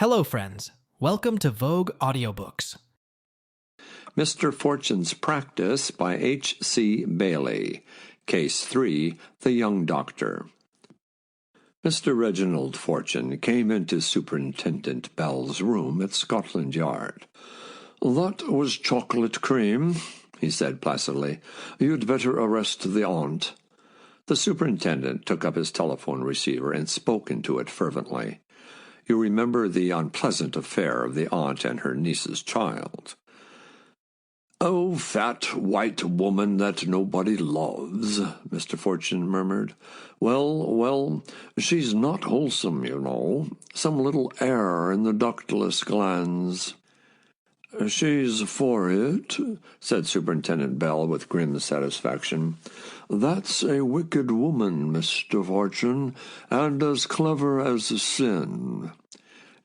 Hello, friends. Welcome to Vogue Audiobooks. Mr.Fortune's Practice by H.C.Bailey. Case 3, The Young Doctor. Mr. Reginald Fortune came into Superintendent Bell's room at Scotland Yard. "That was chocolate cream," he said placidly. "You'd better arrest the aunt." The superintendent took up his telephone receiver and spoke into it fervently. "You remember the unpleasant affair of the aunt and her niece's child?" "Oh, fat white woman that nobody loves," Mr. Fortune murmured. Well, she's not wholesome, you know. Some little air in the ductless glands." "She's for it," said Superintendent Bell with grim satisfaction. "That's a wicked woman, Mr. Fortune, and as clever as sin."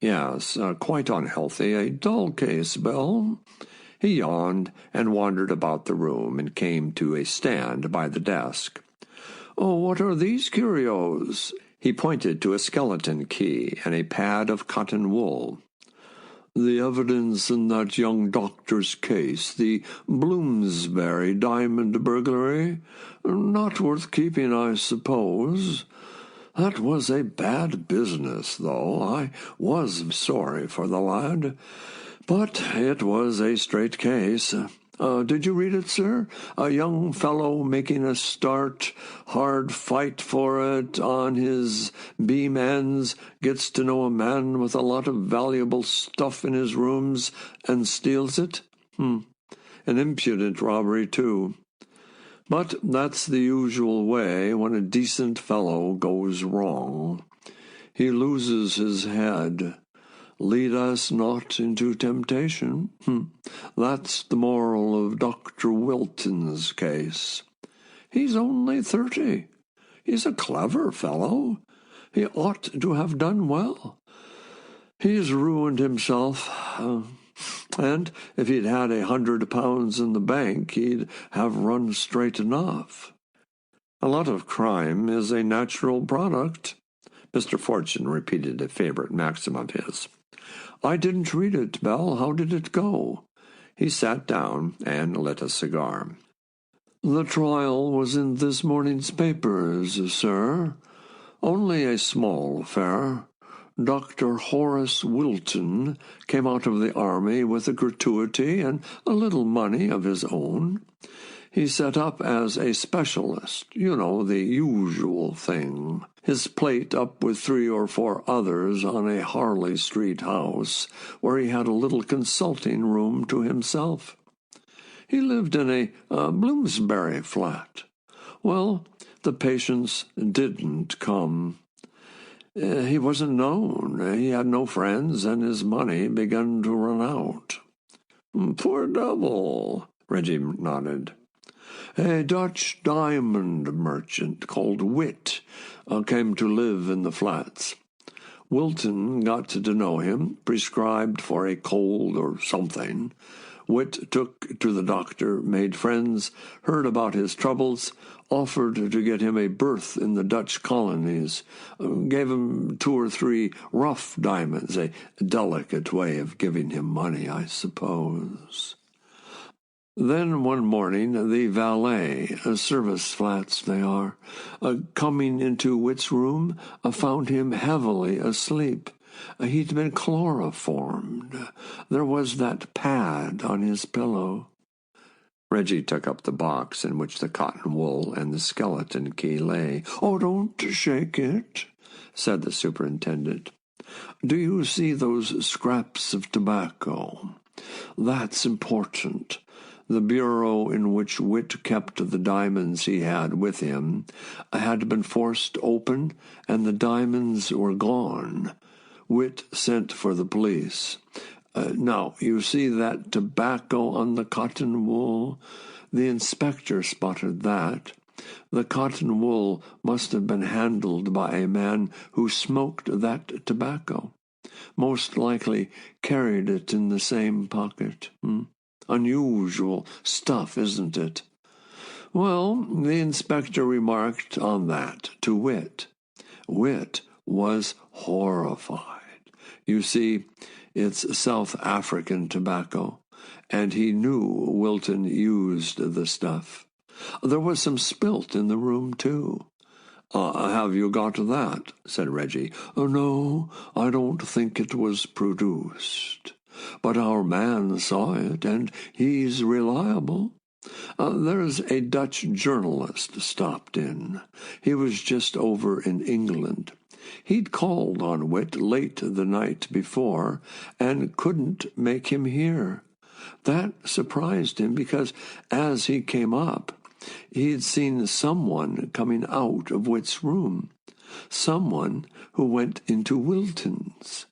"Yes, quite unhealthy. A dull case, Bell." He yawned and wandered about the room and came to a stand by the desk. "Oh, what are these curios?" He pointed to a skeleton key and a pad of cotton wool. "The evidence in that young doctor's case, the Bloomsbury diamond burglary. Not worth keeping, I suppose. That was a bad business, though. I was sorry for the lad. But it was a straight case. Did you read it, sir? A young fellow making a start, hard fight for it on his beam ends, gets to know a man with a lot of valuable stuff in his rooms and steals it? An impudent robbery, too. But that's the usual way when a decent fellow goes wrong. He loses his head. Lead us not into temptation. That's the moral of Dr. Wilton's case. He's only 30. He's a clever fellow. He ought to have done well. He's ruined himself, and if he'd had £100 in the bank, he'd have run straight enough. A lot of crime is a natural product. Mr. Fortune repeated a favorite maxim of his. "I didn't read it, Bell. How did it go?" He sat down and lit a cigar. "The trial was in this morning's papers, sir. Only a small affair. Dr. Horace Wilton came out of the army with a gratuity and a little money of his own. He set up as a specialist, you know, the usual thing. His plate up with 3 or 4 others on a Harley Street house, where he had a little consulting room to himself. He lived in a Bloomsbury flat. Well, the patients didn't come. He wasn't known. He had no friends, and his money began to run out." "Poor devil," Reggie nodded. "A Dutch diamond merchant called Witt came to live in the flats. Wilton got to know him, prescribed for a cold or something. Witt took to the doctor, made friends, heard about his troubles, offered to get him a berth in the Dutch colonies, gave him 2 or 3 rough diamonds, a delicate way of giving him money, I suppose. Then one morning the valet, service flats they are, coming into Witt's room, found him heavily asleep. He'd been chloroformed. There was that pad on his pillow." Reggie took up the box in which the cotton wool and the skeleton key lay. "Oh, don't shake it," said the superintendent. "Do you see those scraps of tobacco? That's important. The bureau in which Witt kept the diamonds he had with him had been forced open, and the diamonds were gone. Witt sent for the police. Now, you see that tobacco on the cotton wool? The inspector spotted that. The cotton wool must have been handled by a man who smoked that tobacco. Most likely carried it in the same pocket. Unusual stuff, isn't it?" Well, the inspector remarked on that to Witt. Witt was horrified. You see, it's South African tobacco, and he knew Wilton used the stuff. There was some spilt in the room, too. Have you got that? Said Reggie. No, I don't think it was produced. But our man saw it, and he's reliable. There's a Dutch journalist stopped in. He was just over in England. He'd called on Witt late the night before and couldn't make him hear. That surprised him because as he came up, he'd seen someone coming out of Witt's room, someone who went into Wilton's.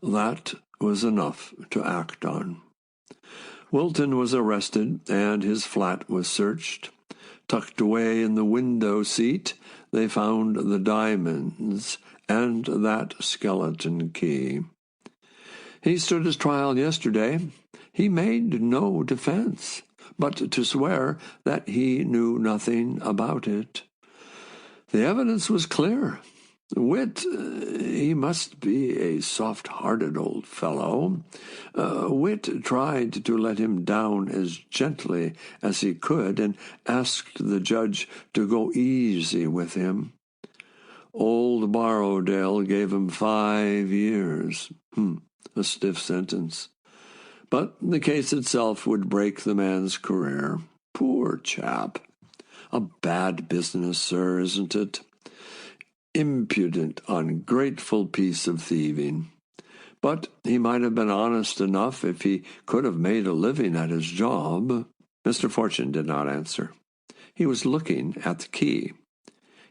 That was enough to act on. Wilton was arrested, and his flat was searched. Tucked away in the window seat, they found the diamonds and that skeleton key. He stood his trial yesterday. He made no defense, but to swear that he knew nothing about it. The evidence was clear. Witt, he must be a soft-hearted old fellow. Witt tried to let him down as gently as he could and asked the judge to go easy with him. Old Borrowdale gave him 5 years. A stiff sentence. But the case itself would break the man's career. Poor chap. A bad business, sir, isn't it? Impudent, ungrateful piece of thieving. But he might have been honest enough if he could have made a living at his job. Mr. Fortune did not answer. He was looking at the key.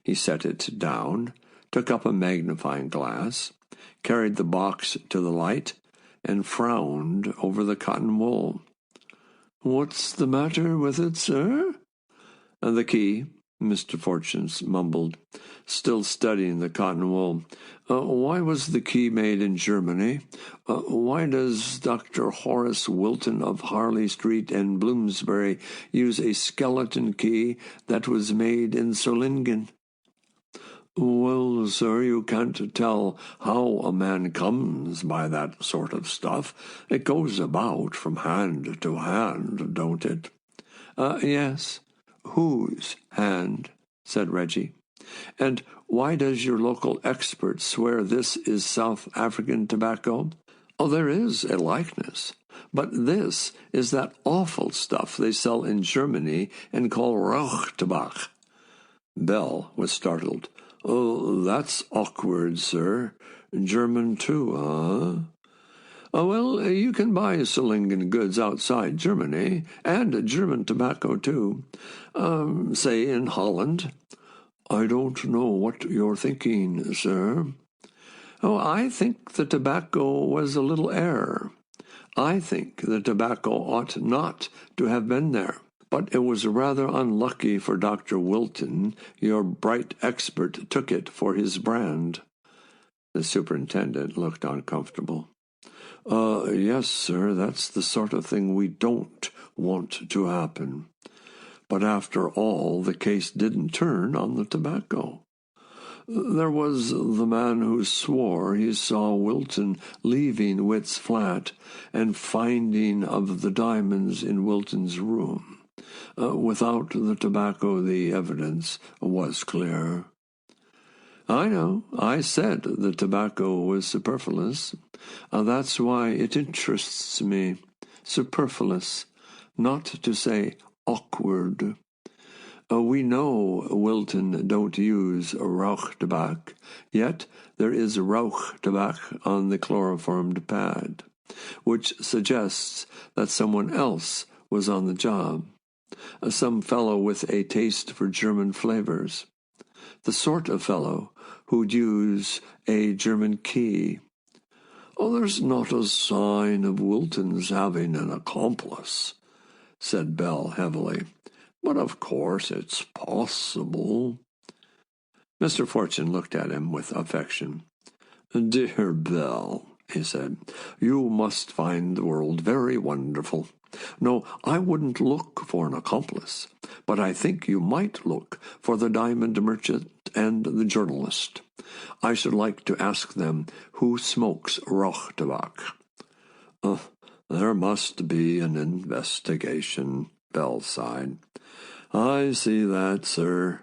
He set it down, took up a magnifying glass, carried the box to the light, and frowned over the cotton wool. "What's the matter with it, sir?" "The key," Mr. Fortune mumbled, still studying the cotton wool. Why was the key made in Germany? Why does Dr. Horace Wilton of Harley Street and Bloomsbury use a skeleton key that was made in Solingen? "Well, sir, you can't tell how a man comes by that sort of stuff. It goes about from hand to hand, don't it?" Yes. "Whose hand?" said Reggie. "And why does your local expert swear this is South African tobacco?" There is a likeness, but this is that awful stuff they sell in Germany and call Rauchtabak." Bell was startled. That's awkward, sir. German too, huh? Well, you can buy Solingen goods outside Germany, and German tobacco too. Say in Holland. I don't know what you're thinking, sir. I think the tobacco was a little error. I think the tobacco ought not to have been there. But it was rather unlucky for Dr. Wilton. Your bright expert took it for his brand. The superintendent looked uncomfortable. Yes, sir, that's the sort of thing we don't want to happen. But after all, the case didn't turn on the tobacco. There was the man who swore he saw Wilton leaving Witt's flat and finding of the diamonds in Wilton's room. Without the tobacco, the evidence was clear. I know. I said the tobacco was superfluous. That's why it interests me. Superfluous, not to say awkward. We know Wilton don't use Rauchtabak, yet there is Rauchtabak on the chloroformed pad, which suggests that someone else was on the job. Some fellow with a taste for German flavors. The sort of fellow who'd use a German key. There's not a sign of Wilton's having an accomplice, said Bell heavily. But of course it's possible. Mr. Fortune looked at him with affection. Dear Bell, he said. "You must find the world very wonderful. No, I wouldn't look for an accomplice, but I think you might look for the diamond merchant and the journalist. I should like to ask them who smokes Rauchtobak." "There must be an investigation," Bell sighed. "I see that, sir.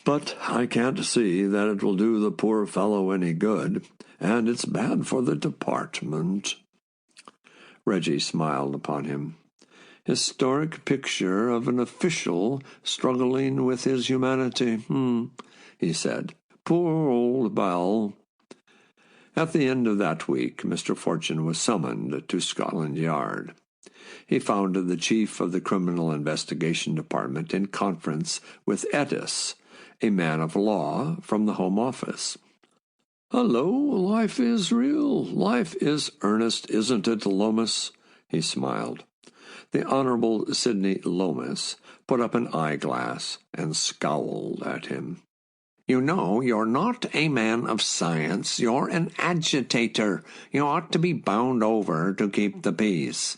But I can't see that it will do the poor fellow any good, and it's bad for the department." Reggie smiled upon him. "Historic picture of an official struggling with his humanity, he said. "Poor old Bell." At the end of that week, Mr. Fortune was summoned to Scotland Yard. He found the chief of the Criminal Investigation Department in conference with Edis, a man of law from the Home Office. "Hello, life is real. Life is earnest, isn't it, Lomas?" he smiled. The Honorable Sidney Lomas put up an eyeglass and scowled at him. "You know, you're not a man of science. You're an agitator. You ought to be bound over to keep the peace."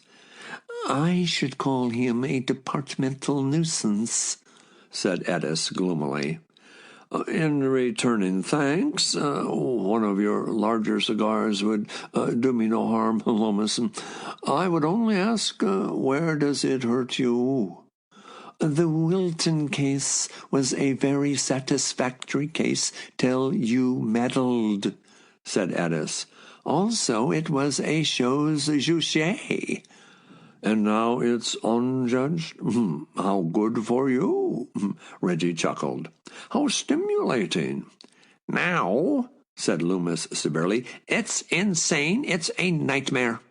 "I should call him a departmental nuisance," said Edis gloomily. "In returning thanks, one of your larger cigars would do me no harm, Lomas. I would only ask, where does it hurt you?" "The Wilton case was a very satisfactory case till you meddled," said Edis. "Also, it was a chose juche." "And now it's unjudged? How good for you," Reggie chuckled. "How stimulating." "Now," said Loomis severely, "it's insane. It's a nightmare."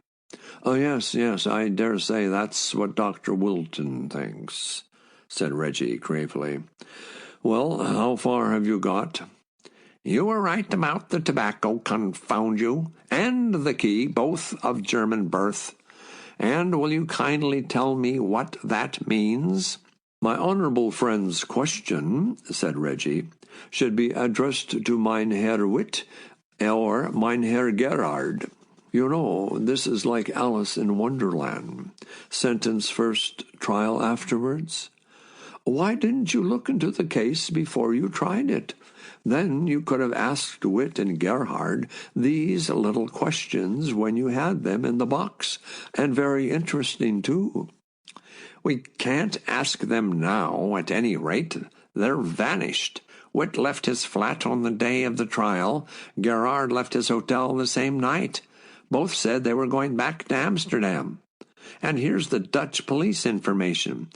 Yes, I dare say that's what Dr. Wilton thinks," said Reggie gravely. "Well, how far have you got?" "You were right about the tobacco, confound you, and the key, both of German birth. And will you kindly tell me what that means?" "My honorable friend's question," said Reggie, "should be addressed to Mein Herr Witt or Mein Herr Gerard. You know, this is like Alice in Wonderland. Sentence first, trial afterwards. Why didn't you look into the case before you tried it? Then you could have asked Witt and Gerhard these little questions when you had them in the box, and very interesting, too." "We can't ask them now, at any rate. They're vanished. Witt left his flat on the day of the trial. Gerhard left his hotel the same night. Both said they were going back to Amsterdam. And here's the Dutch police information.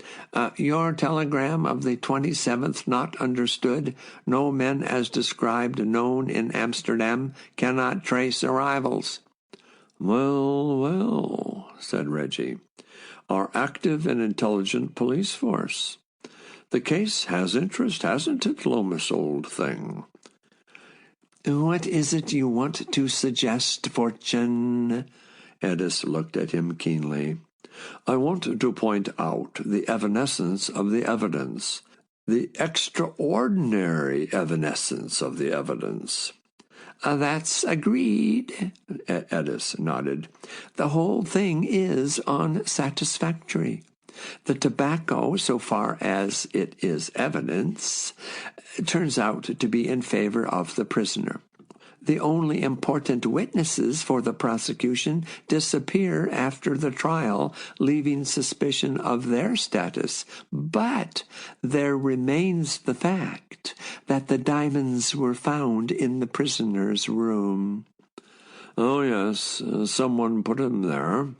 Your telegram of the 27th not understood. No men as described known in Amsterdam. Cannot trace arrivals." Well, said Reggie. "Our active and intelligent police force. The case has interest, hasn't it, Lomas, old thing?" "What is it you want to suggest, Fortune?" Edis looked at him keenly. "I want to point out the evanescence of the evidence, the extraordinary evanescence of the evidence." "That's agreed," Edis nodded. "The whole thing is unsatisfactory. The tobacco, so far as it is evidence, turns out to be in favor of the prisoner. The only important witnesses for the prosecution disappear after the trial, leaving suspicion of their status. But there remains the fact that the diamonds were found in the prisoner's room." "Oh, yes, someone put them there."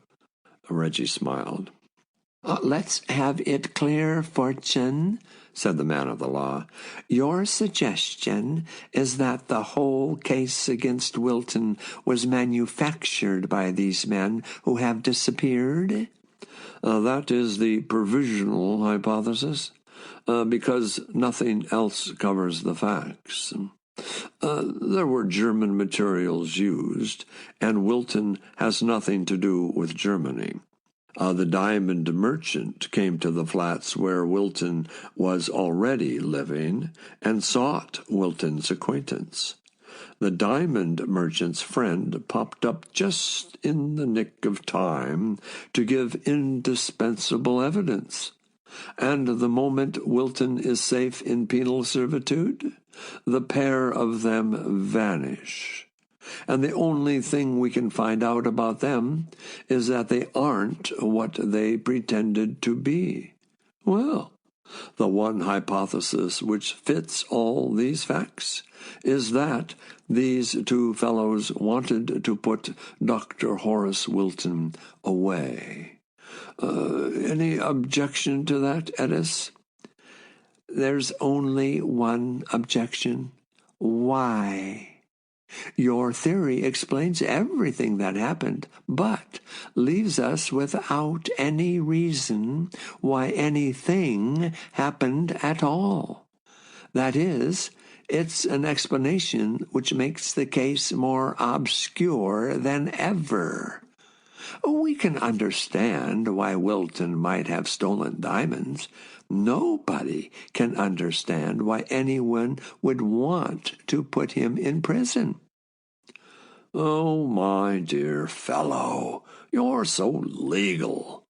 Reggie smiled. "Let's have it clear, Fortune," said the man of the law. "Your suggestion is that the whole case against Wilton was manufactured by these men who have disappeared?" "That is the provisional hypothesis, because nothing else covers the facts. There were German materials used, and Wilton has nothing to do with Germany. The diamond merchant came to the flats where Wilton was already living and sought Wilton's acquaintance. The diamond merchant's friend popped up just in the nick of time to give indispensable evidence. And the moment Wilton is safe in penal servitude, the pair of them vanish. And the only thing we can find out about them is that they aren't what they pretended to be. Well, the one hypothesis which fits all these facts is that these two fellows wanted to put Dr. Horace Wilton away. Any objection to that, Edis? There's only one objection. Why? Your theory explains everything that happened, but leaves us without any reason why anything happened at all. That is, it's an explanation which makes the case more obscure than ever. We can understand why Wilton might have stolen diamonds. Nobody can understand why anyone would want to put him in prison. Oh, my dear fellow, you're so legal.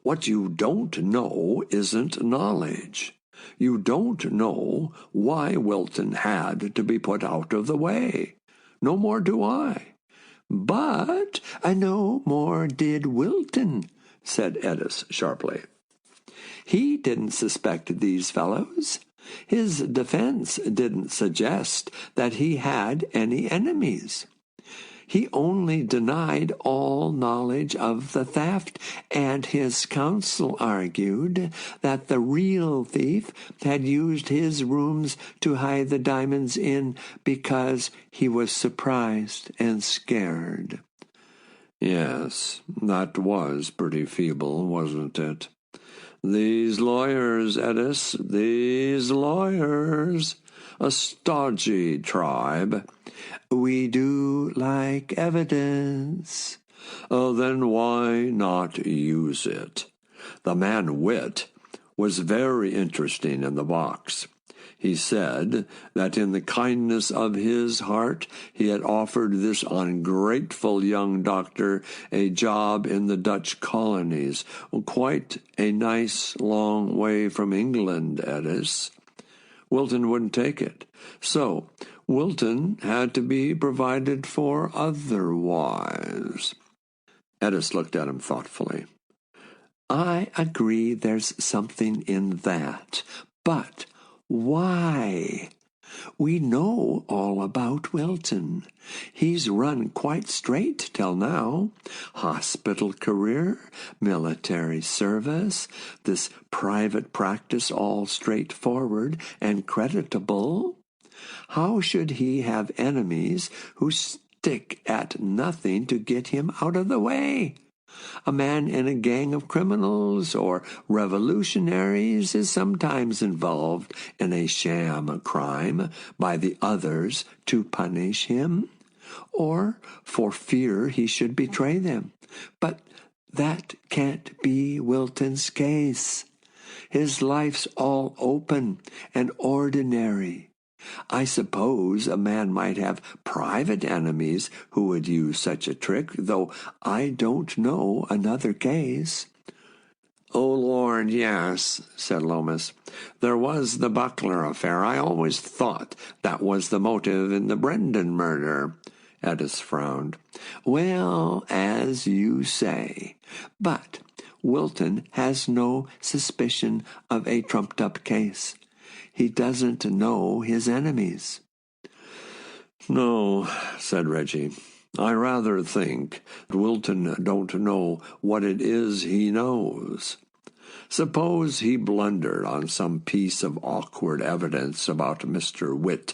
What you don't know isn't knowledge. You don't know why Wilton had to be put out of the way. No more do I. But no more did Wilton, said Edis sharply. He didn't suspect these fellows. His defense didn't suggest that he had any enemies. He only denied all knowledge of the theft, and his counsel argued that the real thief had used his rooms to hide the diamonds in because he was surprised and scared. Yes, that was pretty feeble, wasn't it? These lawyers, Edis, these lawyers, a stodgy tribe. We do like evidence. Then why not use it? The man Wit was very interesting in the box. He said that in the kindness of his heart he had offered this ungrateful young doctor a job in the Dutch colonies, quite a nice long way from England, Edis. Wilton wouldn't take it. So Wilton had to be provided for otherwise. Edis looked at him thoughtfully. I agree there's something in that, but why? We know all about Wilton. He's run quite straight till now. Hospital career, military service, this private practice all straightforward and creditable. How should he have enemies who stick at nothing to get him out of the way? A man in a gang of criminals or revolutionaries is sometimes involved in a sham crime by the others to punish him, or for fear he should betray them. But that can't be Wilton's case. His life's all open and ordinary. I suppose a man might have private enemies who would use such a trick, though I don't know another case. Oh, Lord, yes, said Lomas. There was the Buckler affair. I always thought that was the motive in the Brendan murder. Edis frowned. Well, as you say, but Wilton has no suspicion of a trumped-up case. He doesn't know his enemies. No, said Reggie. I rather think Wilton don't know what it is he knows. Suppose he blundered on some piece of awkward evidence about Mr. Witt,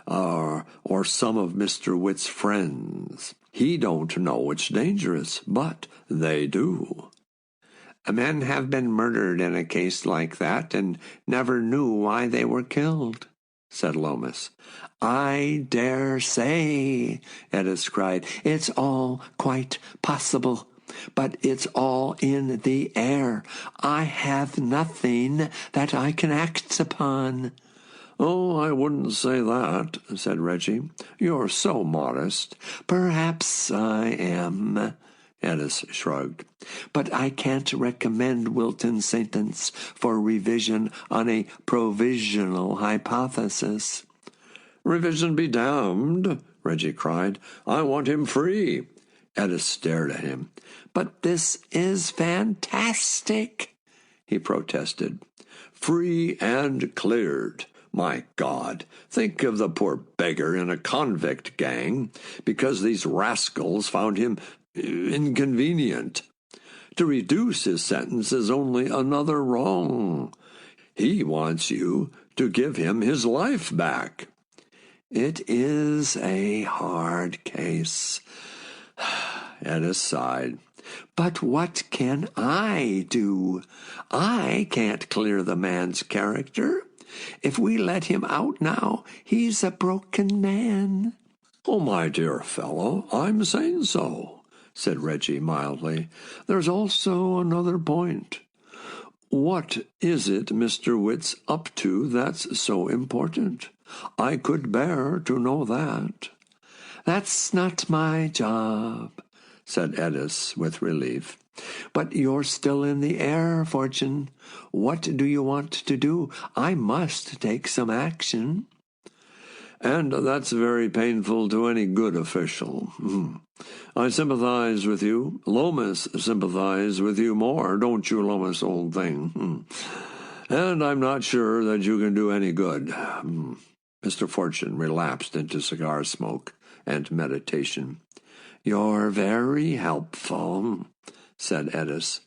or some of Mr. Witt's friends. He don't know it's dangerous, but they do. Men have been murdered in a case like that and never knew why they were killed, said Lomas. I dare say, Edis cried. It's all quite possible, but it's all in the air. I have nothing that I can act upon. "Oh, I wouldn't say that," said Reggie. "You're so modest." "Perhaps I am," Edis shrugged. "But I can't recommend Wilton's sentence for revision on a provisional hypothesis." "Revision be damned," Reggie cried. "I want him free." Edis stared at him. "But this is fantastic," he protested. "Free and cleared. My God, think of the poor beggar in a convict gang because these rascals found him inconvenient. To reduce his sentence is only another wrong. He wants you to give him his life back." "It is a hard case," Edis sighed. "But what can I do? I can't clear the man's character. If we let him out now, he's a broken man." "Oh, my dear fellow, I'm saying so," said Reggie mildly. "There's also another point. What is it Mr. Witt's up to that's so important? I could bear to know that." "That's not my job," said Edis with relief. "But you're still in the air, Fortune. What do you want to do? I must take some action." "And that's very painful to any good official. I sympathize with you. Lomas sympathize with you more, don't you, Lomas, old thing? And I'm not sure that you can do any good." Mr. Fortune relapsed into cigar smoke and meditation. "You're very helpful," said Edis.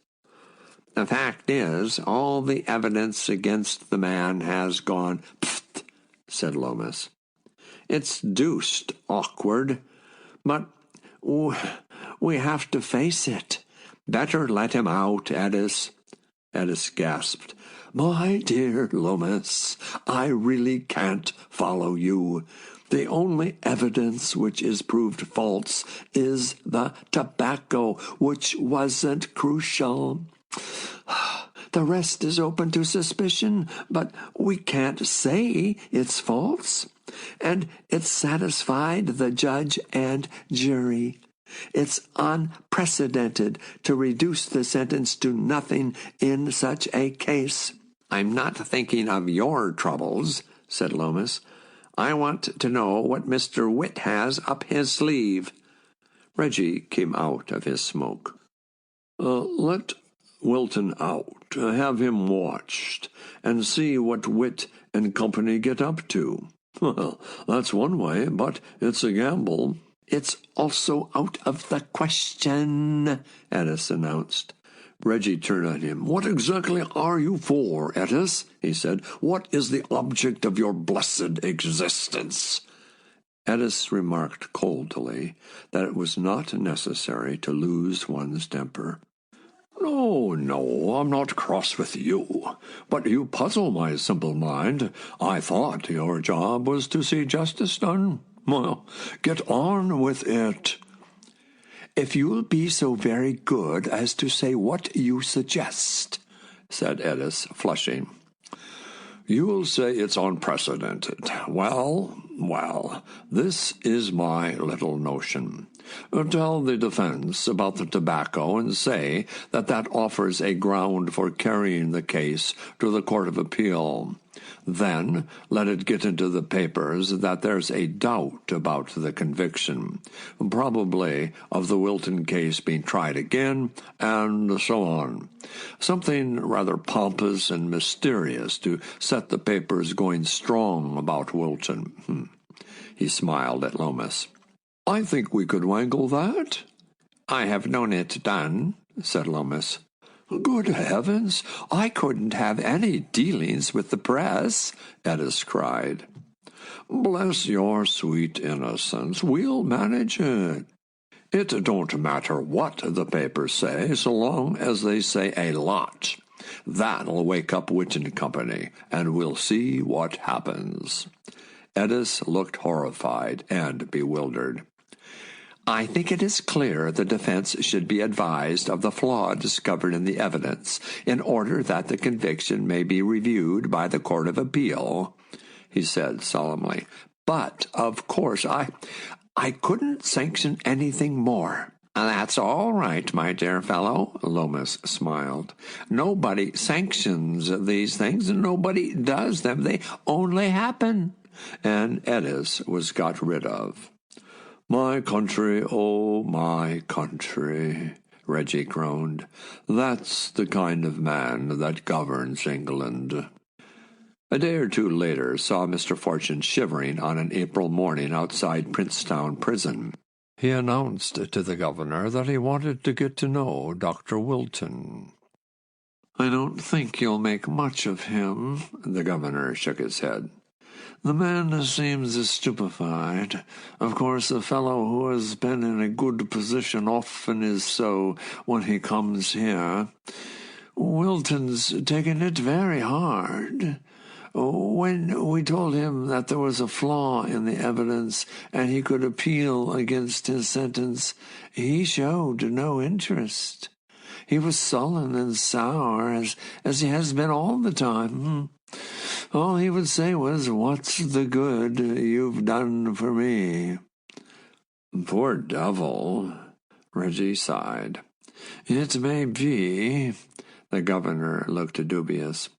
"The fact is, all the evidence against the man has gone pfft," said Lomas. "It's deuced awkward, but we have to face it. Better let him out, Edis." Edis gasped. "My dear Lomas, I really can't follow you. The only evidence which is proved false is the tobacco, which wasn't crucial. The rest is open to suspicion, but we can't say it's false. And it satisfied the judge and jury. It's unprecedented to reduce the sentence to nothing in such a case." "I'm not thinking of your troubles," said Lomas. "I want to know what Mr. Witt has up his sleeve." Reggie came out of his smoke. "Let Wilton out, have him watched, and see what Witt and company get up to. Well, that's one way, but it's a gamble." "It's also out of the question," Edis announced. Reggie turned on him. "What exactly are you for, Edis?" he said. "What is the object of your blessed existence?" Edis remarked coldly that it was not necessary to lose one's temper. No, I'm not cross with you, but you puzzle my simple mind. I thought your job was to see justice done. Well, get on with it." "If you'll be so very good as to say what you suggest," said Edis, flushing. "You'll say it's unprecedented. Well, this is my little notion. Tell the defense about the tobacco and say that offers a ground for carrying the case to the Court of Appeal. Then let it get into the papers that there's a doubt about the conviction, probably of the Wilton case being tried again, and so on. Something rather pompous and mysterious to set the papers going strong about Wilton." He smiled at Lomas. "I think we could wangle that." "I have known it done," said Lomas. "Good heavens, I couldn't have any dealings with the press," Edis cried. "Bless your sweet innocence, we'll manage it. It don't matter what the papers say, so long as they say a lot. That'll wake up Witt and Company, and we'll see what happens." Edis looked horrified and bewildered. "I think it is clear the defense should be advised of the flaw discovered in the evidence, in order that the conviction may be reviewed by the Court of Appeal," he said solemnly. "But, of course, I couldn't sanction anything more." "That's all right, my dear fellow," Lomas smiled. "Nobody sanctions these things, and nobody does them. They only happen." And Edis was got rid of. "My country, oh, my country," Reggie groaned. "That's the kind of man that governs England." A day or two later saw Mr. Fortune shivering on an April morning outside Princetown Prison. He announced to the governor that he wanted to get to know Dr. Wilton. "I don't think you'll make much of him," the governor shook his head. "The man seems stupefied. Of course, a fellow who has been in a good position often is so when he comes here. Wilton's taken it very hard. When we told him that there was a flaw in the evidence and he could appeal against his sentence, he showed no interest. He was sullen and sour, as he has been all the time. All he would say was, 'What's the good you've done for me?'" "Poor devil," Reggie sighed. "It may be." The governor looked dubious.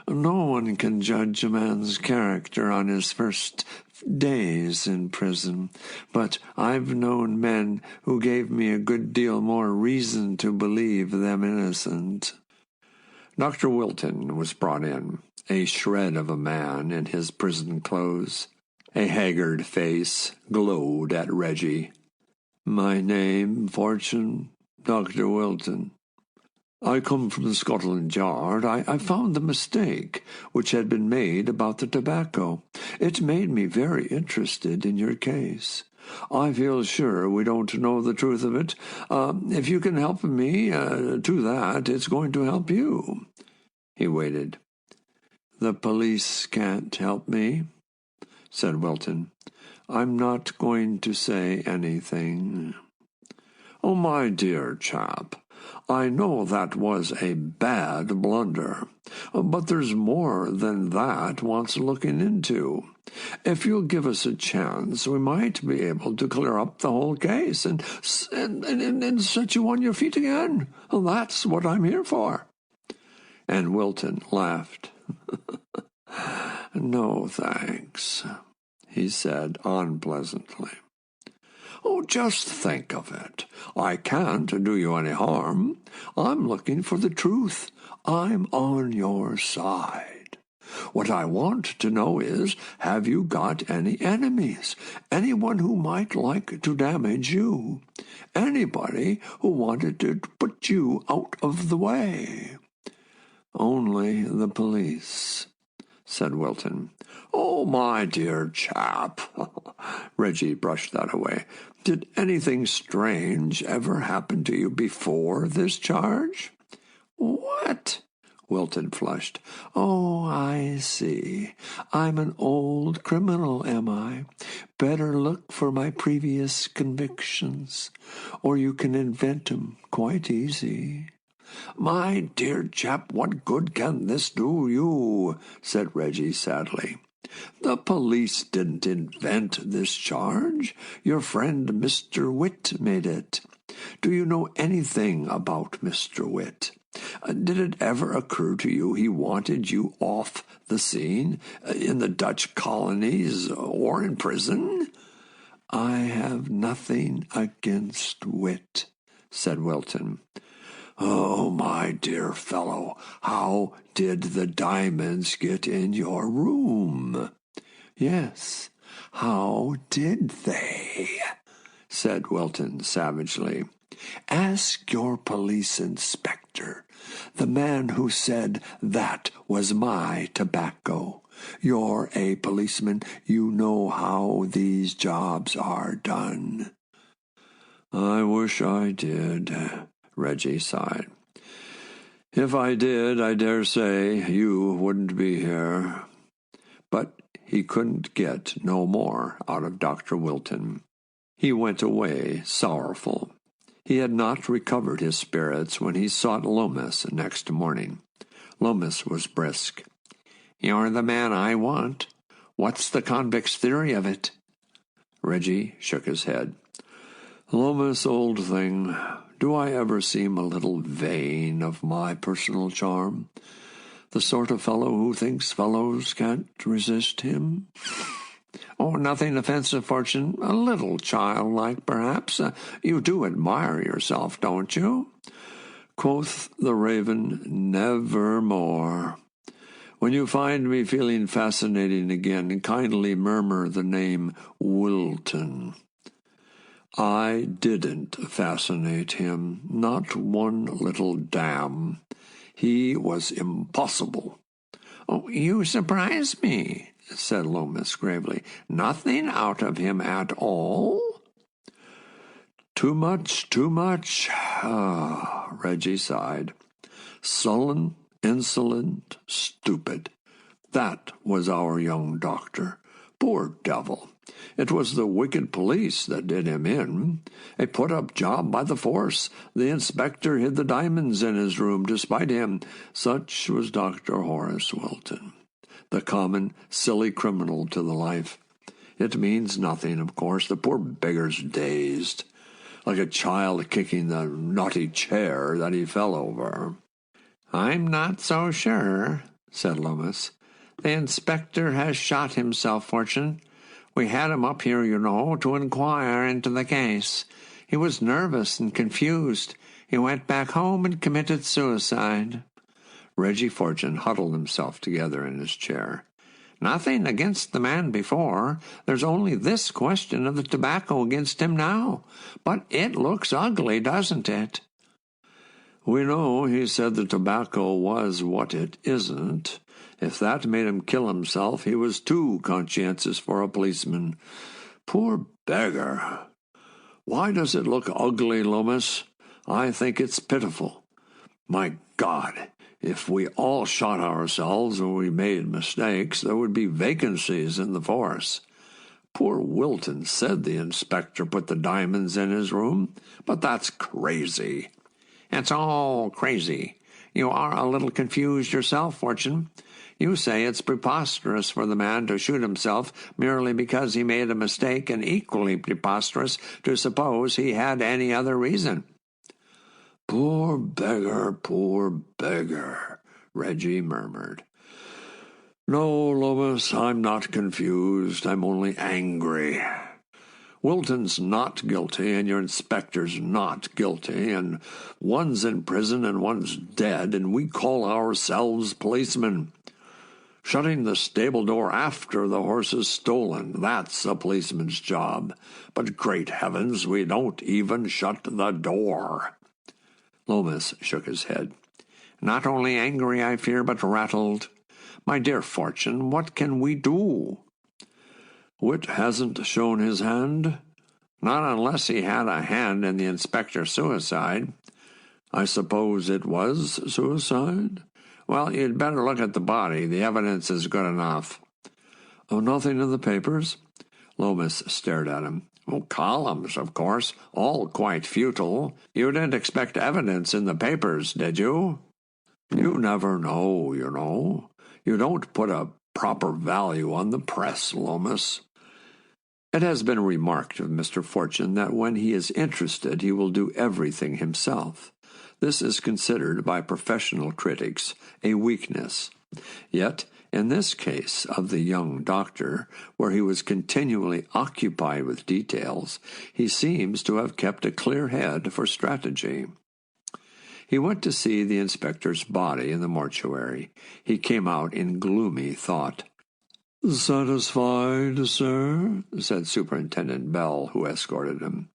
"No one can judge a man's character on his first days in prison, but I've known men who gave me a good deal more reason to believe them innocent." Dr. Wilton was brought in, a shred of a man in his prison clothes. A haggard face glowed at Reggie. "My name, Fortune, Dr. Wilton. I come from Scotland Yard. I found the mistake which had been made about the tobacco. It made me very interested in your case. I feel sure we don't know the truth of it. If you can help me to that, it's going to help you." He waited. "The police can't help me," said Wilton. "I'm not going to say anything." "Oh, my dear chap, I know that was a bad blunder, but there's more than that wants looking into. If you'll give us a chance, we might be able to clear up the whole case and set you on your feet again. That's what I'm here for." And Wilton laughed. "No, thanks," he said unpleasantly. "Oh, just think of it. I can't do you any harm. I'm looking for the truth. I'm on your side. What I want to know is, have you got any enemies? Anyone who might like to damage you? Anybody who wanted to put you out of the way?" "Only the police," said Wilton. "Oh, my dear chap," Reggie brushed that away. "Did anything strange ever happen to you before this charge?" "What?" Wilton flushed. "Oh, I see. I'm an old criminal, am I? Better look for my previous convictions, or you can invent 'em quite easy." "My dear chap, what good can this do you?" said Reggie sadly. "The police didn't invent this charge. Your friend Mr. Witt made it. Do you know anything about Mr. Witt? Did it ever occur to you he wanted you off the scene, in the Dutch colonies or in prison?" "I have nothing against Witt," said Wilton. "Oh, my dear fellow, how did the diamonds get in your room?" "Yes, how did they?" said Wilton savagely. "Ask your police inspector, the man who said that was my tobacco. You're a policeman. You know how these jobs are done." "I wish I did," Reggie sighed. "If I did, I dare say you wouldn't be here." But he couldn't get no more out of Dr. Wilton. He went away sorrowful. He had not recovered his spirits when he sought Lomas next morning. Lomas was brisk. "You're the man I want. What's the convict's theory of it?" Reggie shook his head. "Lomas, old thing, do I ever seem a little vain of my personal charm? The sort of fellow who thinks fellows can't resist him?" "Oh, nothing offensive, Fortune. A little childlike, perhaps. You do admire yourself, don't you?" Quoth the raven, "Nevermore. When you find me feeling fascinating again, kindly murmur the name Wilton." I didn't fascinate him, not one little damn. He was impossible. "Oh, you surprise me," said Lomas gravely. "Nothing out of him at all?" Too much, too much. Reggie sighed. Sullen, insolent, stupid. That was our young doctor. Poor devil. It was the wicked police that did him in. A put-up job by the force. The inspector hid the diamonds in his room to spite him. Such was Dr. Horace Wilton. The common, silly criminal to the life. It means nothing, of course. The poor beggar's dazed, like a child kicking the naughty chair that he fell over. "I'm not so sure," said Lomas. "The inspector has shot himself, Fortune. We had him up here, you know, to inquire into the case. He was nervous and confused. He went back home and committed suicide." Reggie Fortune huddled himself together in his chair. "Nothing against the man before. There's only this question of the tobacco against him now. But it looks ugly, doesn't it?" "We know he said the tobacco was what it isn't. If that made him kill himself, he was too conscientious for a policeman. Poor beggar. Why does it look ugly, Lomas? I think it's pitiful. My God, if we all shot ourselves or we made mistakes, there would be vacancies in the force. Poor Wilton said the inspector put the diamonds in his room, but that's crazy." "It's all crazy. You are a little confused yourself, Fortune. You say it's preposterous for the man to shoot himself merely because he made a mistake, and equally preposterous to suppose he had any other reason." Poor beggar," Reggie murmured. "No, Lomas, I'm not confused. I'm only angry. Wilton's not guilty, and your inspector's not guilty, and one's in prison and one's dead, and we call ourselves policemen. Shutting the stable door after the horse is stolen, that's a policeman's job. But great heavens, we don't even shut the door." Lomas shook his head. "Not only angry, I fear, but rattled. My dear Fortune, what can we do?" "Wit hasn't shown his hand?" "Not unless he had a hand in the inspector's suicide." "I suppose it was suicide?" "Well, you'd better look at the body. The evidence is good enough." "Oh, nothing in the papers?" Lomas stared at him. "Oh, columns, of course, all quite futile. You didn't expect evidence in the papers, did you?" "You never know, you know. You don't put a proper value on the press, Lomas." It has been remarked of Mr. Fortune that when he is interested he will do everything himself. This is considered by professional critics a weakness. Yet, in this case of the young doctor, where he was continually occupied with details, he seems to have kept a clear head for strategy. He went to see the inspector's body in the mortuary. He came out in gloomy thought. "Satisfied, sir?" said Superintendent Bell, who escorted him.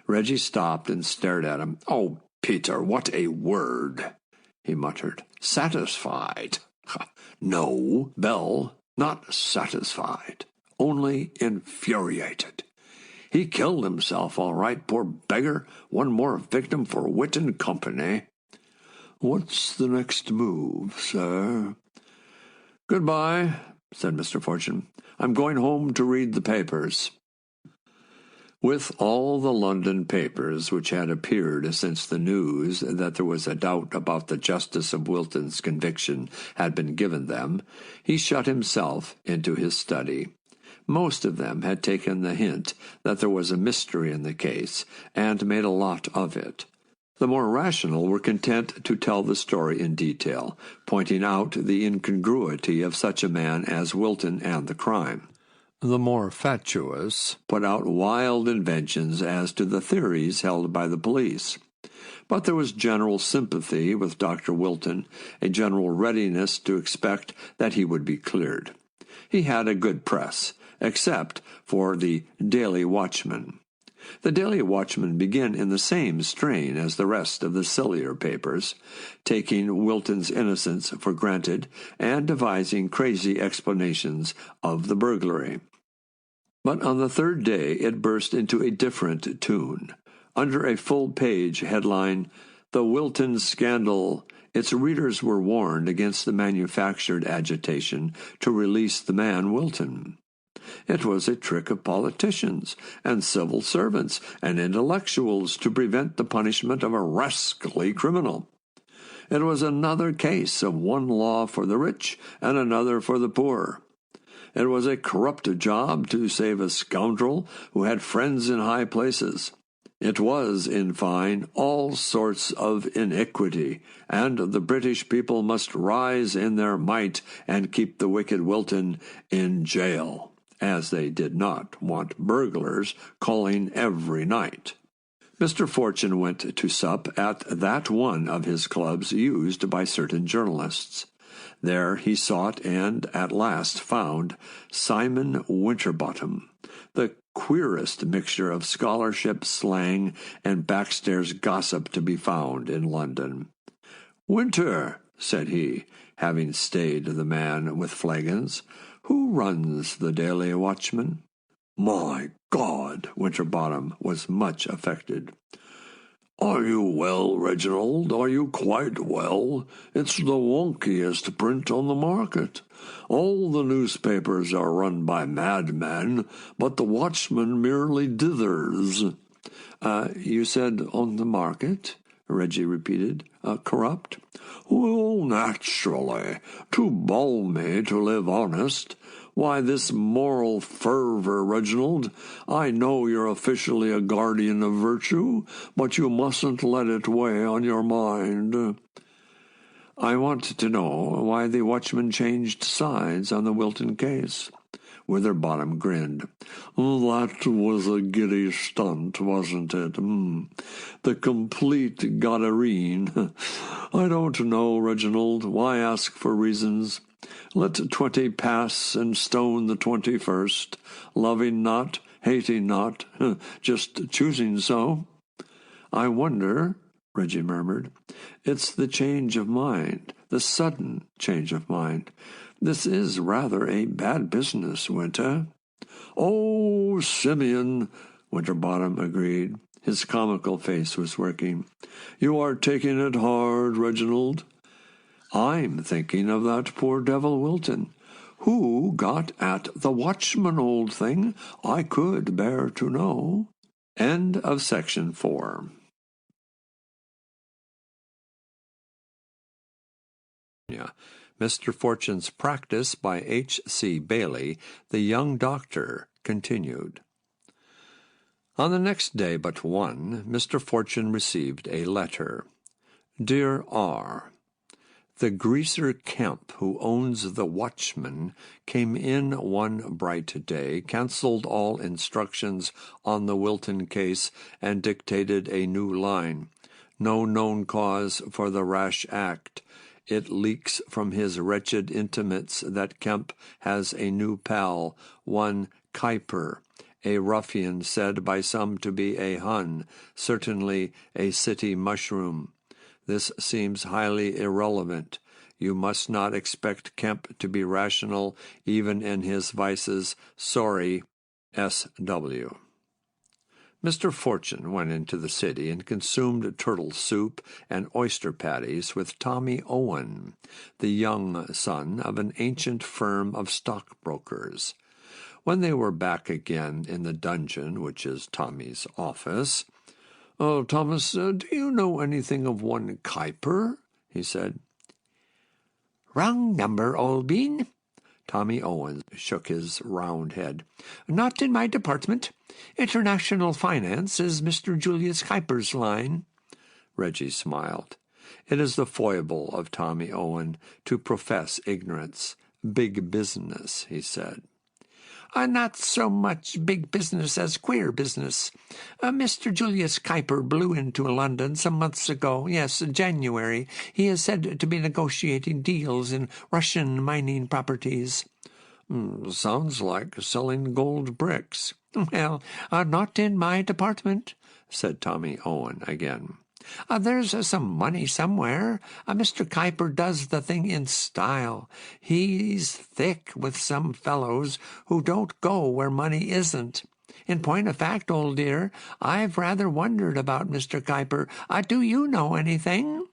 Reggie stopped and stared at him. "Oh, Peter, what a word!" he muttered. "Satisfied? No, Bell, not satisfied, only infuriated. He killed himself, all right, poor beggar. One more victim for wit and company." "What's the next move, sir?" "Goodbye," said Mr. Fortune. "I'm going home to read the papers." With all the London papers which had appeared since the news that there was a doubt about the justice of Wilton's conviction had been given them, he shut himself into his study. Most of them had taken the hint that there was a mystery in the case, and made a lot of it. The more rational were content to tell the story in detail, pointing out the incongruity of such a man as Wilton and the crime. The more fatuous put out wild inventions as to the theories held by the police. But there was general sympathy with Dr. Wilton, a general readiness to expect that he would be cleared. He had a good press, except for the Daily Watchman. The Daily Watchman began in the same strain as the rest of the sillier papers, taking Wilton's innocence for granted and devising crazy explanations of the burglary. But on the third day it burst into a different tune. Under a full-page headline, "The Wilton Scandal," its readers were warned against the manufactured agitation to release the man Wilton. It was a trick of politicians and civil servants and intellectuals to prevent the punishment of a rascally criminal. It was another case of one law for the rich and another for the poor. It was a corrupt job to save a scoundrel who had friends in high places. It was, in fine, all sorts of iniquity, and the British people must rise in their might and keep the wicked Wilton in jail, as they did not want burglars calling every night. Mr. Fortune went to sup at that one of his clubs used by certain journalists. There he sought and at last found Simon Winterbottom, the queerest mixture of scholarship, slang, and backstairs gossip to be found in London. "Winter," said he, having stayed the man with flagons, "who runs the Daily Watchman?" "My God!" Winterbottom was much affected. "Are you well, Reginald? Are you quite well? It's the wonkiest print on the market. All the newspapers are run by madmen, but the Watchman merely dithers." You said on the market?" Reggie repeated. "Corrupt?" "Well, naturally. Too balmy to live honest. Why, this moral fervor, Reginald. I know you're officially a guardian of virtue, but you mustn't let it weigh on your mind." "I want to know why the Watchman changed sides on the Wilton case." Witherbottom grinned. "That was a giddy stunt, wasn't it? The complete Gadarene. I don't know, Reginald. Why ask for reasons? Let 20 pass and stone the 21st, loving not, hating not, just choosing so." "I wonder," Reggie murmured. "It's the change of mind, the sudden change of mind. This is rather a bad business, Winter." "Oh, Simeon," Winterbottom agreed. His comical face was working. "You are taking it hard, Reginald." "I'm thinking of that poor devil Wilton. Who got at the Watchman, old thing? I could bear to know." End of section 4. Mr. Fortune's Practice by H.C.Bailey, the Young Doctor, continued. On the next day but one, Mr. Fortune received a letter. "Dear R., the greaser Kemp, who owns the Watchman, came in one bright day, cancelled all instructions on the Wilton case, and dictated a new line. No known cause for the rash act. It leaks from his wretched intimates that Kemp has a new pal, one Kuiper, a ruffian said by some to be a Hun, certainly a city mushroom. This seems highly irrelevant. You must not expect Kemp to be rational even in his vices. Sorry, S.W." Mr. Fortune went into the city and consumed turtle soup and oyster patties with Tommy Owen, the young son of an ancient firm of stockbrokers. When they were back again in the dungeon, which is Tommy's office, "Oh, Thomas, do you know anything of one Kuiper?" he said. "Wrong number, old bean." Tommy Owen shook his round head. "Not in my department. International finance is Mr. Julius Kuiper's line." Reggie smiled. It is the foible of Tommy Owen to profess ignorance. "Big business," he said. Not so much big business as queer business. Mr. Julius Kuiper blew into London some months ago. Yes, January. He is said to be negotiating deals in Russian mining properties." Sounds like selling gold bricks." "Well, not in my department," said Tommy Owen again. "There's some money somewhere. Mr. Kuiper does the thing in style. He's thick with some fellows who don't go where money isn't. In point of fact, old dear, I've rather wondered about Mr. Kuiper. Do you know anything?"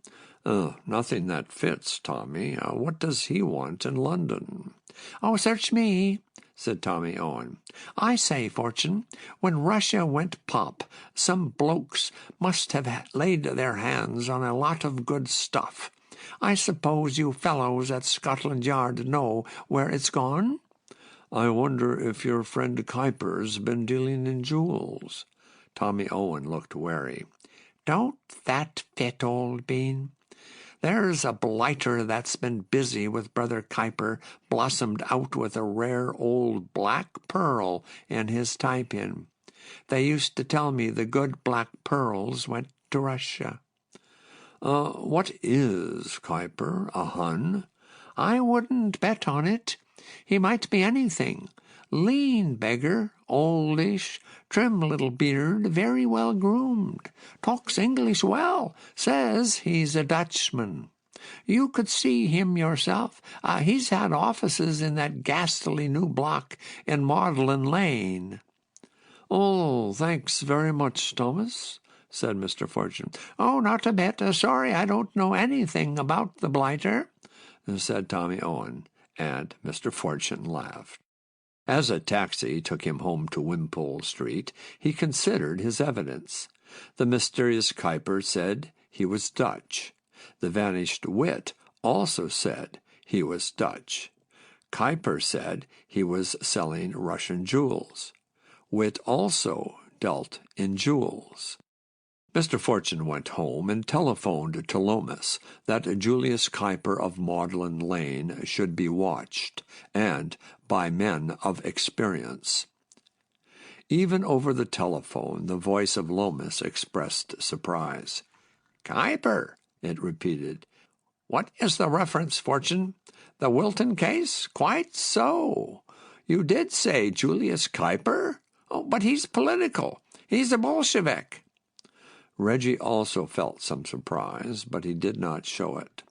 Nothing that fits, Tommy. What does he want in London?" "Oh, search me," said Tommy Owen. "I say, Fortune, when Russia went pop, some blokes must have laid their hands on a lot of good stuff. I suppose you fellows at Scotland Yard know where it's gone?" "I wonder if your friend Kuiper's been dealing in jewels." Tommy Owen looked wary. "Don't that fit, old bean? There's a blighter that's been busy with Brother Kuiper, blossomed out with a rare old black pearl in his tie-pin. They used to tell me the good black pearls went to Russia." What is Kuiper? A Hun?" "I wouldn't bet on it. He might be anything. Lean beggar, oldish, trim little beard, very well groomed. Talks English well, says he's a Dutchman. You could see him yourself. He's had offices in that ghastly new block in Magdalen Lane." "Oh, thanks very much, Thomas," said Mr. Fortune. "Oh, not a bit. Sorry I don't know anything about the blighter," said Tommy Owen, and Mr. Fortune laughed. As a taxi took him home to Wimpole Street, he considered his evidence. The mysterious Kuiper said he was Dutch. The vanished wit also said he was Dutch. Kuiper said he was selling Russian jewels. Wit also dealt in jewels. Mr. Fortune went home and telephoned to Lomas that Julius Kuiper of Magdalen Lane should be watched, and by men of experience. Even over the telephone, the voice of Lomas expressed surprise. "Kuiper," it repeated. "What is the reference, Fortune? The Wilton case? Quite so. You did say Julius Kuiper? Oh, but he's political. He's a Bolshevik." Reggie also felt some surprise, but he did not show it.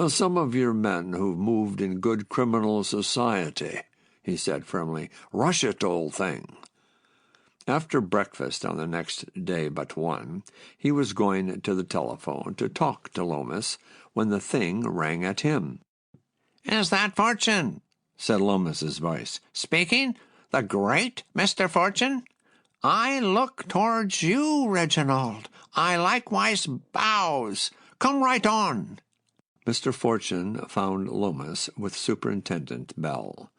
"Some of your men who've moved in good criminal society," he said firmly. "Rush it, old thing." After breakfast on the next day but one, he was going to the telephone to talk to Lomas when the thing rang at him. "Is that Fortune?" said Lomas's voice. "Speaking? The great Mr. Fortune? I look towards you, Reginald. I likewise bows. Come right on." Mr. Fortune found Lomas with Superintendent Bell.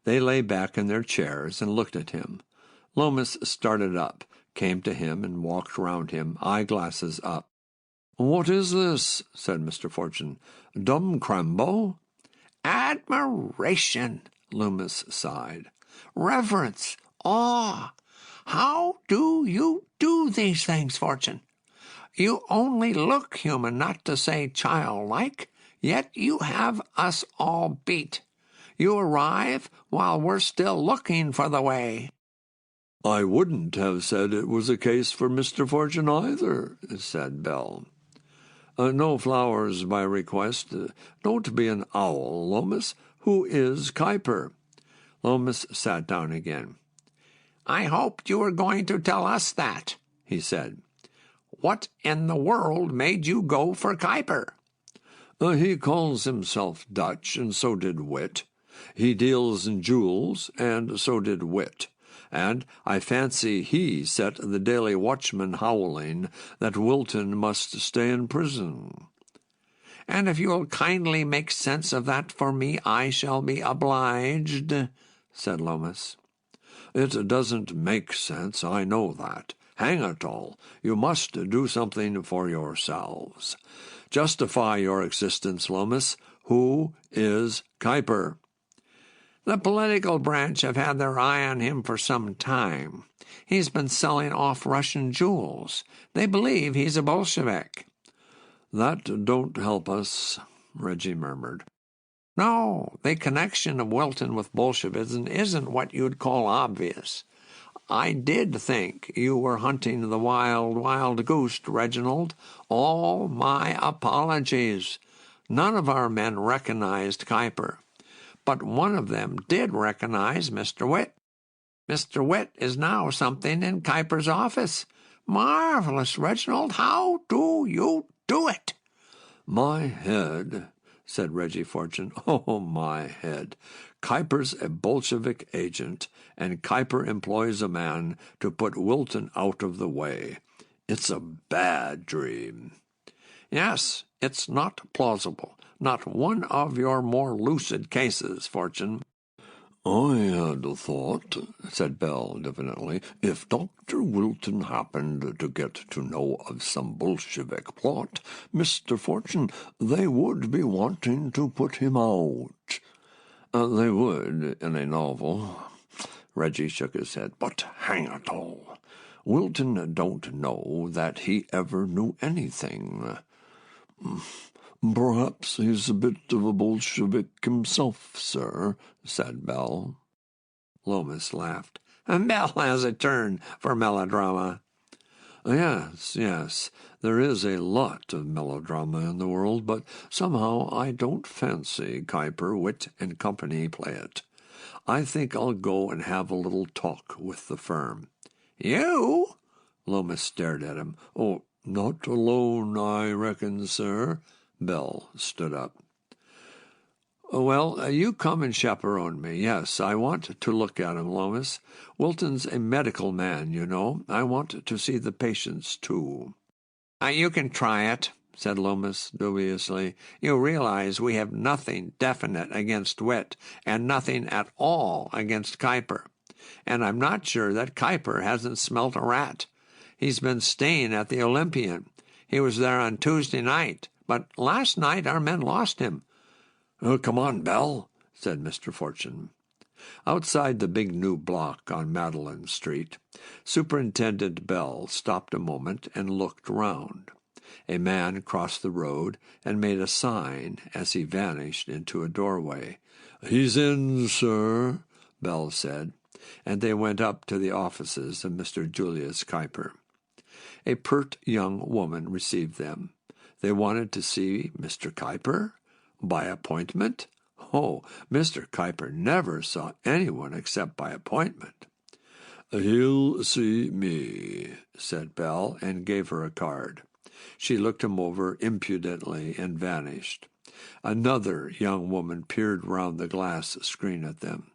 They lay back in their chairs and looked at him. Lomas started up, came to him, and walked round him, eyeglasses up. "What is this?" said Mr. Fortune. "Dumb Crambo?" "Admiration," Loomis sighed. "Reverence, awe. How do you do these things, Fortune? You only look human, not to say childlike, yet you have us all beat. You arrive while we're still looking for the way." "I wouldn't have said it was a case for Mr. Fortune either," said Bell. "No flowers by request. Don't be an owl, Lomas. Who is Kuiper?" Lomas sat down again. "I hoped you were going to tell us that," he said. "What in the world made you go for Kuiper?" "He calls himself Dutch, and so did Wit. He deals in jewels, and so did Wit. And I fancy he set the Daily Watchman howling that Wilton must stay in prison." "And if you will kindly make sense of that for me, I shall be obliged," said Lomas. "It doesn't make sense, I know that. Hang it all, you must do something for yourselves. Justify your existence, Lomas. Who is Kuiper?" "The political branch have had their eye on him for some time. He's been selling off Russian jewels. They believe he's a Bolshevik." "That don't help us," Reggie murmured. "No, the connection of Wilton with Bolshevism isn't what you'd call obvious. I did think you were hunting the wild, wild goose, Reginald. All my apologies. None of our men recognized Kuiper, but one of them did recognize Mr. Witt. Mr. Witt is now something in Kuiper's office. Marvelous, Reginald. How do you do it?" "My head," said Reggie Fortune. "Oh, my head. Kuiper's a Bolshevik agent, and Kuiper employs a man to put Wilton out of the way. It's a bad dream." "Yes, it's not plausible. Not one of your more lucid cases, Fortune." "I had thought," said Bell diffidently, "if Dr. Wilton happened to get to know of some Bolshevik plot, Mr. Fortune, they would be wanting to put him out." "They would in a novel." Reggie shook his head. "But hang it all, Wilton don't know that he ever knew anything." "Perhaps he's a bit of a Bolshevik himself, sir," said Bell. Lomas laughed. "Bell has a turn for melodrama." Yes, there is a lot of melodrama in the world, but somehow I don't fancy Kuiper, Witt, and company play it. I think I'll go and have a little talk with the firm." "You?" Lomas stared at him. "Oh, not alone, I reckon, sir." Bell stood up. "Well, you come and chaperone me. Yes, I want to look at him, Lomas. Wilton's a medical man, you know. I want to see the patients, too." You can try it," said Lomas dubiously. "You realize we have nothing definite against Witt and nothing at all against Kuiper. And I'm not sure that Kuiper hasn't smelt a rat. He's been staying at the Olympian. He was there on Tuesday night, but last night our men lost him." "Come on, Bell," said Mr. Fortune. Outside the big new block on Madeline Street, Superintendent Bell stopped a moment and looked round. A man crossed the road and made a sign as he vanished into a doorway. "He's in, sir," Bell said, and they went up to the offices of Mr. Julius Kuiper. A pert young woman received them. They wanted to see Mr. Kuiper? By appointment? Oh, Mr. Kuiper never saw anyone except by appointment. "He'll see me," said Bell, and gave her a card. She looked him over impudently and vanished. Another young woman peered round the glass screen at them.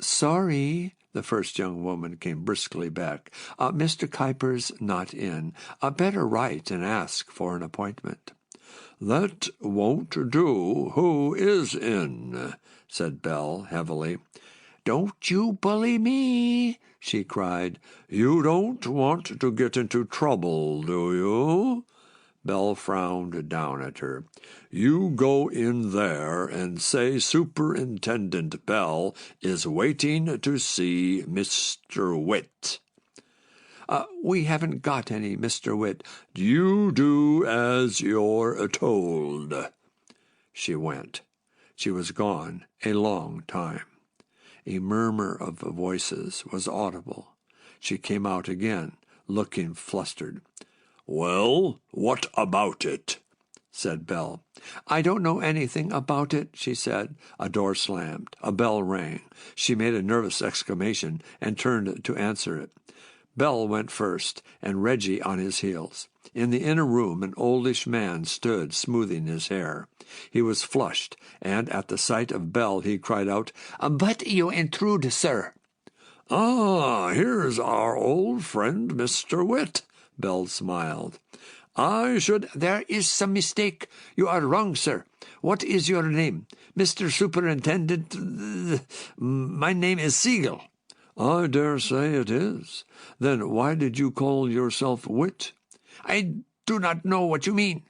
"Sorry," the first young woman came briskly back. "Mr. Kuiper's not in. Better write and ask for an appointment." "That won't do. Who is in?" said Bell heavily. "Don't you bully me," she cried. "You don't want to get into trouble, do you?" Bell frowned down at her. "You go in there and say Superintendent Bell is waiting to see Mr. Witt." We haven't got any Mr. Witt." "You do as you're told." She went. She was gone a long time. A murmur of voices was audible. She came out again, looking flustered. "Well, what about it?" said Bell. "I don't know anything about it," she said. A door slammed. A bell rang. She made a nervous exclamation and turned to answer it. Bell went first, and Reggie on his heels. In the inner room an oldish man stood smoothing his hair. He was flushed, and at the sight of Bell he cried out, "But you intrude, sir." "Ah, here's our old friend Mr. Witt," Bell smiled. "There is some mistake. You are wrong, sir. What is your name? Mr. Superintendent, my name is Siegel." "I dare say it is. Then why did you call yourself Witt?" "I do not know what you mean."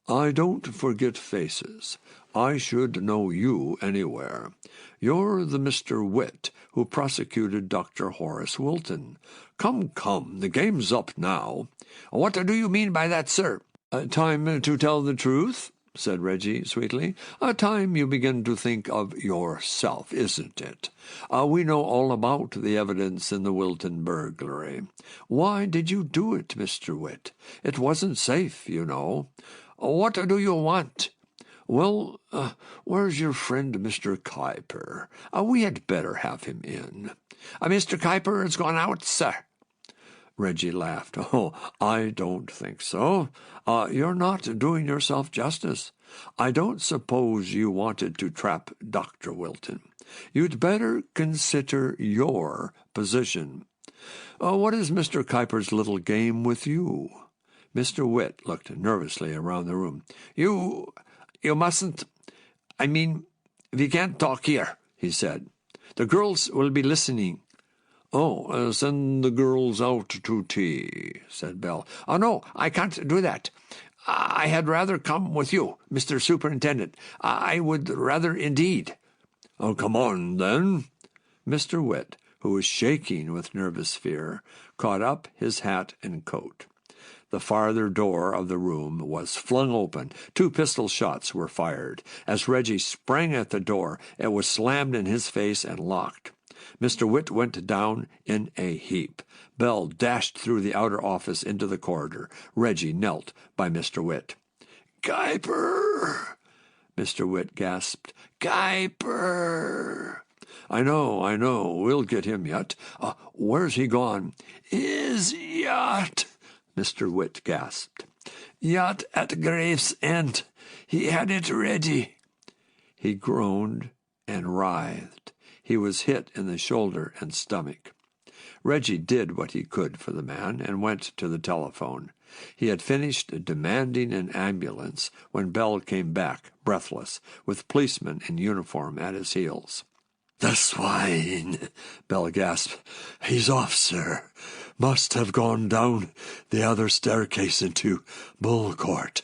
"I don't forget faces. I should know you anywhere. You're the Mr. Witt who prosecuted Dr. Horace Wilton. Come, the game's up now." "What do you mean by that, sir?" "Time to tell the truth," said Reggie sweetly. "A time you begin to think of yourself, isn't it? We know all about the evidence in the Wilton burglary. Why did you do it, Mr. Witt? It wasn't safe, you know." "What do you want?" "Well, where's your friend Mr. Kuiper? We had better have him in." "Mr. Kuiper has gone out, sir." Reggie laughed. "Oh, I don't think so. You're not doing yourself justice. I don't suppose you wanted to trap Dr. Wilton. You'd better consider your position. What is Mr. Kuiper's little game with you?" Mr. Witt looked nervously around the room. You mustn't. We can't talk here," he said. "The girls will be listening." "Oh, send the girls out to tea," said Bell. "Oh, no, I can't do that. I had rather come with you, Mr. Superintendent. I would rather indeed." "Oh, come on, then." Mr. Witt, who was shaking with nervous fear, caught up his hat and coat. The farther door of the room was flung open. 2 pistol shots were fired. As Reggie sprang at the door, it was slammed in his face and locked. Mr. Witt went down in a heap. Bell dashed through the outer office into the corridor. Reggie knelt by Mr. Witt. "Kuiper!" Mr. Witt gasped. "Kuiper!" I know. We'll get him yet. Where's he gone?" "His yacht," Mr. Witt gasped. "Yacht at Gravesend. He had it ready." He groaned and writhed. He was hit in the shoulder and stomach. Reggie did what he could for the man and went to the telephone. He had finished demanding an ambulance when Bell came back, breathless, with policemen in uniform at his heels. "The swine!" Bell gasped. "He's off, sir. Must have gone down the other staircase into Bull Court.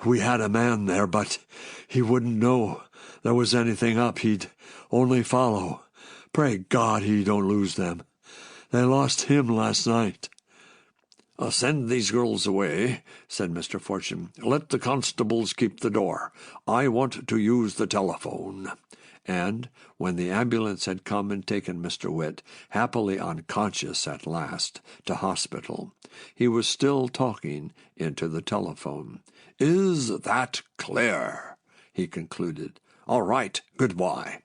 We had a man there, but he wouldn't know there was anything up. He'd only follow. Pray God he don't lose them. They lost him last night." "Send these girls away," said Mr. Fortune. "Let the constables keep the door. I want to use the telephone." And when the ambulance had come and taken Mr. Witt, happily unconscious at last, to hospital, he was still talking into the telephone. "Is that clear?" he concluded. "All right, goodbye."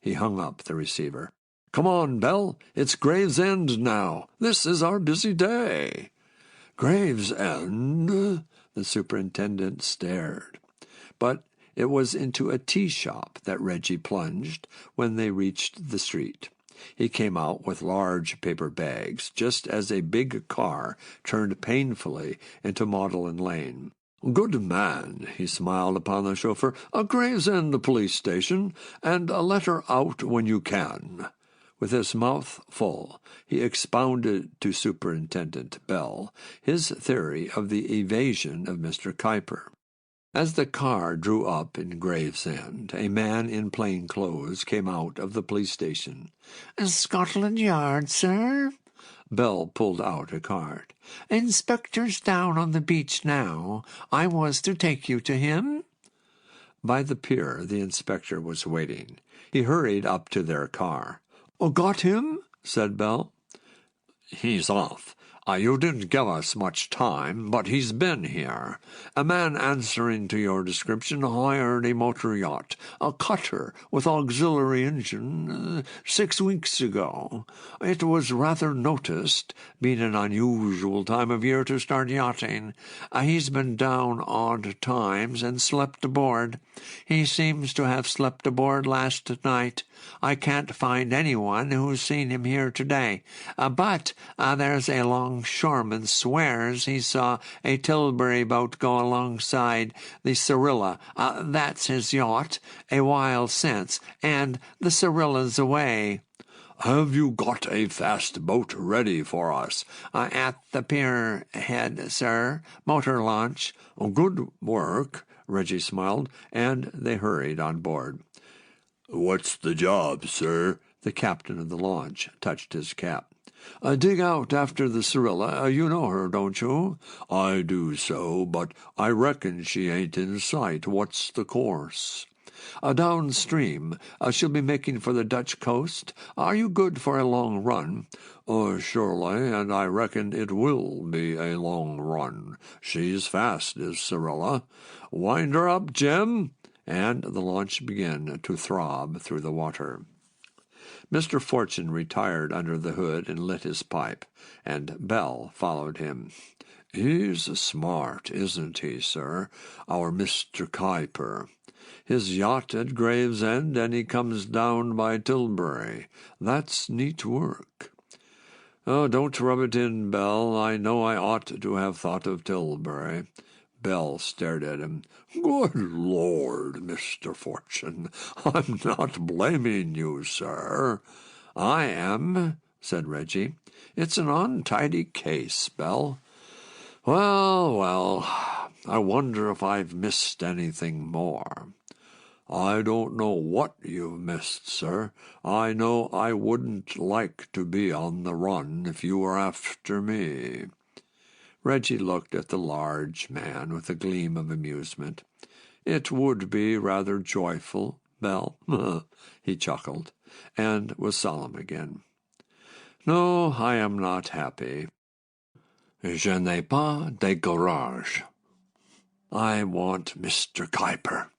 He hung up the receiver. "Come on, Bell. It's Gravesend now. This is our busy day." "Gravesend?" The superintendent stared. But it was into a tea shop that Reggie plunged when they reached the street. He came out with large paper bags, just as a big car turned painfully into Magdalen Lane. "Good man," he smiled upon the chauffeur. "A Gravesend police station, and let her out when you can." With his mouth full, he expounded to Superintendent Bell his theory of the evasion of Mr. Kuiper. As the car drew up in Gravesend, a man in plain clothes came out of the police station. "Scotland Yard, sir?" Bell pulled out a card. "Inspector's down on the beach now. I was to take you to him." By the pier, the inspector was waiting. He hurried up to their car. "Got him?" said Bell. "He's off. You didn't give us much time, but he's been here. A man answering to your description hired a motor yacht, a cutter with auxiliary engine, 6 weeks ago. It was rather noticed, being an unusual time of year to start yachting. He's been down odd times and slept aboard. He seems to have slept aboard last night. I can't find anyone who's seen him here today, but there's a longshoreman swears he saw a Tilbury boat go alongside the Cyrilla, that's his yacht, a while since, and the Cyrilla's away. Have you got a fast boat ready for us? At the pier head, sir. Motor launch. Good work, Reggie smiled, and they hurried on board. What's the job, sir? The captain of the launch touched his cap. Dig out after the Cyrilla. You know her, don't you? I do so, but I reckon she ain't in sight. What's the course? Downstream. She'll be making for the Dutch coast. Are you good for a long run? Surely, and I reckon it will be a long run. She's fast, is Cyrilla. Wind her up, Jim. And the launch began to throb through the water. Mr. Fortune retired under the hood and lit his pipe, and Bell followed him. He's smart, isn't he, sir, our Mr. Kuiper? His yacht at Gravesend, and he comes down by Tilbury. That's neat work. Oh, don't rub it in, Bell. I know I ought to have thought of Tilbury. Bell stared at him. Good Lord, Mr. Fortune, I'm not blaming you, sir. I am, said Reggie. It's an untidy case, Bell. Well, I wonder if I've missed anything more. I don't know what you've missed, sir. I know I wouldn't like to be on the run if you were after me. Reggie looked at the large man with a gleam of amusement. It would be rather joyful, Bell, he chuckled, and was solemn again. No, I am not happy. Je n'ai pas de courage. I want Mr. Kuiper.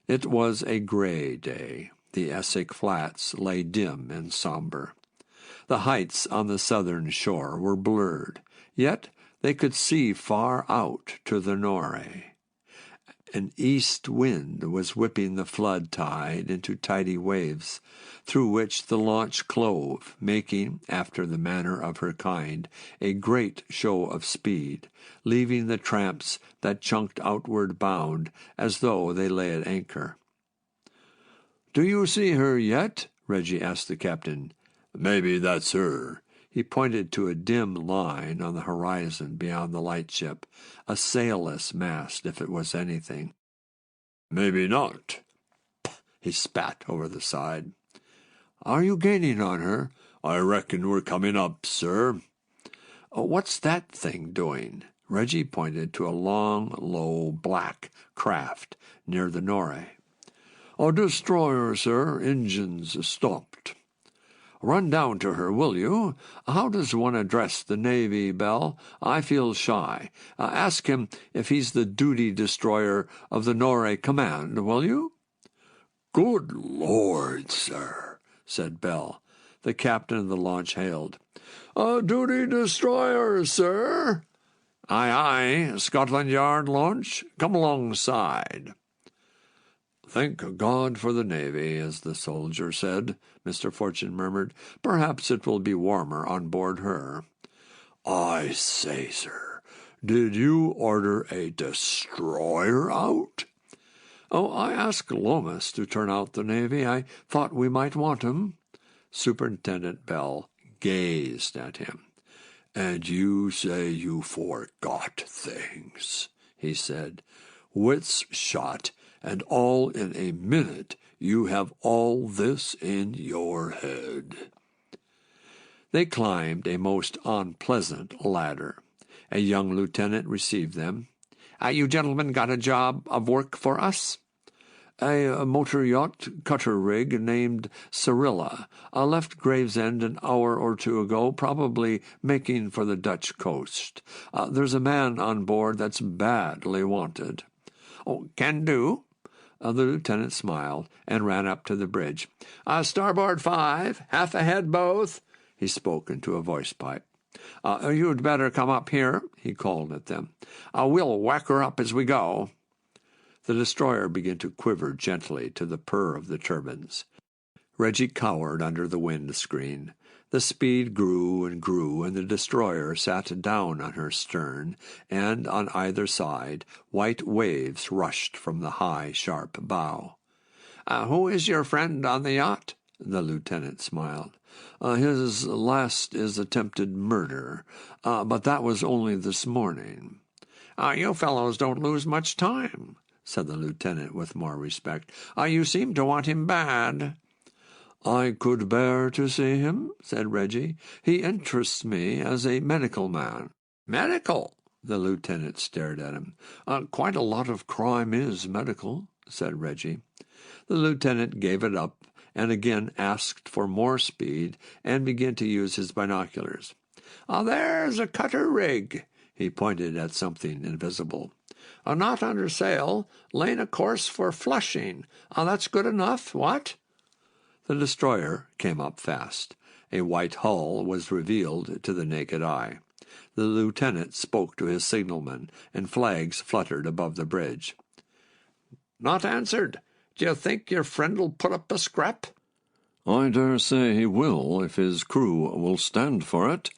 It was a gray day. The Essex flats lay dim and somber. The heights on the southern shore were blurred, yet they could see far out to the Norre. An east wind was whipping the flood tide into tidy waves, through which the launch clove, making, after the manner of her kind, a great show of speed, leaving the tramps that chunked outward bound as though they lay at anchor. "Do you see her yet?" Reggie asked the captain. "Maybe that's her." He pointed to a dim line on the horizon beyond the lightship, a sailless mast if it was anything. "Maybe not." He spat over the side. "Are you gaining on her?" "I reckon we're coming up, sir." "What's that thing doing?" Reggie pointed to a long, low, black craft near the Norre. "A destroyer, sir. Engines stopped." "Run down to her, will you? How does one address the Navy, Bell? I feel shy. Ask him if he's the duty destroyer of the Norre Command, will you?" "Good Lord, sir," said Bell. The captain of the launch hailed. "A duty destroyer, sir." "Aye, aye, Scotland Yard launch. Come alongside." "Thank God for the Navy," as the soldier said, Mr. Fortune murmured. "Perhaps it will be warmer on board her." "I say, sir, did you order a destroyer out?" "Oh, I asked Lomas to turn out the Navy. I thought we might want him." Superintendent Bell gazed at him. "And you say you forgot things," he said. "Wits shot, and all in a minute you have all this in your head." They climbed a most unpleasant ladder. A young lieutenant received them. "You gentlemen got a job of work for us?" A motor yacht cutter rig named Cyrilla left Gravesend an hour or two ago, probably making for the Dutch coast. There's a man on board that's badly wanted." "Oh, can do." The lieutenant smiled and ran up to the bridge. "Starboard 5, half ahead both." He spoke into a voice pipe. "You'd better come up here," he called at them. "We'll whack her up as we go." The destroyer began to quiver gently to the purr of the turbines. Reggie cowered under the wind-screen. The speed grew and grew, and the destroyer sat down on her stern, and on either side white waves rushed from the high, sharp bow. "Who is your friend on the yacht?" The lieutenant smiled. "His last is attempted murder, but that was only this morning." "You fellows don't lose much time," said the lieutenant with more respect. "You seem to want him bad." "I could bear to see him," said Reggie. "He interests me as a medical man." "Medical?" The lieutenant stared at him. "Quite a lot of crime is medical," said Reggie. The lieutenant gave it up and again asked for more speed and began to use his binoculars. "There's a cutter rig." He pointed at something invisible. "Not under sail, laying a course for Flushing. That's good enough, what?" The destroyer came up fast. A white hull was revealed to the naked eye. The lieutenant spoke to his signalman, and flags fluttered above the bridge. "Not answered. Do you think your friend'll put up a scrap?" "I dare say he will, if his crew will stand for it."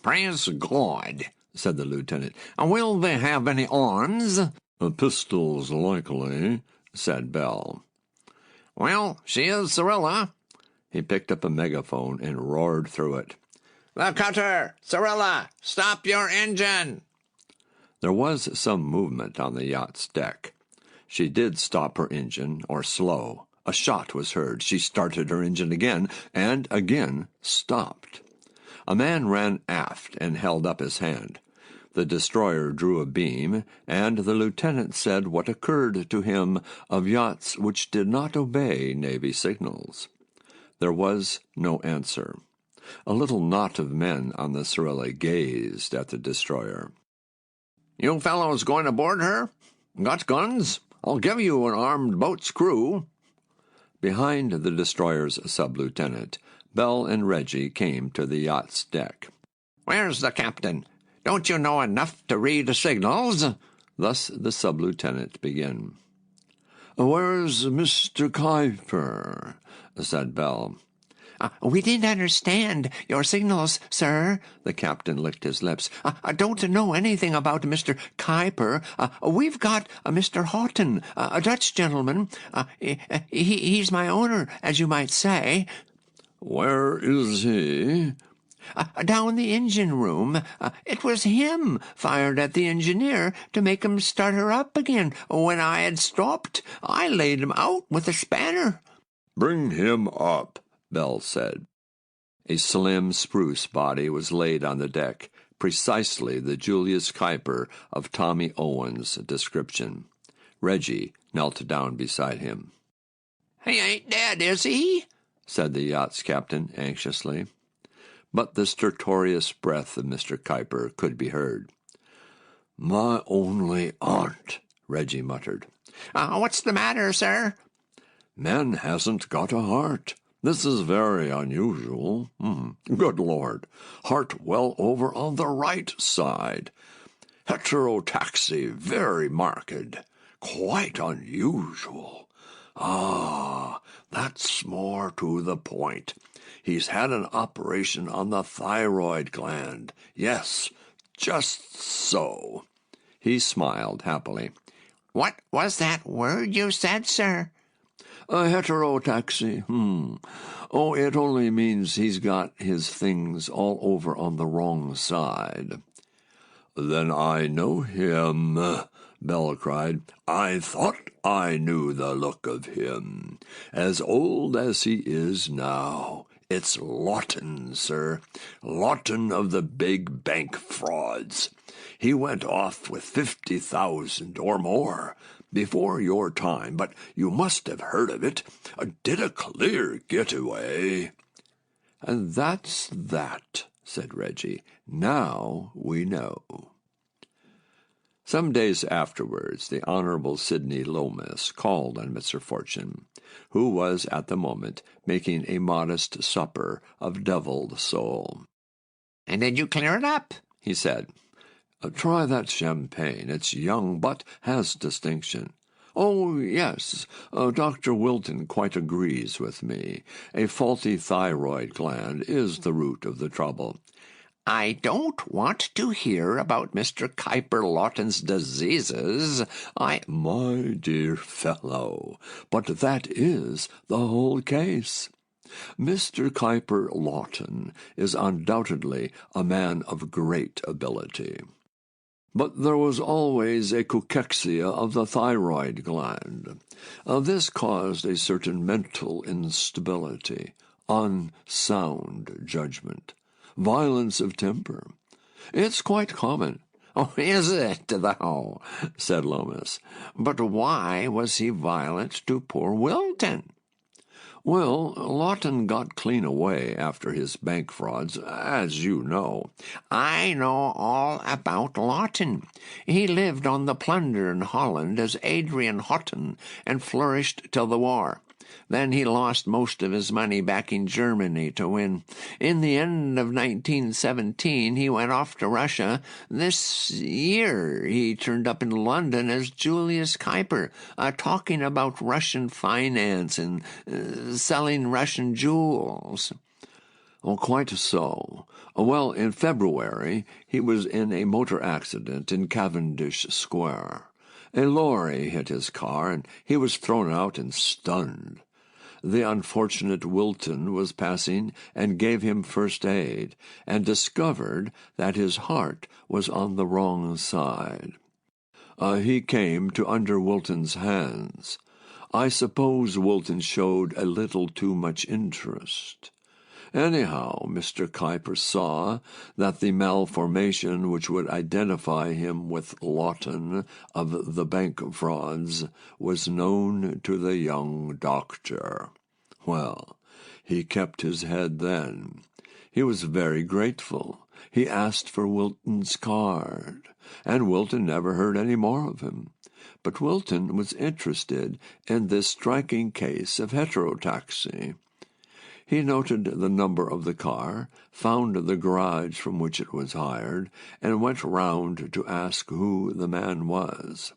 "Praise God," said the lieutenant. "Will they have any arms?" "Pistols, likely," said Bell. "Well, she is Cyrilla." He picked up a megaphone and roared through it. "The cutter! Cyrilla! Stop your engine!" There was some movement on the yacht's deck. She did stop her engine, or slow. A shot was heard. She started her engine again, and again stopped. A man ran aft and held up his hand. The destroyer drew a beam, and the lieutenant said what occurred to him of yachts which did not obey Navy signals. There was no answer. A little knot of men on the Cyrilla gazed at the destroyer. "You fellows going aboard her? Got guns? I'll give you an armed boat's crew." Behind the destroyer's sub-lieutenant, Bell and Reggie came to the yacht's deck. "Where's the captain? Don't you know enough to read the signals?" Thus the sub-lieutenant began. "Where's Mr. Kuiper?" said Bell. "We didn't understand your signals, sir." The captain licked his lips. "I don't know anything about Mr. Kuiper. We've got Mr. Houghton, a Dutch gentleman. He's my owner, as you might say." "Where is he?" "Down the engine room. It was him fired at the engineer to make him start her up again. When I had stopped, I laid him out with a spanner." "Bring him up," Bell said. A slim spruce body was laid on the deck, precisely the Julius Kuiper of Tommy Owen's description. Reggie knelt down beside him. "He ain't dead, is he?" said the yacht's captain anxiously. But the stertorous breath of Mr. Kuiper could be heard. "My only aunt," Reggie muttered. "What's the matter, sir?" "Man hasn't got a heart. This is very unusual. Good Lord. Heart well over on the right side. Heterotaxy very marked. Quite unusual. That's more to the point. He's had an operation on the thyroid gland. Yes, just so." He smiled happily. "What was that word you said, sir?" Heterotaxy. Oh, it only means he's got his things all over on the wrong side." "Then I know him," Bell cried. "I thought I knew the look of him. As old as he is now. It's Lawton, sir. Lawton of the big bank frauds. He went off with 50,000 or more before your time, but you must have heard of it. Did a clear getaway." "And that's that," said Reggie. "Now we know." Some days afterwards, the Honorable Sidney Lomas called on Mr. Fortune, who was at the moment making a modest supper of deviled sole. "And did you clear it up?" he said. "Try that champagne. It's young, but has distinction. Oh, yes, Dr. Wilton quite agrees with me. A faulty thyroid gland is the root of the trouble." "I don't want to hear about Mr. Kuiper Lawton's diseases. My dear fellow, but that is the whole case. Mr. Kuiper Lawton is undoubtedly a man of great ability. But there was always a cachexia of the thyroid gland. This caused a certain mental instability, unsound judgment, violence of temper. It's quite common." "Oh, is it, though?" said Lomas. "But why was he violent to poor Wilton?" "Well, Lawton got clean away after his bank frauds, as you know." "I know all about Lawton. He lived on the plunder in Holland as Adrian Houghton and flourished till the war. Then he lost most of his money back in Germany to win. In the end of 1917, he went off to Russia. This year, he turned up in London as Julius Kuiper, talking about Russian finance and selling Russian jewels." "Oh, quite so. Well, in February, he was in a motor accident in Cavendish Square. A lorry hit his car, and he was thrown out and stunned. The unfortunate Wilton was passing and gave him first aid, and discovered that his heart was on the wrong side. He came to under Wilton's hands. I suppose Wilton showed a little too much interest. Anyhow, Mr. Kuiper saw that the malformation which would identify him with Lawton of the bank frauds was known to the young doctor. Well, he kept his head then. He was very grateful. He asked for Wilton's card, and Wilton never heard any more of him. But Wilton was interested in this striking case of heterotaxy. He noted the number of the car, found the garage from which it was hired, and went round to ask who the man was.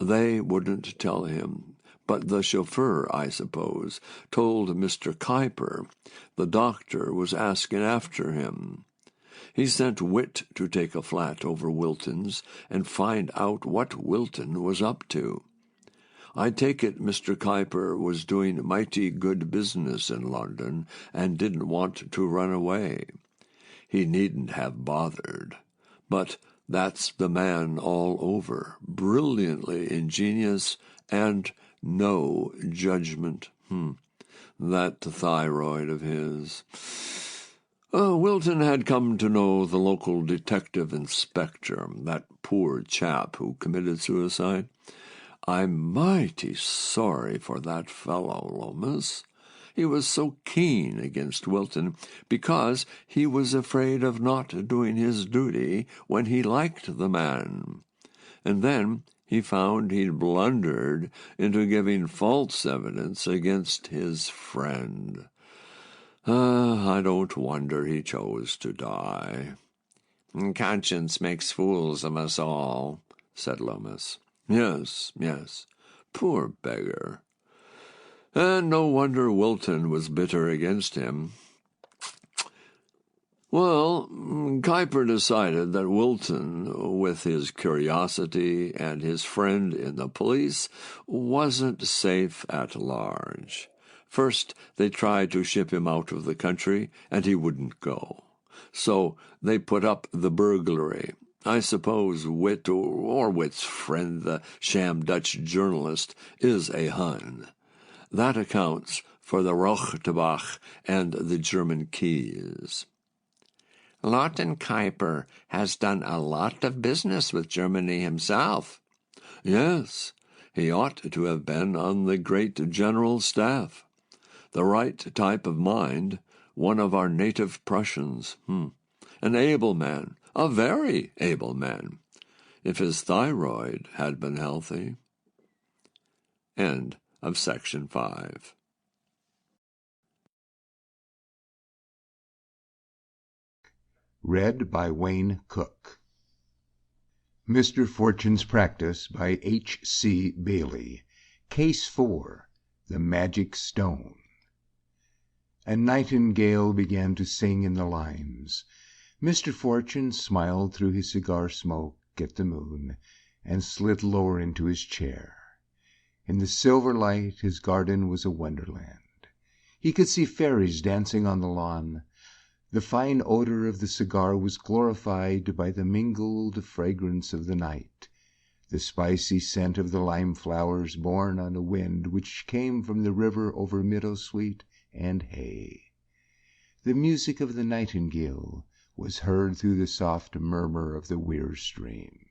They wouldn't tell him, but the chauffeur, I suppose, told Mr. Kuiper. The doctor was asking after him. He sent Witt to take a flat over Wilton's and find out what Wilton was up to. I take it Mr. Kuiper was doing mighty good business in London and didn't want to run away. He needn't have bothered. But that's the man all over, brilliantly ingenious and no judgment. That thyroid of his. Wilton had come to know the local detective inspector, that poor chap who committed suicide. I'm mighty sorry for that fellow, Lomas. He was so keen against Wilton because he was afraid of not doing his duty when he liked the man. And then he found he'd blundered into giving false evidence against his friend. I don't wonder he chose to die." "Conscience makes fools of us all," said Lomas. Yes, poor beggar. And no wonder Wilton was bitter against him. Well, Kuiper decided that Wilton, with his curiosity and his friend in the police, wasn't safe at large. First, they tried to ship him out of the country, and he wouldn't go. So they put up the burglary. I suppose Witt, or Witt's friend, the sham Dutch journalist, is a Hun. That accounts for the Rochtebach and the German keys. Lawton Kuyper has done a lot of business with Germany himself. Yes, he ought to have been on the great general staff. The right type of mind, one of our native Prussians. An able man, a very able man, if his thyroid had been healthy. End of section 5. Read by Wayne Cook. Mr. Fortune's Practice by H.C.Bailey. Case 4. The Magic Stone. A nightingale began to sing in the limes. Mr. Fortune smiled through his cigar smoke at the moon, and slid lower into his chair. In the silver light his garden was a wonderland. He could see fairies dancing on the lawn. The fine odor of the cigar was glorified by the mingled fragrance of the night, the spicy scent of the lime flowers borne on a wind which came from the river over meadowsweet and hay. The music of the nightingale was heard through the soft murmur of the Weir stream.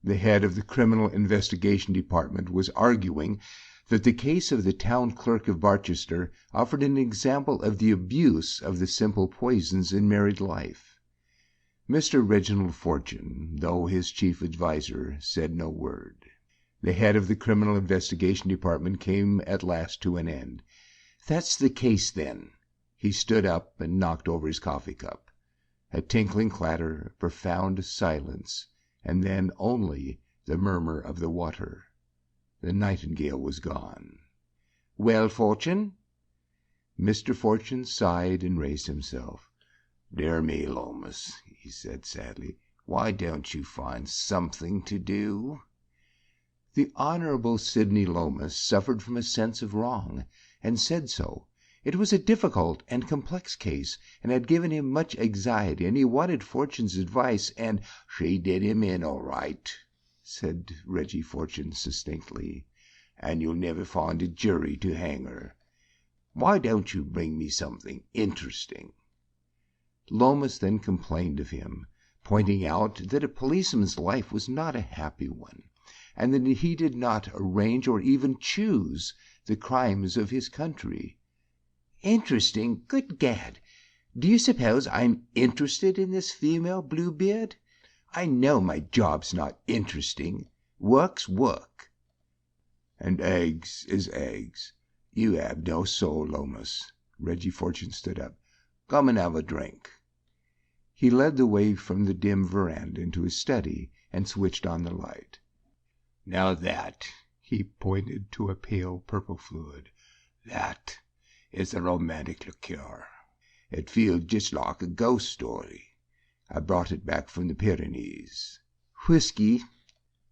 The head of the Criminal Investigation Department was arguing that the case of the town clerk of Barchester offered an example of the abuse of the simple poisons in married life. Mr. Reginald Fortune, though his chief adviser, said no word. The head of the Criminal Investigation Department came at last to an end. "That's the case, then." He stood up and knocked over his coffee cup. A tinkling clatter, a profound silence, and then only the murmur of the water. The nightingale was gone. "Well, Fortune?" Mr. Fortune sighed and raised himself. "Dear me, Lomas," he said sadly, "why don't you find something to do?" The Honorable Sidney Lomas suffered from a sense of wrong, and said so. It was a difficult and complex case, and had given him much anxiety, and he wanted Fortune's advice, and "She did him in all right," said Reggie Fortune succinctly, "and you'll never find a jury to hang her. Why don't you bring me something interesting?" Lomas then complained of him, pointing out that a policeman's life was not a happy one, and that he did not arrange or even choose the crimes of his country. "Interesting? Good gad! Do you suppose I'm interested in this female Bluebeard? I know my job's not interesting. Work's work." "And eggs is eggs. You have no soul, Lomas." Reggie Fortune stood up. "Come and have a drink." He led the way from the dim veranda into his study and switched on the light. "Now that," he pointed to a pale purple fluid, "that is a romantic liqueur. It feels just like a ghost story. I brought it back from the Pyrenees." "Whiskey,"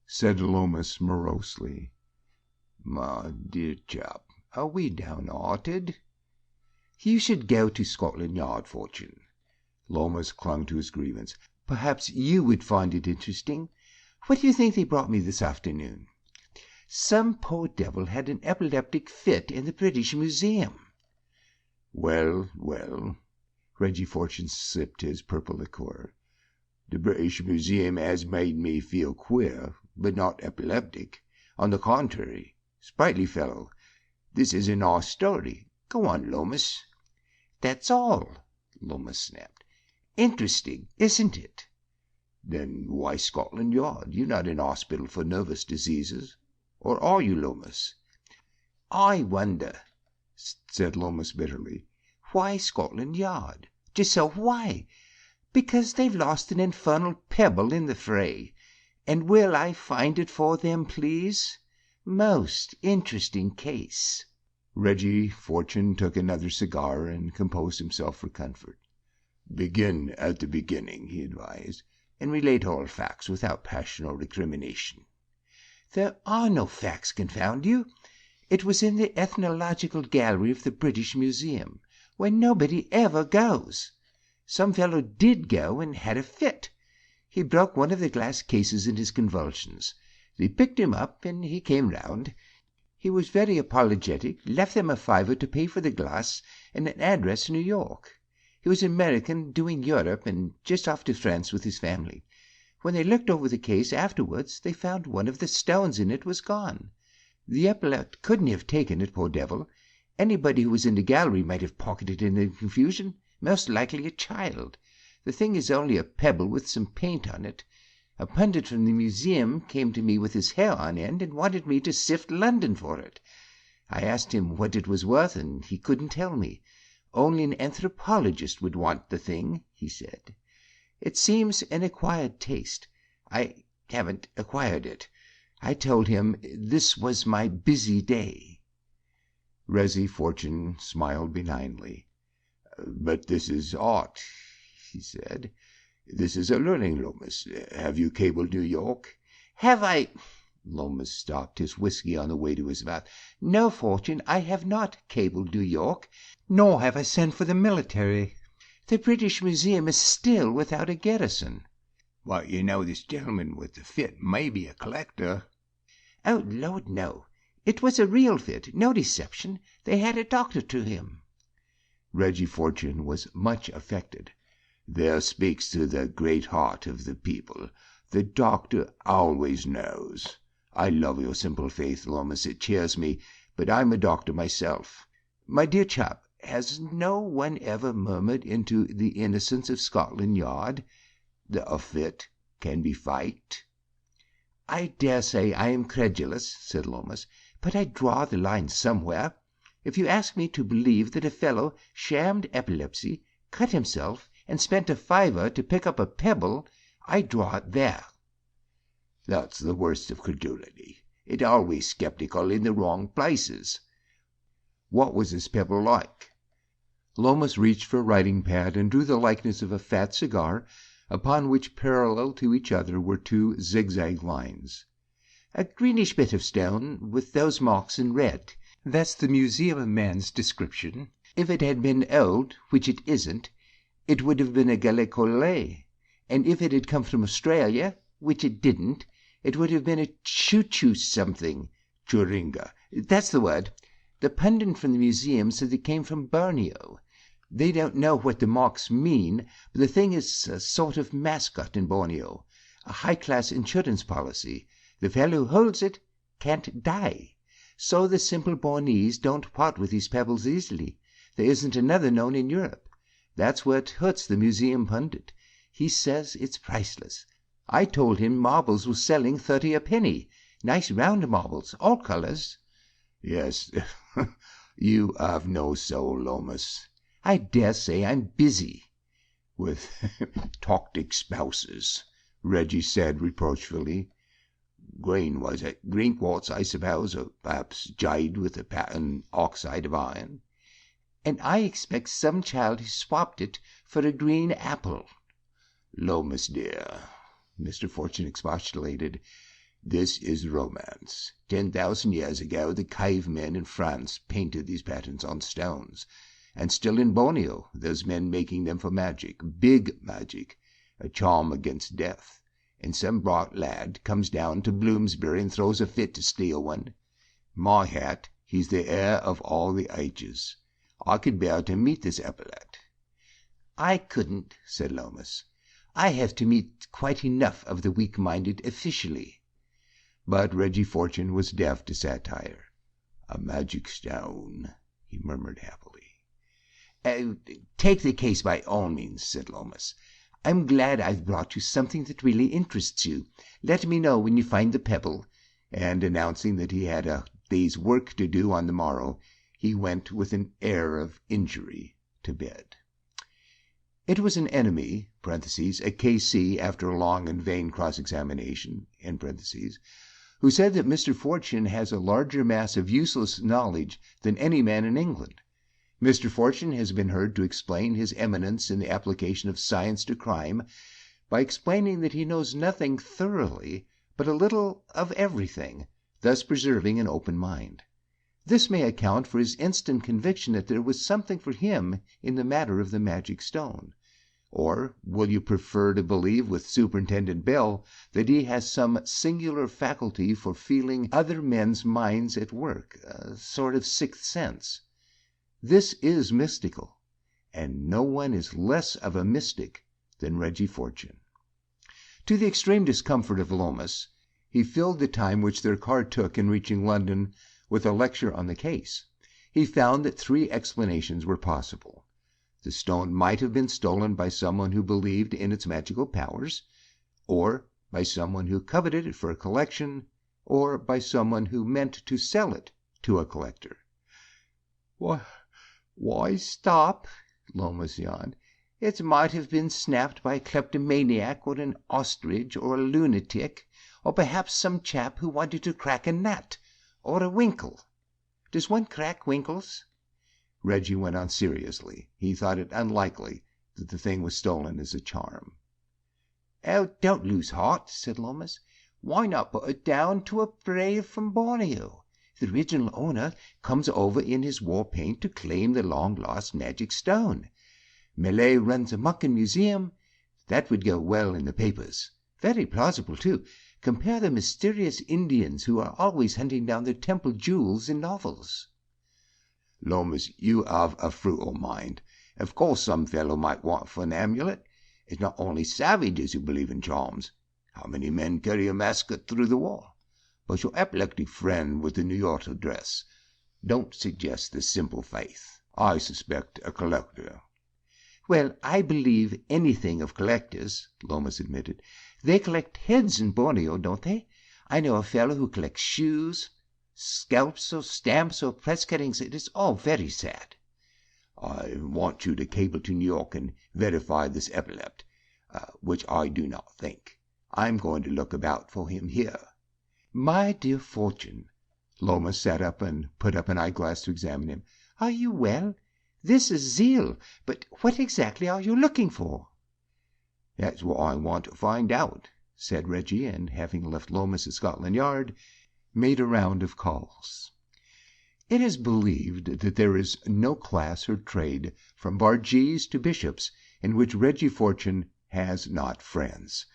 said Lomas morosely. "My dear chap, are we downhearted?" "You should go to Scotland Yard, Fortune." Lomas clung to his grievance. "Perhaps you would find it interesting. What do you think they brought me this afternoon? Some poor devil had an epileptic fit in the British Museum." "Well, well," Reggie Fortune sipped his purple liqueur. "The British Museum has made me feel queer, but not epileptic. On the contrary, sprightly fellow. This is a nice story. Go on, Lomas." "That's all," Lomas snapped. "Interesting, isn't it?" "Then why Scotland Yard? You're not an hospital for nervous diseases. Or are you, Lomas?" "I wonder," said Lomas bitterly, "why Scotland Yard? Just so, why? Because they've lost an infernal pebble in the fray. And will I find it for them, please? Most interesting case." Reggie Fortune took another cigar and composed himself for comfort. "Begin at the beginning," he advised, "and relate all facts without passion or recrimination." "There are no facts, confound you. It was in the Ethnological Gallery of the British Museum, where nobody ever goes. Some fellow did go and had a fit. He broke one of the glass cases in his convulsions. They picked him up, and he came round. He was very apologetic, left them a fiver to pay for the glass and an address in New York. He was an American doing Europe and just off to France with his family. When they looked over the case afterwards, they found one of the stones in it was gone. The epaulette couldn't have taken it, poor devil. Anybody who was in the gallery might have pocketed it in the confusion, most likely a child. The thing is only a pebble with some paint on it. A pundit from the museum came to me with his hair on end and wanted me to sift London for it. I asked him what it was worth, and he couldn't tell me. Only an anthropologist would want the thing, he said. It seems an acquired taste. I haven't acquired it. I told him this was my busy day. Reggie Fortune smiled benignly. "But this is art," he said. "This is a learning, Lomas. Have you cabled New York?" Have I? Lomas stopped his whiskey on the way to his mouth. No, Fortune, I have not cabled New York, nor have I sent for the military. The British Museum is still without a garrison. "Why, you know this gentleman with the fit may be a collector." Oh, Lord, no. It was a real fit, no deception. They had a doctor to him. Reggie Fortune was much affected. "There speaks to the great heart of the people. The doctor always knows. I love your simple faith, Lomas. It cheers me, but I'm a doctor myself. My dear chap, has no one ever murmured into the innocence of Scotland Yard that a fit can be faked?" I dare say I am credulous, said Lomas, but I draw the line somewhere. If you ask me to believe that a fellow shammed epilepsy, cut himself, and spent a fiver to pick up a pebble, I draw it there. "That's the worst of credulity. It's always skeptical in the wrong places. What was this pebble like?" Lomas reached for a writing pad and drew the likeness of a fat cigar, upon which parallel to each other were two zigzag lines. A greenish bit of stone, with those marks in red. That's the museum man's description. If it had been old, which it isn't, it would have been a gallicolet, and if it had come from Australia, which it didn't, it would have been a choo-choo something. "Churinga." That's the word. The pundit from the museum said it came from Borneo. They don't know what the marks mean, but the thing is a sort of mascot in Borneo, a high-class insurance policy. The fellow who holds it can't die. So the simple Bornese don't part with these pebbles easily. There isn't another known in Europe. That's where it hurts the museum pundit. He says it's priceless. I told him marbles were selling 30 a penny. Nice round marbles, all colors. "Yes, you have no soul, Lomas." I dare say I'm busy. "With toctic spouses," Reggie said reproachfully. "Green, was it? Green quartz, I suppose, or perhaps jade with a pattern oxide of iron." And I expect some child has swapped it for a green apple. "Lomas, dear," Mr. Fortune expostulated, "this is romance. 10,000 years ago the cave men in France painted these patterns on stones. And still in Borneo, there's men making them for magic, big magic, a charm against death. And some bright lad comes down to Bloomsbury and throws a fit to steal one. My hat, he's the heir of all the ages. I could bear to meet this epaulette." I couldn't, said Lomas. I have to meet quite enough of the weak-minded officially. But Reggie Fortune was deaf to satire. "A magic stone," he murmured happily. Take the case by all means, said Lomas. I'm glad I've brought you something that really interests you. Let me know when you find the pebble. And announcing that he had a day's work to do on the morrow, he went with an air of injury to bed. It was an enemy (a K.C. after a long and vain cross-examination) who said that Mr. Fortune has a larger mass of useless knowledge than any man in England. Mr. Fortune has been heard to explain his eminence in the application of science to crime by explaining that he knows nothing thoroughly, but a little of everything, thus preserving an open mind. This may account for his instant conviction that there was something for him in the matter of the magic stone. Or will you prefer to believe with Superintendent Bell that he has some singular faculty for feeling other men's minds at work, a sort of sixth sense? This is mystical, and no one is less of a mystic than Reggie Fortune. To the extreme discomfort of Lomas, he filled the time which their car took in reaching London with a lecture on the case. He found that 3 explanations were possible. The stone might have been stolen by someone who believed in its magical powers, or by someone who coveted it for a collection, or by someone who meant to sell it to a collector. Why stop? Lomas yawned. It might have been snapped by a kleptomaniac or an ostrich or a lunatic, or perhaps some chap who wanted to crack a nut or a winkle. Does one crack winkles? Reggie went on seriously. He thought it unlikely that the thing was stolen as a charm. Oh, don't lose heart, said Lomas. Why not put it down to a brave from Borneo? The original owner comes over in his war paint to claim the long-lost magic stone. Malay runs a mucking museum. That would go well in the papers. Very plausible, too. Compare the mysterious Indians who are always hunting down the temple jewels in novels. Lomas, you have a frugal mind. Of course some fellow might want for an amulet. It's not only savages who believe in charms. How many men carry a mascot through the wall? But your epileptic friend with the New York address don't suggest the simple faith. I suspect a collector. Well, I believe anything of collectors, Lomas admitted. They collect heads in Borneo, don't they? I know a fellow who collects shoes, scalps or stamps or press cuttings. It is all very sad. I want you to cable to New York and verify this epilept, which I do not think. I'm going to look about for him here. My dear Fortune, Lomas sat up and put up an eyeglass to examine him. Are you well? This is zeal, but what exactly are you looking for? That's what I want to find out, said Reggie, and having left Lomas at Scotland Yard, made a round of calls. It is believed that there is no class or trade, from bargees to bishops, in which Reggie Fortune has not friends.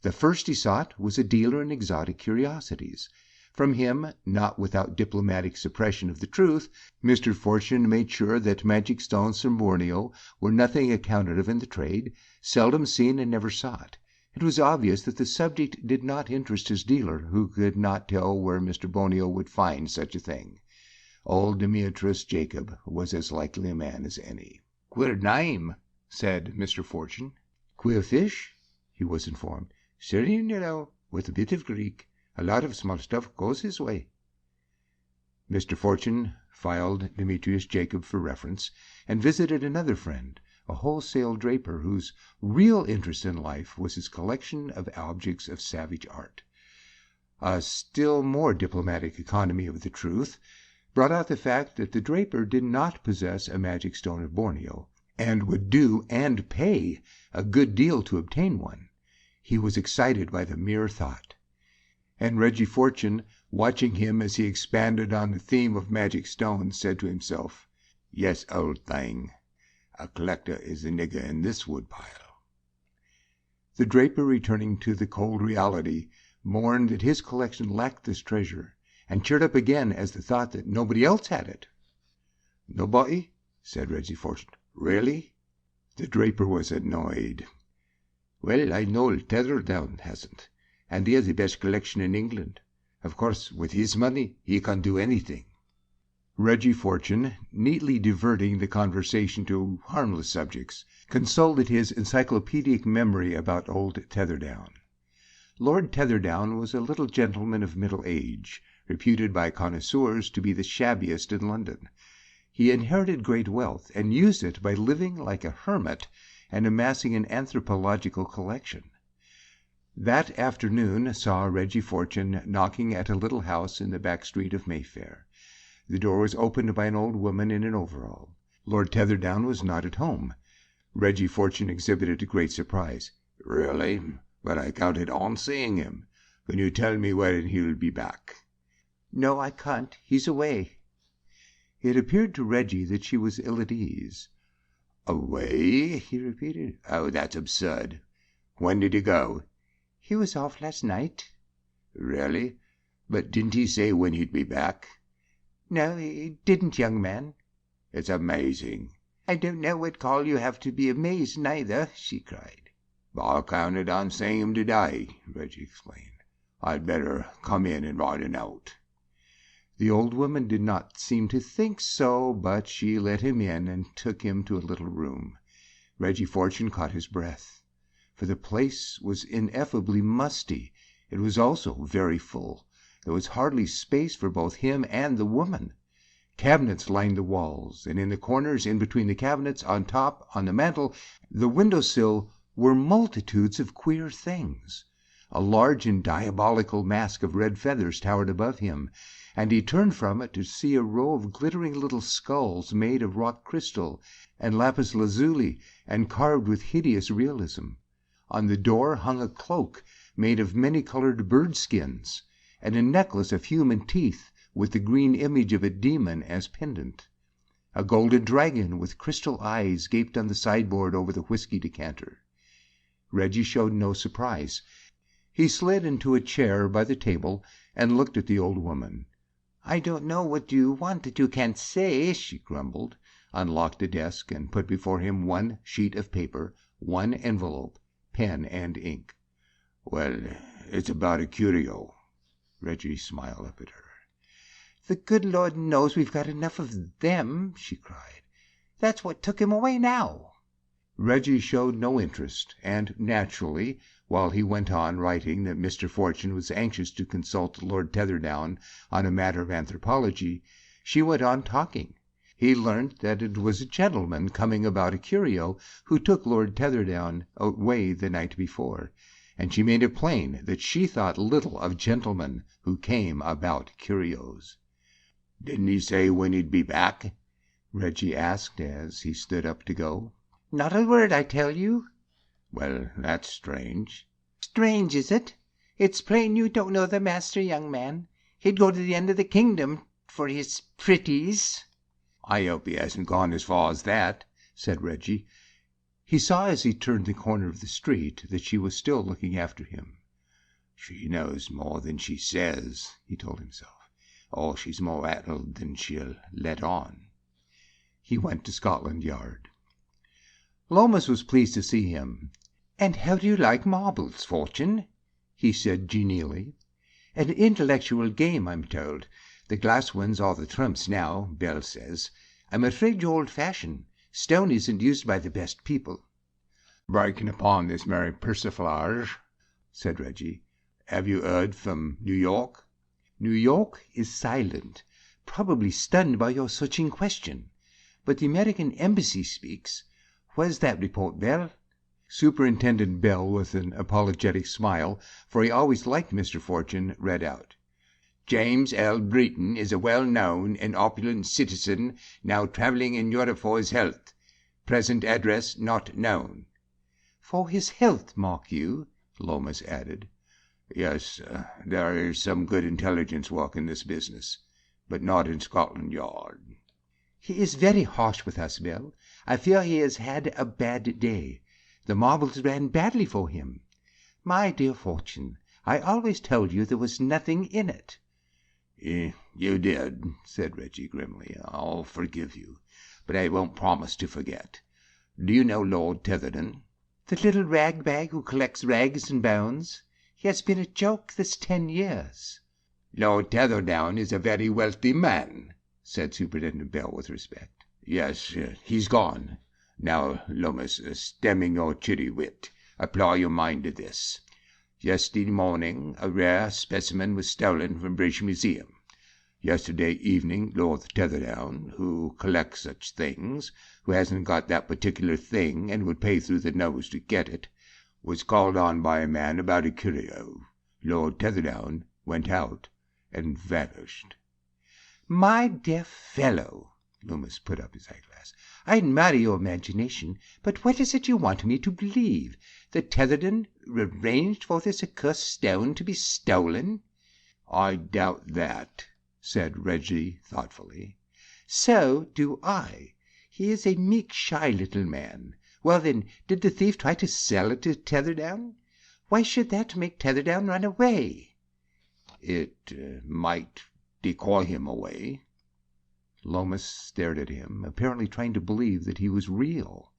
The first he sought was a dealer in exotic curiosities. From him, not without diplomatic suppression of the truth, Mr. Fortune made sure that magic stones from Borneo were nothing accounted of in the trade, seldom seen and never sought. It was obvious that the subject did not interest his dealer, who could not tell where Mr. Borneo would find such a thing. Old Demetrius Jacob was as likely a man as any. Queer name, said Mr. Fortune. Queer fish, he was informed. Syrian, you know, with a bit of Greek. A lot of small stuff goes his way. Mr. Fortune filed Demetrius Jacob for reference, and visited another friend, a wholesale draper whose real interest in life was his collection of objects of savage art. A still more diplomatic economy of the truth brought out the fact that the draper did not possess a magic stone of Borneo, and would do and pay a good deal to obtain one. He was excited by the mere thought. And Reggie Fortune, watching him as he expanded on the theme of magic stones, said to himself, "Yes, old thing, a collector is a nigger in this woodpile." The draper, returning to the cold reality, mourned that his collection lacked this treasure, and cheered up again as the thought that nobody else had it. "Nobody?" said Reggie Fortune. "Really?" The draper was annoyed. "Well, I know Tetherdown hasn't, and he has the best collection in England. Of course, with his money, he can do anything." Reggie Fortune, neatly diverting the conversation to harmless subjects, consulted his encyclopedic memory about old Tetherdown. Lord Tetherdown was a little gentleman of middle age, reputed by connoisseurs to be the shabbiest in London. He inherited great wealth, and used it by living like a hermit and amassing an anthropological collection. That afternoon saw Reggie Fortune knocking at a little house in the back street of Mayfair. The door was opened by an old woman in an overall. Lord Tetherdown was not at home. Reggie Fortune exhibited great surprise. "Really? But I counted on seeing him. Can you tell me when he'll be back?" "No, I can't. He's away." It appeared to Reggie that she was ill at ease. "Away?" he repeated. "Oh, that's absurd. When did he go?" "He was off last night." "Really? But didn't he say when he'd be back?" "No, he didn't, young man." "It's amazing. I don't know what call you have to be amazed, neither, she cried. I counted on seeing him today, Reggie explained. I'd better come in and write a note. The old woman did not seem to think so, but she let him in and took him to a little room. Reggie Fortune caught his breath, for the place was ineffably musty. It was also very full. There was hardly space for both him and the woman. Cabinets lined the walls, and in the corners, in between the cabinets, on top, on the mantel, the window-sill, were multitudes of queer things. A large and diabolical mask of red feathers towered above him, and he turned from it to see a row of glittering little skulls made of rock crystal and lapis lazuli and carved with hideous realism. On the door hung a cloak made of many-colored bird skins, and a necklace of human teeth with the green image of a demon as pendant. A golden dragon with crystal eyes gaped on the sideboard over the whiskey decanter. Reggie showed no surprise. He slid into a chair by the table and looked at the old woman. I don't know what you want that you can't say, she grumbled, unlocked the desk, and put before him one sheet of paper, one envelope, pen and ink. Well, it's about a curio. Reggie smiled up at her. The good Lord knows we've got enough of them, she cried. That's what took him away now. Reggie showed no interest, and naturally, while he went on writing that Mr. Fortune was anxious to consult Lord Tetherdown on a matter of anthropology, she went on talking. He learnt that it was a gentleman coming about a curio who took Lord Tetherdown away the night before, and she made it plain that she thought little of gentlemen who came about curios. Didn't he say when he'd be back? Reggie asked as he stood up to go. Not a word, I tell you. Well, that's strange. Strange, is it? It's plain you don't know the master, young man. He'd go to the end of the kingdom for his pretties. I hope he hasn't gone as far as that, said Reggie. He saw as he turned the corner of the street that she was still looking after him. She knows more than she says, he told himself. Or she's more rattled than she'll let on. He went to Scotland Yard. Lomas was pleased to see him. And how do you like marbles, Fortune? He said genially. An intellectual game, I'm told. The glass ones are the trumps now, Bell says. I'm afraid you're old-fashioned. Stone isn't used by the best people. Breaking upon this merry persiflage, said Reggie. Have you heard from New York? New York is silent, probably stunned by your searching question. But the American Embassy speaks. Where's that report, Bell? Superintendent Bell, with an apologetic smile, for he always liked Mr. Fortune, read out. James L. Breton is a well-known and opulent citizen now traveling in Europe for his health. Present address not known. For his health, mark you, Lomas added. Yes, there is some good intelligence work in this business, but not in Scotland Yard. He is very harsh with us, Bell. I fear he has had a bad day. The marbles ran badly for him. My dear Fortune, I always told you there was nothing in it. You did, said Reggie grimly. I'll forgive you, but I won't promise to forget. Do you know Lord Tetherdown? The little rag-bag who collects rags and bones? He has been a joke this 10 years. Lord Tetherdown is a very wealthy man, said Superintendent Bell with respect. Yes, he's gone. Now, Lomas, stemming your chitty wit, apply your mind to this. Yesterday morning a rare specimen was stolen from British Museum. Yesterday evening Lord Tetherdown, who collects such things, who hasn't got that particular thing and would pay through the nose to get it, was called on by a man about a curio. Lord Tetherdown went out and vanished. My dear fellow, Loomis put up his eyeglass, I admire your imagination, but what is it you want me to believe? That Tetherdown arranged for this accursed stone to be stolen? I doubt that, said Reggie thoughtfully. So do I. He is a meek, shy little man. Well, then, did the thief try to sell it to Tetherdown? Why should that make Tetherdown run away? It might decoy him away. Lomas stared at him, apparently trying to believe that he was real.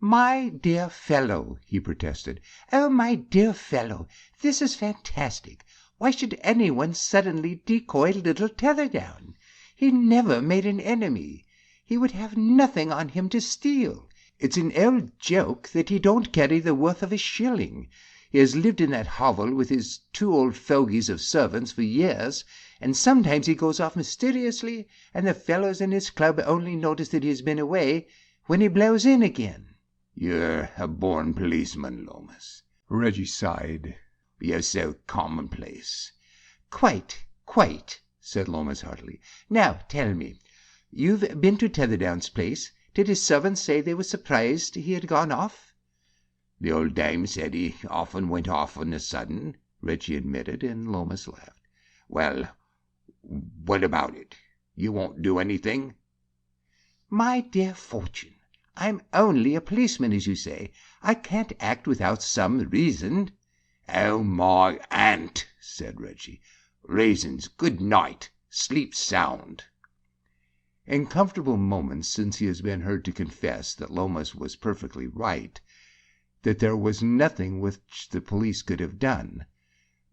"My dear fellow," he protested. "Oh, my dear fellow, this is fantastic. Why should anyone suddenly decoy little Tetherdown? He never made an enemy. He would have nothing on him to steal. It's an old joke that he don't carry the worth of a shilling. He has lived in that hovel with his 2 old fogies of servants for years, and sometimes he goes off mysteriously, and the fellows in his club only notice that he has been away when he blows in again." "You're a born policeman, Lomas." Reggie sighed. "You're so commonplace." "Quite, quite," said Lomas heartily. "Now tell me, you've been to Tetherdown's place. Did his servants say they were surprised he had gone off?" "The old dame said he often went off on a sudden," Reggie admitted, and Lomas laughed. "Well, what about it? You won't do anything?" "My dear Fortune, I'm only a policeman, as you say. I can't act without some reason." "Oh, my aunt," said Reggie. "Raisins, good night. Sleep sound." In comfortable moments since he has been heard to confess that Lomas was perfectly right, that there was nothing which the police could have done.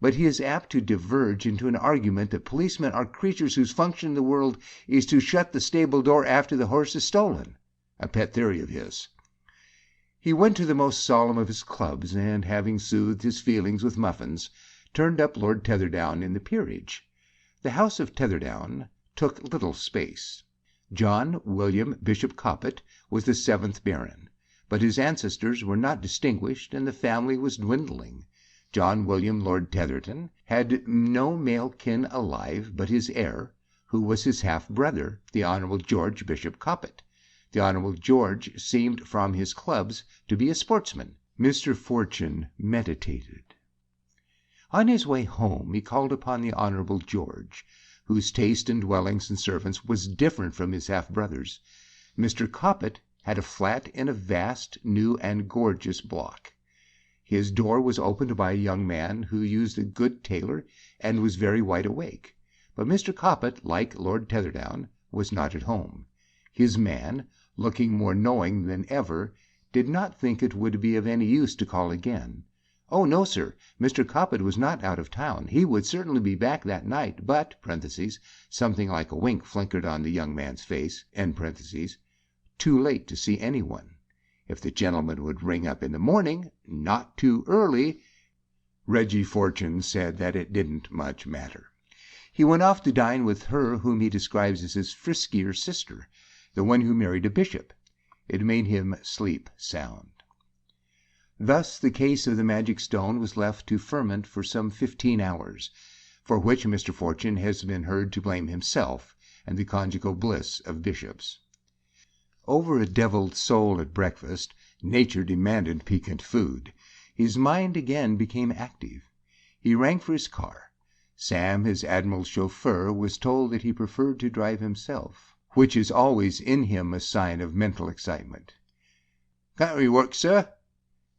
But he is apt to diverge into an argument that policemen are creatures whose function in the world is to shut the stable door after the horse is stolen, a pet theory of his. He went to the most solemn of his clubs, and, having soothed his feelings with muffins, turned up Lord Tetherdown in the peerage. The house of Tetherdown took little space. John William Bishop Coppet was the 7th Baron, but his ancestors were not distinguished, and the family was dwindling. John William Lord Tetherton had no male kin alive but his heir, who was his half-brother, the Honourable George Bishop Coppet. The Honourable George seemed from his clubs to be a sportsman. Mr. Fortune meditated. On his way home he called upon the Honourable George, whose taste in dwellings and servants was different from his half-brother's. Mr. Coppet had a flat in a vast, new, and gorgeous block. His door was opened by a young man who used a good tailor and was very wide awake. But Mr. Coppet, like Lord Tetherdown, was not at home. His man, looking more knowing than ever, did not think it would be of any use to call again. Oh, no, sir, Mr. Coppet was not out of town. He would certainly be back that night, but, something like a wink flickered on the young man's face, too late to see anyone. If the gentleman would ring up in the morning, not too early. Reggie Fortune said that it didn't much matter. He went off to dine with her whom he describes as his friskier sister, the one who married a bishop. It made him sleep sound. Thus the case of the magic stone was left to ferment for some 15 hours, for which Mr. Fortune has been heard to blame himself and the conjugal bliss of bishops. Over a deviled sole at breakfast, nature demanded piquant food. His mind again became active. He rang for his car. Sam, his admiral's chauffeur, was told that he preferred to drive himself, which is always in him a sign of mental excitement. "Can't we work, sir?"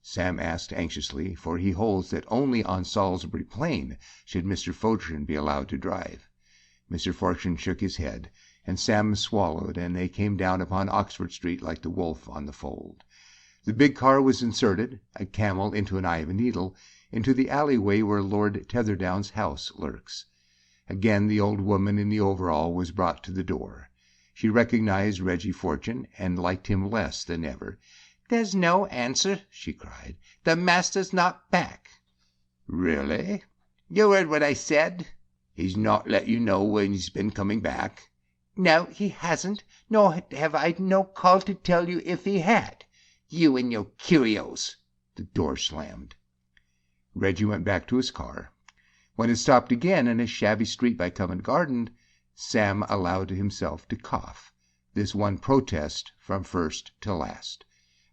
Sam asked anxiously, for he holds that only on Salisbury Plain should Mr. Fortune be allowed to drive. Mr. Fortune shook his head, and Sam swallowed, and they came down upon Oxford Street like the wolf on the fold. The big car was inserted, a camel into an eye of a needle, into the alleyway where Lord Tetherdown's house lurks. Again the old woman in the overall was brought to the door. She recognized Reggie Fortune, and liked him less than ever. "There's no answer," she cried. "The master's not back." "Really?" "You heard what I said." "He's not let you know when he's been coming back?" "No, he hasn't, nor have I no call to tell you if he had. You and your curios." The door slammed. Reggie went back to his car. When it stopped again in a shabby street by Covent Garden, Sam allowed himself to cough, this one protest from first to last.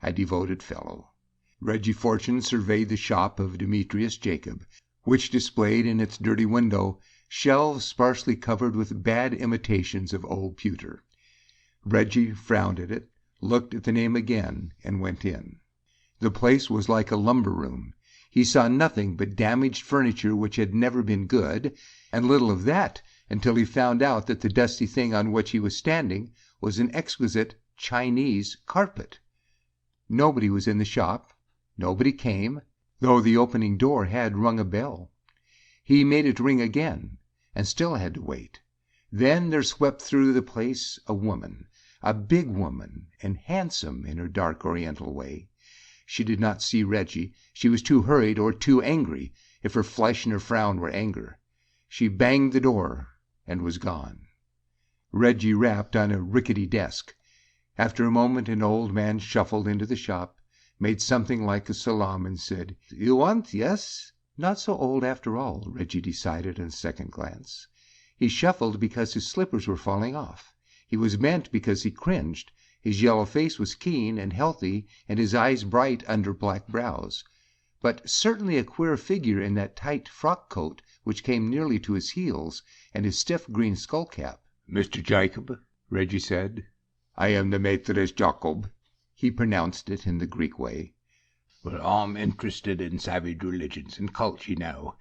A devoted fellow. Reggie Fortune surveyed the shop of Demetrius Jacob, which displayed in its dirty window shelves sparsely covered with bad imitations of old pewter. Reggie frowned at it, looked at the name again, and went in. The place was like a lumber room. He saw nothing but damaged furniture which had never been good, and little of that until he found out that the dusty thing on which he was standing was an exquisite Chinese carpet. Nobody was in the shop. Nobody came, though the opening door had rung a bell. He made it ring again, and still had to wait. Then there swept through the place a woman, a big woman, and handsome in her dark Oriental way. She did not see Reggie. She was too hurried or too angry, if her flush and her frown were anger. She banged the door and was gone. Reggie rapped on a rickety desk. After a moment an old man shuffled into the shop, made something like a salaam, and said, "You want, yes?" Not so old after all, Reggie decided on second glance. He shuffled because his slippers were falling off. He was bent because he cringed. His yellow face was keen and healthy, and his eyes bright under black brows. But certainly a queer figure in that tight frock coat which came nearly to his heels, and his stiff green skull cap. "Mr. Jacob," Reggie said. "I am the Maitres Jacob." He pronounced it in the Greek way. "Well, I'm interested in savage religions and culture now,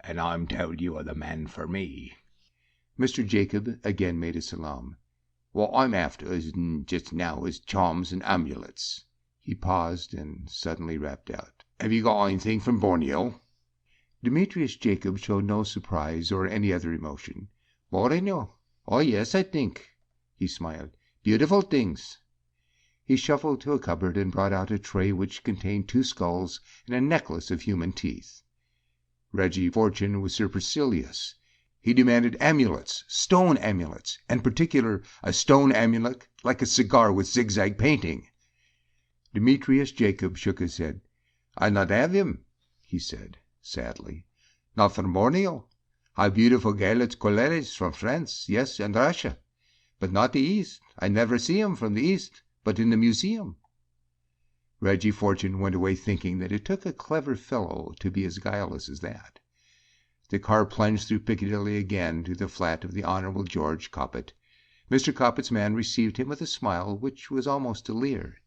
and I'm told you are the man for me." Mr. Jacob again made a salaam. "What I'm after just now is charms and amulets." He paused and suddenly rapped out, "Have you got anything from Borneo?" Demetrius Jacob showed no surprise or any other emotion. "Borneo? Oh, yes, I think." He smiled. "Beautiful things." He shuffled to a cupboard and brought out a tray which contained 2 skulls and a necklace of human teeth. Reggie Fortune was supercilious. He demanded amulets, stone amulets, and particular a stone amulet like a cigar with zigzag painting. Demetrius Jacob shook his head. "I not have him," he said sadly. "Not from Borneo. I beautiful galets collares from France, yes, and Russia. But not the East. I never see him from the East, but in the museum." Reggie Fortune went away thinking that it took a clever fellow to be as guileless as that. The car plunged through Piccadilly again to the flat of the Honorable George Coppet. Mr. Coppet's man received him with a smile which was almost a leer.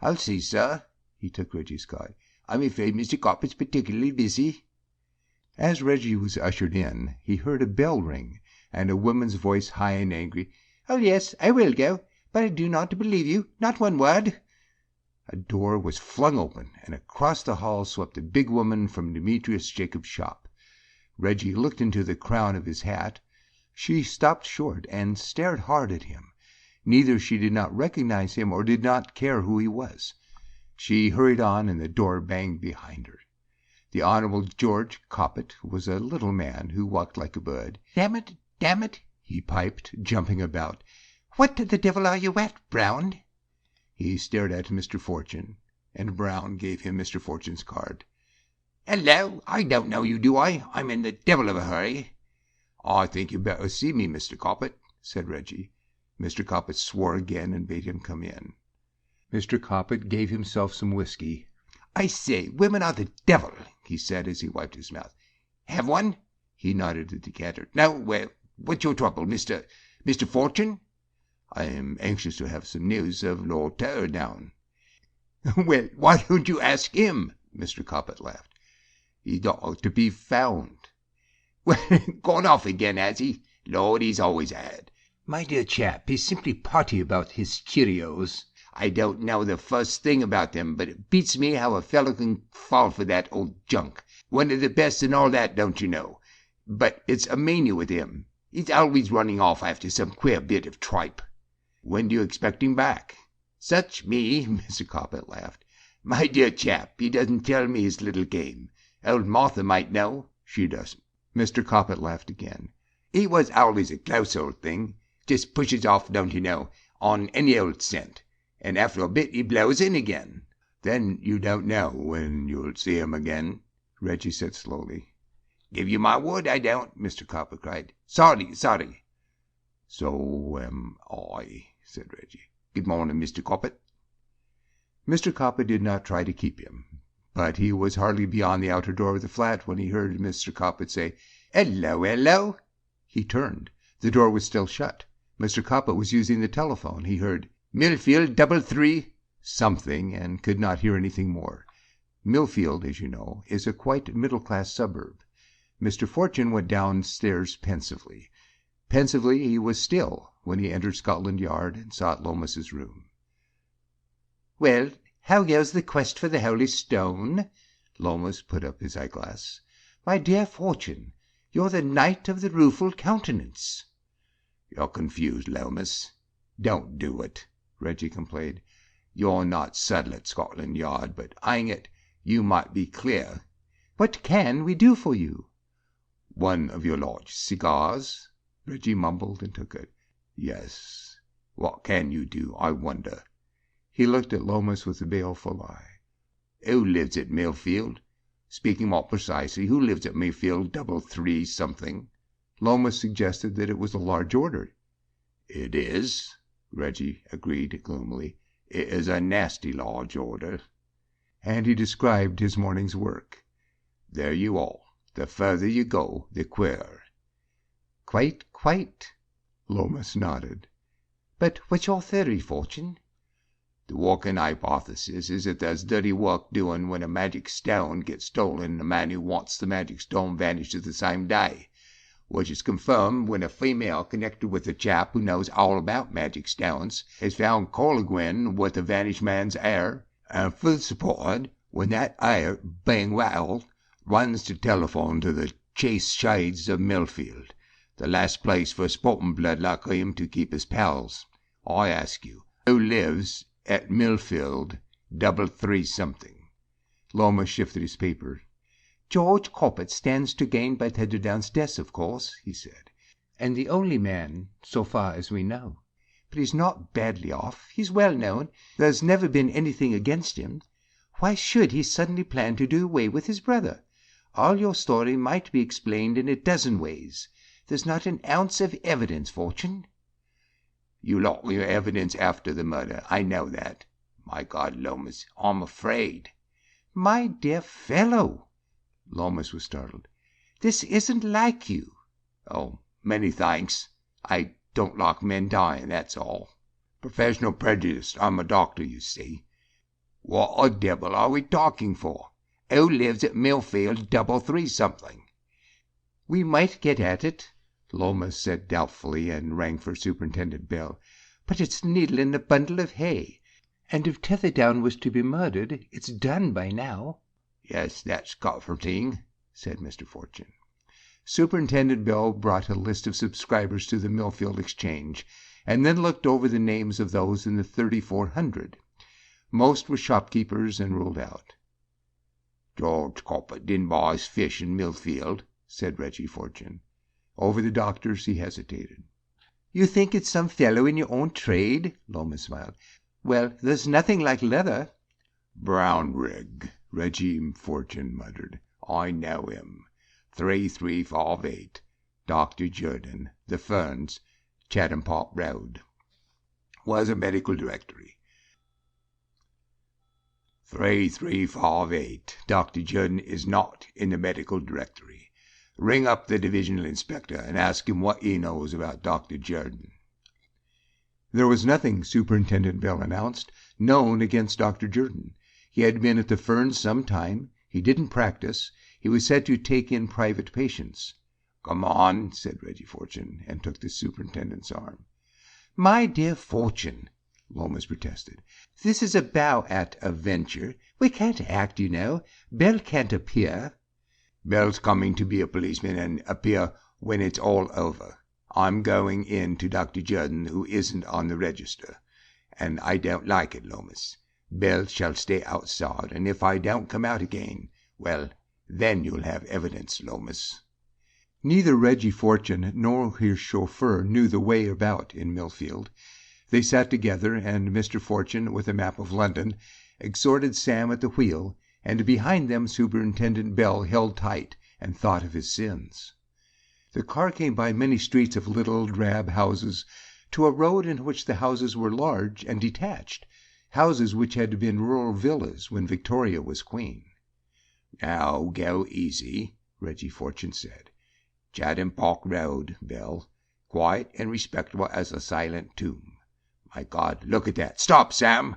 "I'll see, sir." He took Reggie's card. "I'm afraid Mr. Coppet's particularly busy." As Reggie was ushered in, he heard a bell ring, and a woman's voice, high and angry. "Oh, yes, I will go, but I do not believe you, not one word." A door was flung open, and across the hall swept a big woman from Demetrius Jacob's shop. Reggie looked into the crown of his hat. She stopped short and stared hard at him. Neither she did not recognize him or did not care who he was. She hurried on, and the door banged behind her. The Honorable George Coppet was a little man who walked like a bird. Damn it," he piped, jumping about. "What the devil are you at, Brown?" He stared at Mr. Fortune, and Brown gave him Mr. Fortune's card. "Hello, I don't know you, do I? I'm in the devil of a hurry." "I think you'd better see me, Mr. Coppet," said Reggie. Mr. Coppet swore again and bade him come in. Mr. Coppet gave himself some whiskey. "I say, women are the devil," he said as he wiped his mouth. "Have one?" He nodded at the decanter. "Now, what's your trouble, Mr. Fortune?" "I am anxious to have some news of Lord Turdown." "Well, why don't you ask him?" Mr. Coppet laughed. "He ought to be found." "Well, gone off again, has he? Lord, he's always had." "My dear chap, he's simply potty about his curios." "I don't know the first thing about them, but it beats me how a fellow can fall for that old junk. One of the best and all that, don't you know. But it's a mania with him. He's always running off after some queer bit of tripe." "When do you expect him back?" "Such me," Mr. Coppet laughed. "My dear chap, he doesn't tell me his little game. Old Martha might know. She doesn't." Mr. Coppet laughed again. "He was always a close old thing. Just pushes off, don't you know, on any old scent. And after a bit he blows in again." "Then you don't know when you'll see him again," Reggie said slowly. "Give you my word I don't," Mr. Coppet cried. Sorry. "So am I," said Reggie. "Good morning, Mr. Coppet." Mr. Coppet did not try to keep him, but he was hardly beyond the outer door of the flat when he heard Mr. Coppet say, Hello." He turned. The door was still shut. Mr. Coppet was using the telephone. He heard, "Millfield 33 something," and could not hear anything more. Millfield, as you know, is a quite middle-class suburb. Mr. Fortune went downstairs pensively. Pensively he was still when he entered Scotland Yard and sought Lomas's room. "Well, how goes the quest for the Holy Stone?" Lomas put up his eyeglass. "My dear Fortune, you're the Knight of the Rueful Countenance." "You're confused, Lomas. Don't do it," Reggie complained. "You're not subtle at Scotland Yard, but eyeing it, you might be clear." "What can we do for you?" "One of your large cigars?" Reggie mumbled and took it. "Yes. What can you do, I wonder?" He looked at Lomas with a baleful eye. "Who lives at Millfield? Speaking more precisely, who lives at Millfield 333 something?" Lomas suggested that it was a large order. "It is," Reggie agreed gloomily. "It is a nasty large order." And he described his morning's work. "There you are. The further you go, the queerer." Quite. Lomas nodded. But what's your theory, Fortune?" "The working hypothesis is that there's dirty work doing when a magic stone gets stolen and the man who wants the magic stone vanishes the same day, which is confirmed when a female connected with a chap who knows all about magic stones has found Colagwin with the vanished man's heir, and for support, when that heir, being rattled, runs to telephone to the chaste shades of Millfield, the last place for a sporting blood like him to keep his pals. I ask you, who lives at Millfield 333 something?" Lomas shifted his paper. "George Coppet stands to gain by Thedderdown's death, of course," he said, "and the only man, so far as we know. But he's not badly off. He's well known. There's never been anything against him. Why should he suddenly plan to do away with his brother? All your story might be explained in a dozen ways. There's not an ounce of evidence, Fortune." "You lock your evidence after the murder. I know that. My God, Lomas, I'm afraid." "My dear fellow!" Lomas was startled. "This isn't like you." "Oh, many thanks. I don't like men dying, that's all. Professional prejudice. I'm a doctor, you see. What a devil are we talking for? Who lives at Millfield 333 something?" "We might get at it," Lomas said doubtfully, and rang for Superintendent Bell. "but it's a needle in a bundle of hay. And if Tetherdown was to be murdered, it's done by now." "Yes, that's comforting," said Mr. Fortune. Superintendent Bell brought a list of subscribers to the Millfield Exchange, and then looked over the names of those in the 3400. Most were shopkeepers and ruled out. "George Coppet didn't buy his fish in Millfield," said Reggie Fortune. Over the doctors he hesitated. "You think it's some fellow in your own trade?" Lomas smiled. "Well, there's nothing like leather." "Brownrigg," Reggie Fortune muttered. "I know him. 3358, Dr. Jordan, The Ferns, Chatham Park Road. Was a medical directory. 3358, Dr. Jordan is not in the medical directory. Ring up the divisional inspector and ask him what he knows about Dr. Jordan." There was nothing, Superintendent Bell announced, known against Dr. Jordan. He had been at the Ferns some time. He didn't practice. He was said to take in private patients. "Come on," said Reggie Fortune, and took the superintendent's arm. "My dear Fortune," Lomas protested, "this is a bow at a venture. We can't act, you know. Bell can't appear." "Bell's coming to be a policeman and appear when it's all over. I'm going in to Dr. Jordan, who isn't on the register, and I don't like it, Lomas. Bell shall stay outside, and if I don't come out again, well, then you'll have evidence, Lomas." Neither Reggie Fortune nor his chauffeur knew the way about in Millfield. They sat together, and Mr. Fortune, with a map of London, exhorted Sam at the wheel, and behind them Superintendent Bell held tight and thought of his sins. The car came by many streets of little drab houses to a road in which the houses were large and detached, houses which had been rural villas when Victoria was queen. "Now go easy," Reggie Fortune said. "Chatham Park Road, Bell. Quiet and respectable as a silent tomb. My God, look at that. Stop, Sam!"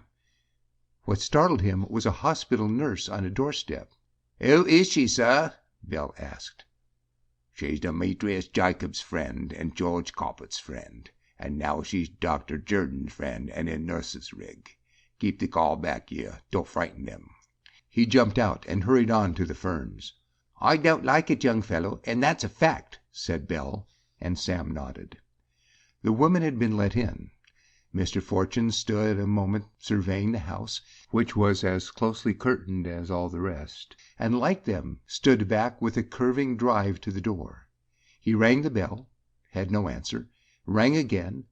What startled him was a hospital nurse on a doorstep. "Who is she, sir?" Bell asked. She's Demetrius Jacob's friend and George Copper's friend, and now she's Dr. Jordan's friend and in nurse's rig. Keep the car back here. Don't frighten them." He jumped out and hurried on to the ferns. "I don't like it, young fellow, and that's a fact," said Belle, and Sam nodded. The woman had been let in. Mr. Fortune stood a moment surveying the house, which was as closely curtained as all the rest, and like them stood back with a curving drive to the door. He rang the bell, had no answer, rang again,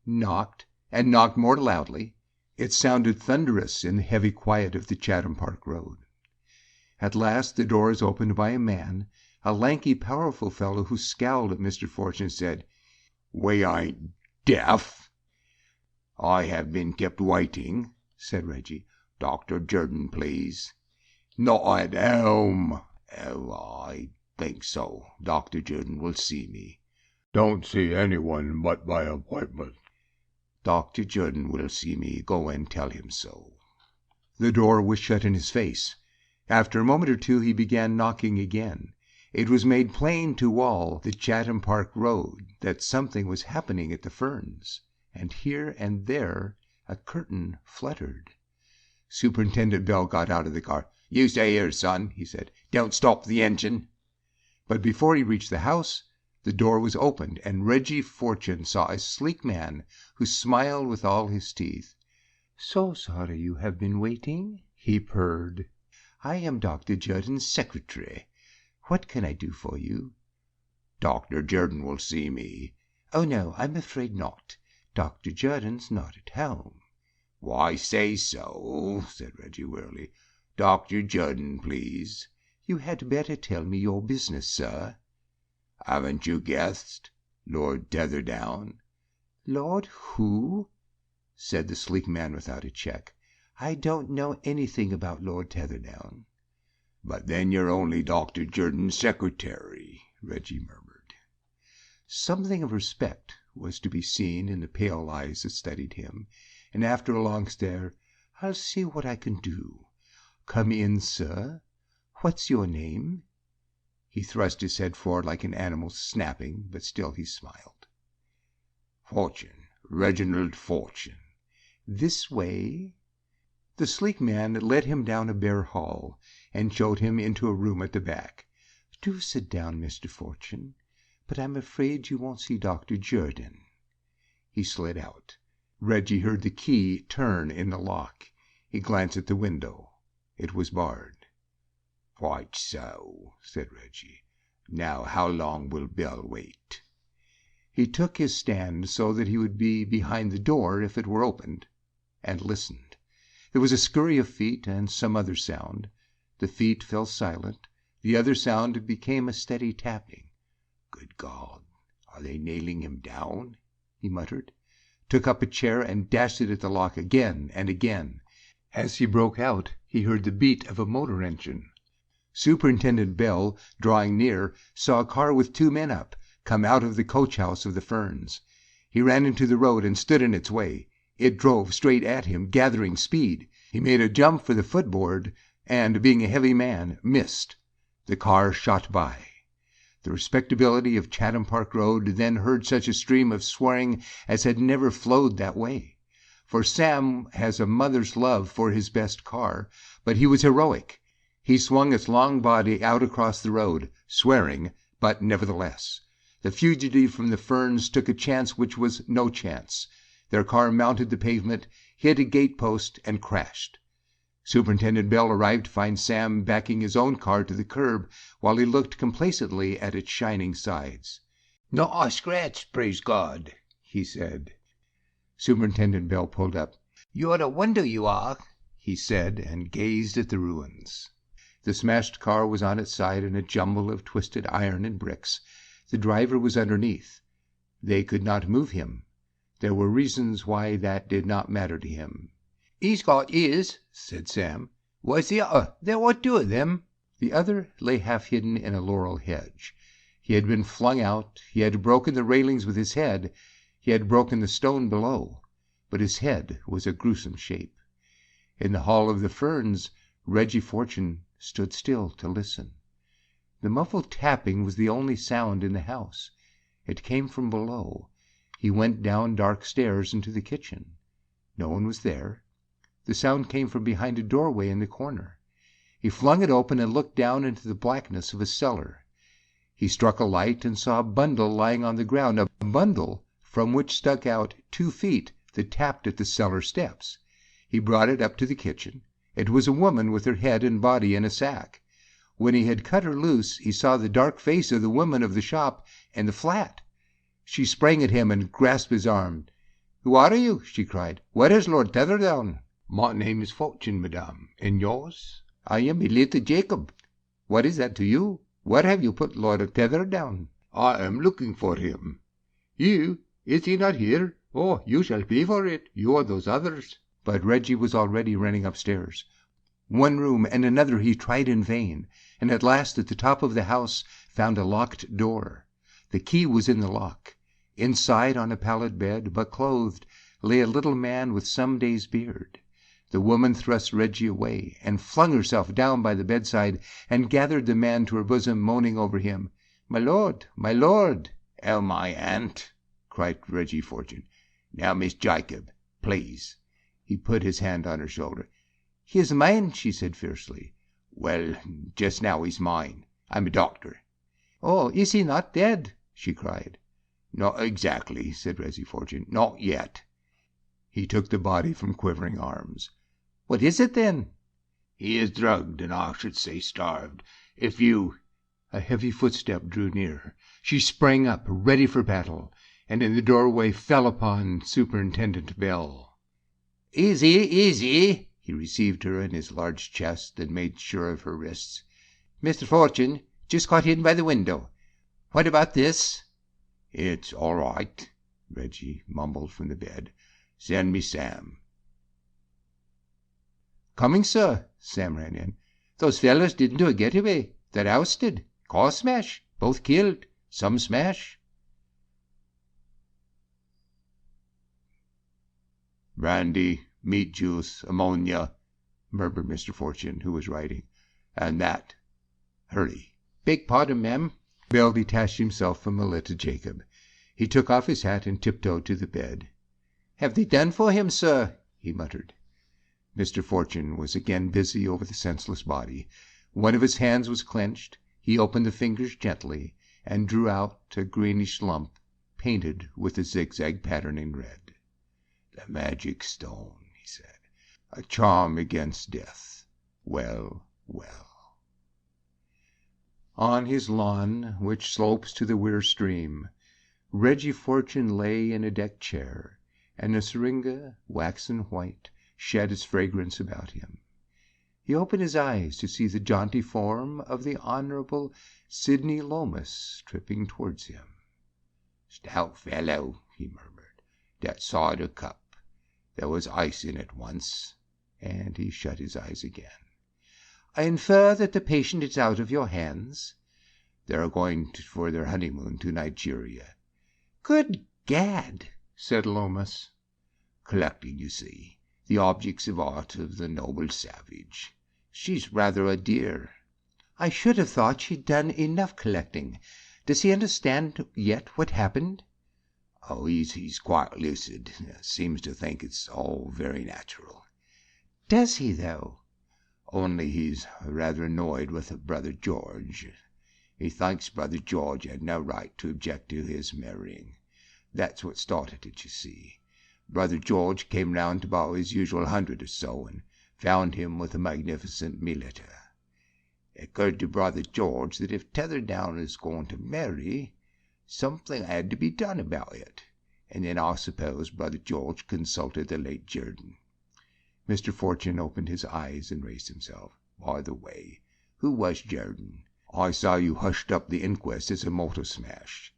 knocked, and knocked more loudly. It sounded thunderous in the heavy quiet of the Chatham Park Road. At last the door was opened by a man, a lanky, powerful fellow who scowled at Mr. Fortune and said, "We ain't deaf." "I have been kept waiting," said Reggie. "Dr. Jordan, please." "Not at home." "Oh, I think so. Dr. Jordan will see me." "Don't see anyone but by appointment." "Dr. Jordan will see me. Go and tell him so." The door was shut in his face. After a moment or two he began knocking again. It was made plain to all the Chatham Park Road that something was happening at the Ferns, and here and there a curtain fluttered. Superintendent Bell got out of the car. "You stay here, son," he said. "Don't stop the engine." But before he reached the house, the door was opened, and Reggie Fortune saw a sleek man who smiled with all his teeth. "So sorry you have been waiting," he purred. "I am Dr. Jordan's secretary. What can I do for you?" "Dr. Jordan will see me." "Oh, no, I'm afraid not. Dr. Jordan's not at home." "Why say so?" said Reggie wearily. "Dr. Jordan, please." "You had better tell me your business, sir." "Haven't you guessed? Lord Tetherdown." "Lord who?" said the sleek man without a check. "I don't know anything about Lord Tetherdown." "But then you're only Dr. Jordan's secretary," Reggie murmured. Something of respect was to be seen in the pale eyes that studied him, and after a long stare, "I'll see what I can do. Come in, sir. What's your name?" He thrust his head forward like an animal snapping, but still he smiled. "Fortune. Reginald Fortune." "This way." The sleek man led him down a bare hall and showed him into a room at the back. "Do sit down, Mr. Fortune, but I'm afraid you won't see Dr. Jordan." He slid out. Reggie heard the key turn in the lock. He glanced at the window. It was barred. "Quite so," said Reggie. "Now how long will Bell wait?" He took his stand so that he would be behind the door if it were opened, and listened. There was a scurry of feet and some other sound. The feet fell silent. The other sound became a steady tapping. "Good God, are they nailing him down?" he muttered, took up a chair and dashed it at the lock again and again. As he broke out, he heard the beat of a motor engine. Superintendent Bell, drawing near, saw a car with two men up come out of the coach house of the Ferns. He ran into the road and stood in its way. It drove straight at him, gathering speed. He made a jump for the footboard and, being a heavy man, missed. The car shot by. The respectability of Chatham Park Road then heard such a stream of swearing as had never flowed that way. For Sam has a mother's love for his best car, but he was heroic. He swung its long body out across the road, swearing, but nevertheless. The fugitive from the Ferns took a chance which was no chance. Their car mounted the pavement, hit a gate-post, and crashed. Superintendent Bell arrived to find Sam backing his own car to the curb while he looked complacently at its shining sides. "Not a scratch, praise God," he said. Superintendent Bell pulled up. "You're a wonder, you are," he said, and gazed at the ruins. The smashed car was on its side in a jumble of twisted iron and bricks. The driver was underneath. They could not move him. There were reasons why that did not matter to him. "He's got ears," said Sam. "What's the other? There were two of them." The other lay half hidden in a laurel hedge. He had been flung out. He had broken the railings with his head. He had broken the stone below. But his head was a gruesome shape. In the hall of the Ferns, Reggie Fortune stood still to listen. The muffled tapping was the only sound in the house. It came from below. He went down dark stairs into the kitchen. No one was there. The sound came from behind a doorway in the corner. He flung it open and looked down into the blackness of a cellar. He struck a light and saw a bundle lying on the ground, a bundle from which stuck out 2 feet that tapped at the cellar steps. He brought it up to the kitchen. It was a woman with her head and body in a sack. When he had cut her loose, he saw the dark face of the woman of the shop and the flat. She sprang at him and grasped his arm. "Who are you?" she cried. "Where is Lord Tetherdown?" "My name is Fortune, madame. And yours?" "I am little Jacob. What is that to you? Where have you put Lord Tetherdown?" "I am looking for him." "You? Is he not here? Oh, you shall pay for it, you or those others." But Reggie was already running upstairs. One room and another he tried in vain, and at last at the top of the house found a locked door. The key was in the lock. Inside, on a pallet bed, but clothed, lay a little man with some days' beard. The woman thrust Reggie away, and flung herself down by the bedside, and gathered the man to her bosom, moaning over him. "My lord, my lord!" "Oh, my aunt!" cried Reggie Fortune. "Now, Miss Jacob, please." He put his hand on her shoulder. "He is mine," she said fiercely. "Well, just now he's mine. I'm a doctor." "Oh, is he not dead?" she cried. "Not exactly," said Reggie Fortune. "Not yet." He took the body from quivering arms. "What is it, then?" "He is drugged, and I should say starved. If you—" A heavy footstep drew near. She sprang up, ready for battle, and in the doorway fell upon Superintendent Bell. "Easy, easy!" He received her in his large chest and made sure of her wrists. "Mr. Fortune just got in by the window. What about this?" "It's all right," Reggie mumbled from the bed. "Send me Sam." "Coming, sir." Sam ran in. "Those fellows didn't do a getaway. They're ousted. Car smash. Both killed. Some smash." "Brandy, meat juice, ammonia," murmured Mr. Fortune, who was writing. "And that. Hurry." "Beg pardon, ma'am." Bell detached himself from Melita Jacob. He took off his hat and tiptoed to the bed. "Have they done for him, sir?" he muttered. Mr. Fortune was again busy over the senseless body. One of his hands was clenched. He opened the fingers gently and drew out a greenish lump painted with a zigzag pattern in red. "The magic stone," he said. "A charm against death. Well, well." On his lawn, which slopes to the Weir stream, Reggie Fortune lay in a deck chair, and a syringa, waxen white, shed its fragrance about him. He opened his eyes to see the jaunty form of the Honorable Sidney Lomas tripping towards him. "Stout fellow," he murmured. "That cider cup. There was ice in it once." And he shut his eyes again. "I infer that the patient is out of your hands?" "They're going for their honeymoon to Nigeria." "Good gad!" said Lomas. "Collecting, you see, the objects of art of the noble savage. She's rather a dear." "I should have thought she'd done enough collecting. Does he understand yet what happened?" "Oh, he's quite lucid. Seems to think it's all very natural." "Does he, though?" "Only he's rather annoyed with Brother George. He thinks Brother George had no right to object to his marrying. That's what started it, you see. Brother George came round to borrow his usual 100 or so, and found him with a magnificent Melita. It occurred to Brother George that if Tetherdown is going to marry, something had to be done about it, and then I suppose Brother George consulted the late Jordan." Mr. Fortune opened his eyes and raised himself. "By the way, who was Jordan? I saw you hushed up the inquest as a motor smash."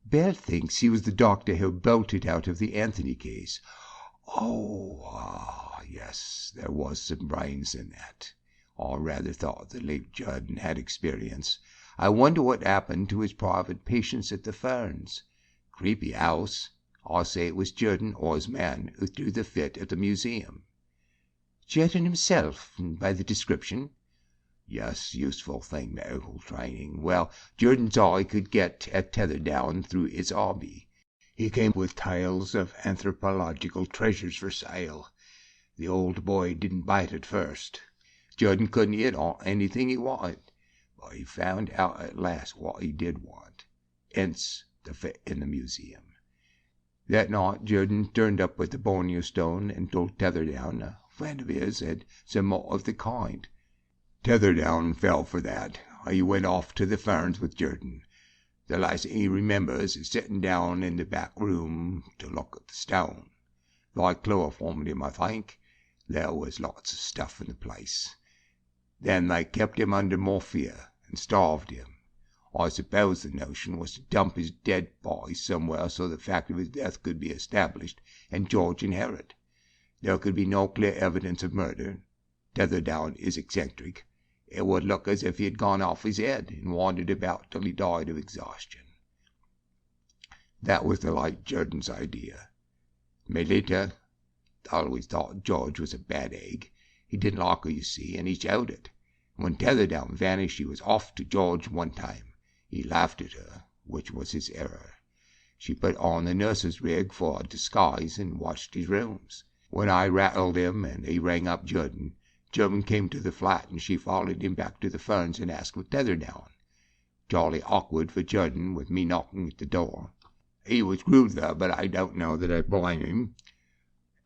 "Bell thinks he was the doctor who bolted out of the Anthony case." "Oh, yes, there was some brains in that. I rather thought the late Jordan had experience. I wonder what happened to his private patients at the Ferns. Creepy house. I say it was Jordan or his man who threw the fit at the museum." "Jordan himself, by the description?" Yes, useful thing, medical training. Well, Jordan's all he could get at Tetherdown through his hobby. He came with tales of anthropological treasures for sale. The old boy didn't bite at first. Jordan couldn't get on anything he wanted, but he found out at last what he did want, hence the fit in the museum. That night Jordan turned up with the Borneo stone and told Tetherdown a friend of his had some more of the kind. Tetherdown fell for that. He went off to the ferns with Jordan. The last thing he remembers is sitting down in the back room to look at the stone. They chloroformed him, I think. There was lots of stuff in the place. Then they kept him under morphia and starved him. I suppose the notion was to dump his dead body somewhere so the fact of his death could be established and George inherit. There could be no clear evidence of murder. Tetherdown is eccentric. It would look as if he had gone off his head and wandered about till he died of exhaustion. That was the light Jordan's idea. Melita always thought George was a bad egg. He didn't like her, you see, and he showed it. When Tetherdown vanished, she was off to George one time. He laughed at her, which was his error. She put on the nurse's rig for a disguise and watched his rooms. When I rattled him and he rang up Jordan came to the flat and she followed him back to the ferns and asked for Tetherdown. Jolly awkward for Jordan with me knocking at the door. He was rude there, but I don't know that I blame him.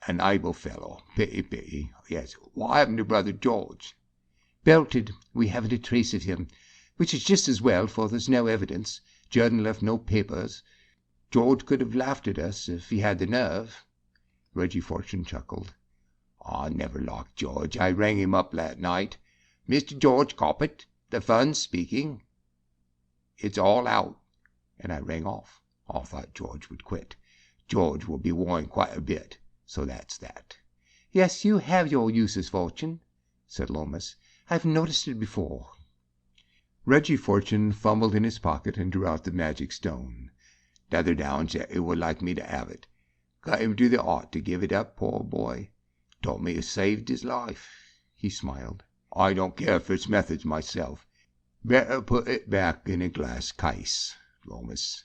An able fellow. Pity. Yes. What happened to brother George? Belted. We haven't a trace of him, which is just as well, for there's no evidence. Jordan left no papers. George could have laughed at us if he had the nerve. Reggie Fortune chuckled. I never liked George. I rang him up that night. Mr. George Coppet, the fun's speaking. It's all out. And I rang off. I thought George would quit. George will be worrying quite a bit. So that's that. Yes, you have your uses, Fortune, said Lomas. I've noticed it before. Reggie Fortune fumbled in his pocket and drew out the magic stone. Tetherdown said he would like me to have it. Got him to the heart to give it up, poor boy. Told me it saved his life. He smiled. I don't care for its methods myself. Better put it back in a glass case, Lomas.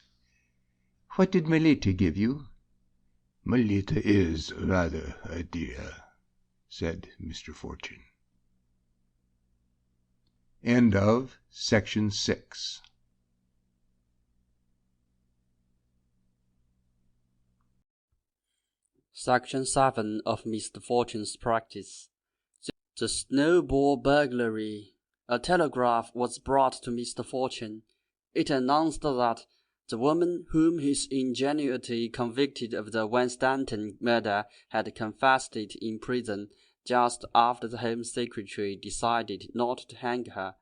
What did Melita give you? Melita is rather a dear, said Mr. Fortune. End of Section 6. Section 7 of Mr. Fortune's practice. The Snowball Burglary. A telegraph was brought to Mr. Fortune. It announced that the woman whom his ingenuity convicted of the Winstanton murder had confessed it in prison just after the Home Secretary decided not to hang her.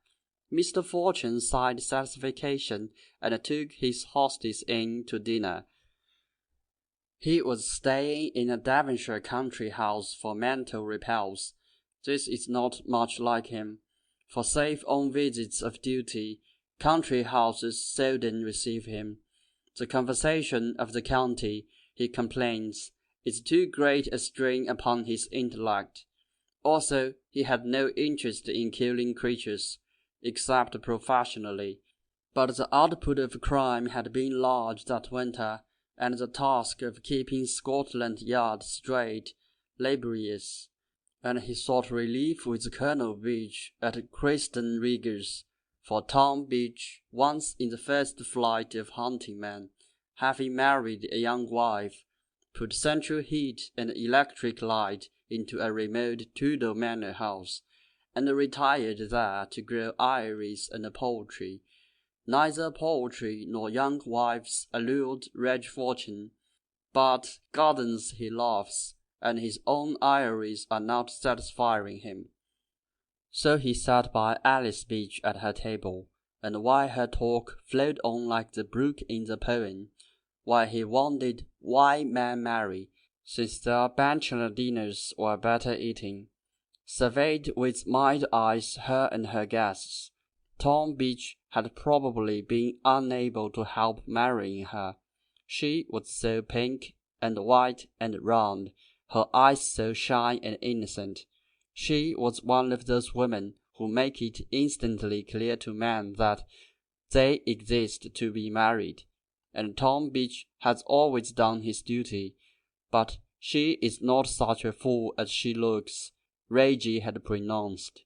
Mr. Fortune sighed satisfaction and took his hostess in to dinner. He was staying in a Devonshire country house for mental repose. This is not much like him, for save on visits of duty, country houses seldom receive him. The conversation of the county, he complains, is too great a strain upon his intellect. Also, he had no interest in killing creatures, except professionally. But the output of crime had been large that winter, and the task of keeping Scotland Yard straight laborious, and he sought relief with Colonel Beach at Creston Riggers, for Tom Beach, once in the first flight of hunting men, having married a young wife, put central heat and electric light into a remote Tudor manor house, and retired there to grow iris and poultry. Neither poultry nor young wives allured Reggie Fortune, but gardens he loves, and his own iris are not satisfying him. So he sat by Alice Beach at her table, and while her talk flowed on like the brook in the poem, while he wondered why men marry, since their bachelor dinners were better eating, surveyed with mild eyes her and her guests. Tom Beach had probably been unable to help marrying her. She was so pink and white and round, her eyes so shy and innocent. She was one of those women who make it instantly clear to men that they exist to be married, and Tom Beach has always done his duty, but she is not such a fool as she looks, Reggie had pronounced.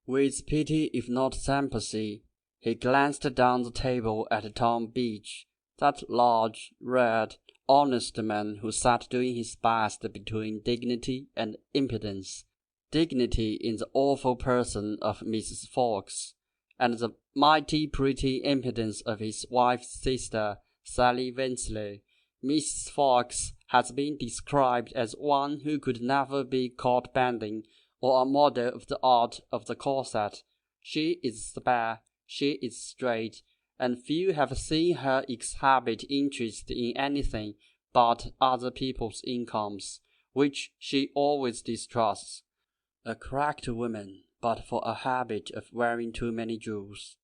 With pity if not sympathy, he glanced down the table at Tom Beach, that large, red, honest man who sat doing his best between dignity and impudence, dignity in the awful person of Mrs. Fox, and the mighty pretty impudence of his wife's sister, Sally Winslow. Mrs. Fox has been described as one who could never be caught bending, or a model of the art of the corset. She is spare, she is straight, and few have seen her exhibit interest in anything but other people's incomes, which she always distrusts. A cracked woman, but for a habit of wearing too many jewels.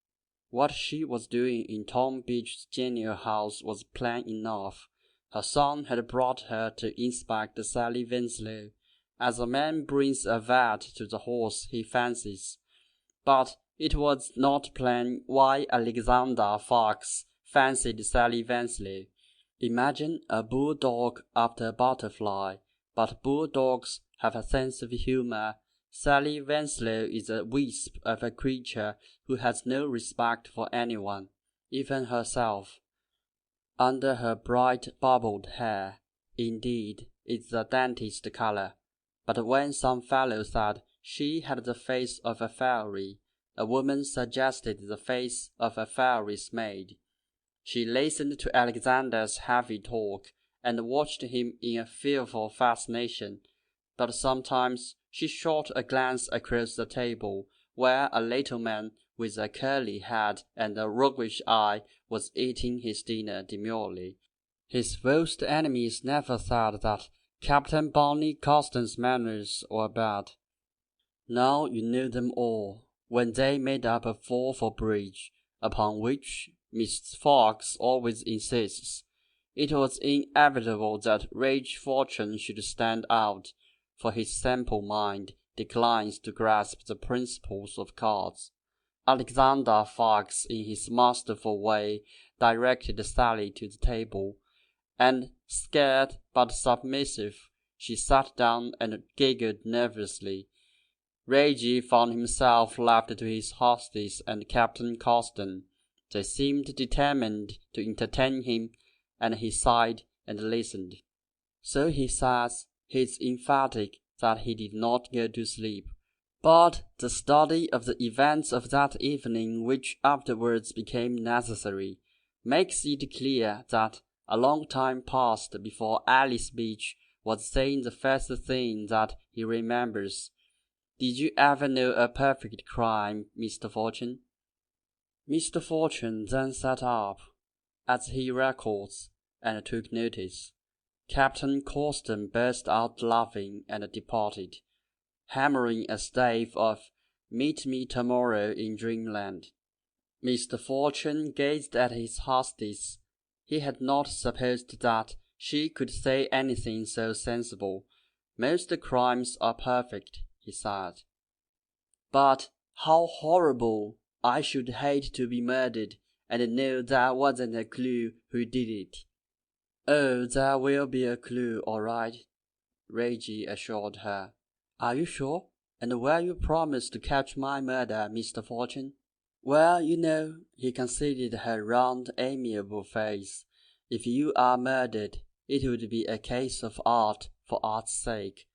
What she was doing in Tom Beach's genial house was plain enough. Her son had brought her to inspect Sally Winslow, as a man brings a vet to the horse he fancies. But it was not plain why Alexander Fox fancied Sally Winslow. Imagine a bulldog after a butterfly, but bulldogs have a sense of humor. Sally Winslow is a wisp of a creature who has no respect for anyone, even herself. Under her bright bubbled hair, indeed, it's the daintiest color. But when some fellow said she had the face of a fairy, a woman suggested the face of a fairy's maid. She listened to Alexander's heavy talk and watched him in a fearful fascination, but sometimes she shot a glance across the table, where a little man with a curly head and a roguish eye was eating his dinner demurely. His worst enemies never said that Captain Barney Coston's manners were bad. Now you know them all, when they made up a four for bridge, upon which Miss Fox always insists. It was inevitable that Reggie Fortune should stand out, for his simple mind declines to grasp the principles of cards. Alexander Fox, in his masterful way, directed Sally to the table, and, scared but submissive, she sat down and giggled nervously. Reggie found himself left to his hostess and Captain Coston. They seemed determined to entertain him, and he sighed and listened. So he says he's emphatic that he did not go to sleep. But the study of the events of that evening, which afterwards became necessary, makes it clear that a long time passed before Alice Beach was saying the first thing that he remembers. Did you ever know a perfect crime, Mr. Fortune? Mr. Fortune then sat up, as he records, and took notice. Captain Coston burst out laughing and departed, hammering a stave of "Meet me tomorrow in Dreamland." Mr. Fortune gazed at his hostess. He had not supposed that she could say anything so sensible. Most crimes are perfect, he said. But how horrible! I should hate to be murdered and know there wasn't a clue who did it. Oh, there will be a clue, all right, Reggie assured her. Are you sure? And will you promise to catch my murder, Mr. Fortune? Well, you know, he considered her round, amiable face. If you are murdered, it would be a case of art for art's sake.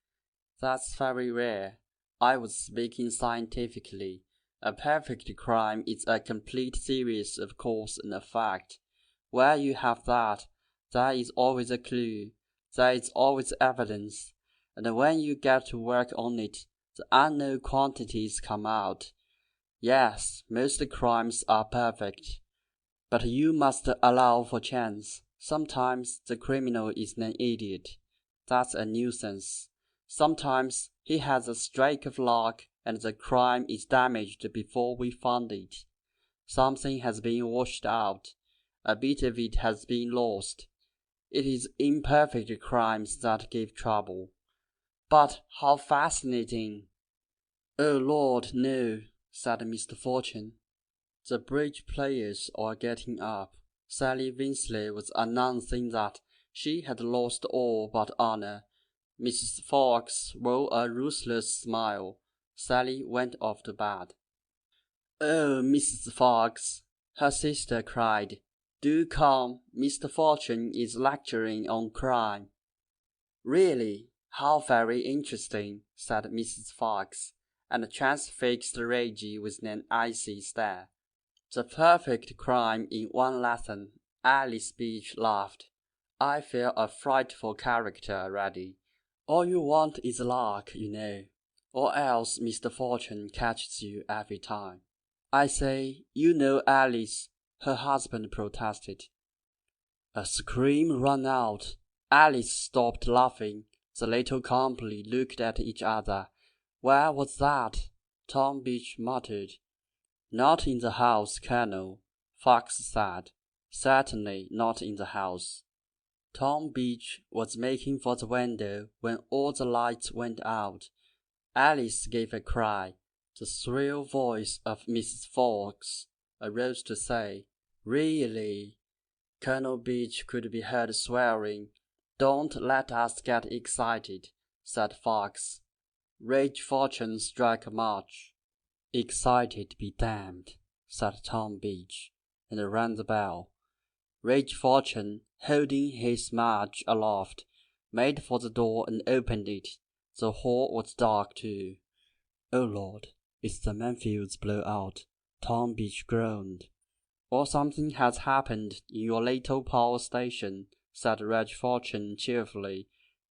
That's very rare. I was speaking scientifically. A perfect crime is a complete series of cause and effect. Where you have that, there is always a clue, there is always evidence, and when you get to work on it, the unknown quantities come out. Yes, most crimes are perfect, but you must allow for chance. Sometimes the criminal is an idiot. That's a nuisance. Sometimes he has a streak of luck and the crime is damaged before we found it. Something has been washed out. A bit of it has been lost. It is imperfect crimes that give trouble. But how fascinating! Oh Lord, no, said Mr. Fortune. The bridge players are getting up. Sally Winsley was announcing that she had lost all but honor. Mrs. Fox wore a ruthless smile. Sally went off to bed. "Oh, Mrs. Fox," her sister cried, "do come. Mr. Fortune is lecturing on crime." "Really? How very interesting," said Mrs. Fox, and transfixed Reggie with an icy stare. "The perfect crime in one lesson." Alice Beach laughed. "I feel a frightful character, Reggie. All you want is luck, you know, or else Mr. Fortune catches you every time." "I say, you know Alice," her husband protested. A scream rang out. Alice stopped laughing. The little company looked at each other. "Where was that?" Tom Beach muttered. "Not in the house, Colonel," Fox said. "Certainly not in the house." Tom Beach was making for the window when all the lights went out. Alice gave a cry. The shrill voice of Mrs. Fox arose to say, "Really?" Colonel Beach could be heard swearing. "Don't let us get excited," said Fox. Reggie Fortune struck a match. "Excited be damned," said Tom Beach, and rang the bell. Reggie Fortune, holding his match aloft, made for the door and opened it. The hall was dark too. "Oh Lord, it's the Manfields blowout," Tom Beach groaned. "Or something has happened in your little power station," said Reggie Fortune cheerfully,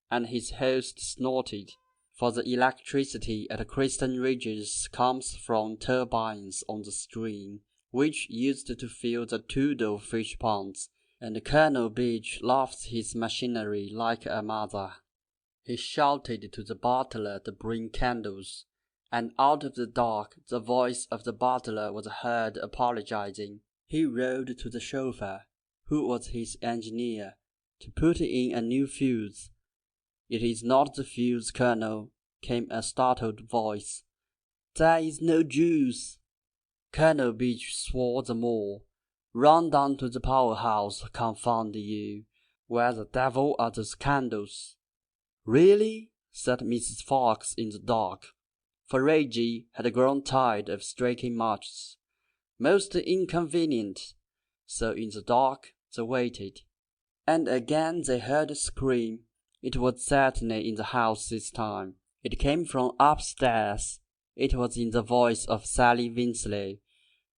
and his host snorted, for the electricity at Kristen Ridges comes from turbines on the stream, which used to fill the Tudor fish ponds, and Colonel Beach loves his machinery like a mother. He shouted to the butler to bring candles, and out of the dark the voice of the butler was heard apologizing. He rode to the chauffeur, who was his engineer, to put in a new fuse. "It is not the fuse, Colonel," came a startled voice. "There is no juice." Colonel Beach swore the more. "Run down to the powerhouse, confound you. Where the devil are those candles?" "Really?" said Mrs. Fox in the dark, for Reggie had grown tired of striking matches. "Most inconvenient." So in the dark they waited. And again they heard a scream. It was certainly in the house this time. It came from upstairs. It was in the voice of Sally Winsley.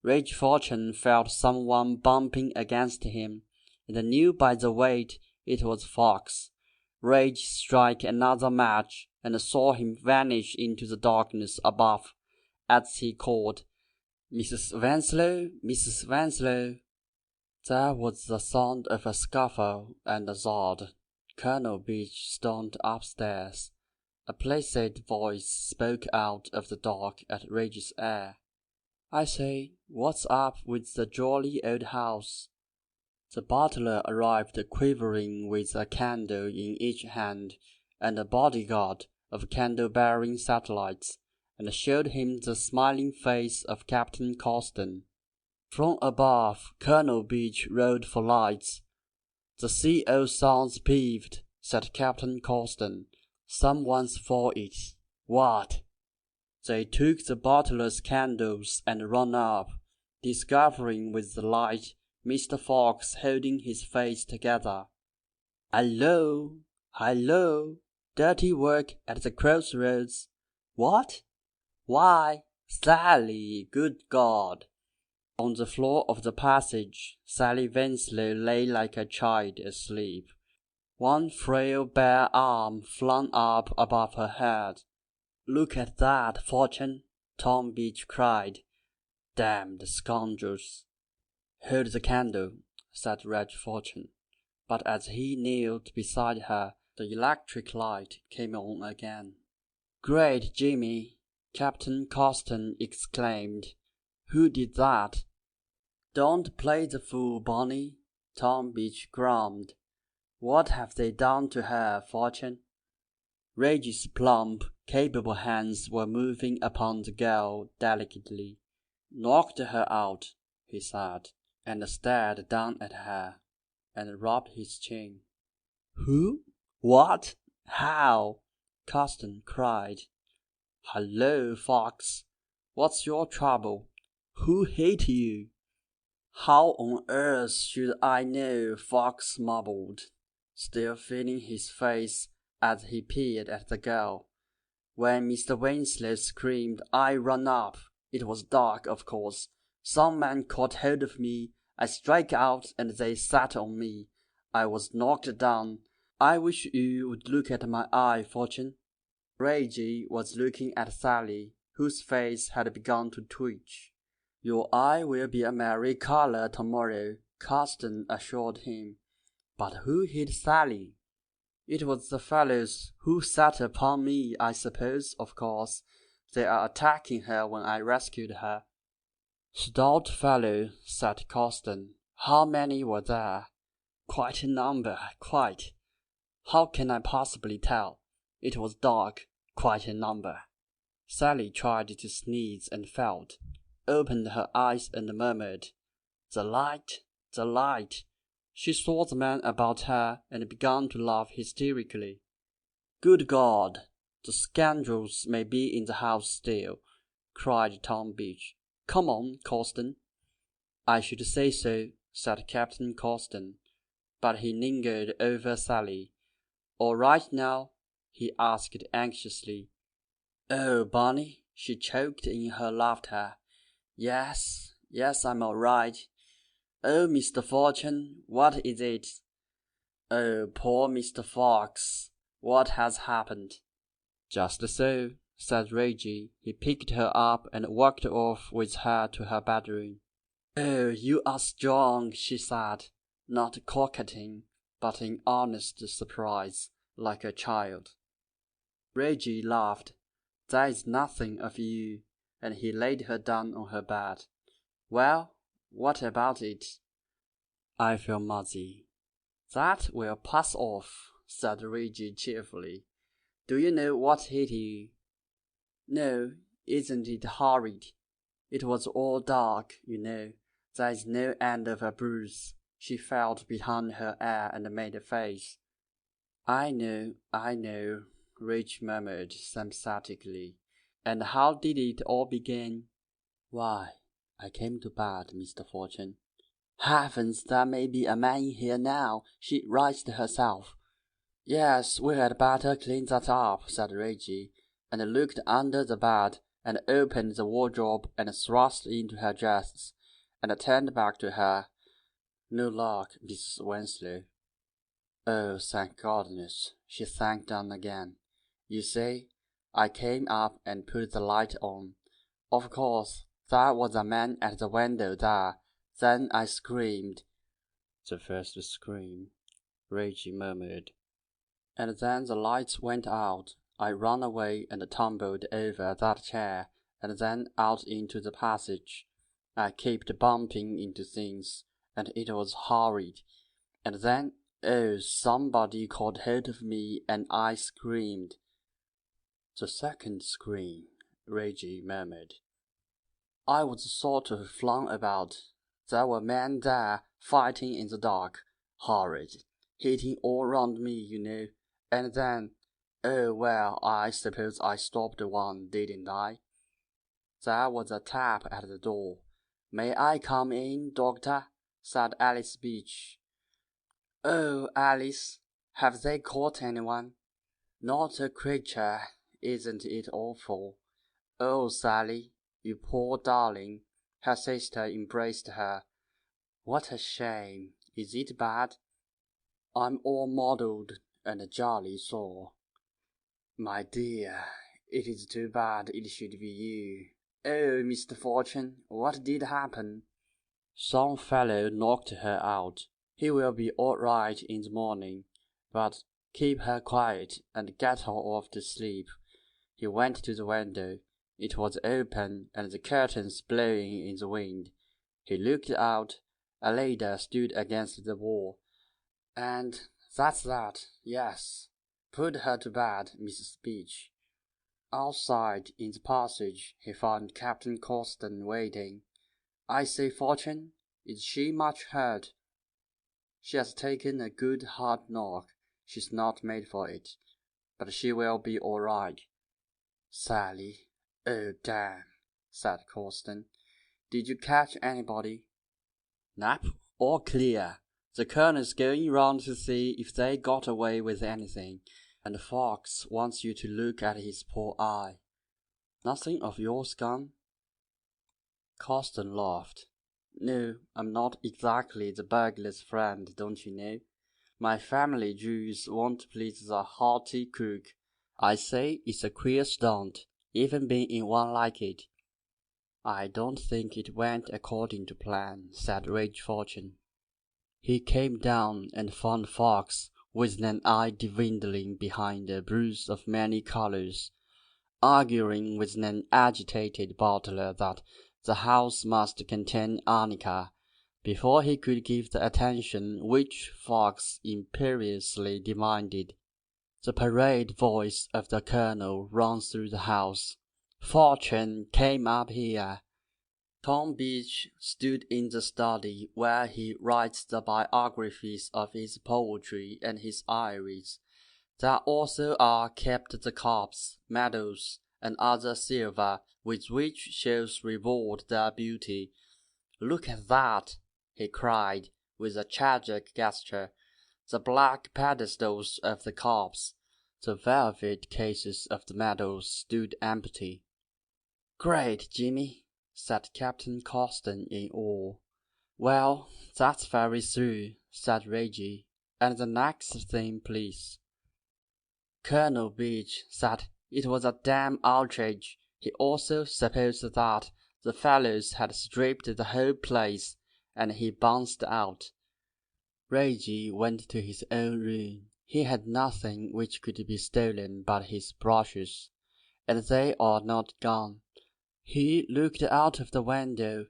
Reggie Fortune felt someone bumping against him, and knew by the weight it was Fox. Reggie struck another match, and saw him vanish into the darkness above, as he called, "Mrs. Winslow, Mrs. Winslow." There was the sound of a scuffle and a thud. Colonel Beach stormed upstairs. A placid voice spoke out of the dark at Reggie's ear. "I say, what's up with the jolly old house?" The butler arrived quivering with a candle in each hand and a bodyguard of candle-bearing satellites, and showed him the smiling face of Captain Coston. From above, Colonel Beach rode for lights. "The CO sounds peeved," said Captain Coston. "Someone's for it." "What?" They took the butler's candles and ran up, discovering with the light Mr. Fox holding his face together. "Hallo! Hallo! Dirty work at the crossroads." "What?" "Why, Sally, good God!" On the floor of the passage, Sally Winslow lay like a child asleep, one frail bare arm flung up above her head. "Look at that, Fortune!" Tom Beach cried. "Damned scoundrels!" "Hold the candle," said Reggie Fortune, but as he kneeled beside her, the electric light came on again. "Great Jimmy!" Captain Coston exclaimed. "Who did that?" "Don't play the fool, Bonnie," Tom Beach groaned. "What have they done to her, Fortune?" Reggie's plump, Capable hands were moving upon the girl delicately. "Knocked her out," he said, and stared down at her, and rubbed his chin. "Who? What? How?" Carsten cried. "Hello, Fox. What's your trouble? Who hit you?" "How on earth should I know?" Fox mumbled, still feeling his face as he peered at the girl. When Mr. Winslow screamed, I ran up. It was dark, of course. Some man caught hold of me. I struck out, and they sat on me. I was knocked down. I wish you would look at my eye, Fortune. Reggie was looking at Sally, whose face had begun to twitch. "Your eye will be a merry color tomorrow," Carsten assured him. "But who hit Sally?" "It was the fellows who sat upon me, I suppose, of course. They are attacking her when I rescued her." "Stout fellow," said Carsten. "How many were there?" "Quite a number, quite. How can I possibly tell? It was dark, quite a number." Sally tried to sneeze and failed, opened her eyes and murmured, "The light, the light." She saw the man about her and began to laugh hysterically. "Good God! The scoundrels may be in the house still," cried Tom Beach. "Come on, Carsten." "I should say so," said Captain Carsten, but he lingered over Sally. "All right now?" he asked anxiously. "Oh, Barney," she choked in her laughter. Yes, I'm all right. Oh, Mr. Fortune, what is it?" "Oh, poor Mr. Fox, what has happened?" "Just so," said Reggie. He picked her up and walked off with her to her bedroom. "Oh, you are strong," she said, not coquetting, but in honest surprise, like a child. Reggie laughed. "There is nothing of you," and he laid her down on her bed. "Well, what about it?" "I feel muzzy." "That will pass off," said Reggie cheerfully. "Do you know what hit you?" "No, isn't it horrid? It was all dark, you know. There is no end of a bruise." She felt behind her ear and made a face. I know, Rich murmured sympathetically. "And how did it all begin?" "Why, I came to bed, Mr. Fortune." "Heavens, there may be a man in here now." She raised herself. "Yes, we had better clean that up," said Reggie, and looked under the bed, and opened the wardrobe, and thrust into her dress, and turned back to her. "No luck, Mrs. Winslow." "Oh, thank goodness." She sank down again. "You see, I came up and put the light on. Of course, there was a man at the window there. Then I screamed." "The first scream," Reggie murmured. "And then the lights went out. I ran away and tumbled over that chair, and then out into the passage. I kept bumping into things, and it was horrid. And then, oh, somebody caught hold of me, and I screamed." "The second scream," Reggie murmured. "I was sort of flung about. There were men there, fighting in the dark. Horrid. Hitting all round me, you know. And then, oh, well, I suppose I stopped one, didn't I?" There was a tap at the door. "May I come in, Doctor?" said Alice Beach. "Oh, Alice, have they caught anyone?" "Not a creature. Isn't it awful?" "Oh, Sally, you poor darling." Her sister embraced her. "What a shame. Is it bad?" "I'm all mottled and jolly sore." "My dear, it is too bad it should be you. Oh, Mr. Fortune, what did happen?" "Some fellow knocked her out. He will be all right in the morning, but keep her quiet and get her off to sleep." He went to the window. It was open and the curtains blowing in the wind. He looked out. A ladder stood against the wall. "And that's that, yes. Put her to bed, Mrs. Beach." Outside, in the passage, he found Captain Causton waiting. "I say, Fortune, is she much hurt?" "She has taken a good hard knock. She's not made for it, but she will be all right." "Sally, oh damn," said Causton. "Did you catch anybody?" "Nap, all clear. The colonel's going round to see if they got away with anything, and Fox wants you to look at his poor eye. Nothing of yours gone?" Causton laughed. "No, I'm not exactly the burglar's friend, don't you know? My family jewels won't please the haughty cook. I say it's a queer stunt, even been in one like it." "I don't think it went according to plan," said Reggie Fortune. He came down and found Fox with an eye dwindling behind a bruise of many colors, arguing with an agitated butler that the house must contain arnica before he could give the attention which Fox imperiously demanded. The parade voice of the colonel rang through the house. "Fortune came up here." Tom Beach stood in the study where he writes the biographies of his poetry and his iris. There also are kept the cups, medals, and other silver with which shows reward their beauty. "Look at that!" he cried, with a tragic gesture. The black pedestals of the cups, the velvet cases of the medals stood empty. "Great, Jimmy!" said Captain Causton in awe. "Well, that's very true," said Reggie. "And the next thing, please." Colonel Beach said it was a damn outrage. He also supposed that the fellows had stripped the whole place, and he bounced out. Reggie went to his own room. He had nothing which could be stolen but his brushes, and they are not gone. He looked out of the window.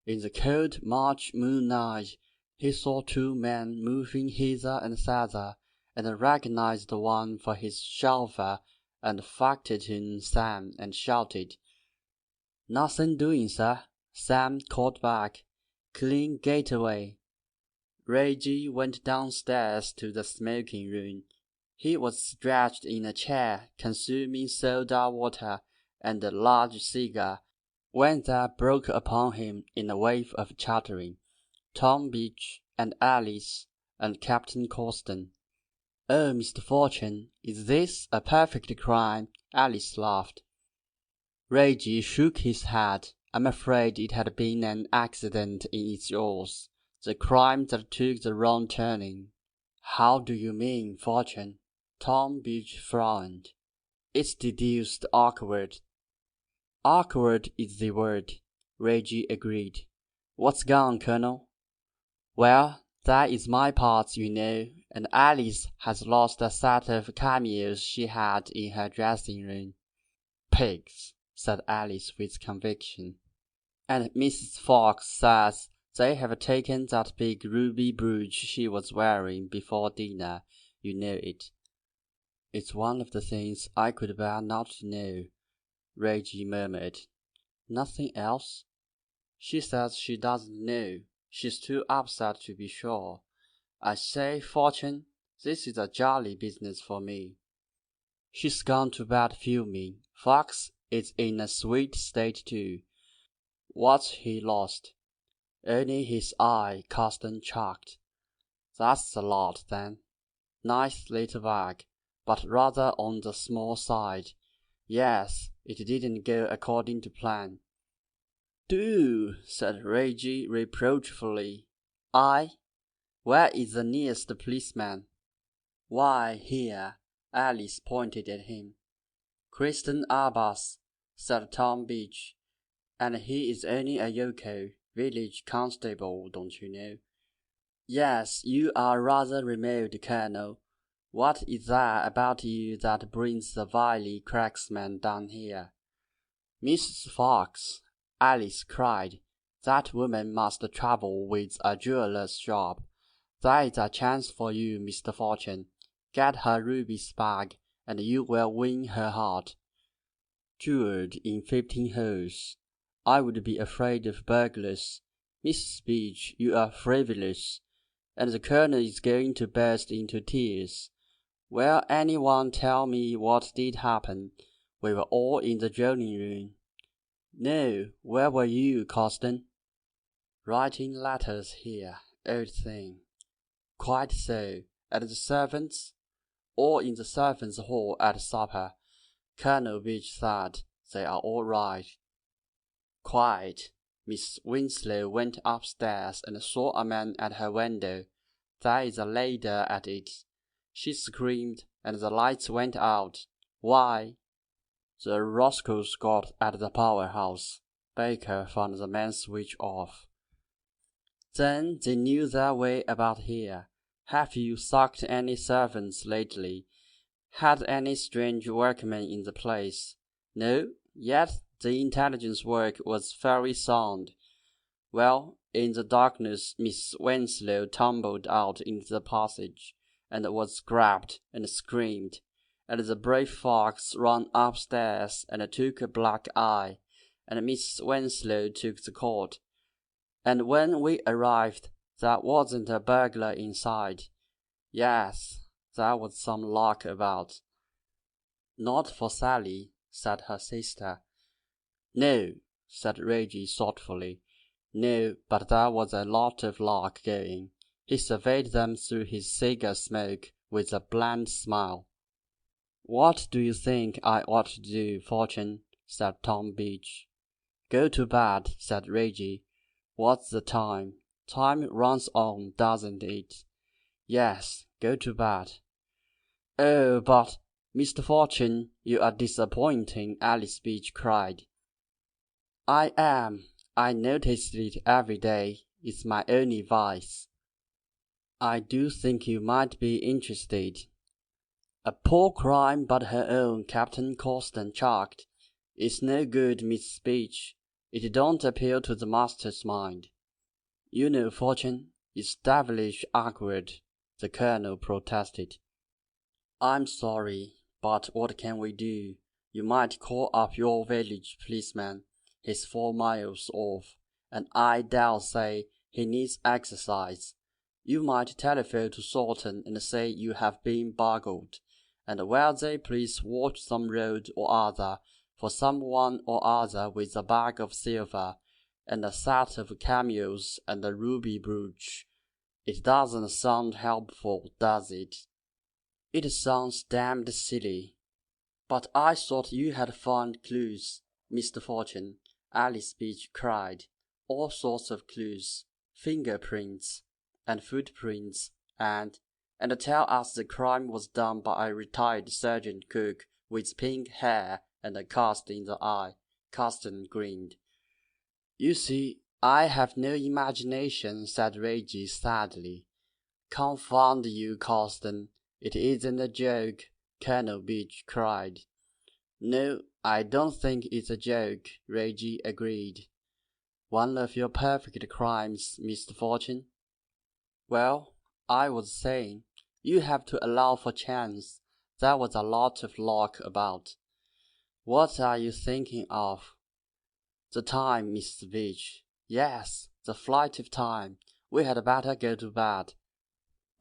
In the cold March moonlight, he saw two men moving hither and thither, and recognized one for his chauffeur and factotum Sam, and shouted. "Nothing doing, sir," Sam called back. "Clean getaway." Reggie went downstairs to the smoking room. He was stretched in a chair, consuming soda water and a large cigar, when there broke upon him in a wave of chattering Tom Beach and Alice and Captain Causton. "Oh, Mr. Fortune, is this a perfect crime?" Alice laughed. Reggie shook his head. "I'm afraid it had been an accident in its yours. The crime that took the wrong turning." "How do you mean, Fortune?" Tom Beach frowned. "It's deuced awkward." "Awkward is the word," Reggie agreed. "What's gone, Colonel?" "Well, that is my part, you know, and Alice has lost a set of cameos she had in her dressing room." "Pigs," said Alice with conviction. "And Mrs. Fox says they have taken that big ruby brooch she was wearing before dinner. You know it." "It's one of the things I could bear not to know," Reggie murmured. "Nothing else?" "She says she doesn't know. She's too upset to be sure. I say, Fortune, this is a jolly business for me." "She's gone to bed fuming. Fox is in a sweet state too. What's he lost?" "Only his eye," Causton chucked. "That's the lot, then. Nice little wag, but rather on the small side. Yes, it didn't go according to plan." "Do," said Reggie reproachfully. Where is the nearest policeman?" "Why, here." Alice pointed at him. "Kristen Arbas," said Tom Beach. "And he is only a yokel, village constable, don't you know?" "Yes, you are rather remote, Colonel. What is there about you that brings the wily cracksman down here?" "Mrs. Fox," Alice cried, "that woman must travel with a jeweller's shop. There is a chance for you, Mr. Fortune. Get her ruby spag, and you will win her heart." jeweled in 15 holes. I would be afraid of burglars. Mrs. Beach, you are frivolous, and the Colonel is going to burst into tears. Will anyone tell me what did happen? We were all in the drawing room. No, where were you, Coston? Writing letters here, old thing. Quite so. At the servants'? Or in the servants' hall at supper? Colonel Beach said, they are all right. Quite. Miss Winslow went upstairs and saw a man at her window. There is a ladder at it. She screamed, and the lights went out. Why? The rascals got at the powerhouse. Baker found the man switch off. Then they knew their way about here. Have you sacked any servants lately? Had any strange workmen in the place? No, yet the intelligence work was very sound. Well, in the darkness Miss Winslow tumbled out into the passage, and was grabbed and screamed, and the brave fox ran upstairs and took a black eye, and Miss Winslow took the cord. And when we arrived, there wasn't a burglar inside. Yes, there was some luck about. Not for Sally, said her sister. No, said Reggie thoughtfully. No, but there was a lot of luck going. He surveyed them through his cigar smoke with a bland smile. What do you think I ought to do, Fortune? Said Tom Beach. Go to bed, said Reggie. What's the time? Time runs on, doesn't it? Yes, go to bed. Oh, but, Mr. Fortune, you are disappointing, Alice Beach cried. I am. I notice it every day. It's my only vice. I do think you might be interested. A poor crime but her own, Captain Coston chucked. It's no good, Miss Beach. It don't appeal to the master's mind. You know, Fortune, it's devilish awkward, the Colonel protested. I'm sorry, but what can we do? You might call up your village policeman. He's 4 miles off, and I dare say he needs exercise. You might telephone to Thornton and say you have been burgled, and will they please watch some road or other for someone or other with a bag of silver, and a set of cameos and a ruby brooch. It doesn't sound helpful, does it? It sounds damned silly. But I thought you had found clues, Mr. Fortune, Alice Beach cried. All sorts of clues, fingerprints, and footprints, and tell us the crime was done by a retired sergeant cook with pink hair and a cast in the eye. Coston grinned. You see, I have no imagination, said Reggie sadly. Confound you, Coston. It isn't a joke, Colonel Beach cried. No, I don't think it's a joke, Reggie agreed. One of your perfect crimes, Mr. Fortune. Well, I was saying, you have to allow for chance. There was a lot of luck about. What are you thinking of? The time, Mr. Beach. Yes, the flight of time. We had better go to bed.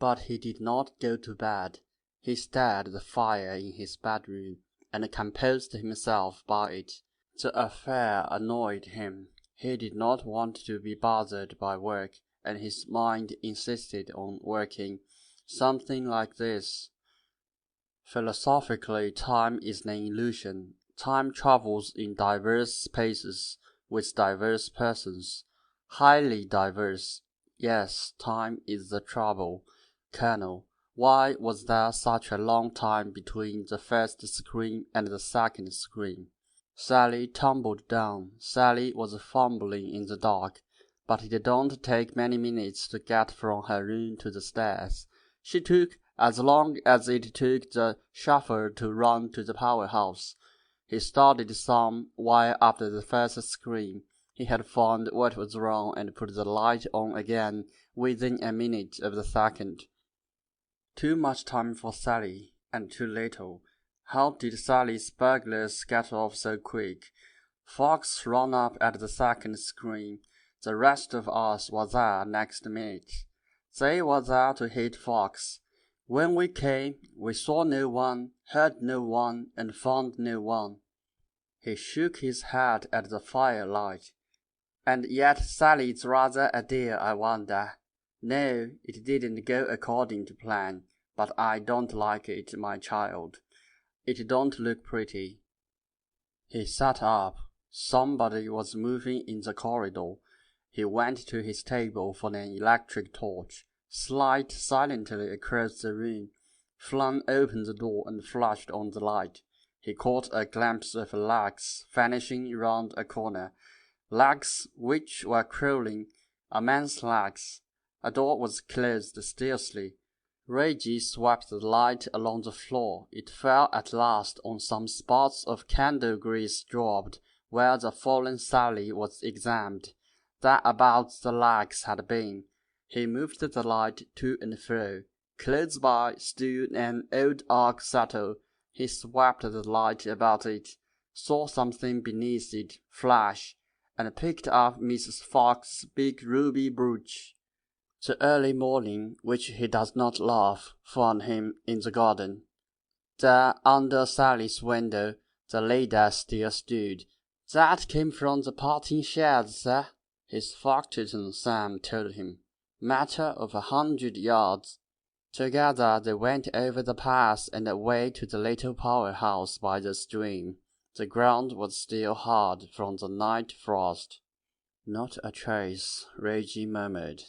But he did not go to bed. He stared at the fire in his bedroom, and composed himself by it. The affair annoyed him. He did not want to be bothered by work, and his mind insisted on working. Something like this. Philosophically, time is an illusion. Time travels in diverse spaces with diverse persons. Highly diverse. Yes, time is the trouble. Colonel, why was there such a long time between the first scream and the second scream? Sally tumbled down. Sally was fumbling in the dark, but it don't take many minutes to get from her room to the stairs. She took as long as it took the chauffeur to run to the powerhouse. He started some while after the first scream. He had found what was wrong and put the light on again within a minute of the second. Too much time for Sally, and too little. How did Sally's burglars get off so quick? Fox ran up at the second scream. The rest of us were there next minute. They were there to hit Fox. When we came, we saw no one, heard no one, and found no one. He shook his head at the firelight. And yet Sally's rather a dear, I wonder. No, it didn't go according to plan, but I don't like it, my child. It don't look pretty. He sat up. Somebody was moving in the corridor. He went to his table for an electric torch, slid silently across the room, flung open the door and flashed on the light. He caught a glimpse of legs vanishing round a corner, legs which were crawling, a man's legs. A door was closed stealthily. Reggie swept the light along the floor. It fell at last on some spots of candle grease dropped where the fallen Sally was examined. That about the legs had been. He moved the light to and fro. Close by stood an old oak settle. He swept the light about it, saw something beneath it flash, and picked up Mrs. Fox's big ruby brooch. The early morning, which he does not love, found him in the garden. There, under Sally's window, the lady still stood. That came from the parting shed, sir, his factotum Sam told him. Matter of 100 yards. Together they went over the path and away to the little power-house by the stream. The ground was still hard from the night frost. Not a trace, Reggie murmured.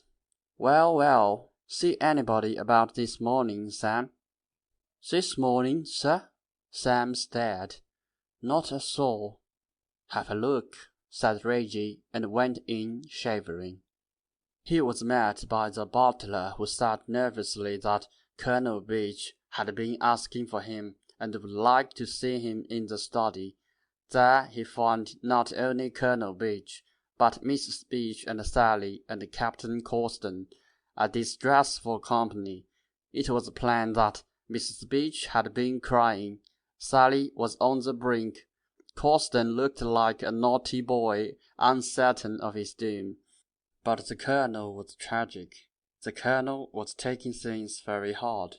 Well, well, see anybody about this morning, Sam? This morning, sir? Sam stared. Not a soul. Have a look, said Reggie, and went in, shivering. He was met by the butler, who said nervously that Colonel Beach had been asking for him and would like to see him in the study. There he found not only Colonel Beach, but Mrs. Beach and Sally and Captain Causton, a distressful company. It was plain that Mrs. Beach had been crying. Sally was on the brink. Causton looked like a naughty boy, uncertain of his doom. But the Colonel was tragic. The Colonel was taking things very hard.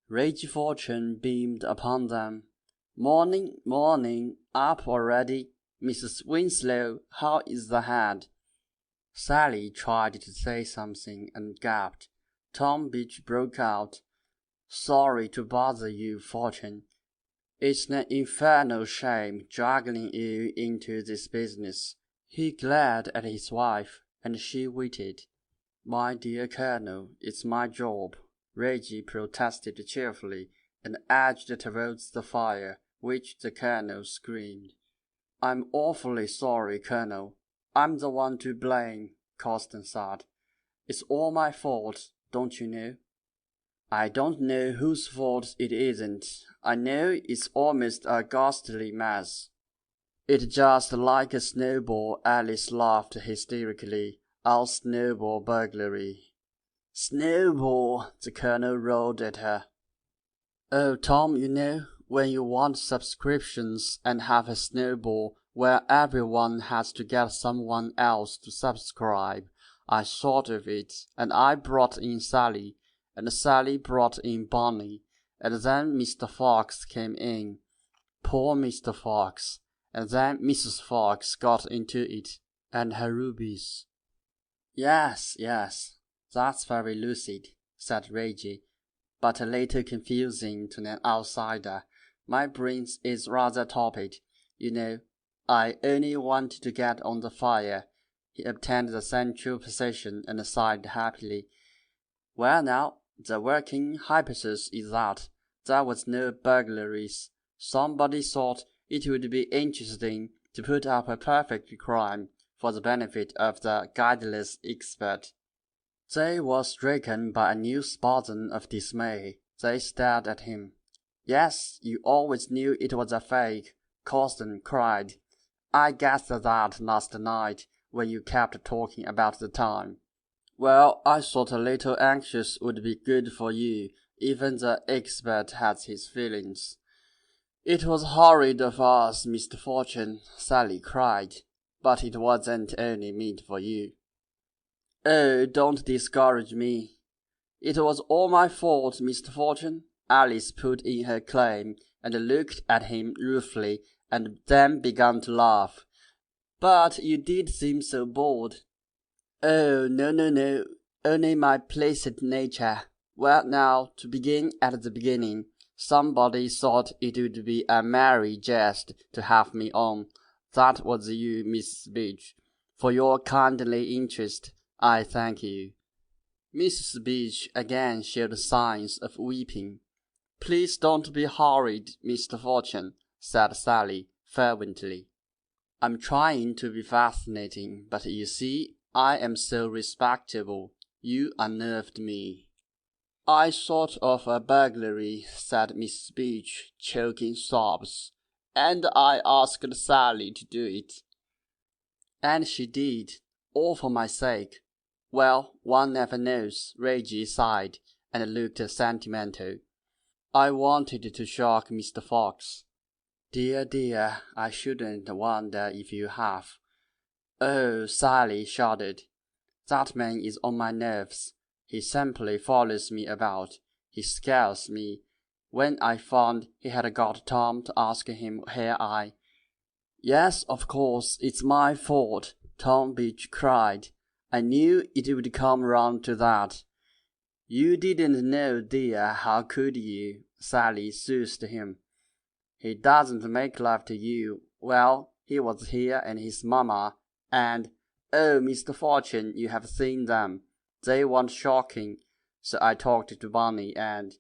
Reggie Fortune beamed upon them. Morning, morning, up already. Mrs. Winslow, how is the head? Sally tried to say something and gaped. Tom Beach broke out. Sorry to bother you, Fortune. It's an infernal shame dragging you into this business. He glared at his wife, and she waited. My dear Colonel, it's my job, Reggie protested cheerfully, and edged towards the fire, which the Colonel screamed. I'm awfully sorry, Colonel. I'm the one to blame, Causton said. It's all my fault, don't you know? I don't know whose fault it isn't. I know it's almost a ghastly mess. It's just like a snowball, Alice laughed hysterically. Our snowball burglary. Snowball, the Colonel roared at her. Oh, Tom, you know, when you want subscriptions and have a snowball where everyone has to get someone else to subscribe, I thought of it, and I brought in Sally, and Sally brought in Bonnie, and then Mr. Fox came in. Poor Mr. Fox. And then Mrs. Fox got into it, and her rubies. Yes, that's very lucid, said Reggie, but a little confusing to an outsider. My brain is rather torpid, you know. I only wanted to get on the fire. He obtained the central position and sighed happily. Well now, the working hypothesis is that there was no burglaries. Somebody thought it would be interesting to put up a perfect crime for the benefit of the guideless expert. They were stricken by a new spasm of dismay. They stared at him. Yes, you always knew it was a fake, Causton cried. I guessed that last night when you kept talking about the time. Well, I thought a little anxious would be good for you. Even the expert has his feelings. "It was horrid of us, Mr. Fortune," Sally cried, "but it wasn't only meant for you." "Oh, don't discourage me. It was all my fault, Mr. Fortune," Alice put in her claim, and looked at him ruefully, and then began to laugh. "But you did seem so bored." "Oh, no, only my placid nature. Well, now, to begin at the beginning, somebody thought it would be a merry jest to have me on. That was you, Mrs. Beach. For your kindly interest, I thank you." Mrs. Beach again showed signs of weeping. "Please don't be horrid, Mr. Fortune," said Sally fervently. "I'm trying to be fascinating, but you see, I am so respectable. You unnerved me." "I thought of a burglary," said Mrs. Beach, choking sobs, "and I asked Sally to do it." "And she did, all for my sake. Well, one never knows," Reggie sighed, and looked sentimental. "I wanted to shock Mr. Fox." Dear, I shouldn't wonder if you have." "Oh," Sally shuddered. "That man is on my nerves. He simply follows me about. He scares me. When I found he had got Tom to ask him here "Yes, of course, it's my fault," Tom Beach cried. "I knew it would come round to that." "You didn't know, dear, how could you?" Sally soothed him. "He doesn't make love to you. Well, he was here and his mamma, and, oh, Mr. Fortune, you have seen them. They weren't shocking. So I talked to Bunny and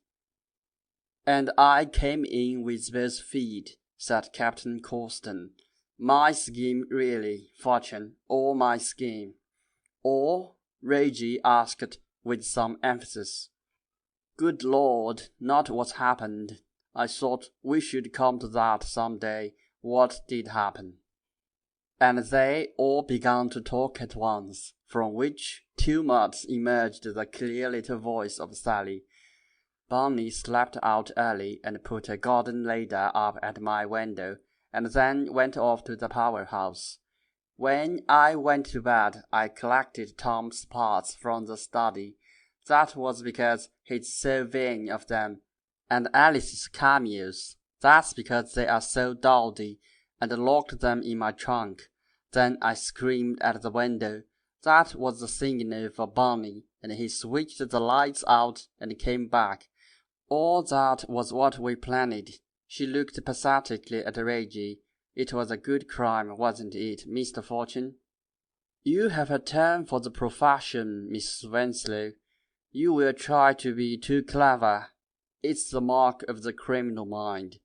I came in with both feet," said Captain Corsten. "My scheme, really, Fortune, all my scheme." "Or?" Reggie asked with some emphasis. "Good Lord, not what happened. I thought we should come to that some day, what did happen." And they all began to talk at once, from which tumults emerged the clear little voice of Sally. Bunny slept out early and put a garden ladder up at my window, and then went off to the powerhouse. When I went to bed, I collected Tom's parts from the study. That was because he's so vain of them, and Alice's cameos. That's because they are so dowdy, and locked them in my trunk. Then I screamed at the window. That was the signal for Bunny, and he switched the lights out and came back. All that was what we planned. She looked pathetically at Reggie. It was a good crime, wasn't it, Mr. Fortune? You have a turn for the profession, Mrs. Winslow. You will try to be too clever. It's the mark of the criminal mind.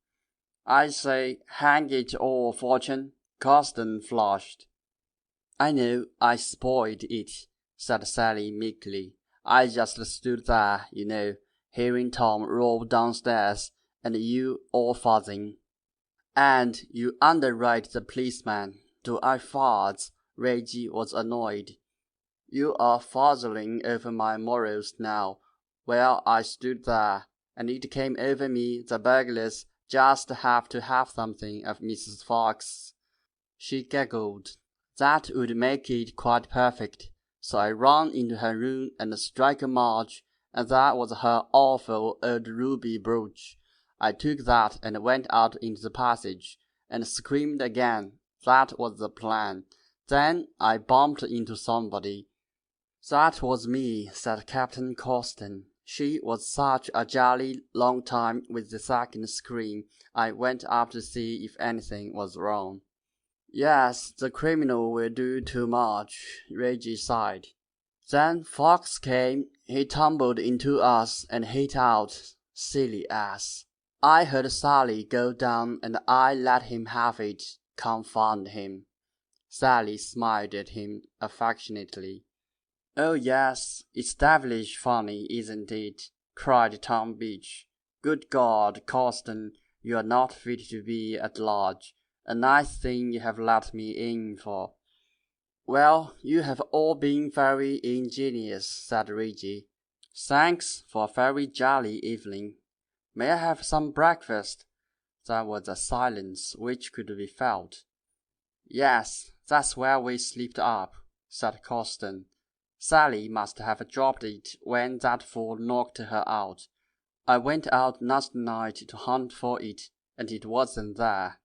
I say, hang it all, Fortune. Corsten flushed. "I know I spoiled it," said Sally meekly. "I just stood there, you know, hearing Tom roll downstairs, and you all fuzzing." "And you underrate the policeman. Do I fuzz?" Reggie was annoyed. "You are fuzzling over my morals now. Well, I stood there, and it came over me the burglars just have to have something of Mrs. Fox." She giggled. "That would make it quite perfect. So I ran into her room and struck a match, and that was her awful old ruby brooch. I took that and went out into the passage, and screamed again. That was the plan. Then I bumped into somebody." "That was me," said Captain Corsten. "She was such a jolly long time with the second scream, I went up to see if anything was wrong." "Yes, the criminal will do too much," Reggie sighed. "Then Fox came. He tumbled into us and hit out. Silly ass. I heard Sally go down and I let him have it. Confound him." Sally smiled at him affectionately. "Oh, yes, it's devilish funny, isn't it?" cried Tom Beach. "Good God, Corsten, you are not fit to be at large. A nice thing you have let me in for." "Well, you have all been very ingenious," said Reggie. "Thanks for a very jolly evening. May I have some breakfast?" There was a silence which could be felt. "Yes, that's where we slipped up," said Coston. "Sally must have dropped it when that fool knocked her out. I went out last night to hunt for it, and it wasn't there."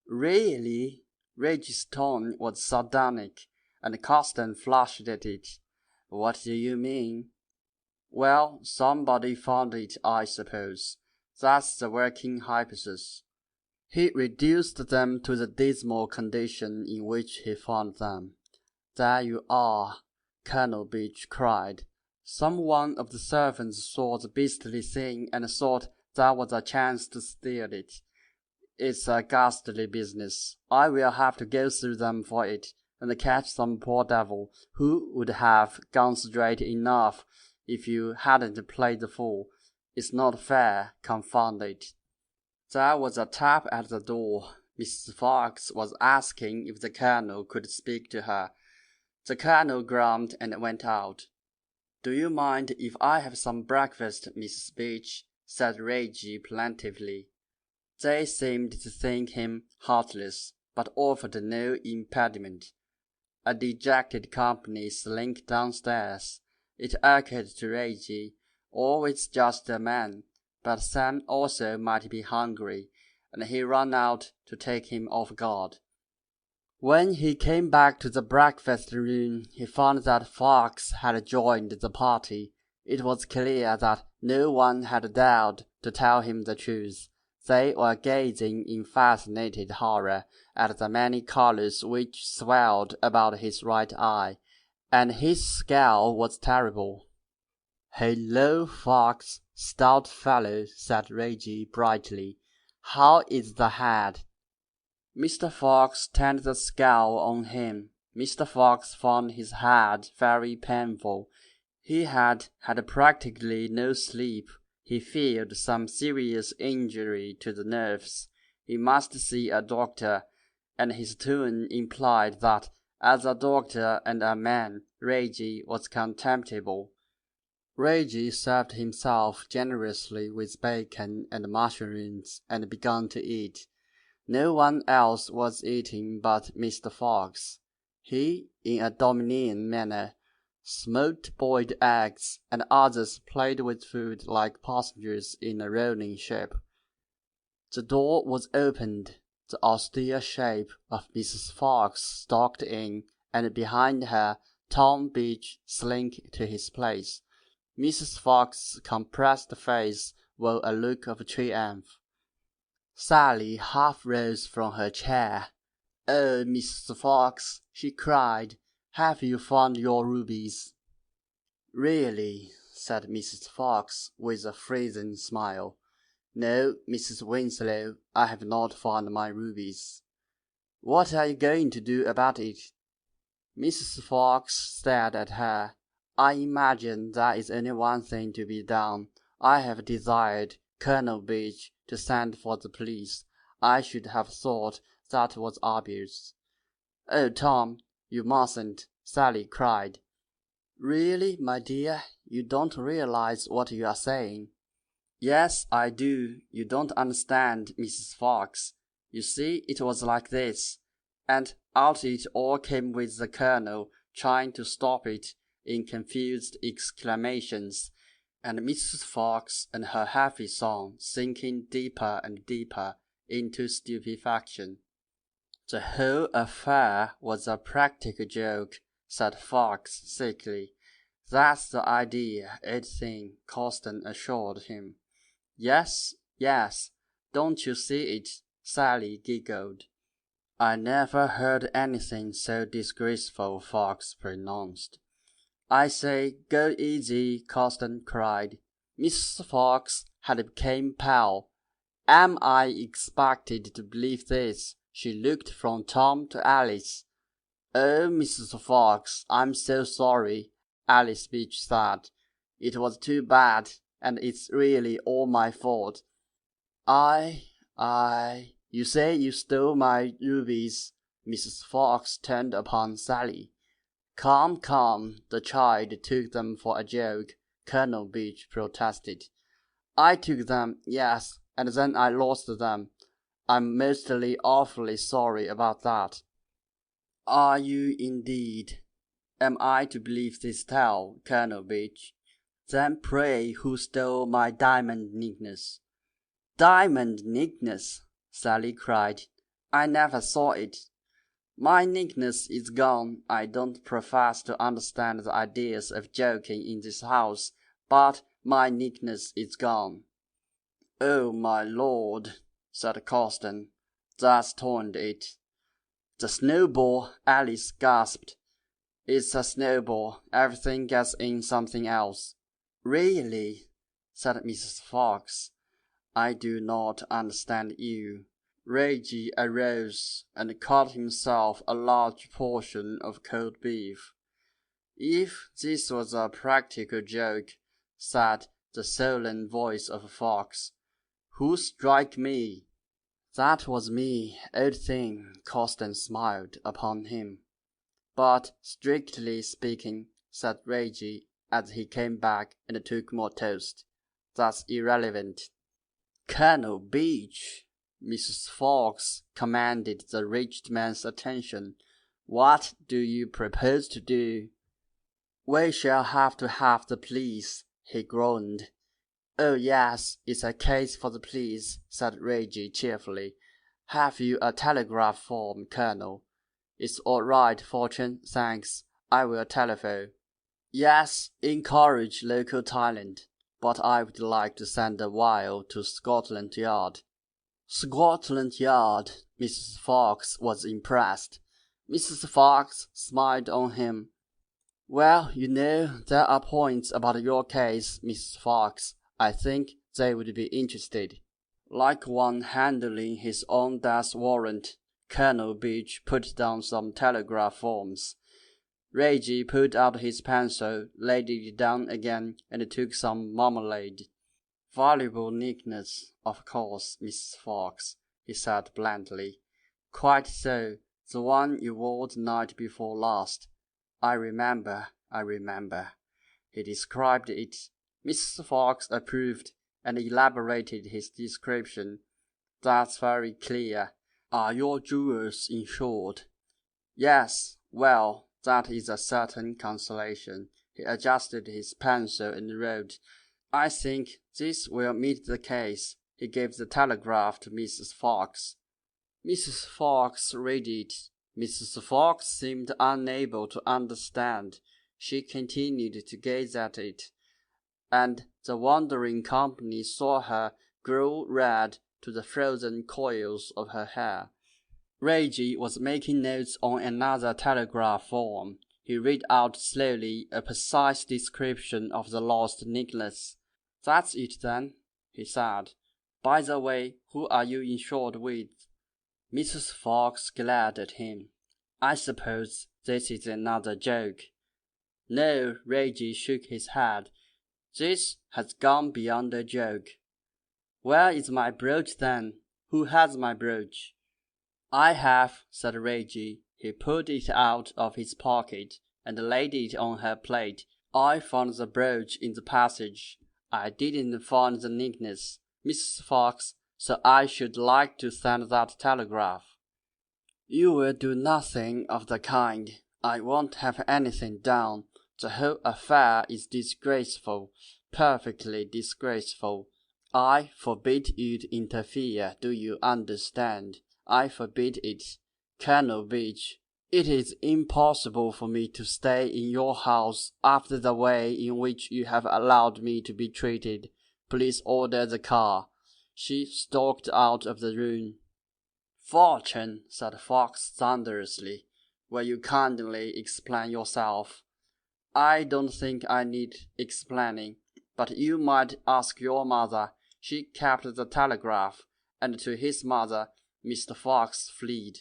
"Really?" Reggie's tone was sardonic, and Coston flushed at it. "What do you mean?" "Well, somebody found it, I suppose. That's the working hypothesis." He reduced them to the dismal condition in which he found them. "There you are," Colonel Beach cried. "Some one of the servants saw the beastly thing and thought there was a chance to steal it. It's a ghastly business. I will have to go through them for it, and catch some poor devil who would have gone straight enough if you hadn't played the fool. It's not fair, confound it." There was a tap at the door. Mrs. Fox was asking if the Colonel could speak to her. The Colonel grumbled and went out. "Do you mind if I have some breakfast, Mrs. Beach?" said Reggie plaintively. They seemed to think him heartless, but offered no impediment. A dejected company slinked downstairs. It occurred to Reggie, always just a man, but Sam also might be hungry, and he ran out to take him off guard. When he came back to the breakfast room, he found that Fox had joined the party. It was clear that no one had dared to tell him the truth. They were gazing in fascinated horror at the many colors which swelled about his right eye, and his scowl was terrible. "Hello, Fox, stout fellow," said Reggie brightly. "How is the head?" Mr. Fox turned the scowl on him. Mr. Fox found his head very painful. He had had practically no sleep. He feared some serious injury to the nerves. He must see a doctor, and his tone implied that, as a doctor and a man, Reggie was contemptible. Reggie served himself generously with bacon and mushrooms and began to eat. No one else was eating but Mr. Fox. He, in a domineering manner, smoked boiled eggs, and others played with food like passengers in a rolling ship. The door was opened. The austere shape of Mrs. Fox stalked in, and behind her Tom Beach slinked to his place. Mrs. Fox's compressed face wore a look of triumph. Sally half rose from her chair. "Oh, Mrs. Fox," she cried, "have you found your rubies?" "Really," said Mrs. Fox, with a freezing smile. "No, Mrs. Winslow, I have not found my rubies." "What are you going to do about it?" Mrs. Fox stared at her. "I imagine there is only one thing to be done. I have desired Colonel Beach to send for the police. I should have thought that was obvious." "Oh, Tom, you mustn't," Sally cried. "Really, my dear, you don't realize what you are saying." "Yes, I do. You don't understand, Mrs. Fox. You see, it was like this." And out it all came with the Colonel trying to stop it in confused exclamations, and Mrs. Fox and her happy song sinking deeper and deeper into stupefaction. "The whole affair was a practical joke," said Fox sickly. "That's the idea, old thing," Coston assured him. Yes, don't you see it?" Sally giggled. "I never heard anything so disgraceful," Fox pronounced. "I say, go easy," Coston cried. Mrs. Fox had become pale. "Am I expected to believe this?" She looked from Tom to Alice. "Oh, Mrs. Fox, I'm so sorry," Alice Beach said. "It was too bad, and it's really all my fault. You say you stole my rubies." Mrs. Fox turned upon Sally. Come, the child took them for a joke," Colonel Beach protested. "I took them, yes, and then I lost them. I'm mostly awfully sorry about that." "Are you indeed? Am I to believe this tale, Colonel Beach? Then pray who stole my diamond necklace?" "Diamond necklace!" Sally cried. "I never saw it. My necklace is gone. I don't profess to understand the ideas of joking in this house, but my necklace is gone." "Oh, my lord," said Coston, "that's torn it." "The snowball," Alice gasped. "It's a snowball. Everything gets in something else." "Really?" said Mrs. Fox. "I do not understand you." Reggie arose and cut himself a large portion of cold beef. "If this was a practical joke," said the sullen voice of Fox, "who struck me?" "That was me, old thing." Coston smiled upon him. "But, strictly speaking," said Reggie, as he came back and took more toast, "that's irrelevant." "Colonel Beach!" Mrs. Fox commanded the rich man's attention. "What do you propose to do?" "We shall have to have the police," he groaned. "Oh, yes, it's a case for the police," said Reggie cheerfully. "Have you a telegraph form, Colonel?" "It's all right, Fortune, thanks. I will telephone." "Yes, encourage local talent, but I would like to send a wire to Scotland Yard." "Scotland Yard!" Mrs. Fox was impressed. Mrs. Fox smiled on him. "Well, you know, there are points about your case, Mrs. Fox. I think they would be interested." Like one handling his own death warrant, Colonel Beach put down some telegraph forms. Reggie pulled out his pencil, laid it down again, and took some marmalade. "Valuable necklace, of course, Mrs. Fox," he said blandly. "Quite so. The one you wore the night before last. I remember. He described it. Mrs. Fox approved, and elaborated his description. "That's very clear. Are your jewels insured?" "Yes. Well, that is a certain consolation." He adjusted his pencil and wrote, "I think this will meet the case." He gave the telegraph to Mrs. Fox. Mrs. Fox read it. Mrs. Fox seemed unable to understand. She continued to gaze at it, and the wondering company saw her grow red to the frozen coils of her hair. Reggie was making notes on another telegraph form. He read out slowly a precise description of the lost necklace. "That's it, then," he said. "By the way, who are you insured with?" Mrs. Fox glared at him. "I suppose this is another joke." No, Reggie shook his head. "This has gone beyond a joke." "Where is my brooch, then? Who has my brooch?" "I have," said Reggie. He pulled it out of his pocket and laid it on her plate. "I found the brooch in the passage. I didn't find the necklace, Mrs. Fox, so I should like to send that telegraph." "You will do nothing of the kind. I won't have anything done. The whole affair is disgraceful, perfectly disgraceful. I forbid you to interfere, do you understand? I forbid it. Colonel Beach, it is impossible for me to stay in your house after the way in which you have allowed me to be treated. Please order the car." She stalked out of the room. "Fortune," said Fox thunderously, "will you kindly explain yourself?" "I don't think I need explaining, but you might ask your mother. She kept the telegraph." And to his mother, Mr. Fox fled.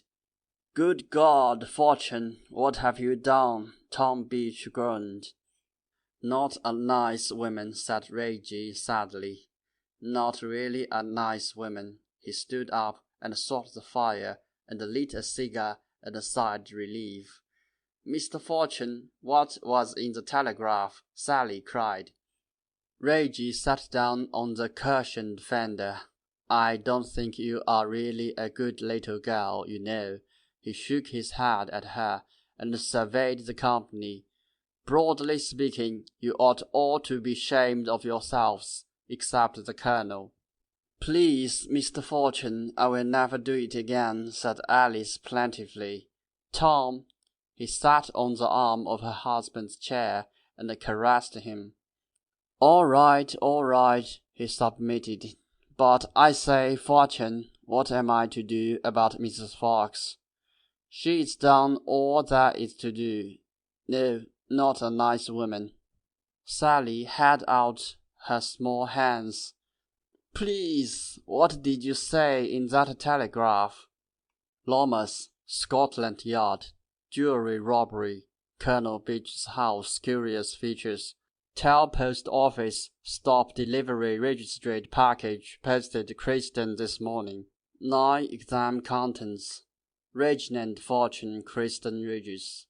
"Good God, Fortune, what have you done?" Tom Beach groaned. "Not a nice woman," said Reggie sadly. "Not really a nice woman." He stood up and sought the fire and lit a cigar and sighed relief. "Mr. Fortune, what was in the telegraph?" Sally cried. Reggie sat down on the cushioned fender. I don't think you are really a good little girl, you know. He shook his head at her and surveyed the company. Broadly speaking, you ought all to be ashamed of yourselves, except the colonel. Please, Mr. Fortune, I will never do it again, said Alice plaintively. Tom, he sat on the arm of her husband's chair and caressed him. All right, he submitted. But I say, Fortune, what am I to do about Mrs. Fox? She's done all there is to do. No, not a nice woman. Sally held out her small hands. Please, what did you say in that telegraph? Lomas, Scotland Yard, jewelry robbery, Colonel Beach's house, curious features. Tell post office, stop delivery registered package posted Dresden this morning. 9 exam contents. Reginald Fortune, Dresden Regis.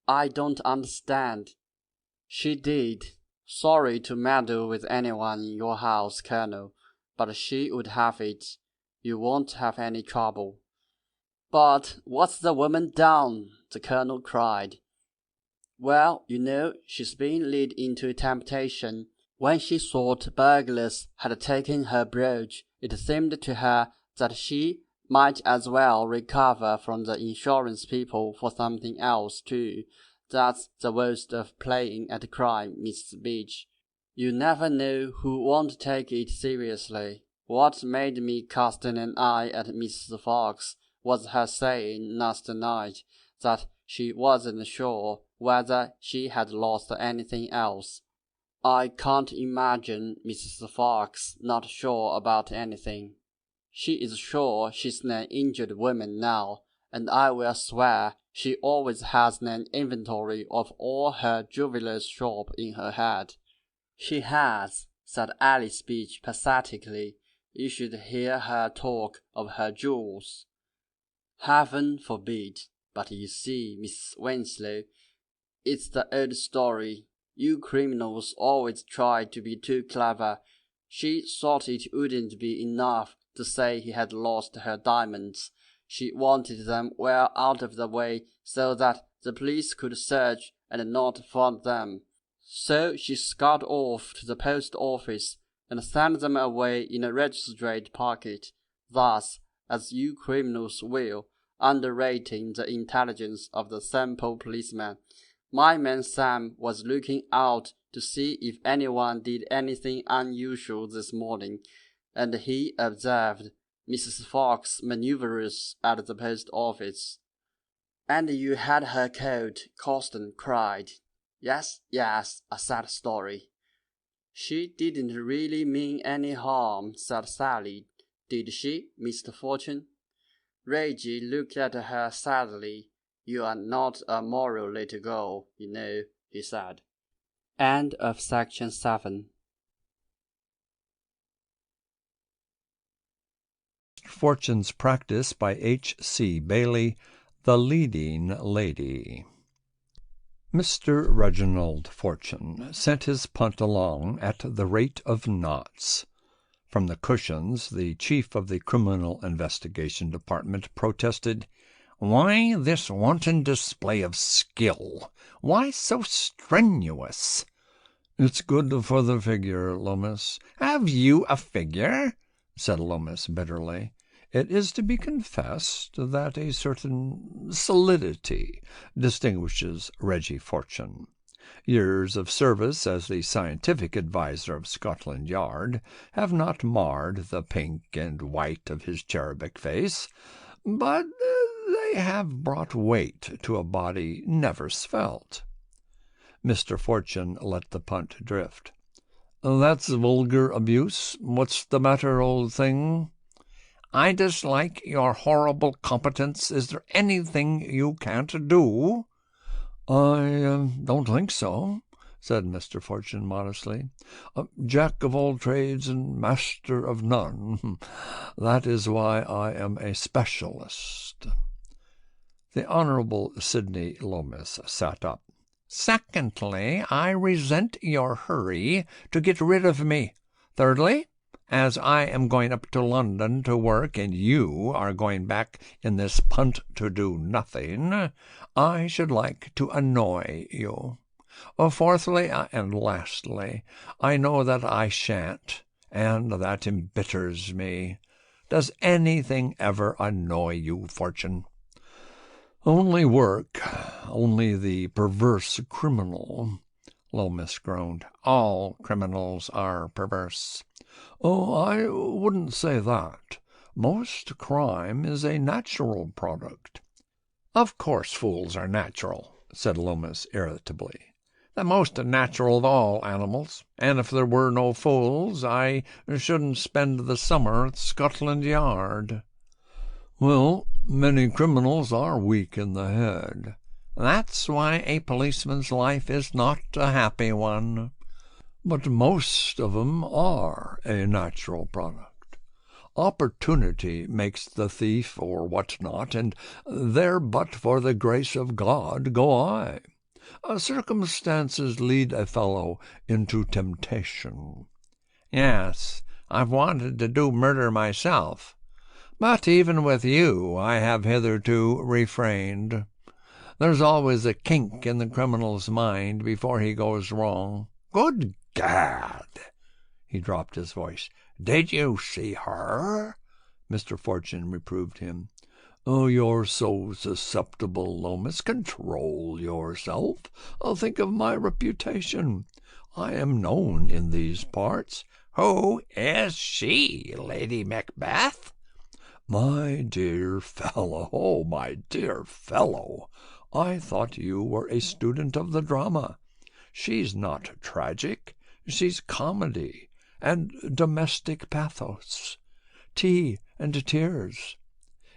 I don't understand. She did. Sorry to meddle with anyone in your house, Colonel, but she would have it. You won't have any trouble. But what's the woman done? The Colonel cried. Well, you know, she's been led into temptation. When she thought burglars had taken her brooch, it seemed to her that she might as well recover from the insurance people for something else, too. That's the worst of playing at crime, Mrs. Beach. You never know who won't take it seriously. What made me cast an eye at Mrs. Fox was her saying last night that she wasn't sure whether she had lost anything else. I can't imagine Mrs. Fox not sure about anything. She is sure she's an injured woman now, and I will swear she always has an inventory of all her jeweler's shop in her head. She has, said Alice Beach pathetically. You should hear her talk of her jewels. Heaven forbid. But you see, Miss Winslow, it's the old story. You criminals always try to be too clever. She thought it wouldn't be enough to say he had lost her diamonds. She wanted them well out of the way so that the police could search and not find them. So she scurried off to the post office and sent them away in a registered packet. Thus, as you criminals will, underrating the intelligence of the simple policeman. My man Sam was looking out to see if anyone did anything unusual this morning, and he observed Mrs. Fox manoeuvres at the post office. And you had her coat, Coston cried. Yes, a sad story. She didn't really mean any harm, said Sally. Did she, Mr. Fortune? Reggie looked at her sadly. You are not a moral little girl, you know, he said. End of section 7. Fortune's Practice by H.C.Bailey, The Leading Lady. Mr. Reginald Fortune sent his punt along at the rate of knots. From the cushions, the chief of the Criminal Investigation Department protested, "Why this wanton display of skill? Why so strenuous?" "It's good for the figure, Lomas." "Have you a figure?" said Lomas bitterly. It is to be confessed that a certain solidity distinguishes Reggie Fortune. Years of service as the scientific adviser of Scotland Yard have not marred the pink and white of his cherubic face, but they have brought weight to a body never svelte. Mr. Fortune let the punt drift. "That's vulgar abuse. What's the matter, old thing?" "I dislike your horrible competence. Is there anything you can't do?" "I don't think so," said Mr. Fortune modestly. "Jack of all trades and master of none. That is why I am a specialist." The Honorable Sidney Lomas sat up. "Secondly, I resent your hurry to get rid of me. Thirdly, As I am going up to London to work and you are going back in this punt to do nothing, I should like to annoy you. Fourthly and lastly, I know that I shan't, and that embitters me. Does anything ever annoy you, Fortune? Only work, only the perverse criminal. Lomas groaned. All criminals are perverse. Oh, I wouldn't say that. Most crime is a natural product. Of course fools are natural, said Lomas irritably. The most natural of all animals, and if there were no fools, I shouldn't spend the summer at Scotland Yard. Well, many criminals are weak in the head. That's why a policeman's life is not a happy one. But most of 'em are a natural product. Opportunity makes the thief or what not, and there but for the grace of God go I. Circumstances lead a fellow into temptation. Yes, I've wanted to do murder myself, but even with you I have hitherto refrained. There's always a kink in the criminal's mind before he goes wrong. Good Gad! He dropped his voice. Did you see her? Mr. Fortune reproved him. Oh, you're so susceptible, Lomas. Control yourself. Think of my reputation. I am known in these parts. Who is she, Lady Macbeth? My dear fellow, oh, my dear fellow, I thought you were a student of the drama. She's not tragic. She's comedy and domestic pathos, tea and tears.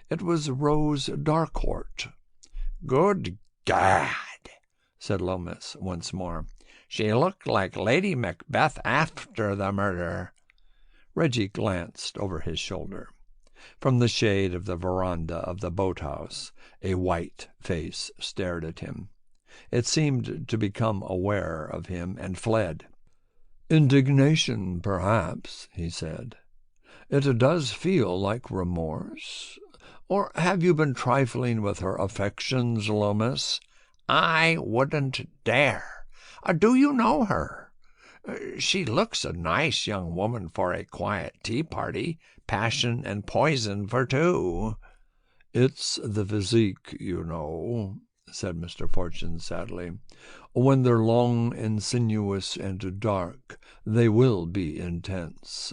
It was Rose Darcourt. Good Gad, said Lomas once more. She looked like Lady Macbeth after the murder. Reggie glanced over his shoulder. From the shade of the veranda of the boathouse, a white face stared at him. It seemed to become aware of him and fled. Indignation, perhaps, he said. It does feel like remorse. Or have you been trifling with her affections, Lomas? I wouldn't dare. Do you know her? She looks a nice young woman for a quiet tea-party, passion and poison for two. It's the physique, you know, said Mr. Fortune sadly. When they're long and sinuous and dark, they will be intense.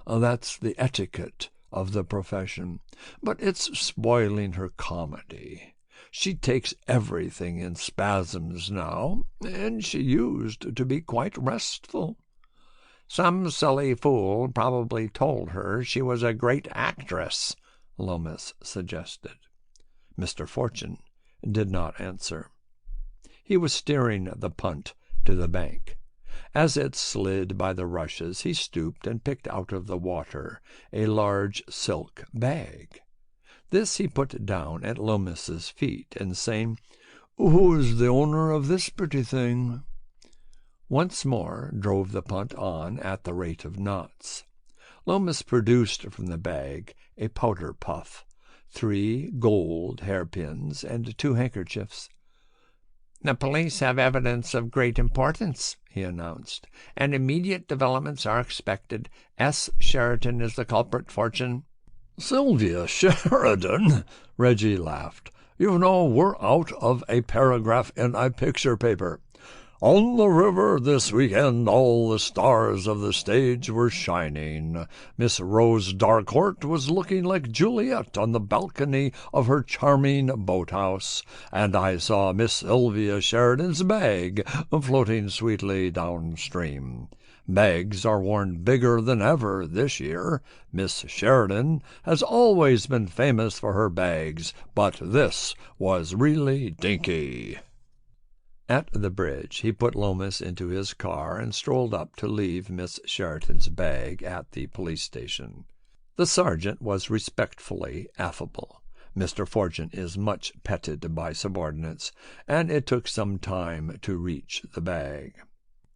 That's the etiquette of the profession, but it's spoiling her comedy. She takes everything in spasms now, and she used to be quite restful. Some silly fool probably told her she was a great actress, Lomas suggested. Mr. Fortune did not answer. He was steering the punt to the bank. As it slid by the rushes, he stooped and picked out of the water a large silk bag. This he put down at Lomas's feet, and saying, "Who is the owner of this pretty thing?" once more drove the punt on at the rate of knots. Lomas produced from the bag a powder puff, 3 gold hairpins, and 2 handkerchiefs. "The police have evidence of great importance," he announced, "and immediate developments are expected. S. Sheridan is the culprit, Fortune." "Sylvia Sheridan?" Reggie laughed. "You know, we're out of a paragraph in a picture paper. On the river this weekend all the stars of the stage were shining. Miss Rose Darcourt was looking like Juliet on the balcony of her charming boathouse, and I saw Miss Sylvia Sheridan's bag floating sweetly downstream. Bags are worn bigger than ever this year. Miss Sheridan has always been famous for her bags, but this was really dinky." At the bridge, he put Lomas into his car and strolled up to leave Miss Sheridan's bag at the police station. The sergeant was respectfully affable. Mr. Fortune is much petted by subordinates, and it took some time to reach the bag.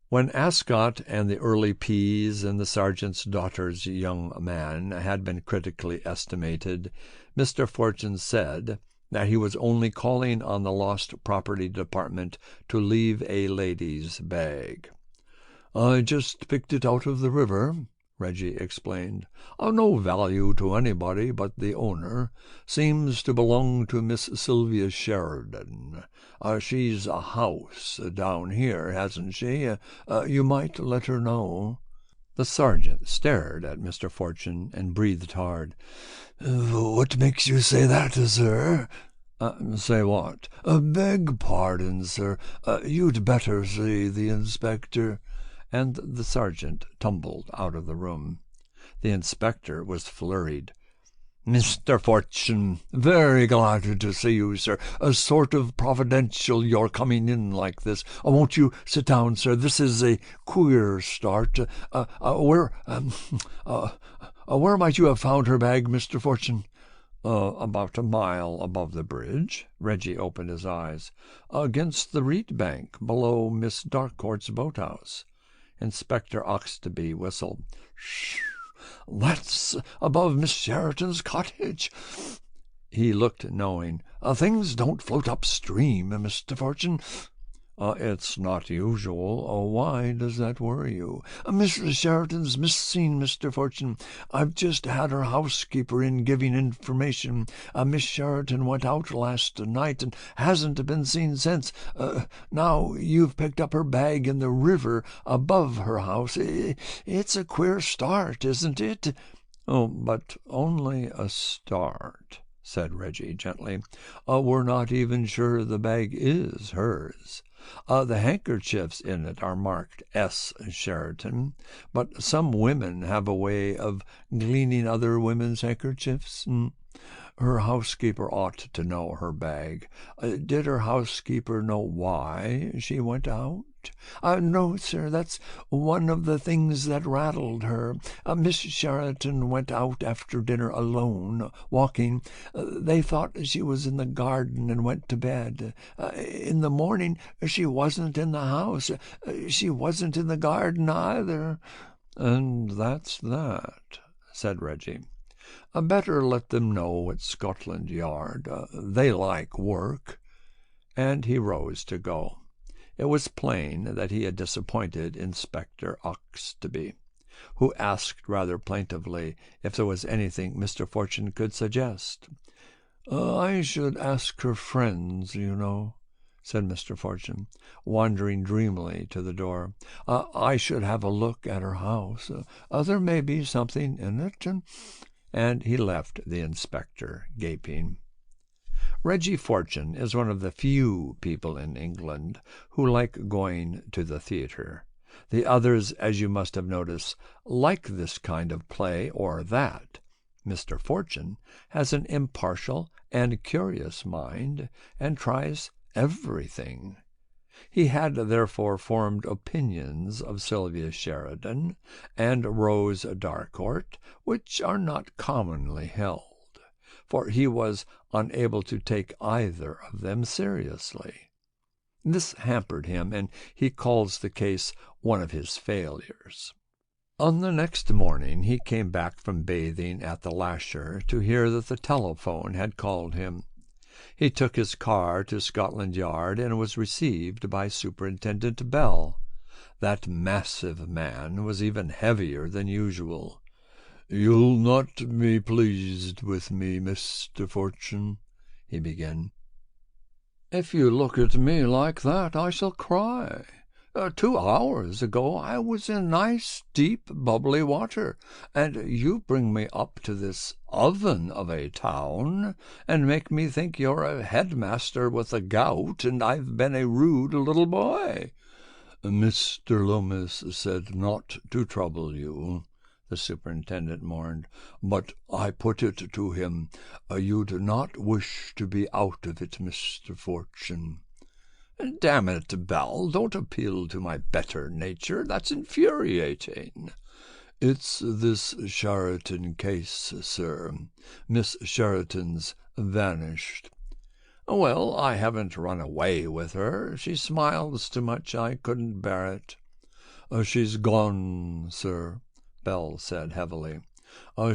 When Ascot and the early peas and the sergeant's daughter's young man had been critically estimated, Mr. Fortune said that he was only calling on the Lost Property Department to leave a lady's bag. "I just picked it out of the river," Reggie explained. "No value to anybody but the owner. Seems to belong to Miss Sylvia Sheridan. She's a house down here, hasn't she? You might let her know." The sergeant stared at Mr. Fortune and breathed hard. "What makes you say that, sir?" "Say what?" "Beg pardon, sir. You'd better see the inspector." And the sergeant tumbled out of the room. The inspector was flurried. "Mr. Fortune, very glad to see you, sir. Sort of providential your coming in like this. Won't you sit down, sir? This is a queer start. Where might you have found her bag, Mr. Fortune?" "About a mile above the bridge." Reggie opened his eyes. "Against the reed bank, below Miss Darkcourt's boathouse." Inspector Oxtoby whistled. "Shh! That's above Miss Sheridan's cottage." He looked knowing. "Things don't float upstream, Mr. Fortune." "It's not usual. Why does that worry you?" "Miss Sheridan's missing, Mr. Fortune. I've just had her housekeeper in giving information. Miss Sheridan went out last night and hasn't been seen since. Now you've picked up her bag in the river above her house. It's a queer start, isn't it?" "Oh, but only a start," said Reggie gently. "We're not even sure the bag is hers. The handkerchiefs in it are marked S. Sheridan, but some women have a way of gleaning other women's handkerchiefs. Her housekeeper ought to know her bag. Did her housekeeper know why she went out?" "No, sir. That's one of the things that rattled her. Miss Sheridan went out after dinner alone, walking. They thought she was in the garden and went to bed. In the morning she wasn't in the house. She wasn't in the garden either." "And that's that," said Reggie. "Better let them know at Scotland Yard. They like work." And he rose to go. It was plain that he had disappointed Inspector Oxtoby, who asked rather plaintively if there was anything Mr. Fortune could suggest. "I should ask her friends, you know," said Mr. Fortune, wandering dreamily to the door. "I should have a look at her house. There may be something in it." And he left the inspector gaping. Reggie Fortune is one of the few people in England who like going to the theatre. The others, as you must have noticed, like this kind of play or that. Mr. Fortune has an impartial and curious mind, and tries everything. He had therefore formed opinions of Sylvia Sheridan and Rose Darkcourt which are not commonly held, for he was unable to take either of them seriously. This hampered him, and he calls the case one of his failures. On the next morning he came back from bathing at the Lasher to hear that the telephone had called him. He took his car to Scotland Yard and was received by Superintendent Bell. That massive man was even heavier than usual. "You'll not be pleased with me, Mr. Fortune," he began. "If you look at me like that, I shall cry. 2 hours ago I was in nice, deep, bubbly water, and you bring me up to this oven of a town, and make me think you're a headmaster with the gout, and I've been a rude little boy." "Mr. Loomis said not to trouble you," the superintendent mourned, "but I put it to him. You'd not wish to be out of it, Mr. Fortune." "Damn it, Bell, don't appeal to my better nature. That's infuriating." "It's this Sheridan case, sir. Miss Sheridan's vanished." "Well, I haven't run away with her. She smiles too much. I couldn't bear it." She's gone, sir," Bell said heavily.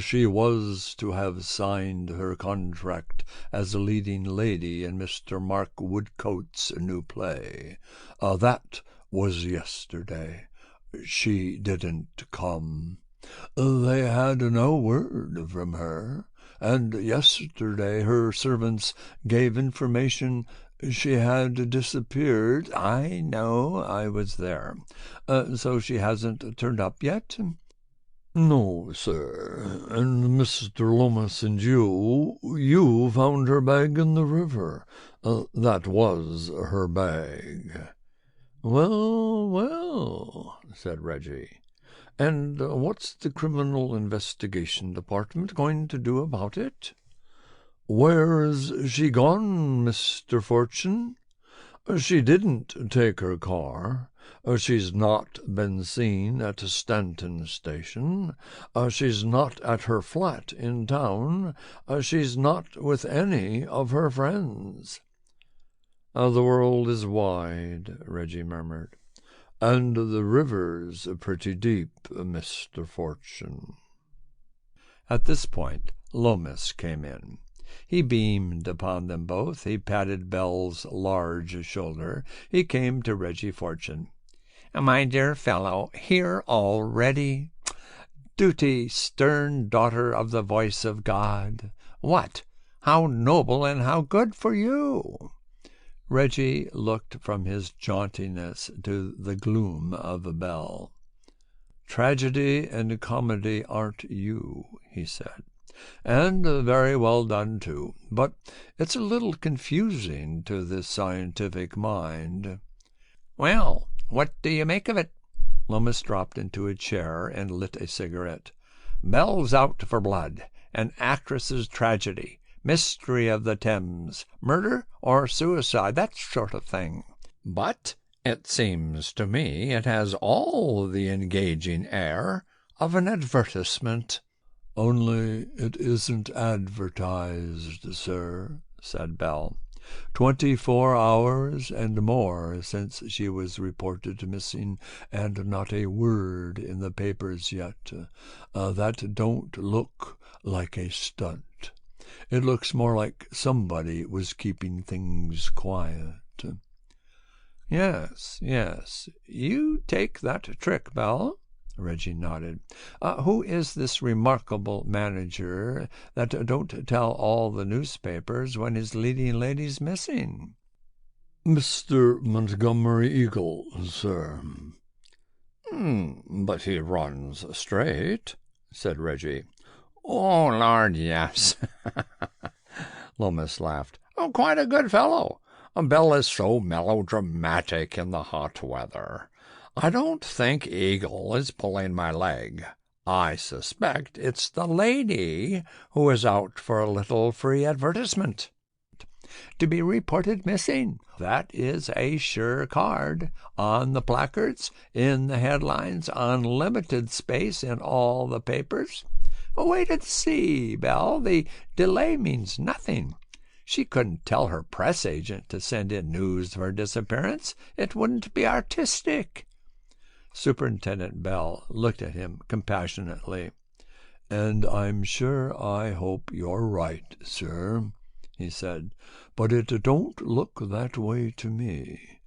"She was to have signed her contract as a leading lady in Mr. Mark Woodcote's new play. That was yesterday. She didn't come. They had no word from her, and yesterday her servants gave information she had disappeared. I know, I was there. So she hasn't turned up yet?" "No, sir. And Mr. Lomas and you found her bag in the river. That was her bag." "Well, well," said Reggie. "And what's the Criminal Investigation Department going to do about it?" "Where's she gone, Mr. Fortune?" "She didn't take her car. She's not been seen at Stanton Station. She's not at her flat in town. She's not with any of her friends." "The world is wide," Reggie murmured. "And the river's pretty deep, Mr. Fortune." At this point, Lomas came in. He beamed upon them both. He patted Bell's large shoulder. He came to Reggie Fortune. "My dear fellow, here already? Duty, stern daughter of the voice of God. What? How noble and how good for you!" Reggie looked from his jauntiness to the gloom of Bell. "Tragedy and comedy aren't you," he said. "And very well done, too. But it's a little confusing to the scientific mind." "Well, what do you make of it?" Lomas dropped into a chair and lit a cigarette. "Bell's out for blood. An actress's tragedy. Mystery of the Thames. Murder or suicide, that sort of thing. But it seems to me it has all the engaging air of an advertisement." "Only it isn't advertised, sir," said Bell. 24 hours and more since she was reported missing, and not a word in the papers yet. That don't look like a stunt. It looks more like somebody was keeping things quiet." Yes, you take that trick, Bell." Reggie nodded. "Who is this remarkable manager that don't tell all the newspapers when his leading lady's missing?" "Mr. Montgomery Eagle, sir." But he runs straight," said Reggie. "Oh, Lord, yes." Lomas laughed. "Quite a good fellow. Bell is so melodramatic in the hot weather. I don't think Eagle is pulling my leg. I suspect it's the lady who is out for a little free advertisement. To be reported missing, that is a sure card. On the placards, in the headlines, unlimited space in all the papers. Wait and see, Bell. The delay means nothing. She couldn't tell her press agent to send in news of her disappearance. It wouldn't be artistic." Superintendent Bell looked at him compassionately. "And I'm sure I hope you're right, sir," he said. "But it don't look that way to me.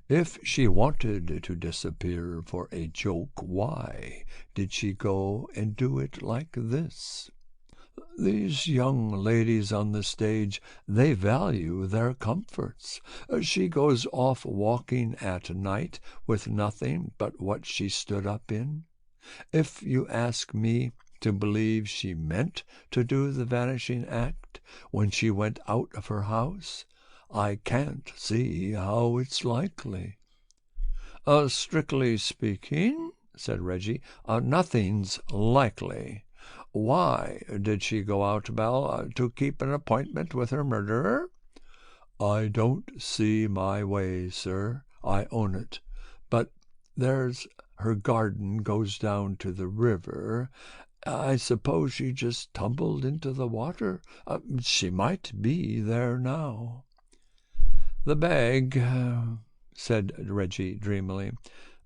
If she wanted to disappear for a joke, why did she go and do it like this? These young ladies on the stage, they value their comforts. She goes off walking at night with nothing but what she stood up in. If you ask me to believe she meant to do the vanishing act when she went out of her house, I can't see how it's likely." "Strictly speaking," said Reggie, "nothing's likely. Why did she go out, Bell? To keep an appointment with her murderer?" "I don't see my way, sir. I own it. But there's her garden goes down to the river. I suppose she just tumbled into the water. She might be there now." "The bag," said Reggie dreamily.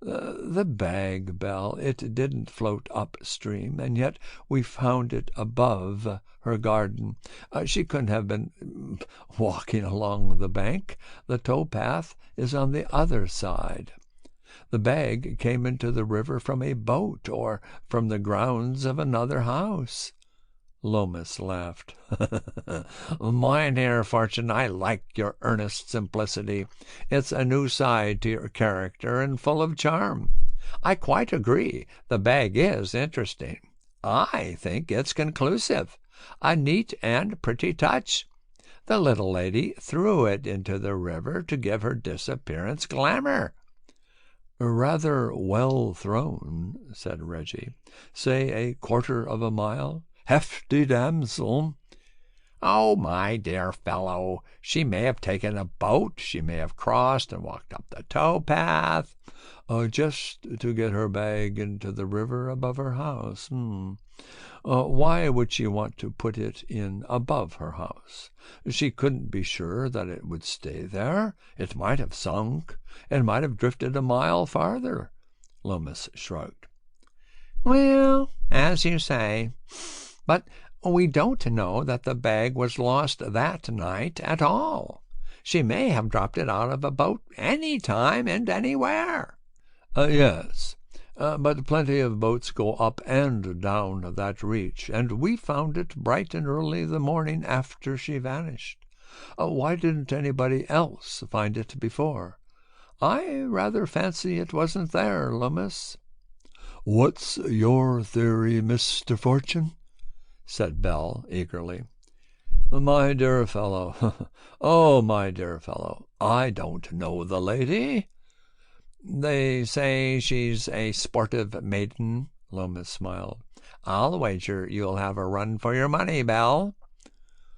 The bag, Belle, it didn't float upstream, and yet we found it above her garden. She couldn't have been walking along the bank. The towpath is on the other side. The bag came into the river from a boat or from the grounds of another house." Lomas laughed. "My dear Fortune, I like your earnest simplicity. It's a new side to your character and full of charm. I quite agree. The bag is interesting. I think it's conclusive. A neat and pretty touch. The little lady threw it into the river to give her disappearance glamour." "Rather well thrown," said Reggie. "Say a quarter of a mile. Hefty damsel." "Oh, my dear fellow, she may have taken a boat. She may have crossed and walked up the towpath." Just to get her bag into the river above her house. Why would she want to put it in above her house? She couldn't be sure that it would stay there. It might have sunk. It might have drifted a mile farther." Lomas shrugged. "Well, as you say. But we don't know that the bag was lost that night at all. She may have dropped it out of a boat any time and anywhere." "Yes, but plenty of boats go up and down that reach, and we found it bright and early the morning after she vanished. Why didn't anybody else find it before? I rather fancy it wasn't there, Lomas." "What's your theory, Mr. Fortune?" said Belle eagerly. "My dear fellow, oh, my dear fellow, I don't know the lady." "They say she's a sportive maiden," Lomas smiled. "I'll wager you'll have a run for your money, Belle."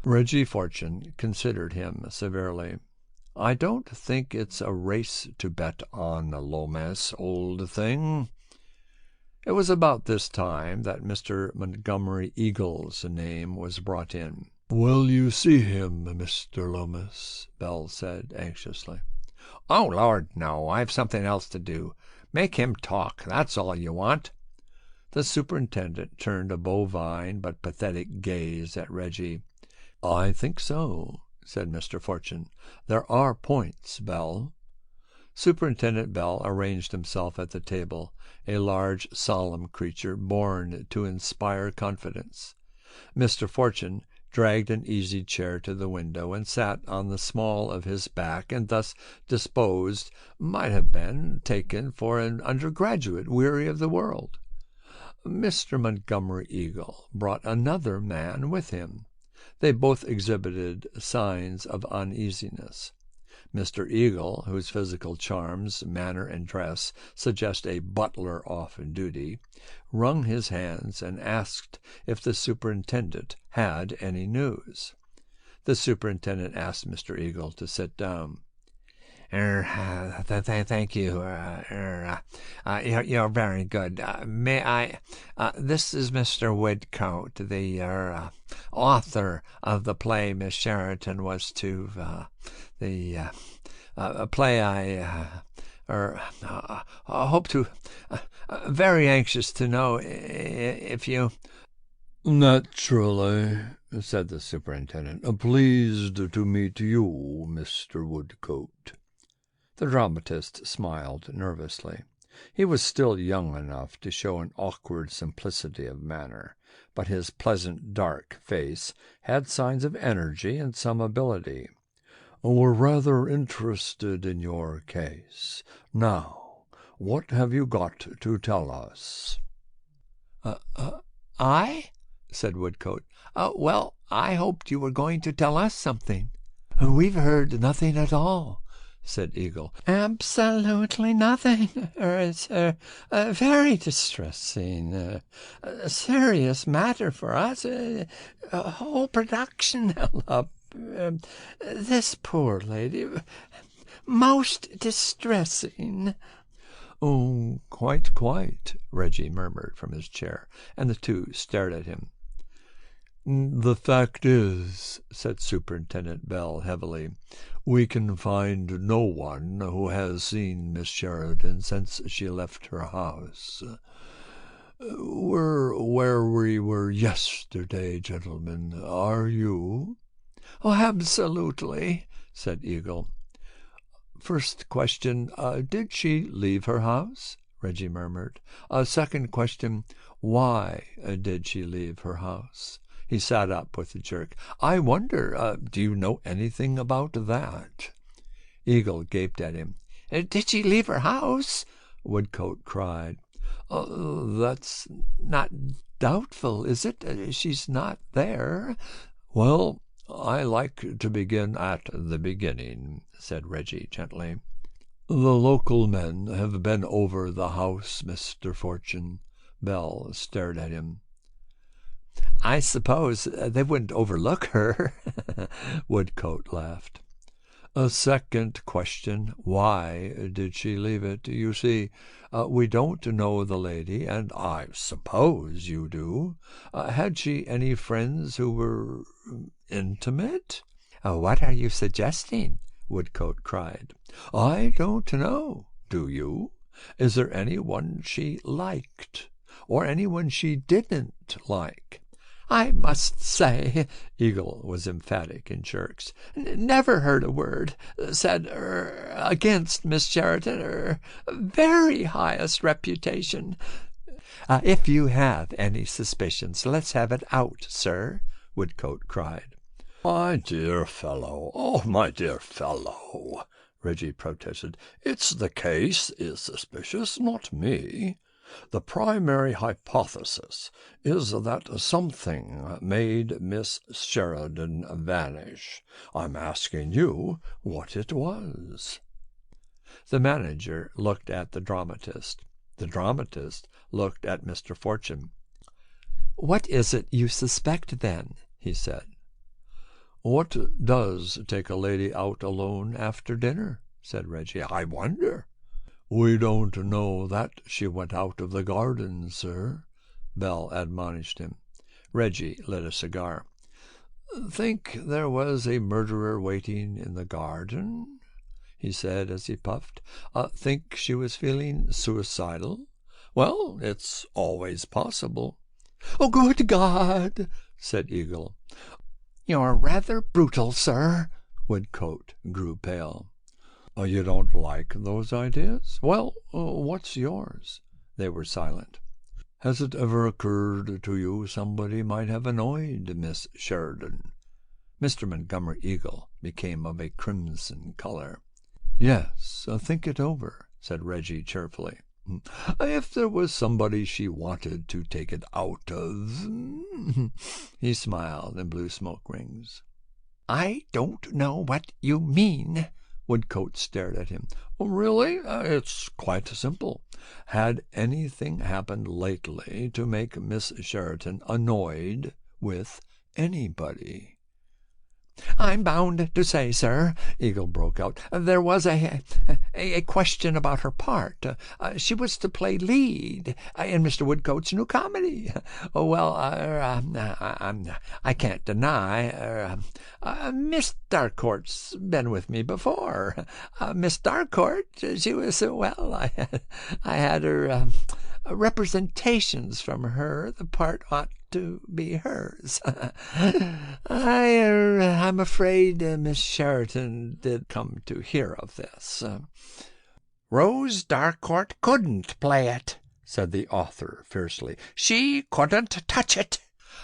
Reggie Fortune considered him severely. "I don't think it's a race to bet on, Lomas, old thing." It was about this time that Mr. Montgomery Eagle's name was brought in. "Will you see him, Mr. Lomas?" Belle said anxiously. "Oh, Lord, no. I've something else to do. Make him talk. That's all you want." The superintendent turned a bovine but pathetic gaze at Reggie. "I think so," said Mr. Fortune. "There are points, Belle." Superintendent Bell arranged himself at the table, a large, solemn creature born to inspire confidence. Mr. Fortune dragged an easy chair to the window and sat on the small of his back, and thus disposed might have been taken for an undergraduate weary of the world. Mr. Montgomery Eagle brought another man with him. They both exhibited signs of uneasiness. Mr. Eagle, whose physical charms, manner, and dress suggest a butler off duty, wrung his hands and asked if the superintendent had any news. The superintendent asked Mr. Eagle to sit down. Thank you. You're very good. May I? This is Mr. Woodcote, the author of the play Miss Sheraton was to. The play I hope to. Very anxious to know if you. "Naturally," said the superintendent. "Pleased to meet you, Mr. Woodcote." The dramatist smiled nervously. He was still young enough to show an awkward simplicity of manner, but his pleasant dark face had signs of energy and some ability. "We're rather interested in your case. Now, what have you got to tell us?" I?" said Woodcote. "Well, I hoped you were going to tell us something." "We've heard nothing at all," said Eagle. "Absolutely nothing. It's very distressing. A serious matter for us. A whole production held up. This poor lady. Most distressing." "Oh, quite," Reggie murmured from his chair, and the two stared at him. "The fact is," said Superintendent Bell heavily, "we can find no one who has seen Miss Sheridan since she left her house. We're where we were yesterday, gentlemen. Are you?" "Oh, absolutely," said Eagle. "First question, did she leave her house?" Reggie murmured. "Second question, why did she leave her house?" He sat up with a jerk. "I wonder, do you know anything about that?" Eagle gaped at him. "Did she leave her house?" Woodcote cried. "That's not doubtful, is it? She's not there." "Well, I like to begin at the beginning," said Reggie gently. "The local men have been over the house, Mr. Fortune." Bell stared at him. "I suppose they wouldn't overlook her." Woodcote laughed. "A second question, why did she leave it? You see, we don't know the lady, and I suppose you do. Had she any friends who were intimate?" "What are you suggesting?" Woodcote cried. "I don't know. Do you? Is there anyone she liked, or anyone she didn't like?" "I must say," Eagle was emphatic in jerks, "never heard a word said against Miss Sheridan. Very highest reputation." "If you have any suspicions, let's have it out, sir," Woodcote cried. "My dear fellow, oh, my dear fellow," Reggie protested. "It's the case is suspicious, not me. The primary hypothesis is that something made Miss Sheridan vanish. I'm asking you what it was." The manager looked at the dramatist. The dramatist looked at Mr. Fortune. "What is it you suspect, then?" he said. "What does take a lady out alone after dinner?" said Reggie. "I wonder." "We don't know that she went out of the garden, sir," Bell admonished him. Reggie lit a cigar. "Think there was a murderer waiting in the garden?" he said as he puffed. "Think she was feeling suicidal? Well, it's always possible." "Oh, good God!" said Eagle. "You're rather brutal, sir." Woodcote grew pale. "You don't like those ideas? Well, what's yours?" They were silent. "Has it ever occurred to you somebody might have annoyed Miss Sheridan?" Mr. Montgomery Eagle became of a crimson color. "Yes, think it over," said Reggie cheerfully. "If there was somebody she wanted to take it out of—" He smiled and blew smoke rings. "I don't know what you mean." Woodcote stared at him. "Really? It's quite simple. Had anything happened lately to make Miss Sheridan annoyed with anybody?" "I'm bound to say, sir," Eagle broke out, "there was a question about her part. She was to play lead in Mr. Woodcote's new comedy. Well, I can't deny, Miss Darcourt's been with me before. Miss Darcourt, she was, well, I had her representations from her. The part ought to be hers. I'm afraid Miss Sheridan did come to hear of this." "Rose Darcourt couldn't play it," said the author fiercely. "She couldn't touch it."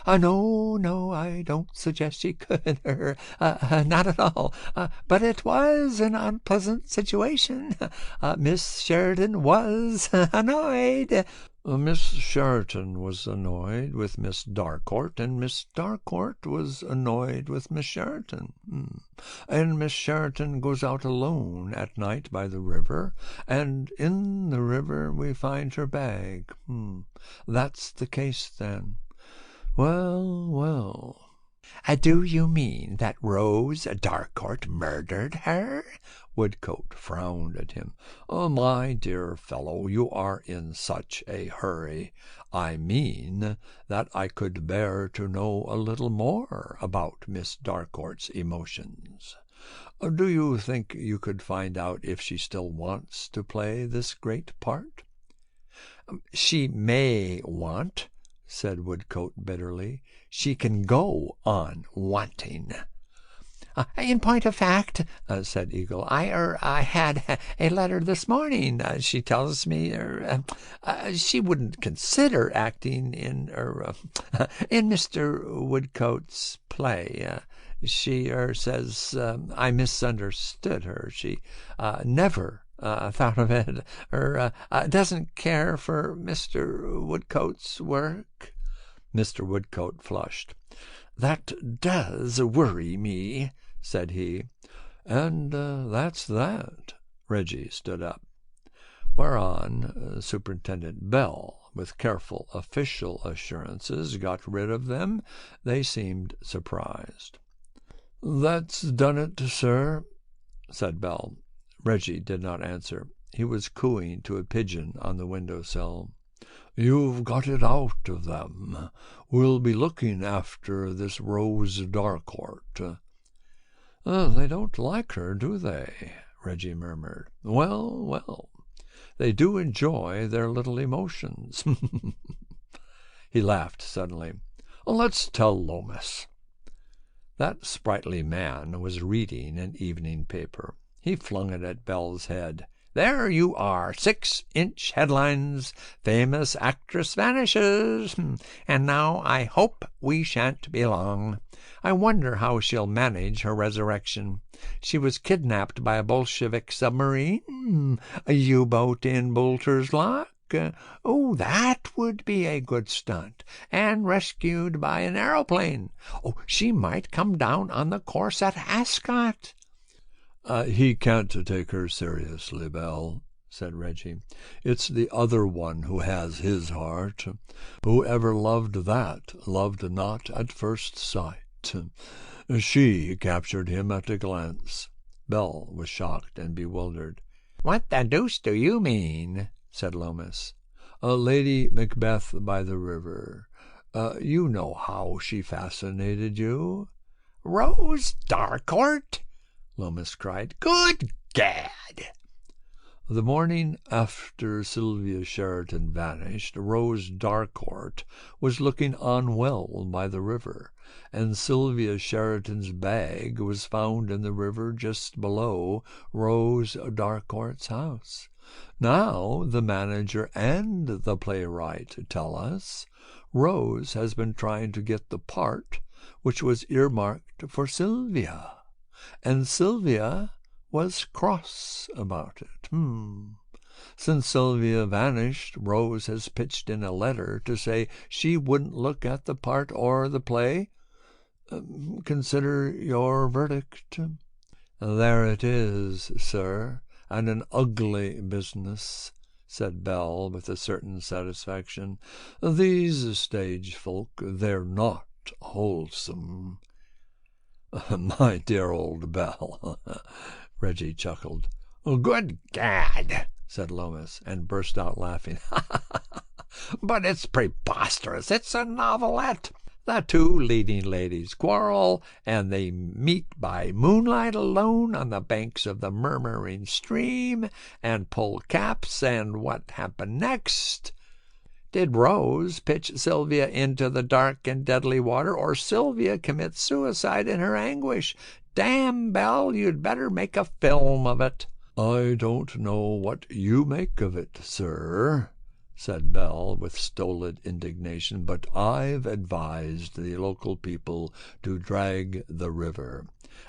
No, I don't suggest she could, not at all. But it was an unpleasant situation. Miss Sheridan was annoyed." "Miss Sheridan was annoyed with Miss Darcourt, and Miss Darcourt was annoyed with Miss Sheridan. And Miss Sheridan goes out alone at night by the river, and in the river we find her bag. That's the case, then. Well. Do you mean that Rose Darcourt murdered her?" Woodcote frowned at him. "My dear fellow, you are in such a hurry. I mean that I could bear to know a little more about Miss Darcourt's emotions. Do you think you could find out if she still wants to play this great part?" "She may want," said Woodcote bitterly. "She can go on wanting." "In point of fact," said Eagle, I had a letter this morning. She tells me she wouldn't consider acting in Mr. Woodcote's play. She says I misunderstood her. She never thought of it. Doesn't care for Mr. Woodcote's work." Mr. Woodcote flushed. "That does worry me," said he. "And that's that." Reggie stood up. Whereon Superintendent Bell, with careful official assurances, got rid of them. They seemed surprised. "That's done it, sir," said Bell. Reggie did not answer. He was cooing to a pigeon on the window-sill. "You've got it out of them. We'll be looking after this Rose Darcourt." "They don't like her, do they?" Reggie murmured. "Well, well, they do enjoy their little emotions." He laughed suddenly. "Let's tell Lomas." That sprightly man was reading an evening paper. He flung it at Bell's head. "There you are, 6-inch headlines, 'Famous Actress Vanishes.' And now I hope we shan't be long. I wonder how she'll manage her resurrection. She was kidnapped by a Bolshevik submarine, a U-boat in Boulter's Lock. Oh, that would be a good stunt. And rescued by an aeroplane. Oh, she might come down on the course at Ascot." "He can't take her seriously, Bell," said Reggie. "It's the other one who has his heart. Whoever loved that loved not at first sight. She captured him at a glance." Bell was shocked and bewildered. "What the deuce do you mean?" said Lomas. "Lady Macbeth by the river. You know how she fascinated you." "Rose Darcourt!" Lomas cried. "Good gad!" The morning after Sylvia Sheridan vanished, Rose Darcourt was looking unwell by the river, and Sylvia Sheridan's bag was found in the river just below Rose Darcourt's house. Now the manager and the playwright tell us Rose has been trying to get the part which was earmarked for Sylvia, and Sylvia was cross about it. Since Sylvia vanished, Rose has pitched in a letter to say she wouldn't look at the part or the play. Consider your verdict." "There it is, sir, and an ugly business," said Bell with a certain satisfaction. "These stage folk, they're not wholesome." "My dear old Bell," Reggie chuckled. "Good gad," said Lomas, and burst out laughing. "But it's preposterous. It's a novelette. The two leading ladies quarrel, and they meet by moonlight alone on the banks of the murmuring stream, and pull caps, and what happened next? Did Rose pitch Sylvia into the dark and deadly water, or Sylvia commit suicide in her anguish? Damn, Bell, you'd better make a film of it." "I don't know what you make of it, sir," said Bell with stolid indignation, "but I've advised the local people to drag the river,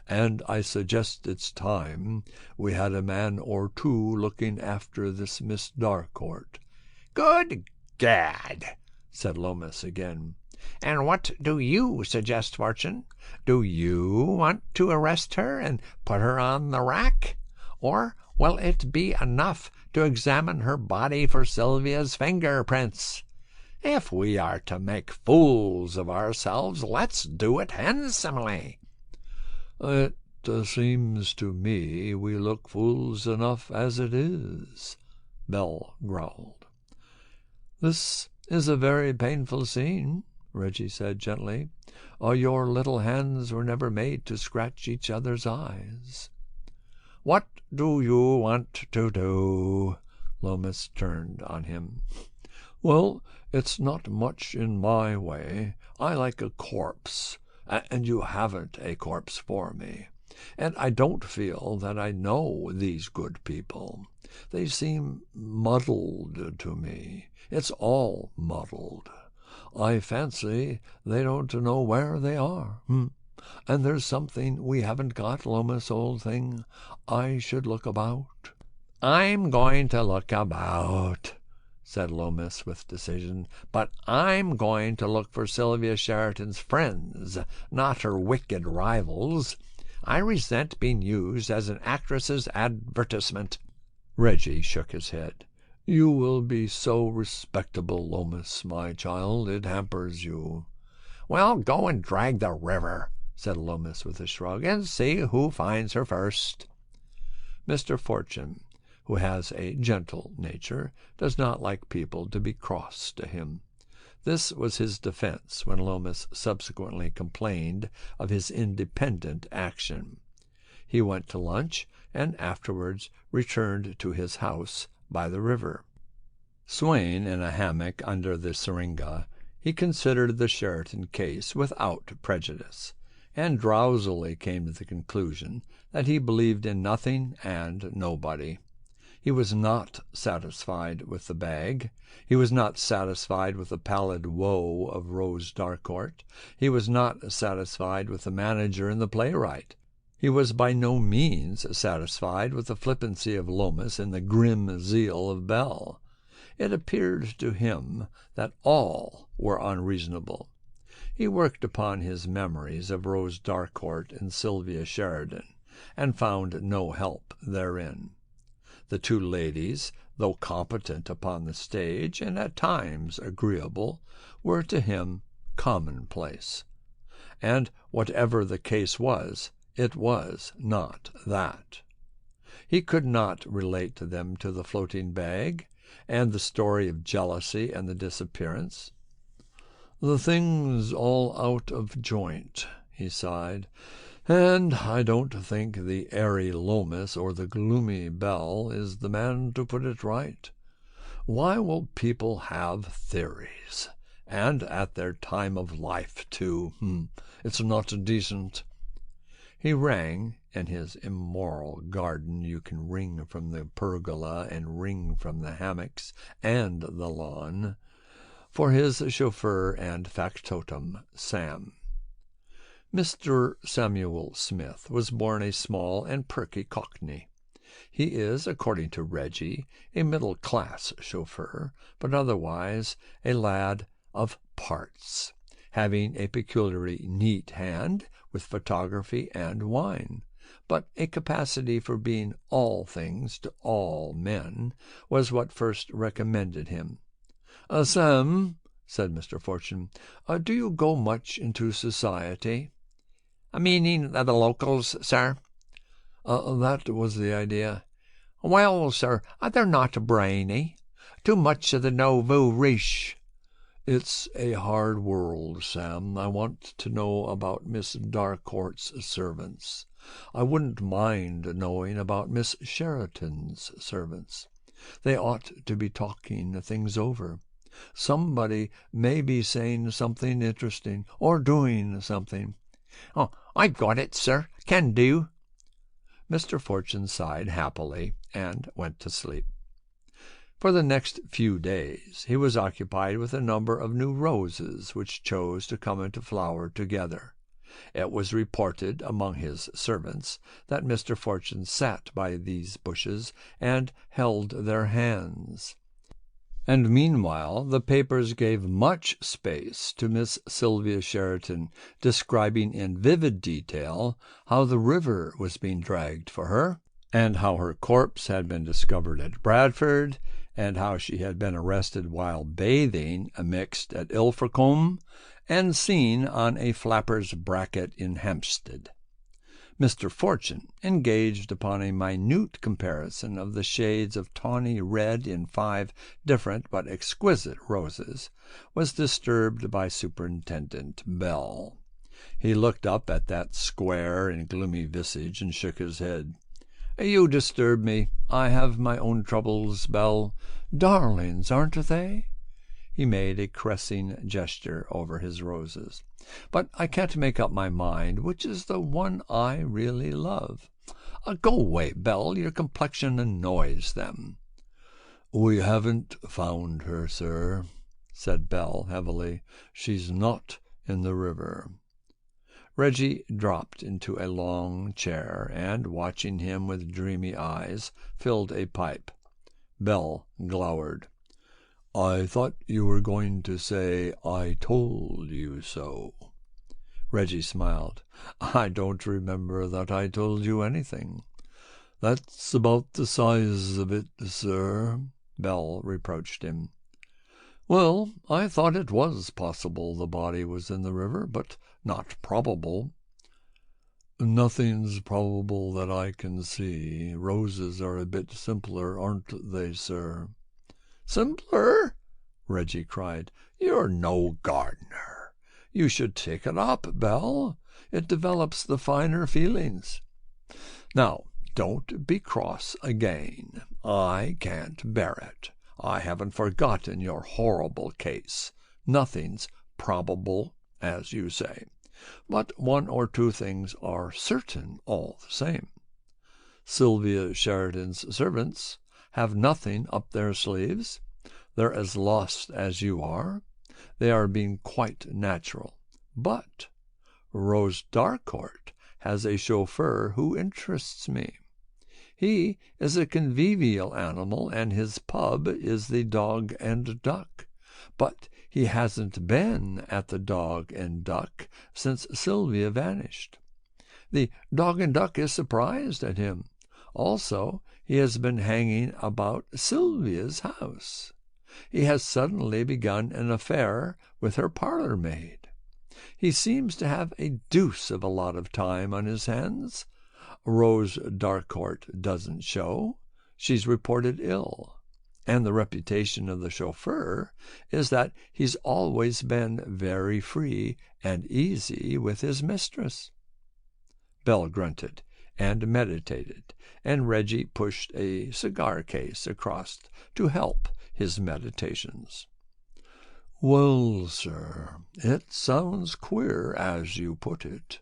and I suggest it's time we had a man or two looking after this Miss Darcourt." "Good gad," said Lomas again. "And what do you suggest, Fortune? Do you want to arrest her and put her on the rack? Or will it be enough to examine her body for Sylvia's fingerprints? If we are to make fools of ourselves, let's do it handsomely." "It seems to me we look fools enough as it is," Bell growled. "This is a very painful scene," Reggie said gently. "Your little hands were never made to scratch each other's eyes." "What do you want to do?" Lomas turned on him. "Well, it's not much in my way. I like a corpse, and you haven't a corpse for me. And I don't feel that I know these good people. They seem muddled to me. It's all muddled. I fancy they don't know where they are. And there's something we haven't got, Lomas, old thing. I should look about." "I'm going to look about," said Lomas with decision, "but I'm going to look for Sylvia Sheraton's friends, not her wicked rivals. I resent being used as an actress's advertisement." Reggie shook his head. "You will be so respectable, Lomas, my child, it hampers you." "Well, go and drag the river," said Lomas with a shrug, "and see who finds her first." Mr. Fortune, who has a gentle nature, does not like people to be cross to him. This was his defense when Lomas subsequently complained of his independent action. He went to lunch, and afterwards returned to his house by the river. Swaying in a hammock under the syringa, he considered the Sheraton case without prejudice, and drowsily came to the conclusion that he believed in nothing and nobody. He was not satisfied with the bag. He was not satisfied with the pallid woe of Rose Darcourt. He was not satisfied with the manager and the playwright. He was by no means satisfied with the flippancy of Lomas and the grim zeal of Bell. It appeared to him that all were unreasonable. He worked upon his memories of Rose Darcourt and Sylvia Sheridan, and found no help therein. The two ladies, though competent upon the stage, and at times agreeable, were to him commonplace. And whatever the case was, it was not that. He could not relate to them to the floating bag, and the story of jealousy and the disappearance. "The thing's all out of joint," he sighed, "and I don't think the airy Lomas or the gloomy Bell is the man to put it right. Why will people have theories? And at their time of life, too. It's not decent." He rang, in his immoral garden you can ring from the pergola and ring from the hammocks and the lawn, for his chauffeur and factotum, Sam. Mr. Samuel Smith was born a small and perky cockney. He is, according to Reggie, a middle-class chauffeur, but otherwise a lad of parts, having a peculiarly neat hand with photography and wine, but a capacity for being all things to all men was what first recommended him. "Sam," said Mr. Fortune, "do you go much into society?" "Meaning the locals, sir?" That was the idea. "Well, sir, they're not brainy. Too much of the nouveau riche." "It's a hard world, Sam. I want to know about Miss Darcourt's servants. I wouldn't mind knowing about Miss Sheraton's servants. They ought to be talking things over. Somebody may be saying something interesting, or doing something." "Oh, I've got it, sir. Can do." Mr. Fortune sighed happily and went to sleep. For the next few days he was occupied with a number of new roses which chose to come into flower together. It was reported among his servants that Mr. Fortune sat by these bushes and held their hands. And meanwhile the papers gave much space to Miss Sylvia Sheraton, describing in vivid detail how the river was being dragged for her, and how her corpse had been discovered at Bradford, and how she had been arrested while bathing mixed at Ilfracombe, and seen on a flapper's bracket in Hampstead. Mr. Fortune, engaged upon a minute comparison of the shades of tawny red in 5 different but exquisite roses, was disturbed by Superintendent Bell. He looked up at that square and gloomy visage and shook his head. "You disturb me. I have my own troubles, Bell. Darlings, aren't they?" He made a caressing gesture over his roses. "But I can't make up my mind which is the one I really love. Go away, Bell. Your complexion annoys them." "We haven't found her, sir," said Bell heavily. "She's not in the river." Reggie dropped into a long chair, and, watching him with dreamy eyes, filled a pipe. Bell glowered. "I thought you were going to say, 'I told you so.'" Reggie smiled. "I don't remember that I told you anything." "That's about the size of it, sir," Bell reproached him. "Well, I thought it was possible the body was in the river, but not probable." "Nothing's probable that I can see. Roses are a bit simpler, aren't they, sir?" "Simpler?" Reggie cried. "You're no gardener. You should take it up, Bell. It develops the finer feelings. Now, don't be cross again. I can't bear it. I haven't forgotten your horrible case. Nothing's probable, as you say. But 1 or 2 things are certain all the same. Sylvia Sheridan's servants have nothing up their sleeves. They're as lost as you are. They are being quite natural. But Rose Darcourt has a chauffeur who interests me. He is a convivial animal, and his pub is the Dog and Duck. But he hasn't been at the Dog and Duck since Sylvia vanished. The Dog and Duck is surprised at him. Also, he has been hanging about Sylvia's house. He has suddenly begun an affair with her parlour-maid. He seems to have a deuce of a lot of time on his hands. Rose Darcourt doesn't show. She's reported ill. And the reputation of the chauffeur is that he's always been very free and easy with his mistress." Bell grunted and meditated, and Reggie pushed a cigar case across to help his meditations. "Well, sir, it sounds queer as you put it,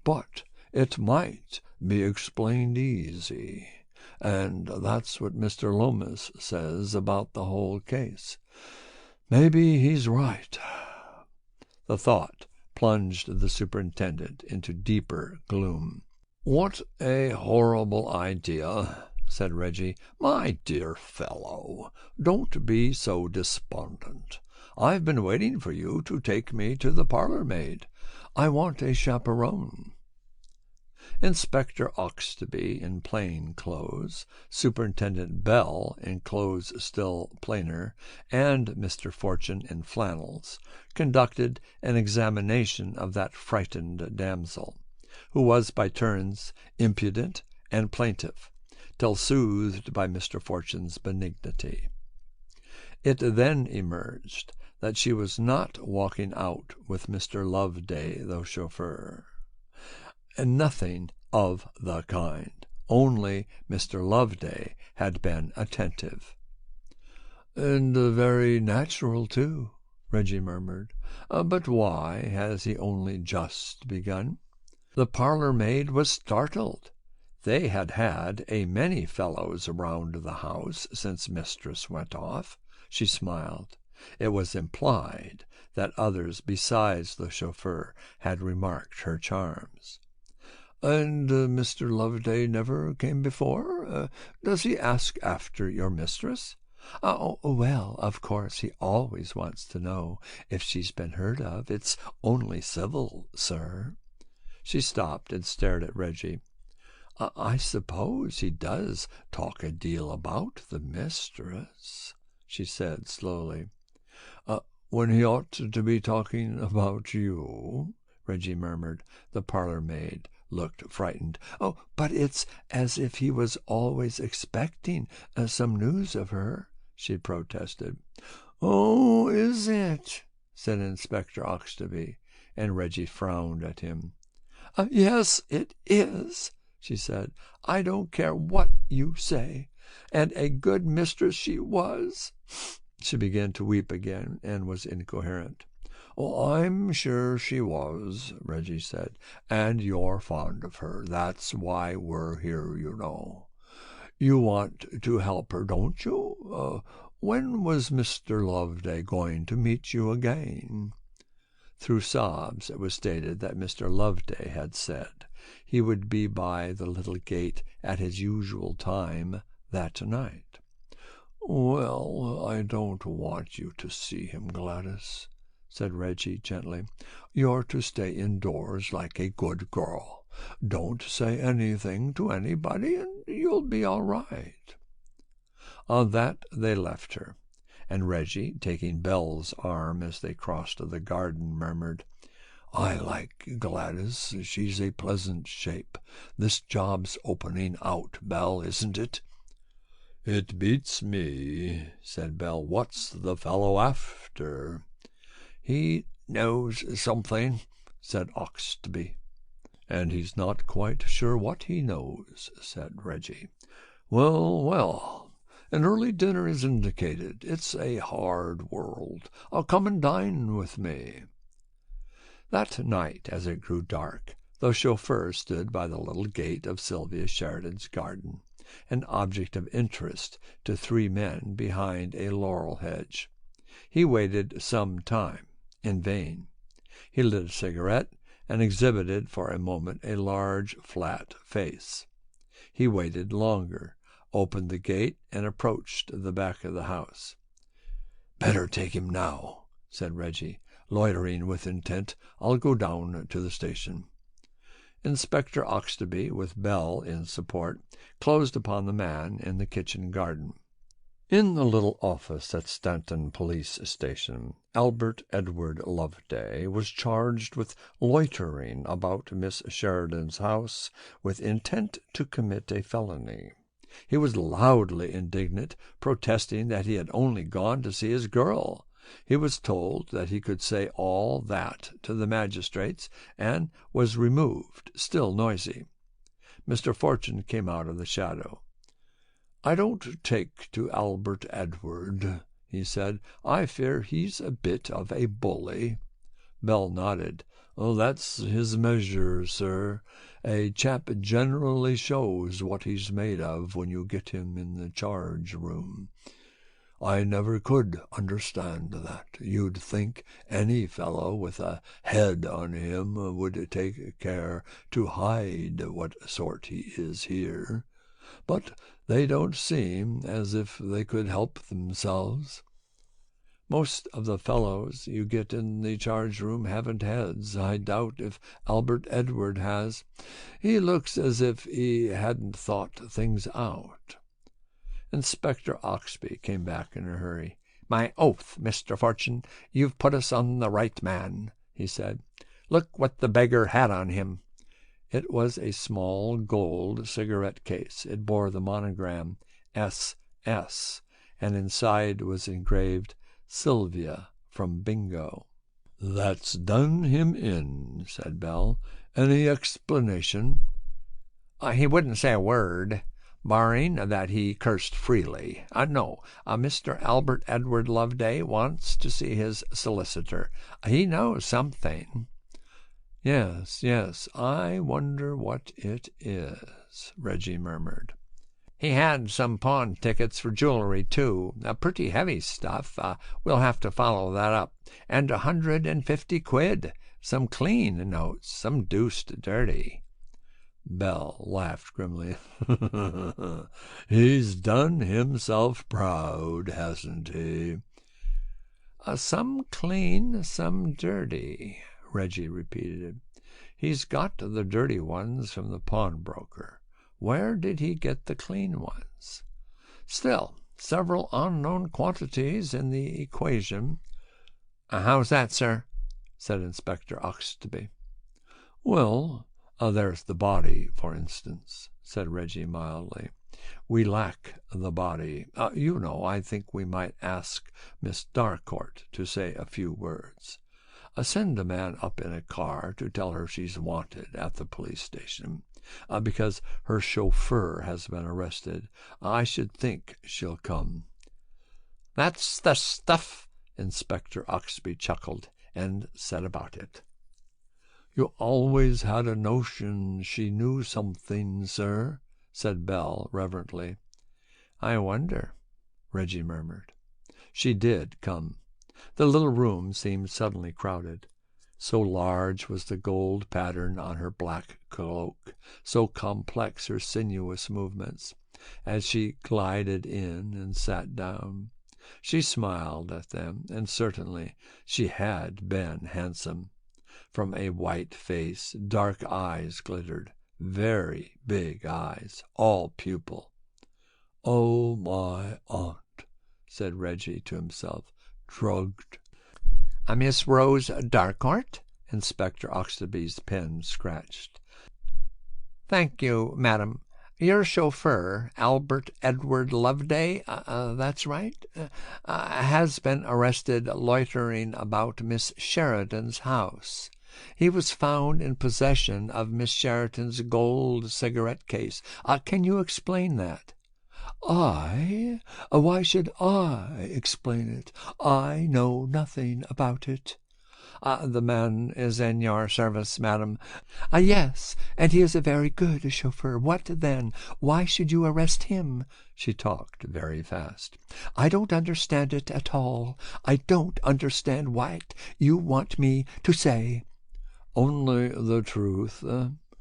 but it might be explained easy, and that's what Mr. Lomas says about the whole case. Maybe he's right." The thought plunged the superintendent into deeper gloom. "What a horrible idea," said Reggie. "My dear fellow, don't be so despondent. I've been waiting for you to take me to the parlour-maid. I want a chaperone." Inspector Oxtoby in plain clothes, Superintendent Bell in clothes still plainer, and Mr. Fortune in flannels, conducted an examination of that frightened damsel, who was by turns impudent and plaintive, till soothed by Mr. Fortune's benignity. It then emerged that she was not walking out with Mr. Loveday, the chauffeur. And nothing of the kind. Only Mr. Loveday had been attentive. "And very natural, too," Reggie murmured. "But why has he only just begun?" The parlour-maid was startled. They had had a many fellows around the house since mistress went off. She smiled. It was implied that others besides the chauffeur had remarked her charms. "And Mr. Loveday never came before? Does he ask after your mistress?" "Oh, well, of course he always wants to know if she's been heard of. It's only civil, sir." She stopped and stared at Reggie. "I suppose he does talk a deal about the mistress," she said slowly. "When he ought to be talking about you," Reggie murmured. The parlour-maid looked frightened. "Oh, but it's as if he was always expecting some news of her," she protested. "Oh, is it?" said Inspector Oxtoby, and Reggie frowned at him. "Yes, it is," she said. "I don't care what you say. And a good mistress she was." She began to weep again and was incoherent. "Oh, I'm sure she was," Reggie said, "and you're fond of her. That's why we're here, you know. You want to help her, don't you? When was Mr. Loveday going to meet you again?" Through sobs it was stated that Mr. Loveday had said he would be by the little gate at his usual time that night. "Well, I don't want you to see him, Gladys," said Reggie gently. "You're to stay indoors like a good girl. Don't say anything to anybody, and you'll be all right." On that they left her, and Reggie, taking Belle's arm as they crossed the garden, murmured, "I like Gladys. She's a pleasant shape. This job's opening out, Belle, isn't it?" "It beats me," said Belle. "What's the fellow after?" "He knows something," said Oxtoby. "And he's not quite sure what he knows," said Reggie. "Well, well. An early dinner is indicated. It's a hard world. Come and dine with me." That night, as it grew dark, the chauffeur stood by the little gate of Sylvia Sheridan's garden, an object of interest to three men behind a laurel hedge. He waited some time, in vain. He lit a cigarette and exhibited for a moment a large, flat face. He waited longer, opened the gate, and approached the back of the house. "Better take him now," said Reggie, loitering with intent. "I'll go down to the station." Inspector Oxtoby, with Belle in support, closed upon the man in the kitchen garden. In the little office at Stanton Police Station, Albert Edward Loveday was charged with loitering about Miss Sheridan's house with intent to commit a felony. He was loudly indignant, protesting that he had only gone to see his girl. He was told that he could say all that to the magistrates, and was removed, still noisy. Mr. Fortune came out of the shadow. "I don't take to Albert Edward," he said. "I fear he's a bit of a bully." Belle nodded. "Oh, that's his measure, sir. A chap generally shows what he's made of when you get him in the charge-room. I never could understand that. You'd think any fellow with a head on him would take care to hide what sort he is here. But they don't seem as if they could help themselves. Most of the fellows you get in the charge-room haven't heads. I doubt if Albert Edward has. He looks as if he hadn't thought things out." Inspector Oxtoby came back in a hurry. "My oath, Mr. Fortune, you've put us on the right man," he said. "Look what the beggar had on him." It was a small gold cigarette case. It bore the monogram S.S., and inside was engraved "Sylvia from Bingo." "That's done him in," said Belle. "Any explanation?" "He wouldn't say a word, barring that he cursed freely. No, Mr. Albert Edward Loveday wants to see his solicitor. He knows something." Yes, I wonder what it is," Reggie murmured. "He had some pawn tickets for jewelry, too. Pretty heavy stuff. We'll have to follow that up. And 150 quid. Some clean notes, some deuced dirty." Belle laughed grimly. "He's done himself proud, hasn't he?" "Some clean, some dirty," Reggie repeated. "He's got the dirty ones from the pawnbroker. Where did he get the clean ones? Still, several unknown quantities in the equation." "How's that, sir?" said Inspector Oxtoby. "Well, There's the body, for instance, said Reggie mildly. We lack the body. I think we might ask Miss Darcourt to say a few words. Send a man up in a car to tell her she's wanted at the police station, because her chauffeur has been arrested. I should think she'll come." "That's the stuff," Inspector Oxbye chuckled, and set about it. "You always had a notion she knew something, sir," said Bell reverently. "I wonder," Reggie murmured. She did come. The little room seemed suddenly crowded. So large was the gold pattern on her black cloak, so complex her sinuous movements, as she glided in and sat down. She smiled at them, and certainly she had been handsome. From a white face, dark eyes glittered, very big eyes, all pupil. "Oh, my aunt," said Reggie to himself, "drugged." "Miss Rose Darcourt?" Inspector Oxby's pen scratched. "Thank you, madam. Your chauffeur, Albert Edward Loveday, that's right, has been arrested loitering about Miss Sheridan's house. He was found in possession of Miss Sheridan's gold cigarette case. Can you explain that?" "I? Why should I explain it? I know nothing about it." "The man is in your service, madam." "Yes, and he is a very good chauffeur. What then? Why should you arrest him?" She talked very fast. "I don't understand it at all. I don't understand what you want me to say." "Only the truth,"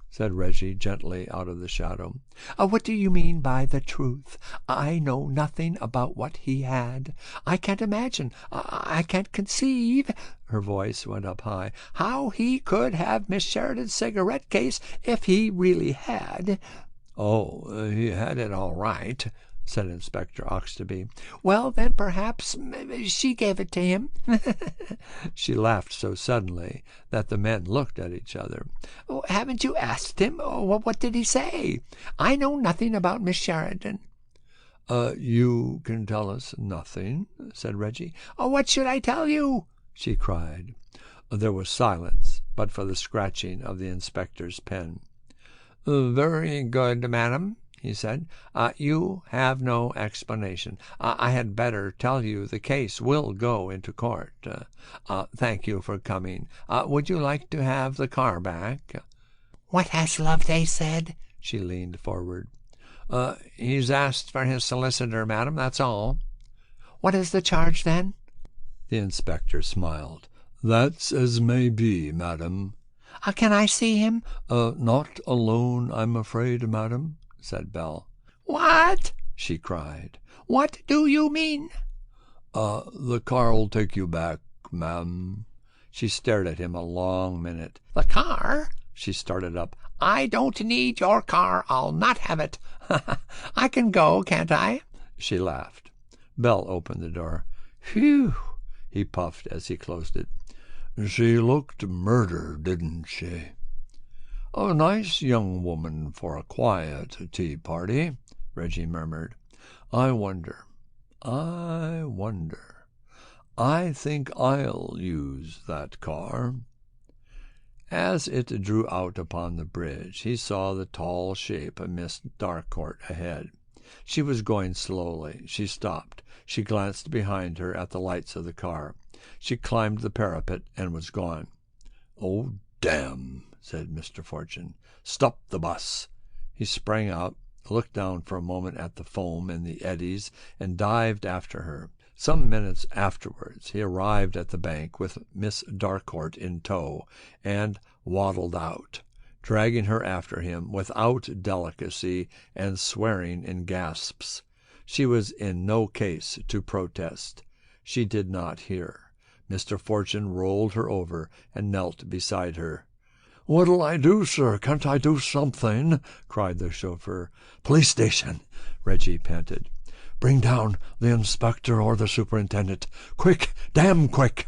said Reggie gently out of the shadow. "What do you mean by the truth? I know nothing about what he had. I can't imagine, I can't conceive," her voice went up high, "how he could have Miss Sheridan's cigarette case if he really had." "Oh, he had it all right," said Inspector Oxbye. "Well, then perhaps she gave it to him." She laughed so suddenly that the men looked at each other. "Haven't you asked him? What did he say? I know nothing about Miss Sheridan." "You can tell us nothing," said Reggie. "What should I tell you?" she cried. There was silence, but for the scratching of the inspector's pen. "Very good, madam," he said. "You have no explanation. I had better tell you the case will go into court. Thank you for coming. Would you like to have the car back?" "What has Loveday said?" She leaned forward. "He's asked for his solicitor, madam, that's all." "What is the charge, then?" The inspector smiled. "That's as may be, madam." "Can I see him?" "Not alone, I'm afraid, madam," said Bell. "What?" she cried. "What do you mean?" "The car'll take you back, ma'am." She stared at him a long minute. "The car?" She started up. "I don't need your car. I'll not have it. I can go, can't I?" She laughed. Bell opened the door. "Phew!" he puffed as he closed it. "She looked murder, didn't she?" "A nice young woman for a quiet tea party," Reggie murmured. I wonder. I think I'll use that car." As it drew out upon the bridge, he saw the tall shape of Miss Darcourt ahead. She was going slowly. She stopped. She glanced behind her at the lights of the car. She climbed the parapet and was gone. "Oh, damn," said Mr. Fortune. "Stop the bus." He sprang out, looked down for a moment at the foam and the eddies, and dived after her. Some minutes afterwards he arrived at the bank with Miss Darcourt in tow, and waddled out, dragging her after him without delicacy and swearing in gasps. She was in no case to protest. She did not hear. Mr. Fortune rolled her over and knelt beside her. "What'll I do, sir? Can't I do something?" cried the chauffeur. "Police station," Reggie panted. "Bring down the inspector or the superintendent. Quick, damn quick!"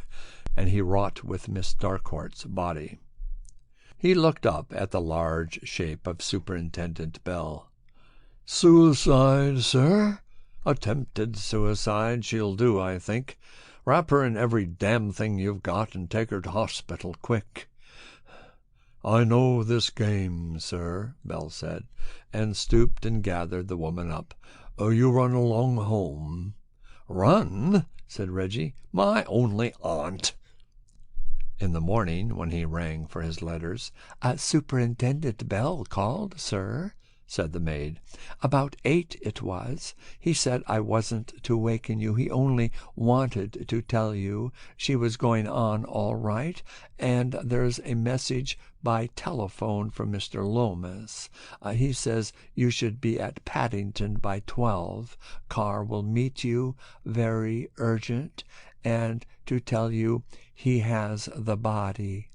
And he wrought with Miss Darcourt's body. He looked up at the large shape of Superintendent Bell. "Suicide, sir?" "Attempted suicide. She'll do, I think. Wrap her in every damn thing you've got and take her to hospital, quick." "I know this game, sir," Bell said, and stooped and gathered the woman up. "You run along home." "Run?" said Reggie. "My only aunt." In the morning, when he rang for his letters, "Superintendent Bell called, sir," said the maid. "About 8 it was. He said I wasn't to waken you. He only wanted to tell you she was going on all right, and there's a message by telephone from Mr. Lomas. He says you should be at Paddington by 12. Car will meet you, very urgent, and to tell you he has the body."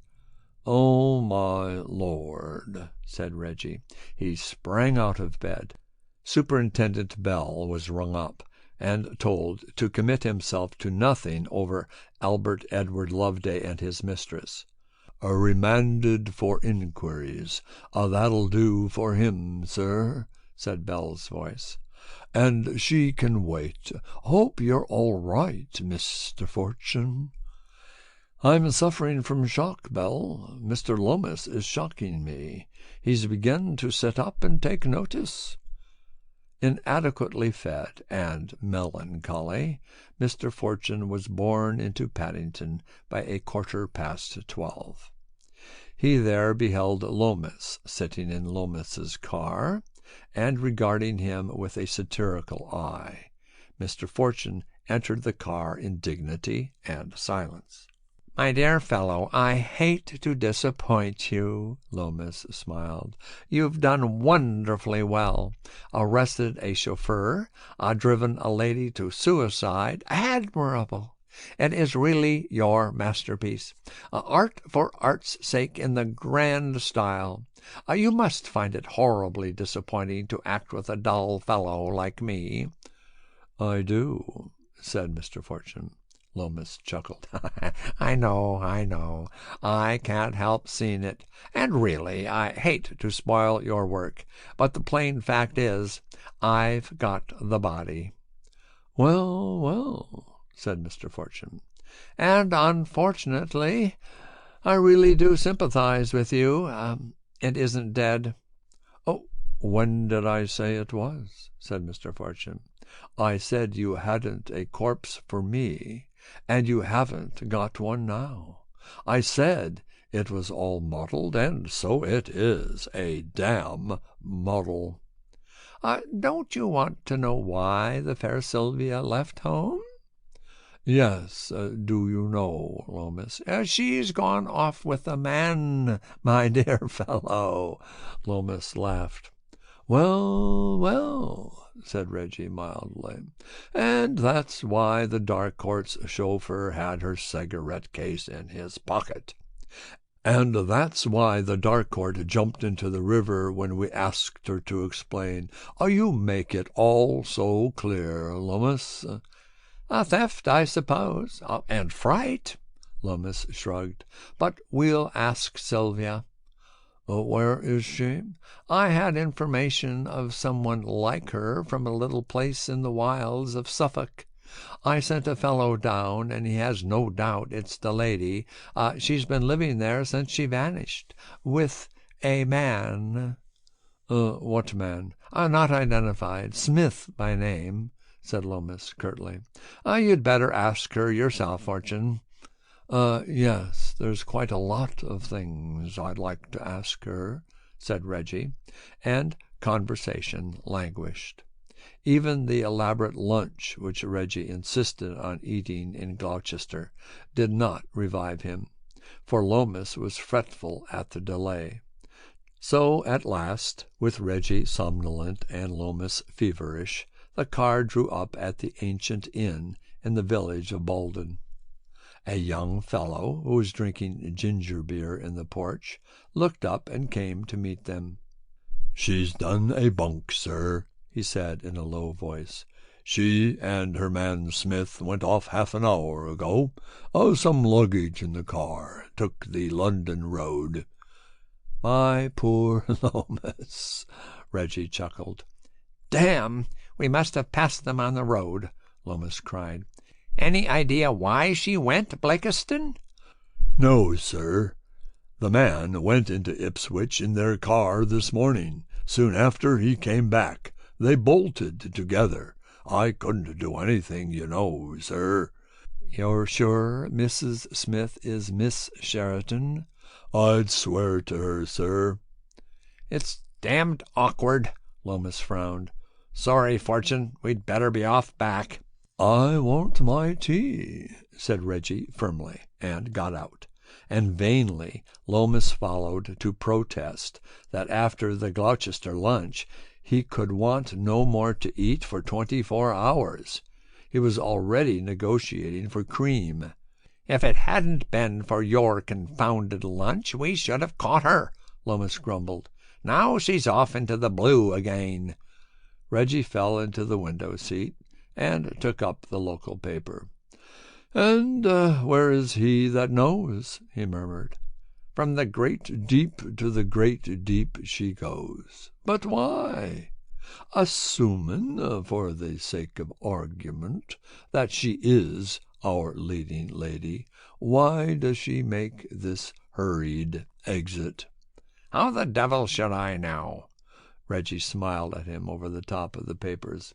"Oh, my Lord," said Reggie. He sprang out of bed. Superintendent Bell was rung up and told to commit himself to nothing over Albert Edward Loveday and his mistress. "Remanded for inquiries. That'll do for him, sir," said Bell's voice. "And she can wait. Hope you're all right, Mr. Fortune." "I'm suffering from shock, Bell. Mr. Lomas is shocking me. He's begun to sit up and take notice." Inadequately fed and melancholy, Mr. Fortune was borne into Paddington by a 12:15. He there beheld Lomas sitting in Lomas's car, and regarding him with a satirical eye. Mr. Fortune entered the car in dignity and silence. "My dear fellow, I hate to disappoint you," Lomas smiled. "You've done wonderfully well. Arrested a chauffeur, driven a lady to suicide. Admirable! It is really your masterpiece. Art for art's sake in the grand style. You must find it horribly disappointing to act with a dull fellow like me." "I do," said Mr. Fortune. Lomas chuckled. I know. I can't help seeing it. And really, I hate to spoil your work, but the plain fact is, I've got the body." Well, said Mr. Fortune. "And unfortunately, I really do sympathize with you. It isn't dead." "Oh, when did I say it was?" said Mr. Fortune. "I said you hadn't a corpse for me, and you haven't got one now. I said it was all muddled, and so it is, a damn muddle." "Don't you want to know why the fair Sylvia left home?" "Yes. Do you know, Lomas?" "She's gone off with a man, my dear fellow." Lomas laughed. Well, said Reggie mildly. "And that's why the Dark Court's chauffeur had her cigarette case in his pocket. And that's why the Dark Court jumped into the river when we asked her to explain. You make it all so clear, Lomas." "Theft, I suppose. And fright." Lomas shrugged. "But we'll ask Sylvia." "Where is she?" "I had information of someone like her from a little place in the wilds of Suffolk. I sent a fellow down, and he has no doubt it's the lady. She's been living there since she vanished, with a man." "What man?" "Not identified. Smith by name," said Lomas curtly. "You'd better ask her yourself, Fortune." Yes, there's quite a lot of things I'd like to ask her," said Reggie, and conversation languished. Even the elaborate lunch which Reggie insisted on eating in Gloucester did not revive him, for Lomas was fretful at the delay. So at last, with Reggie somnolent and Lomas feverish, the car drew up at the ancient inn in the village of Bolden. A young fellow, who was drinking ginger beer in the porch, looked up and came to meet them. "She's done a bunk, sir," he said in a low voice. "She and her man Smith went off half an hour ago. Some luggage in the car. Took the London road." My poor Lomas, Reggie chuckled. Damn, we must have passed them on the road, Lomas cried. Any idea why she went, Blakiston? No, sir. The man went into Ipswich in their car this morning. Soon after he came back. They bolted together. I couldn't do anything, you know, sir. You're sure Mrs. Smith is Miss Sheraton? I'd swear to her, sir. It's damned awkward, Lomas frowned. Sorry, Fortune, we'd better be off back. I want my tea, said Reggie firmly, and got out. And vainly Lomas followed to protest that after the Gloucester lunch he could want no more to eat for 24 hours. He was already negotiating for cream. If it hadn't been for your confounded lunch, we should have caught her, Lomas grumbled. Now she's off into the blue again. Reggie fell into the window seat and took up the local paper. And where is he that knows? He murmured. From the great deep to the great deep she goes. But why? Assuming, for the sake of argument, that she is our leading lady, why does she make this hurried exit? How the devil should I know? Reggie smiled at him over the top of the papers.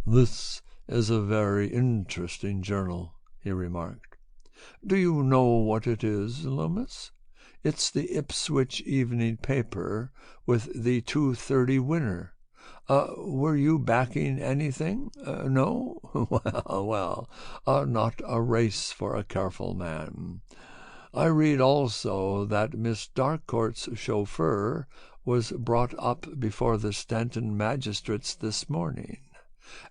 This is a very interesting journal, he remarked. Do you know what it is, Lomas? It's the Ipswich evening paper with the 2:30 winner. Were you backing anything? No? Well, not a race for a careful man. I read also that Miss Darcourt's chauffeur was brought up before the Stanton magistrates this morning,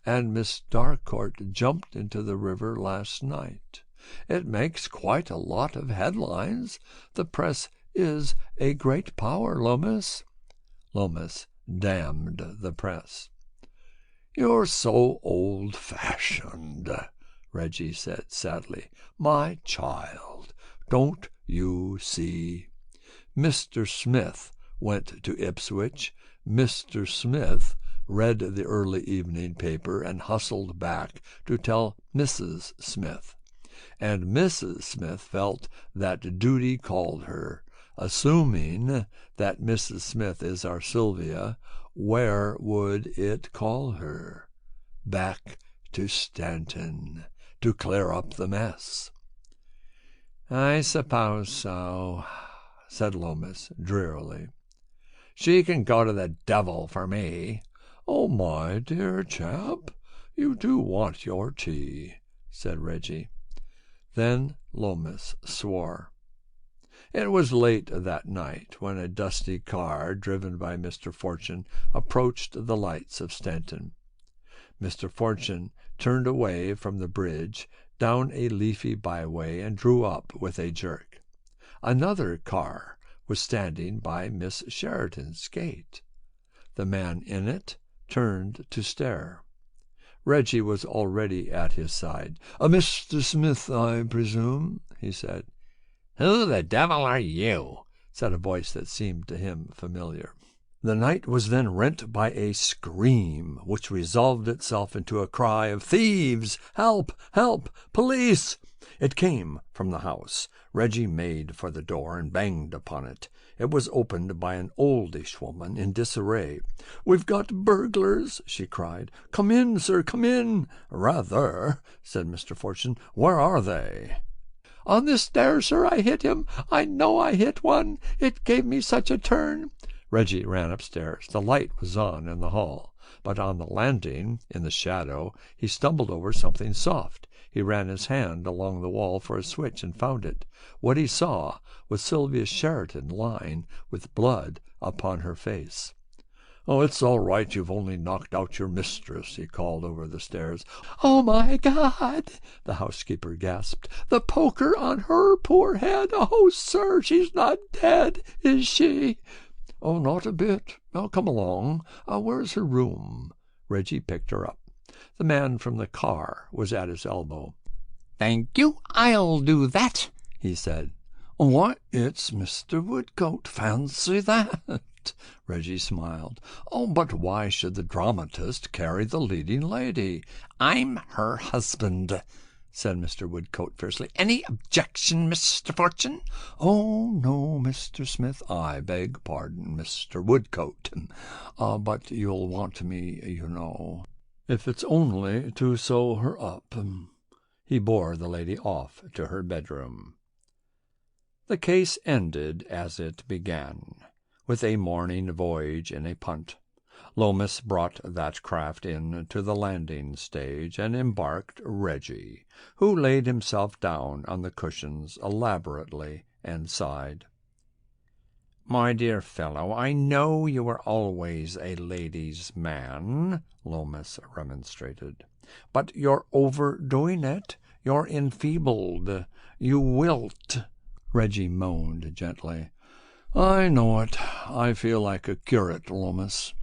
and Miss Darcourt jumped into the river last night. It makes quite a lot of headlines. The press is a great power, Lomas. Lomas damned the press. You're so old-fashioned, Reggie said sadly. My child, don't you see? Mr. Smith went to Ipswich. Mr. Smith read the early evening paper and hustled back to tell Mrs. Smith. And Mrs. Smith felt that duty called her. Assuming that Mrs. Smith is our Sylvia, where would it call her? Back to Stanton, to clear up the mess. I suppose so, said Lomas drearily. She can go to the devil for me. Oh, my dear chap, you do want your tea, said Reggie. Then Lomas swore. It was late that night when a dusty car, driven by Mr. Fortune, approached the lights of Stanton. Mr. Fortune turned away from the bridge, down a leafy byway, and drew up with a jerk. Another car was standing by Miss Sheraton's gate. The man in it turned to stare. Reggie was already at his side. Mr. Smith, I presume, he said. Who the devil are you? Said a voice that seemed to him familiar. The night was then rent by a scream, which resolved itself into a cry of "Thieves! Help! Help! Police!" It came from the house. Reggie made for the door and banged upon it. It was opened by an oldish woman in disarray. "We've got burglars!" she cried. "Come in, sir, come in!" "Rather," said Mr. Fortune. "Where are they?" "On this stairs, sir. I hit him. I know I hit one. It gave me such a turn." Reggie ran upstairs. The light was on in the hall, but on the landing, in the shadow, he stumbled over something soft. He ran his hand along the wall for a switch and found it. What he saw was Sylvia Sheraton lying with blood upon her face. "Oh, it's all right. You've only knocked out your mistress," he called over the stairs. "Oh, my God!" the housekeeper gasped. "The poker on her poor head! Oh, sir, she's not dead, is she?" "Oh, not a bit. Now, come along. Where's her room?" Reggie picked her up. The man from the car was at his elbow. "Thank you, I'll do that," he said. Why, it's Mr. Woodcote. Fancy that! Reggie smiled. Oh, but why should the dramatist carry the leading lady? I'm her husband, said Mr. Woodcote fiercely. Any objection, Mr. Fortune? Oh, no, Mr. Smith. I beg pardon, Mr. Woodcote. But you'll want me, you know, if it's only to sew her up. He bore the lady off to her bedroom. The case ended as it began, with a morning voyage in a punt. Lomas brought that craft in to the landing stage and embarked Reggie, who laid himself down on the cushions elaborately and sighed. My dear fellow, I know you were always a ladies' man, Lomas remonstrated, but you're overdoing it. You're enfeebled. You wilt. Reggie moaned gently. I know it. I feel like a curate, Lomas.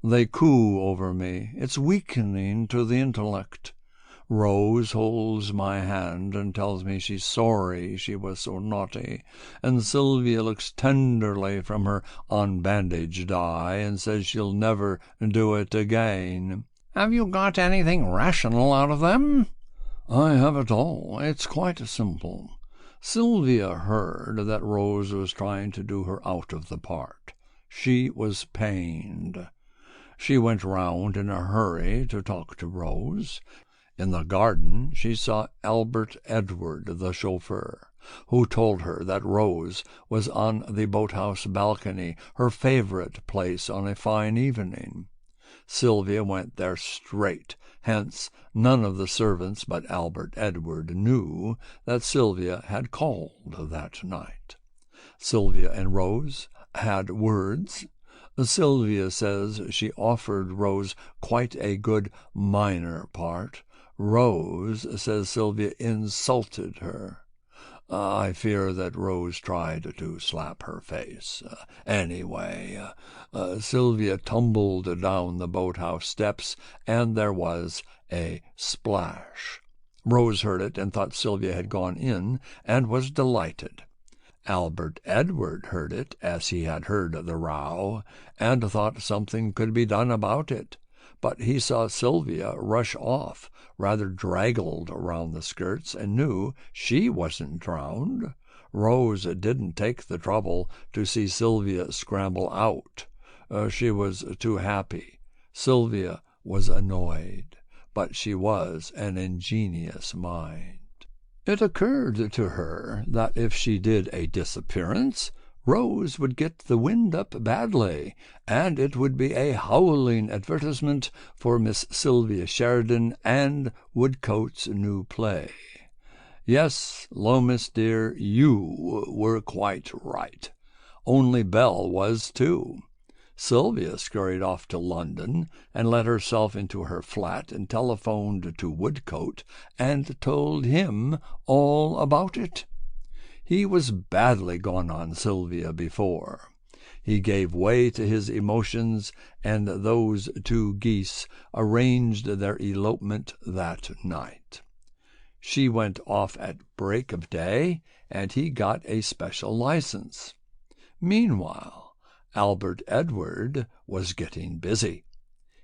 They coo over me. It's weakening to the intellect. Rose holds my hand and tells me she's sorry she was so naughty, and Sylvia looks tenderly from her unbandaged eye and says she'll never do it again. Have you got anything rational out of them? I have it all. It's quite simple. Sylvia heard that Rose was trying to do her out of the part. She was pained. She went round in a hurry to talk to Rose. In the garden she saw Albert Edward, the chauffeur, who told her that Rose was on the boathouse balcony, her favorite place on a fine evening. Sylvia went there straight. Hence, none of the servants but Albert Edward knew that Sylvia had called that night. Sylvia and Rose had words. Sylvia says she offered Rose quite a good minor part. Rose says Sylvia insulted her. I fear that Rose tried to slap her face. Anyway, Sylvia tumbled down the boathouse steps, and there was a splash. Rose heard it and thought Sylvia had gone in, and was delighted. Albert Edward heard it, as he had heard the row, and thought something could be done about it. But he saw Sylvia rush off, rather draggled around the skirts, and knew she wasn't drowned. Rose didn't take the trouble to see Sylvia scramble out. She was too happy. Sylvia was annoyed, but she was an ingenious mind. It occurred to her that if she did a disappearance, Rose would get the wind up badly, and it would be a howling advertisement for Miss Sylvia Sheridan and Woodcote's new play. Yes, Lomas dear, you were quite right. Only Belle was too. Sylvia scurried off to London and let herself into her flat and telephoned to Woodcote and told him all about it. He was badly gone on Sylvia before. He gave way to his emotions, and those two geese arranged their elopement that night. She went off at break of day, and he got a special license. Meanwhile, Albert Edward was getting busy.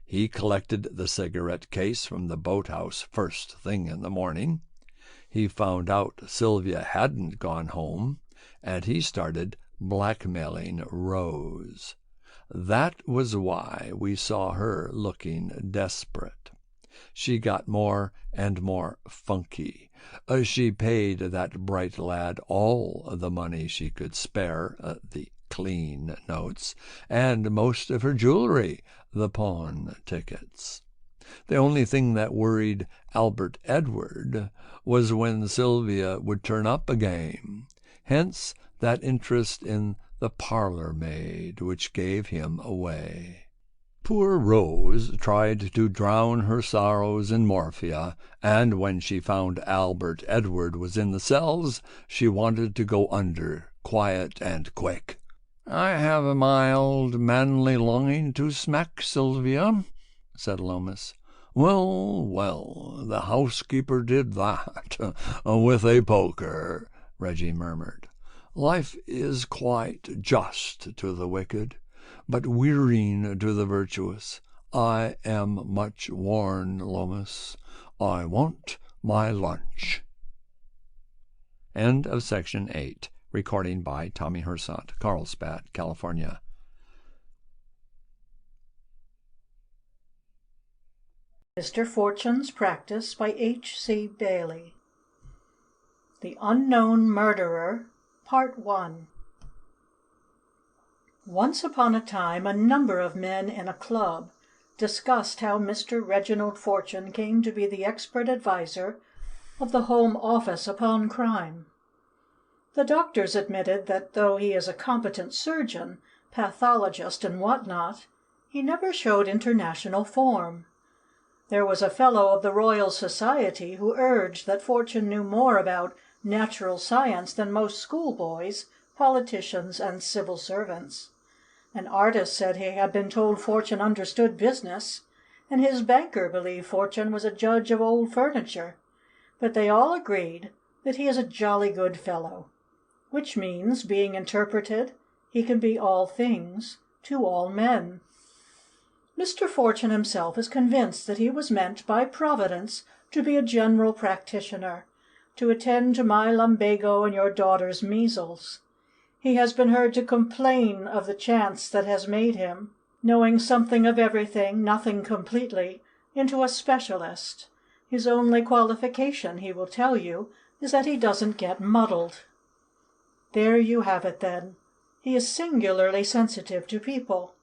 He collected the cigarette case from the boathouse first thing in the morning. He found out Sylvia hadn't gone home, and he started blackmailing Rose. That was why we saw her looking desperate. She got more and more funky. She paid that bright lad all the money she could spare, the clean notes, and most of her jewelry, the pawn tickets. The only thing that worried Albert Edward was when Sylvia would turn up again. Hence that interest in the parlor maid which gave him away. Poor Rose tried to drown her sorrows in morphia, and when she found Albert Edward was in the cells, she wanted to go under, quiet and quick. I have a mild, manly longing to smack Sylvia, said Lomas. Well, well, the housekeeper did that, with a poker, Reggie murmured. Life is quite just to the wicked, but wearying to the virtuous. I am much worn, Lomas. I want my lunch. End of section 8. Recording by Tommy Hersant, Carlsbad, California. Mr. Fortune's Practice by H.C.Bailey. The Unknown Murderer, Part 1. Once upon a time a number of men in a club discussed how Mr. Reginald Fortune came to be the expert adviser of the Home Office upon crime. The doctors admitted that though he is a competent surgeon, pathologist, and what not, he never showed international form. There was a Fellow of the Royal Society who urged that Fortune knew more about natural science than most schoolboys, politicians, and civil servants. An artist said he had been told Fortune understood business, and his banker believed Fortune was a judge of old furniture. But they all agreed that he is a jolly good fellow, which means, being interpreted, he can be all things to all men. Mr. Fortune himself is convinced that he was meant by Providence to be a general practitioner, to attend to my lumbago and your daughter's measles. He has been heard to complain of the chance that has made him, knowing something of everything, nothing completely, into a specialist. His only qualification, he will tell you, is that he doesn't get muddled. There you have it, then. He is singularly sensitive to people.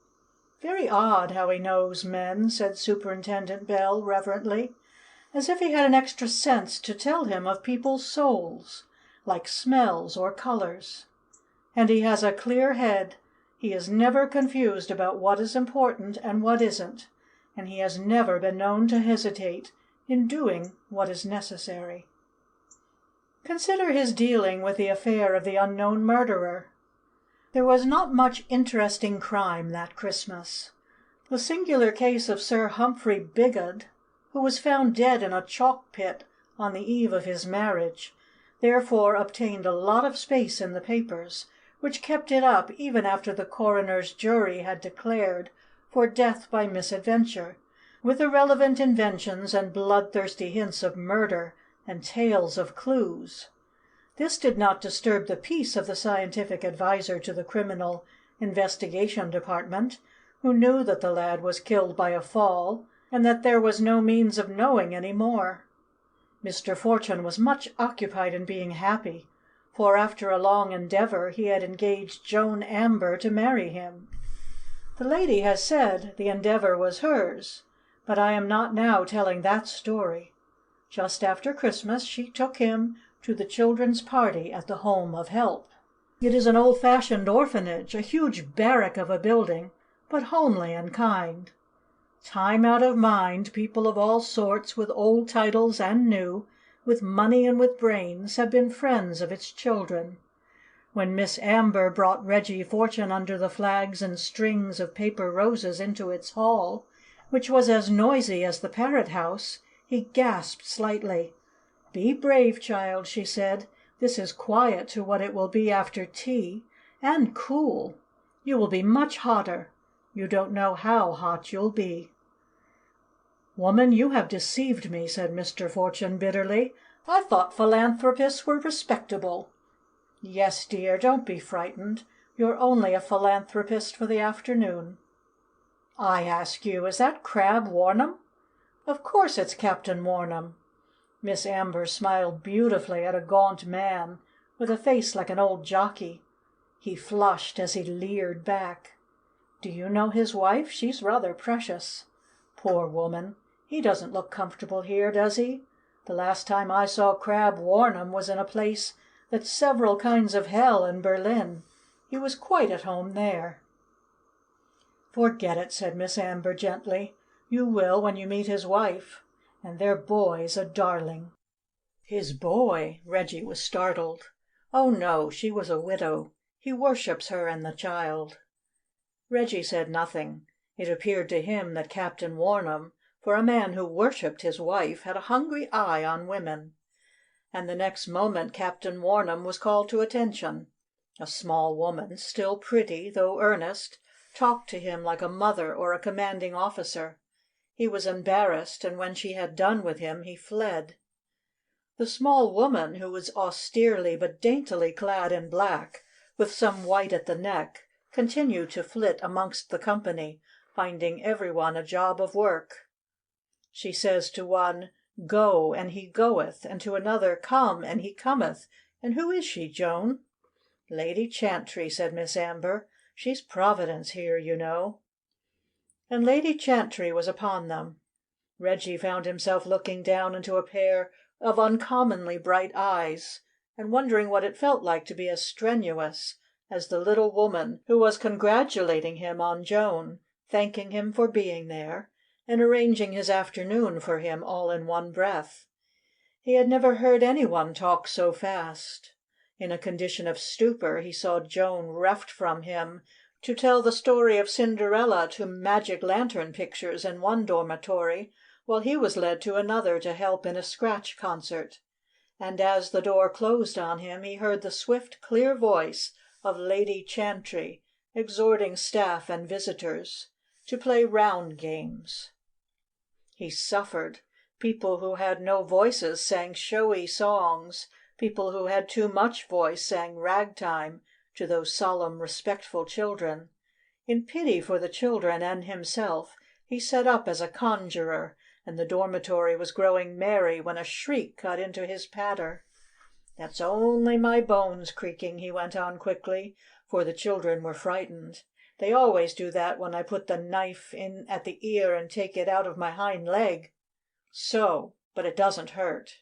Very odd how he knows men, said Superintendent Bell reverently, as if he had an extra sense to tell him of people's souls, like smells or colors. And he has a clear head. He is never confused about what is important and what isn't, and he has never been known to hesitate in doing what is necessary. Consider his dealing with the affair of the unknown murderer. There was not much interesting crime that Christmas. The singular case of Sir Humphrey Bigod, who was found dead in a chalk pit on the eve of his marriage, therefore obtained a lot of space in the papers, which kept it up even after the coroner's jury had declared for death by misadventure, with irrelevant inventions and bloodthirsty hints of murder and tales of clues. This did not disturb the peace of the scientific adviser to the Criminal Investigation Department, who knew that the lad was killed by a fall, and that there was no means of knowing any more. Mr. Fortune was much occupied in being happy, for after a long endeavor he had engaged Joan Amber to marry him. The lady has said the endeavor was hers, but I am not now telling that story. Just after Christmas she took him to the children's party at the Home of Help. It is an old-fashioned orphanage, a huge barrack of a building, but homely and kind. Time out of mind, people of all sorts, with old titles and new, with money and with brains, have been friends of its children. When Miss Amber brought Reggie Fortune under the flags and strings of paper roses into its hall, which was as noisy as the Parrot House, he gasped slightly. "Be brave, child," she said. "This is quiet to what it will be after tea, and cool. You will be much hotter. You don't know how hot you'll be." "Woman, you have deceived me," said Mr. Fortune bitterly. "I thought philanthropists were respectable." "Yes, dear, don't be frightened. You're only a philanthropist for the afternoon." "I ask you, is that Crab Warnham?" "Of course it's Captain Warnham." Miss Amber smiled beautifully at a gaunt man with a face like an old jockey. He flushed as he leered back. "Do you know his wife? She's rather precious." "Poor woman. He doesn't look comfortable here, does he? The last time I saw Crab Warnham was in a place that's several kinds of hell in Berlin. He was quite at home there." "Forget it," said Miss Amber gently. "You will when you meet his wife. And their boy's a darling." "His boy?" Reggie was startled. "Oh, no, she was a widow. He worships her and the child." Reggie said nothing. It appeared to him that Captain Warnham, for a man who worshipped his wife, had a hungry eye on women. And the next moment Captain Warnham was called to attention. A small woman, still pretty, though earnest, talked to him like a mother or a commanding officer. He was embarrassed, and when she had done with him he fled. The small woman, who was austerely but daintily clad in black, with some white at the neck, continued to flit amongst the company, finding everyone a job of work. She says to one, "Go," and he goeth, and to another, "Come," and he cometh. And who is she, Joan? "Lady Chantrey," said Miss Amber. "She's Providence here, you know." And Lady Chantrey was upon them. Reggie found himself looking down into a pair of uncommonly bright eyes, and wondering what it felt like to be as strenuous as the little woman who was congratulating him on Joan, thanking him for being there, and arranging his afternoon for him all in one breath. He had never heard anyone talk so fast. In a condition of stupor he saw Joan reft from him to tell the story of Cinderella to magic lantern pictures in one dormitory, while he was led to another to help in a scratch concert. And as the door closed on him he heard the swift, clear voice of Lady Chantrey exhorting staff and visitors to play round games. He suffered. People who had no voices sang showy songs. People who had too much voice sang ragtime to those solemn, respectful children. In pity for the children and himself, he set up as a conjurer, and the dormitory was growing merry when a shriek cut into his patter. "That's only my bones creaking," he went on quickly, for the children were frightened. "They always do that when I put the knife in at the ear and take it out of my hind leg. So, but it doesn't hurt.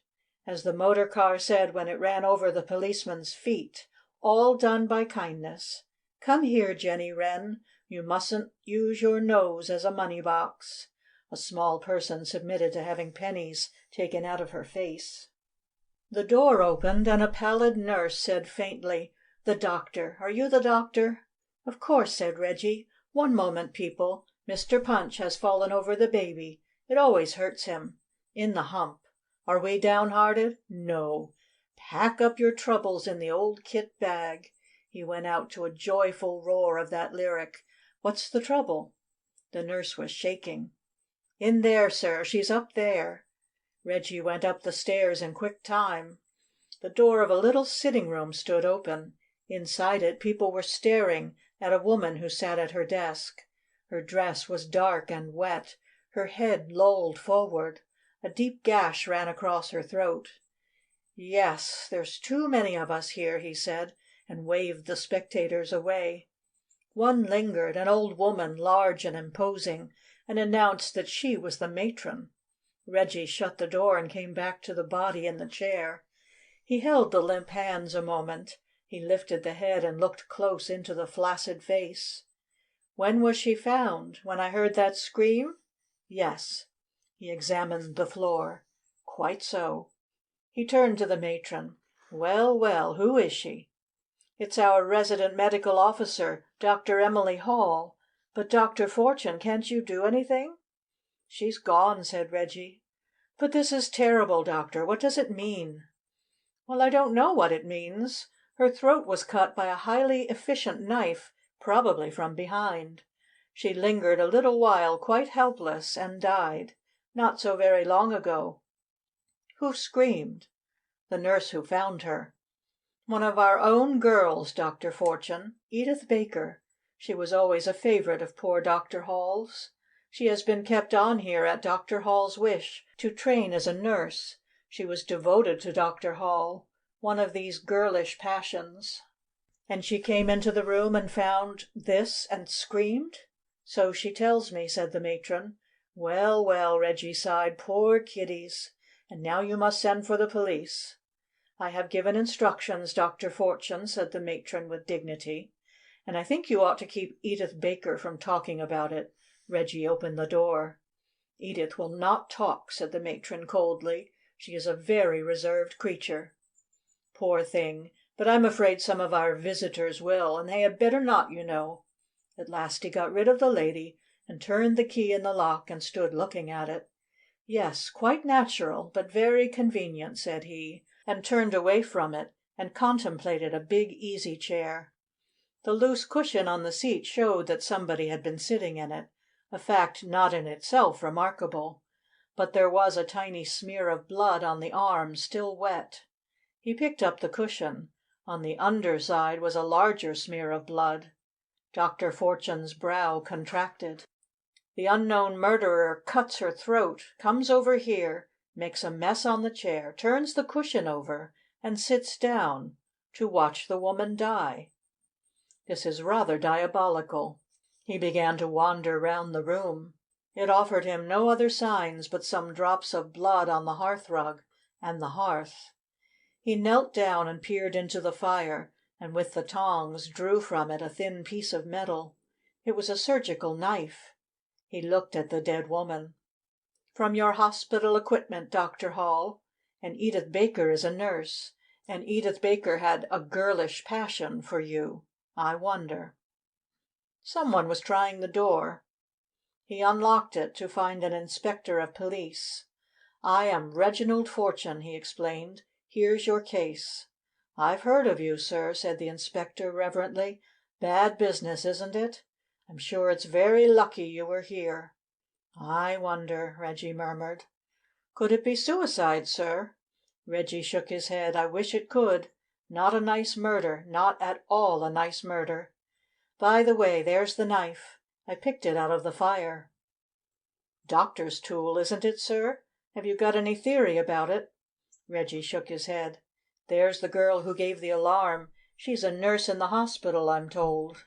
As the motor car said when it ran over the policeman's feet, all done by kindness. Come here, Jenny Wren. You mustn't use your nose as a money box." A small person submitted to having pennies taken out of her face. The door opened, and a pallid nurse said faintly, "The doctor. Are you the doctor?" "Of course," said Reggie. "One moment, people. Mr. Punch has fallen over the baby. It always hurts him. In the hump. Are we downhearted? No. Pack up your troubles in the old kit bag." He went out to a joyful roar of that lyric. "What's the trouble?" The nurse was shaking. "In there, sir. She's up there." Reggie went up the stairs in quick time. The door of a little sitting room stood open. Inside it people were staring at a woman who sat at her desk. Her dress was dark and wet, her head lolled forward. A deep gash ran across her throat. "Yes, there's too many of us here," he said, and waved the spectators away. One lingered, an old woman, large and imposing, and announced that she was the matron. Reggie shut the door and came back to the body in the chair. He held the limp hands a moment. He lifted the head and looked close into the flaccid face. "When was she found? When I heard that scream?" "Yes." He examined the floor. "Quite so." He turned to the matron. "Well, well, who is she?" "It's our resident medical officer, Dr. Emily Hall. But, Dr. Fortune, can't you do anything?" "She's gone," said Reggie. "But this is terrible, Doctor. What does it mean?" "Well, I don't know what it means. Her throat was cut by a highly efficient knife, probably from behind. She lingered a little while quite helpless, and died. Not so very long ago." "Who screamed?" "The nurse who found her." "One of our own girls, Dr. Fortune. Edith Baker. She was always a favorite of poor Dr. Hall's. She has been kept on here at Dr. Hall's wish, to train as a nurse. She was devoted to Dr. Hall. One of these girlish passions." "And she came into the room and found this and screamed?" "So she tells me," said the matron. "Well, well," Reggie sighed. "Poor kiddies. And now you must send for the police." "I have given instructions, Dr. Fortune," said the matron with dignity. "And I think you ought to keep Edith Baker from talking about it." Reggie opened the door. "Edith will not talk," said the matron coldly. "She is a very reserved creature." "Poor thing. But I'm afraid some of our visitors will, and they had better not, you know." At last he got rid of the lady, and turned the key in the lock and stood looking at it. "Yes, quite natural, but very convenient," said he, and turned away from it and contemplated a big easy-chair. The loose cushion on the seat showed that somebody had been sitting in it, a fact not in itself remarkable, but there was a tiny smear of blood on the arm, still wet. He picked up the cushion. On the under side was a larger smear of blood. Dr. Fortune's brow contracted. The unknown murderer cuts her throat, comes over here, makes a mess on the chair, turns the cushion over, and sits down to watch the woman die. This is rather diabolical. He began to wander round the room. It offered him no other signs but some drops of blood on the hearthrug and the hearth. He knelt down and peered into the fire, and with the tongs drew from it a thin piece of metal. It was a surgical knife. He looked at the dead woman. "From your hospital equipment, Dr. Hall. And Edith Baker is a nurse, and Edith Baker had a girlish passion for you. I wonder." Someone was trying the door. He unlocked it to find an inspector of police. "I am Reginald Fortune," he explained. "Here's your case." "I've heard of you, sir," said the inspector reverently. "Bad business, isn't it? I'm sure it's very lucky you were here." "I wonder," Reggie murmured. "Could it be suicide, sir?" Reggie shook his head. "I wish it could. Not a nice murder. Not at all a nice murder. By the way, there's the knife. I picked it out of the fire." "Doctor's tool, isn't it, sir? Have you got any theory about it?" Reggie shook his head. "There's the girl who gave the alarm. She's a nurse in the hospital, I'm told."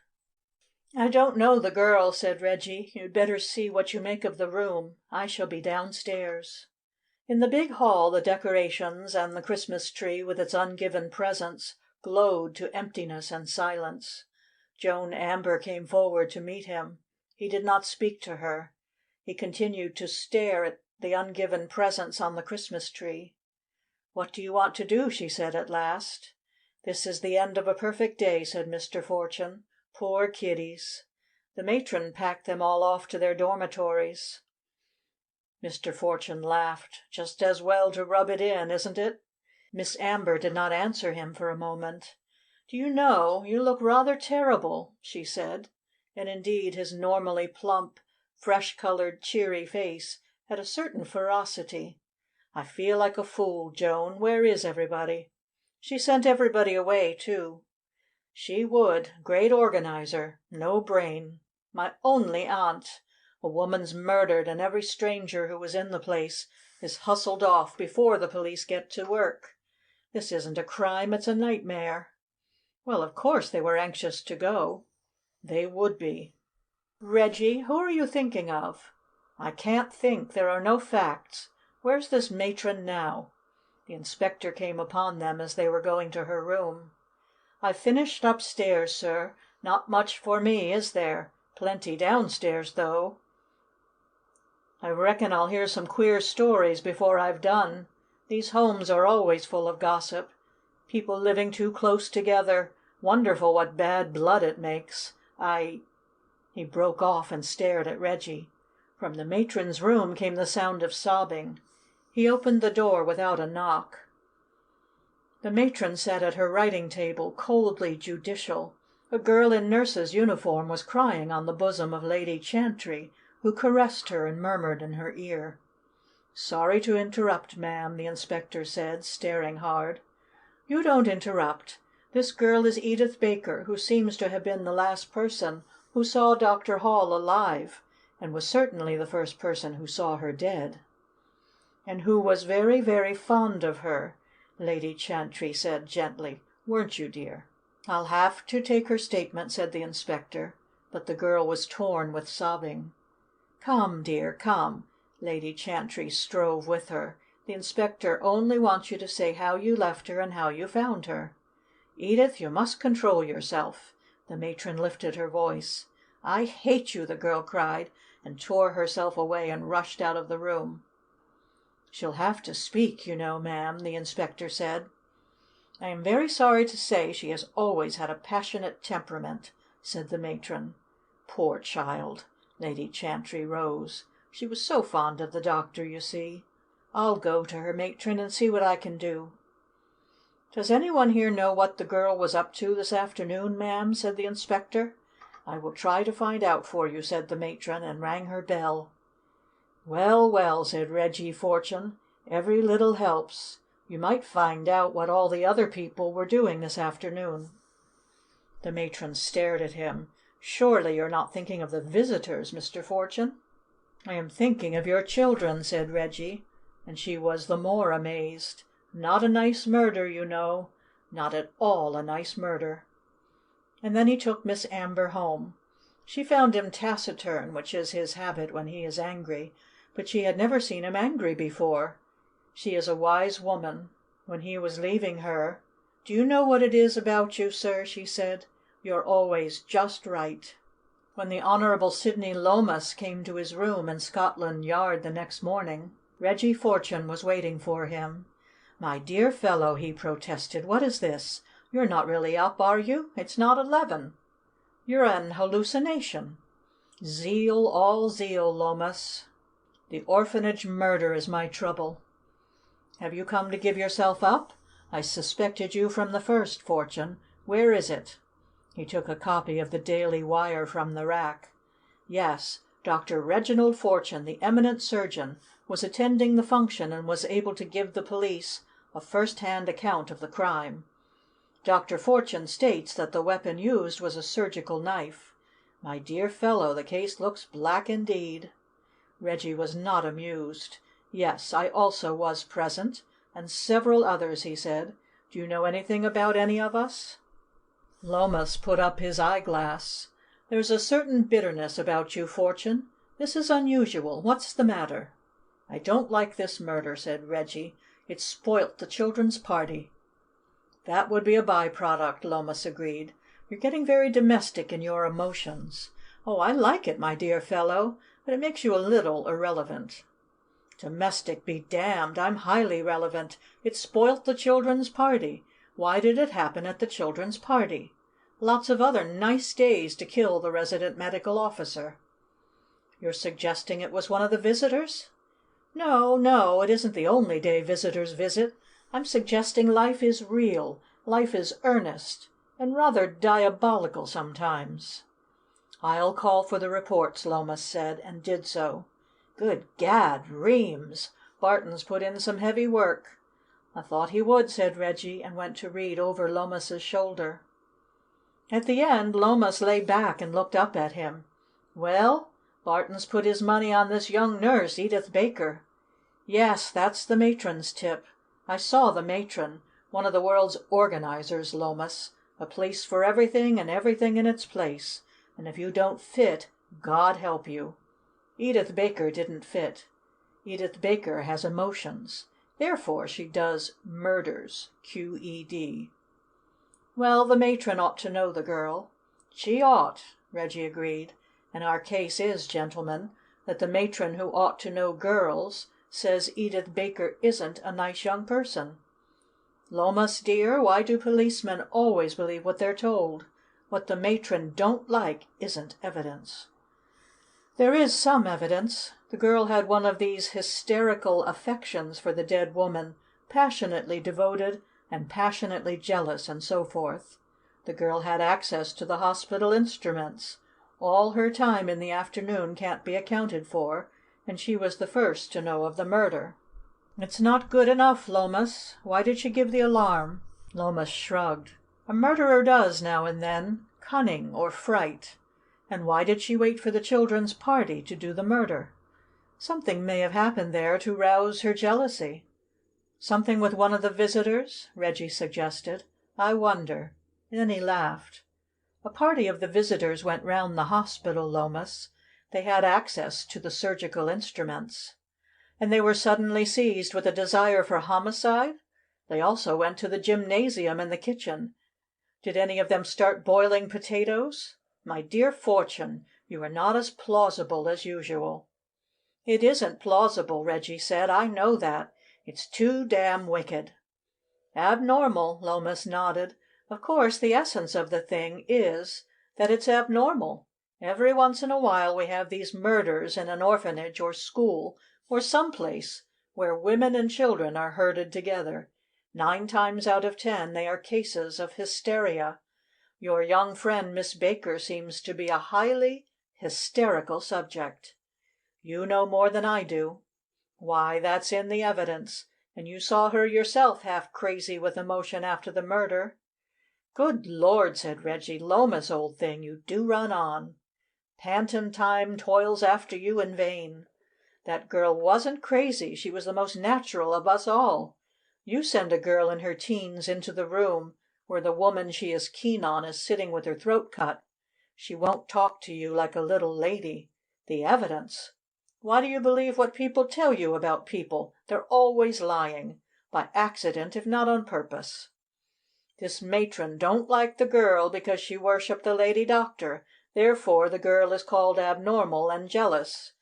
"I don't know the girl," said Reggie. "You'd better see what you make of the room. I shall be downstairs." In the big hall the decorations and the Christmas tree with its ungiven presents glowed to emptiness and silence. Joan Amber came forward to meet him. He did not speak to her. He continued to stare at the ungiven presents on the Christmas tree. "What do you want to do?" she said at last. "This is the end of a perfect day," said Mr. Fortune. "Poor kiddies." The matron packed them all off to their dormitories. Mr. Fortune laughed. "Just as well to rub it in, isn't it?" Miss Amber did not answer him for a moment. "Do you know, you look rather terrible," she said. And indeed his normally plump, fresh-colored, cheery face had a certain ferocity. "I feel like a fool, Joan. Where is everybody?" "She sent everybody away, too." "She would. Great organizer. No brain. My only aunt. A woman's murdered, and every stranger who was in the place is hustled off before the police get to work. This isn't a crime, it's a nightmare." Well, of course they were anxious to go. They would be. "Reggie, who are you thinking of?" "I can't think. There are no facts. Where's this matron now?" The inspector came upon them as they were going to her room. "I've finished upstairs, sir. Not much for me, is there? Plenty downstairs, though. I reckon I'll hear some queer stories before I've done. These homes are always full of gossip. People living too close together. Wonderful what bad blood it makes. He broke off and stared at Reggie. From the matron's room came the sound of sobbing. He opened the door without a knock. The matron sat at her writing table, coldly judicial. A girl in nurse's uniform was crying on the bosom of Lady Chantrey, who caressed her and murmured in her ear. "Sorry to interrupt, ma'am," the inspector said, staring hard. "You don't interrupt. This girl is Edith Baker, who seems to have been the last person who saw Dr. Hall alive, and was certainly the first person who saw her dead." "And who was very, very fond of her," Lady Chantrey said gently. "Weren't you, dear?" "I'll have to take her statement," said the inspector, but the girl was torn with sobbing. "Come, dear, come." Lady Chantrey strove with her. "The inspector only wants you to say how you left her and how you found her." "Edith, you must control yourself." The matron lifted her voice. "I hate you!" the girl cried, and tore herself away and rushed out of the room. "She'll have to speak, you know, ma'am," the inspector said. "I am very sorry to say she has always had a passionate temperament," said the matron. "Poor child!" Lady Chantrey rose. "She was so fond of the doctor, you see. I'll go to her, matron, and see what I can do." "Does anyone here know what the girl was up to this afternoon, ma'am?" said the inspector. "I will try to find out for you," said the matron, and rang her bell. "Well, well," said Reggie Fortune, "every little helps. You might find out what all the other people were doing this afternoon." The matron stared at him. "Surely you're not thinking of the visitors, Mr. Fortune?" "I am thinking of your children," said Reggie, and she was the more amazed. "Not a nice murder, you know. Not at all a nice murder." And then he took Miss Amber home. She found him taciturn, which is his habit when he is angry, but she had never seen him angry before. She is a wise woman. When he was leaving her, "Do you know what it is about you, sir?" she said. "You're always just right." When the Honorable Sidney Lomas came to his room in Scotland Yard the next morning, Reggie Fortune was waiting for him. "My dear fellow," he protested, "what is this? You're not really up, are you? It's not 11. You're an hallucination." "Zeal, all zeal, Lomas. The orphanage murder is my trouble." "Have you come to give yourself up? I suspected you from the first, Fortune. Where is it?" He took a copy of the Daily Wire from the rack. Yes, Dr. Reginald Fortune, the eminent surgeon, was attending the function and was able to give the police a first-hand account of the crime. Dr. Fortune states that the weapon used was a surgical knife. My dear fellow, the case looks black indeed. Reggie was not amused. "Yes, I also was present, and several others," he said. "Do you know anything about any of us?" Lomas put up his eyeglass. "There's a certain bitterness about you, Fortune. This is unusual. What's the matter?" "I don't like this murder," said Reggie. "It spoilt the children's party." "That would be a by-product," Lomas agreed. "You're getting very domestic in your emotions." "Oh, I like it, my dear fellow, but it makes you a little irrelevant." "Domestic be damned! I'm highly relevant. It spoilt the children's party. Why did it happen at the children's party? Lots of other nice days to kill the resident medical officer." "You're suggesting it was one of the visitors?" "No, no, it isn't the only day visitors visit. I'm suggesting life is real, life is earnest, and rather diabolical sometimes." "I'll call for the reports," Lomas said, and did so. "Good gad, Reams! Barton's put in some heavy work." "I thought he would," said Reggie, and went to read over Lomas's shoulder. At the end Lomas lay back and looked up at him. "Well, Barton's put his money on this young nurse, Edith Baker." "Yes, that's the matron's tip. I saw the matron. One of the world's organizers, Lomas. A place for everything and everything in its place. And if you don't fit, God help you. Edith Baker didn't fit. Edith Baker has emotions. Therefore she does murders. Q.E.D. "Well, the matron ought to know the girl." "She ought," Reggie agreed. "And our case is, gentlemen, that the matron who ought to know girls says Edith Baker isn't a nice young person. Lomas, dear, why do policemen always believe what they're told? What the matron don't like isn't evidence." "There is some evidence. The girl had one of these hysterical affections for the dead woman, passionately devoted and passionately jealous, and so forth. The girl had access to the hospital instruments. All her time in the afternoon can't be accounted for, and she was the first to know of the murder." "It's not good enough, Lomas. Why did she give the alarm?" Lomas shrugged. "A murderer does now and then. Cunning or fright. And why did she wait for the children's party to do the murder? Something may have happened there to rouse her jealousy." "Something with one of the visitors?" Reggie suggested. "I wonder." Then he laughed. "A party of the visitors went round the hospital, Lomas. They had access to the surgical instruments." "And they were suddenly seized with a desire for homicide? They also went to the gymnasium and the kitchen. Did any of them start boiling potatoes? My dear Fortune, you are not as plausible as usual." "It isn't plausible," Reggie said. "I know that. It's too damn wicked." "Abnormal," Lomas nodded. "Of course, the essence of the thing is that it's abnormal. Every once in a while we have these murders in an orphanage or school or some place where women and children are herded together. 9 times out of 10 they are cases of hysteria. Your young friend Miss Baker seems to be a highly hysterical subject. You know more than I do. Why, that's in the evidence, and you saw her yourself half crazy with emotion after the murder." "Good Lord!" said Reggie. "Lomas, old thing, you do run on. Pantom time toils after you in vain. That girl wasn't crazy. She was the most natural of us all. You send a girl in her teens into the room where the woman she is keen on is sitting with her throat cut. She won't talk to you like a little lady. The evidence! Why do you believe what people tell you about people? They're always lying, by accident if not on purpose. This matron don't like the girl because she worshipped the lady doctor. Therefore the girl is called abnormal and jealous.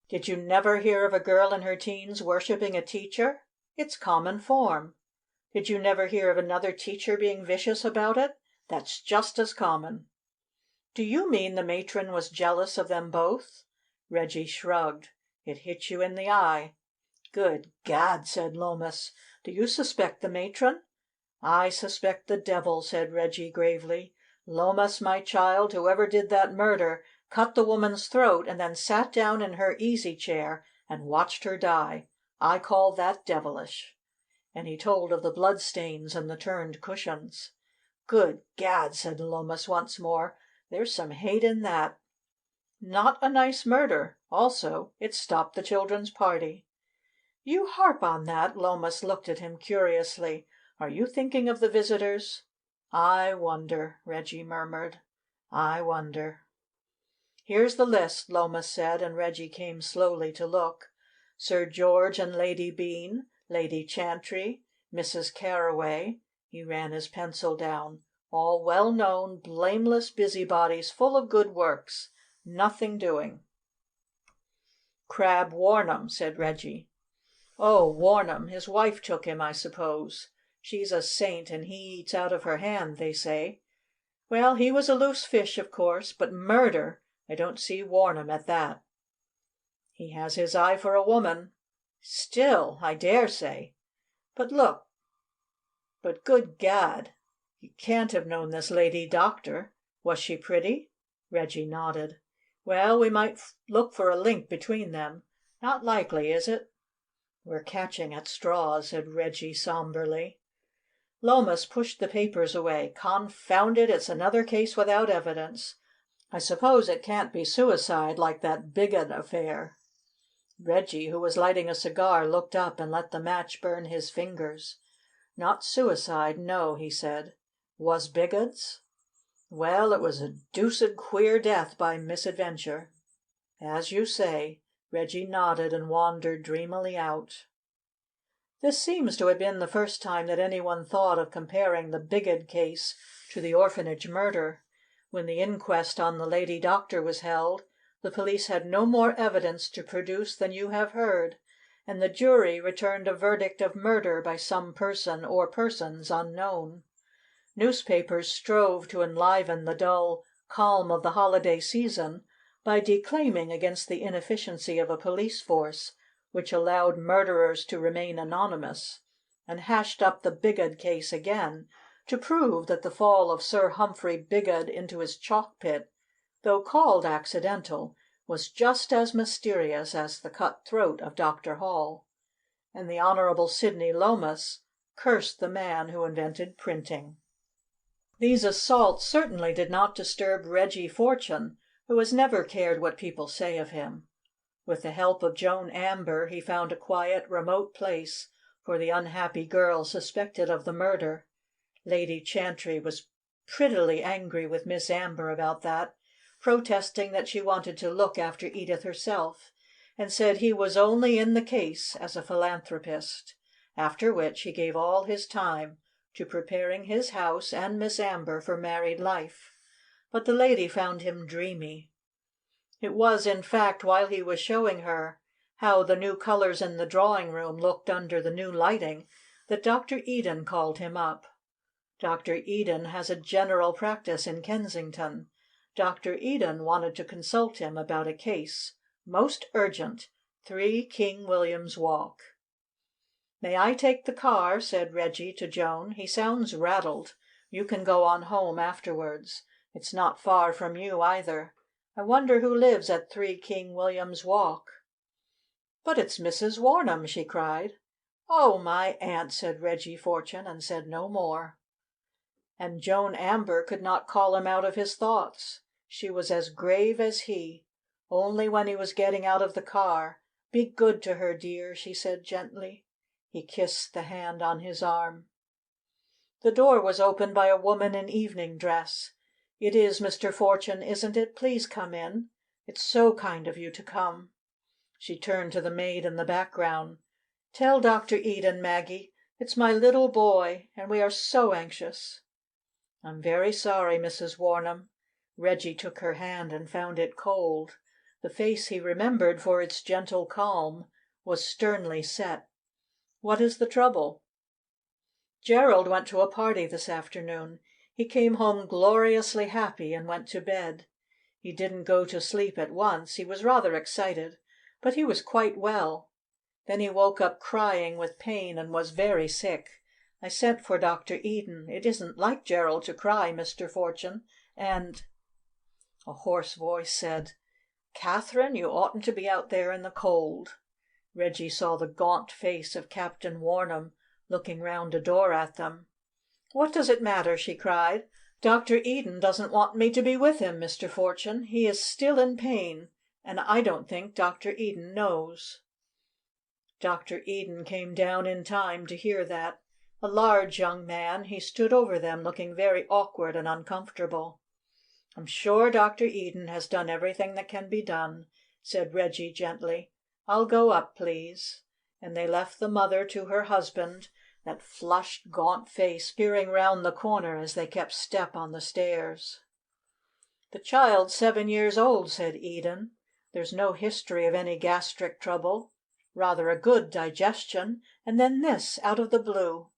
Did you never hear of a girl in her teens worshipping a teacher? It's common form. Did you never hear of another teacher being vicious about it? That's just as common." "Do you mean the matron was jealous of them both?" Reggie shrugged. "It hit you in the eye." "Good Gad!" said Lomas. "Do you suspect the matron?" "I suspect the devil," said Reggie gravely. "Lomas, my child, whoever did that murder cut the woman's throat and then sat down in her easy chair and watched her die. I call that devilish." And he told of the bloodstains and the turned cushions. "Good Gad!" said Lomas once more. "There's some hate in that. Not a nice murder. Also, it stopped the children's party." "You harp on that." Lomas looked at him curiously. "Are you thinking of the visitors?" "I wonder," Reggie murmured. "I wonder." "Here's the list," Lomas said, and Reggie came slowly to look. "Sir George and Lady Bean, Lady Chantrey, Mrs. Carroway." He ran his pencil down. "All well known, blameless busybodies full of good works. Nothing doing." "Crab Warnham," said Reggie. "Oh, Warnham. His wife took him, I suppose. She's a saint, and he eats out of her hand, they say. Well, he was a loose fish, of course, but murder! I don't see Warnham at that." "He has his eye for a woman." "Still, I dare say. But look. But, good Gad! He can't have known this lady doctor. Was she pretty?" Reggie nodded. "Well, we might look for a link between them. Not likely, is it?" "We're catching at straws," said Reggie somberly. Lomas pushed the papers away. "Confound it, it's another case without evidence. I suppose it can't be suicide like that Bigod affair." Reggie, who was lighting a cigar, looked up and let the match burn his fingers. "Not suicide, no," he said. "Was Bigod's?" "Well, it was a deuced queer death by misadventure." "As you say." Reggie nodded and wandered dreamily out. This seems to have been the first time that anyone thought of comparing the Bigod case to the orphanage murder. When the inquest on the lady doctor was held, the police had no more evidence to produce than you have heard, and the jury returned a verdict of murder by some person or persons unknown. Newspapers strove to enliven the dull calm of the holiday season by declaiming against the inefficiency of a police force which allowed murderers to remain anonymous, and hashed up the Bigod case again to prove that the fall of Sir Humphrey Bigod into his chalk pit, though called accidental, was just as mysterious as the cut throat of Dr. Hall. And the Honorable Sidney Lomas cursed the man who invented printing. These assaults certainly did not disturb Reggie Fortune, who has never cared what people say of him. With the help of Joan Amber he found a quiet, remote place for the unhappy girl suspected of the murder. Lady Chantrey was prettily angry with Miss Amber about that, protesting that she wanted to look after Edith herself, and said he was only in the case as a philanthropist, after which he gave all his time to preparing his house and Miss Amber for married life. But the lady found him dreamy. It was, in fact, while he was showing her how the new colors in the drawing room looked under the new lighting that Dr. Eden called him up. Dr. Eden has a general practice in Kensington. Dr. Eden wanted to consult him about a case, most urgent, 3 King William's Walk. "May I take the car?" said Reggie to Joan. "He sounds rattled. You can go on home afterwards. It's not far from you, either. I wonder who lives at 3 King William's Walk." "But it's Mrs. Warnham!" she cried. "Oh, my aunt!" said Reggie Fortune, and said no more. And Joan Amber could not call him out of his thoughts. She was as grave as he. Only when he was getting out of the car, "Be good to her, dear," she said gently. He kissed the hand on his arm. The door was opened by a woman in evening dress. "It is Mr. Fortune, isn't it? Please come in. It's so kind of you to come." She turned to the maid in the background. "Tell Dr. Eden, Maggie. It's my little boy, and we are so anxious." "I'm very sorry, Mrs. Warnham." Reggie took her hand and found it cold. The face he remembered for its gentle calm was sternly set. "What is the trouble?" "Gerald went to a party this afternoon. He came home gloriously happy and went to bed. He didn't go to sleep at once. He was rather excited. But he was quite well. Then he woke up crying with pain and was very sick. I sent for Dr. Eden. It isn't like Gerald to cry, Mr. Fortune. And—" A hoarse voice said, "Catherine, you oughtn't to be out there in the cold." Reggie saw the gaunt face of Captain Warnham looking round a door at them. "What does it matter?" she cried. "Dr. Eden doesn't want me to be with him, Mr. Fortune. He is still in pain. And I don't think Dr. Eden knows." Dr. Eden came down in time to hear that. A large young man, he stood over them looking very awkward and uncomfortable. "I'm sure Dr. Eden has done everything that can be done," said Reggie gently. "I'll go up, please." And they left the mother to her husband, that flushed, gaunt face peering round the corner as they kept step on the stairs. "The child's 7 years old," said Eden. "There's no history of any gastric trouble. Rather a good digestion. And then this, out of the blue."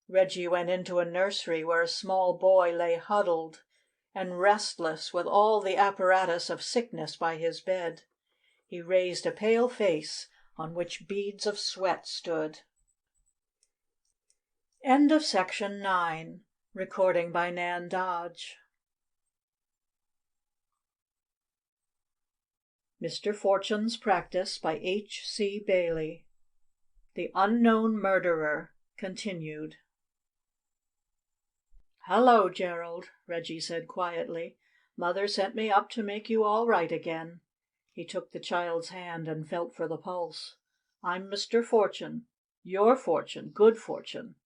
Reggie went into a nursery where a small boy lay huddled and restless with all the apparatus of sickness by his bed. He raised a pale face on which beads of sweat stood. End of Section 9. Recording by Nan Dodge. Mr. Fortune's Practice by H.C.Bailey. The Unknown Murderer. Continued. "Hello, Gerald," Reggie said quietly. "Mother sent me up to make you all right again." He took the child's hand and felt for the pulse. "I'm Mr. Fortune. Your Fortune. Good Fortune."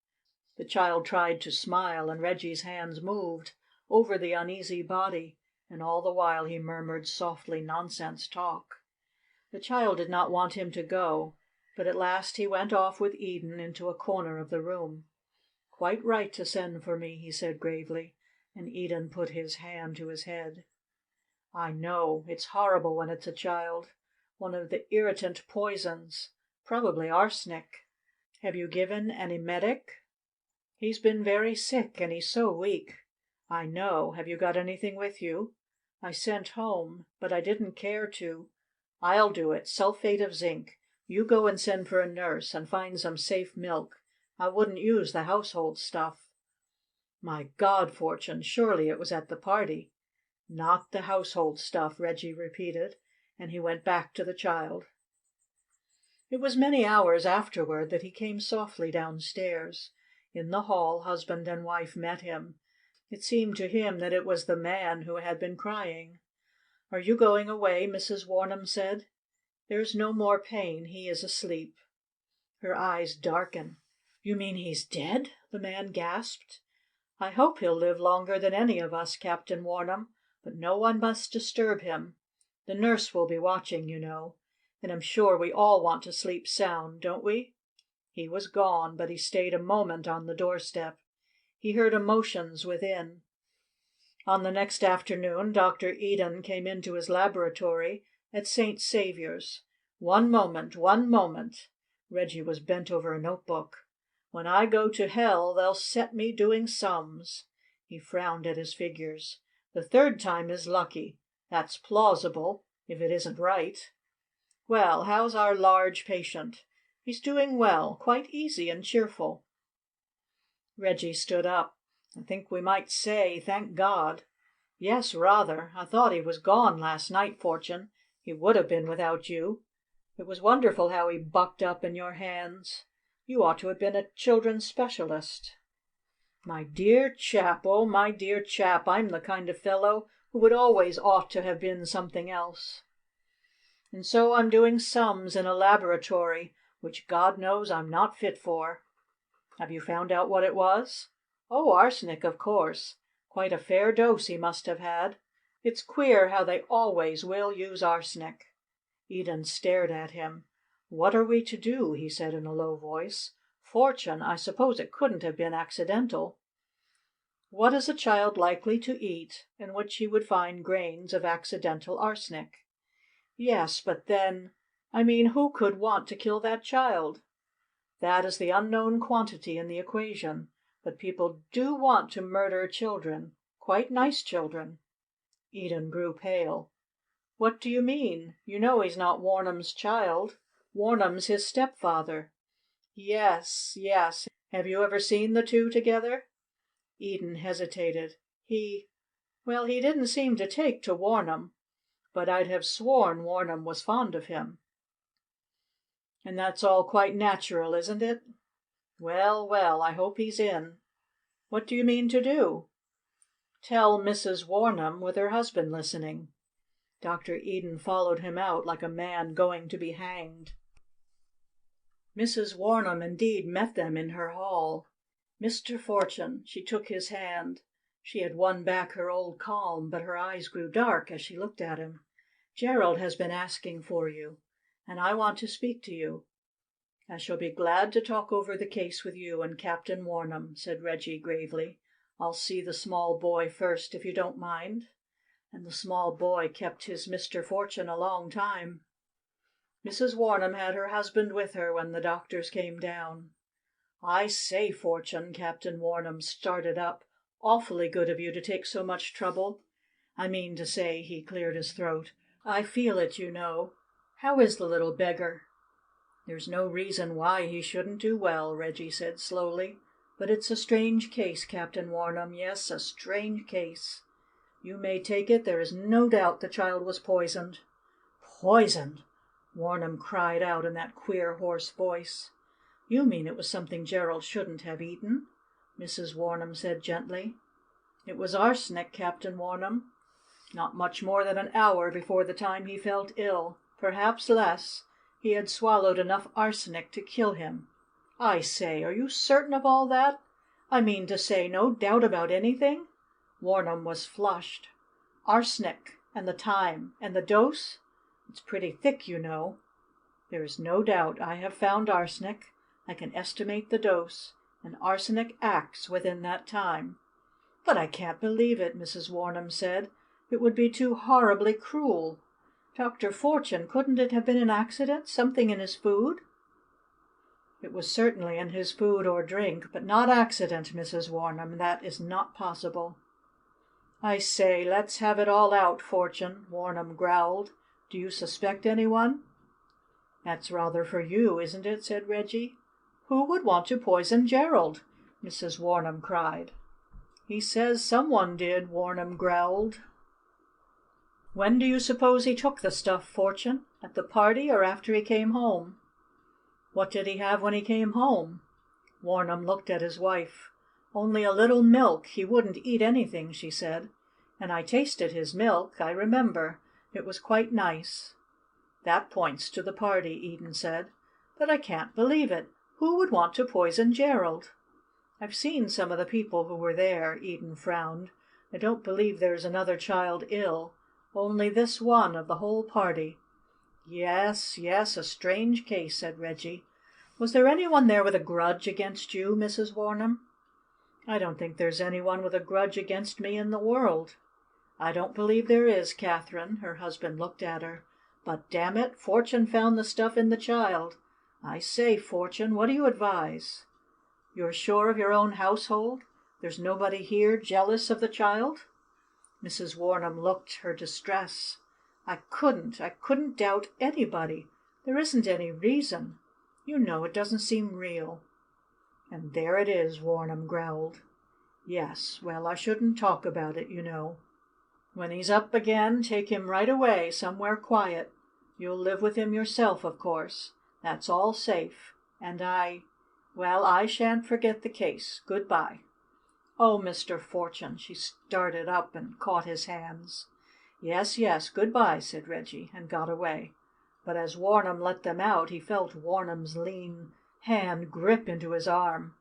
The child tried to smile, and Reggie's hands moved over the uneasy body, and all the while he murmured softly nonsense talk. The child did not want him to go, but at last he went off with Eden into a corner of the room. "Quite right to send for me," he said gravely, and Eden put his hand to his head. "I know. It's horrible when it's a child. One of the irritant poisons. Probably arsenic. Have you given an emetic?" "He's been very sick, and he's so weak." "I know. Have you got anything with you?" "I sent home, but I didn't care to." "I'll do it. Sulphate of zinc. You go and send for a nurse, and find some safe milk. I wouldn't use the household stuff." "My God, Fortune! Surely it was at the party." "Not the household stuff," Reggie repeated, and he went back to the child. It was many hours afterward that he came softly downstairs. In the hall husband and wife met him. It seemed to him that it was the man who had been crying. "Are you going away?" Mrs. Warnham said. "There's no more pain. He is asleep." Her eyes darkened. "You mean he's dead?" the man gasped. "I hope he'll live longer than any of us, Captain Warnham, but no one must disturb him. The nurse will be watching, you know. And I'm sure we all want to sleep sound, don't we?" He was gone, but he stayed a moment on the doorstep. He heard emotions within. On the next afternoon Dr. Eden came into his laboratory at St. Saviour's. "One moment, one moment." Reggie was bent over a notebook. "When I go to hell they'll set me doing sums." He frowned at his figures. "The third time is lucky. That's plausible, if it isn't right. Well, how's our large patient?" He's doing well, quite easy and cheerful." Reggie stood up. "I think we might say, thank God." "Yes, rather. I thought he was gone last night, Fortune. He would have been without you. It was wonderful how he bucked up in your hands. You ought to have been a children's specialist." "My dear chap, oh, my dear chap, I'm the kind of fellow who would always ought to have been something else. And so I'm doing sums in a laboratory which God knows I'm not fit for." "Have you found out what it was?" "Oh, arsenic, of course. Quite a fair dose he must have had. It's queer how they always will use arsenic." Eden stared at him. "What are we to do?" he said in a low voice. "Fortune, I suppose it couldn't have been accidental." What is a child likely to eat in which he would find grains of accidental arsenic? "Yes, but then, I mean, who could want to kill that child?" "That is the unknown quantity in the equation. But people do want to murder children, quite nice children." Eden grew pale. "What do you mean? You know he's not Warnham's child. Warnham's his stepfather." "Yes, yes. Have you ever seen the two together?" Eden hesitated. Well, he didn't seem to take to Warnham, but I'd have sworn Warnham was fond of him." "And that's all quite natural, isn't it?" "Well, well, I hope he's in." "What do you mean to do?" "Tell Mrs. Warnham, with her husband listening." Dr. Eden followed him out like a man going to be hanged. Mrs. Warnham indeed met them in her hall. "Mr. Fortune," she took his hand. She had won back her old calm, but her eyes grew dark as she looked at him. "Gerald has been asking for you, and I want to speak to you." "I shall be glad to talk over the case with you and Captain Warnham," said Reggie gravely. "I'll see the small boy first, if you don't mind." And the small boy kept his Mr. Fortune a long time. Mrs. Warnham had her husband with her when the doctors came down. "I say, Fortune," Captain Warnham started up. "Awfully good of you to take so much trouble. I mean to say," he cleared his throat, "I feel it, you know. How is the little beggar?" "There's no reason why he shouldn't do well," Reggie said slowly. "But it's a strange case, Captain Warnham. Yes, a strange case. You may take it there is no doubt the child was poisoned." "Poisoned!" Warnham cried out in that queer, hoarse voice. "You mean it was something Gerald shouldn't have eaten," Mrs. Warnham said gently. "It was arsenic, Captain Warnham. Not much more than an hour before the time he felt ill, perhaps less, he had swallowed enough arsenic to kill him." "I say, are you certain of all that? I mean to say, no doubt about anything?" Warnham was flushed. "Arsenic, and the time, and the dose? It's pretty thick, you know." "There is no doubt. I have found arsenic. I can estimate the dose, and arsenic acts within that time." "But I can't believe it," Mrs. Warnham said. "It would be too horribly cruel. Dr. Fortune, couldn't it have been an accident? Something in his food?" "It was certainly in his food or drink, but not accident, Mrs. Warnham. That is not possible." "I say, let's have it all out, Fortune," Warnham growled. "Do you suspect anyone?" "That's rather for you, isn't it?" said Reggie. "Who would want to poison Gerald?" Mrs. Warnham cried. "He says someone did," Warnham growled. "When do you suppose he took the stuff, Fortune? At the party or after he came home?" "What did he have when he came home?" Warnham looked at his wife. "Only a little milk. He wouldn't eat anything," she said. "And I tasted his milk, I remember. It was quite nice." "That points to the party," Eden said. "But I can't believe it. Who would want to poison Gerald?" "I've seen some of the people who were there," Eden frowned. "I don't believe there's another child ill. Only this one of the whole party." "Yes, yes, a strange case," said Reggie. "Was there anyone there with a grudge against you, Mrs. Warnham?" "I don't think there's anyone with a grudge against me in the world." "I don't believe there is, Catherine." Her husband looked at her. "But, damn it, Fortune found the stuff in the child. I say, Fortune, what do you advise?" "You're sure of your own household? There's nobody here jealous of the child?" Mrs. Warnham looked her distress. I couldn't doubt anybody. There isn't any reason." You know it doesn't seem real." "And there it is," Warnham growled. "Yes. Well, I shouldn't talk about it, you know. When he's up again, take him right away, somewhere quiet. You'll live with him yourself, of course. That's all safe. And well, I shan't forget the case. Good-bye." "Oh, Mr. Fortune!" She started up and caught his hands. "Yes, yes, good-bye," said Reggie, and got away. But as Warnham let them out he felt Warnham's lean hand grip into his arm.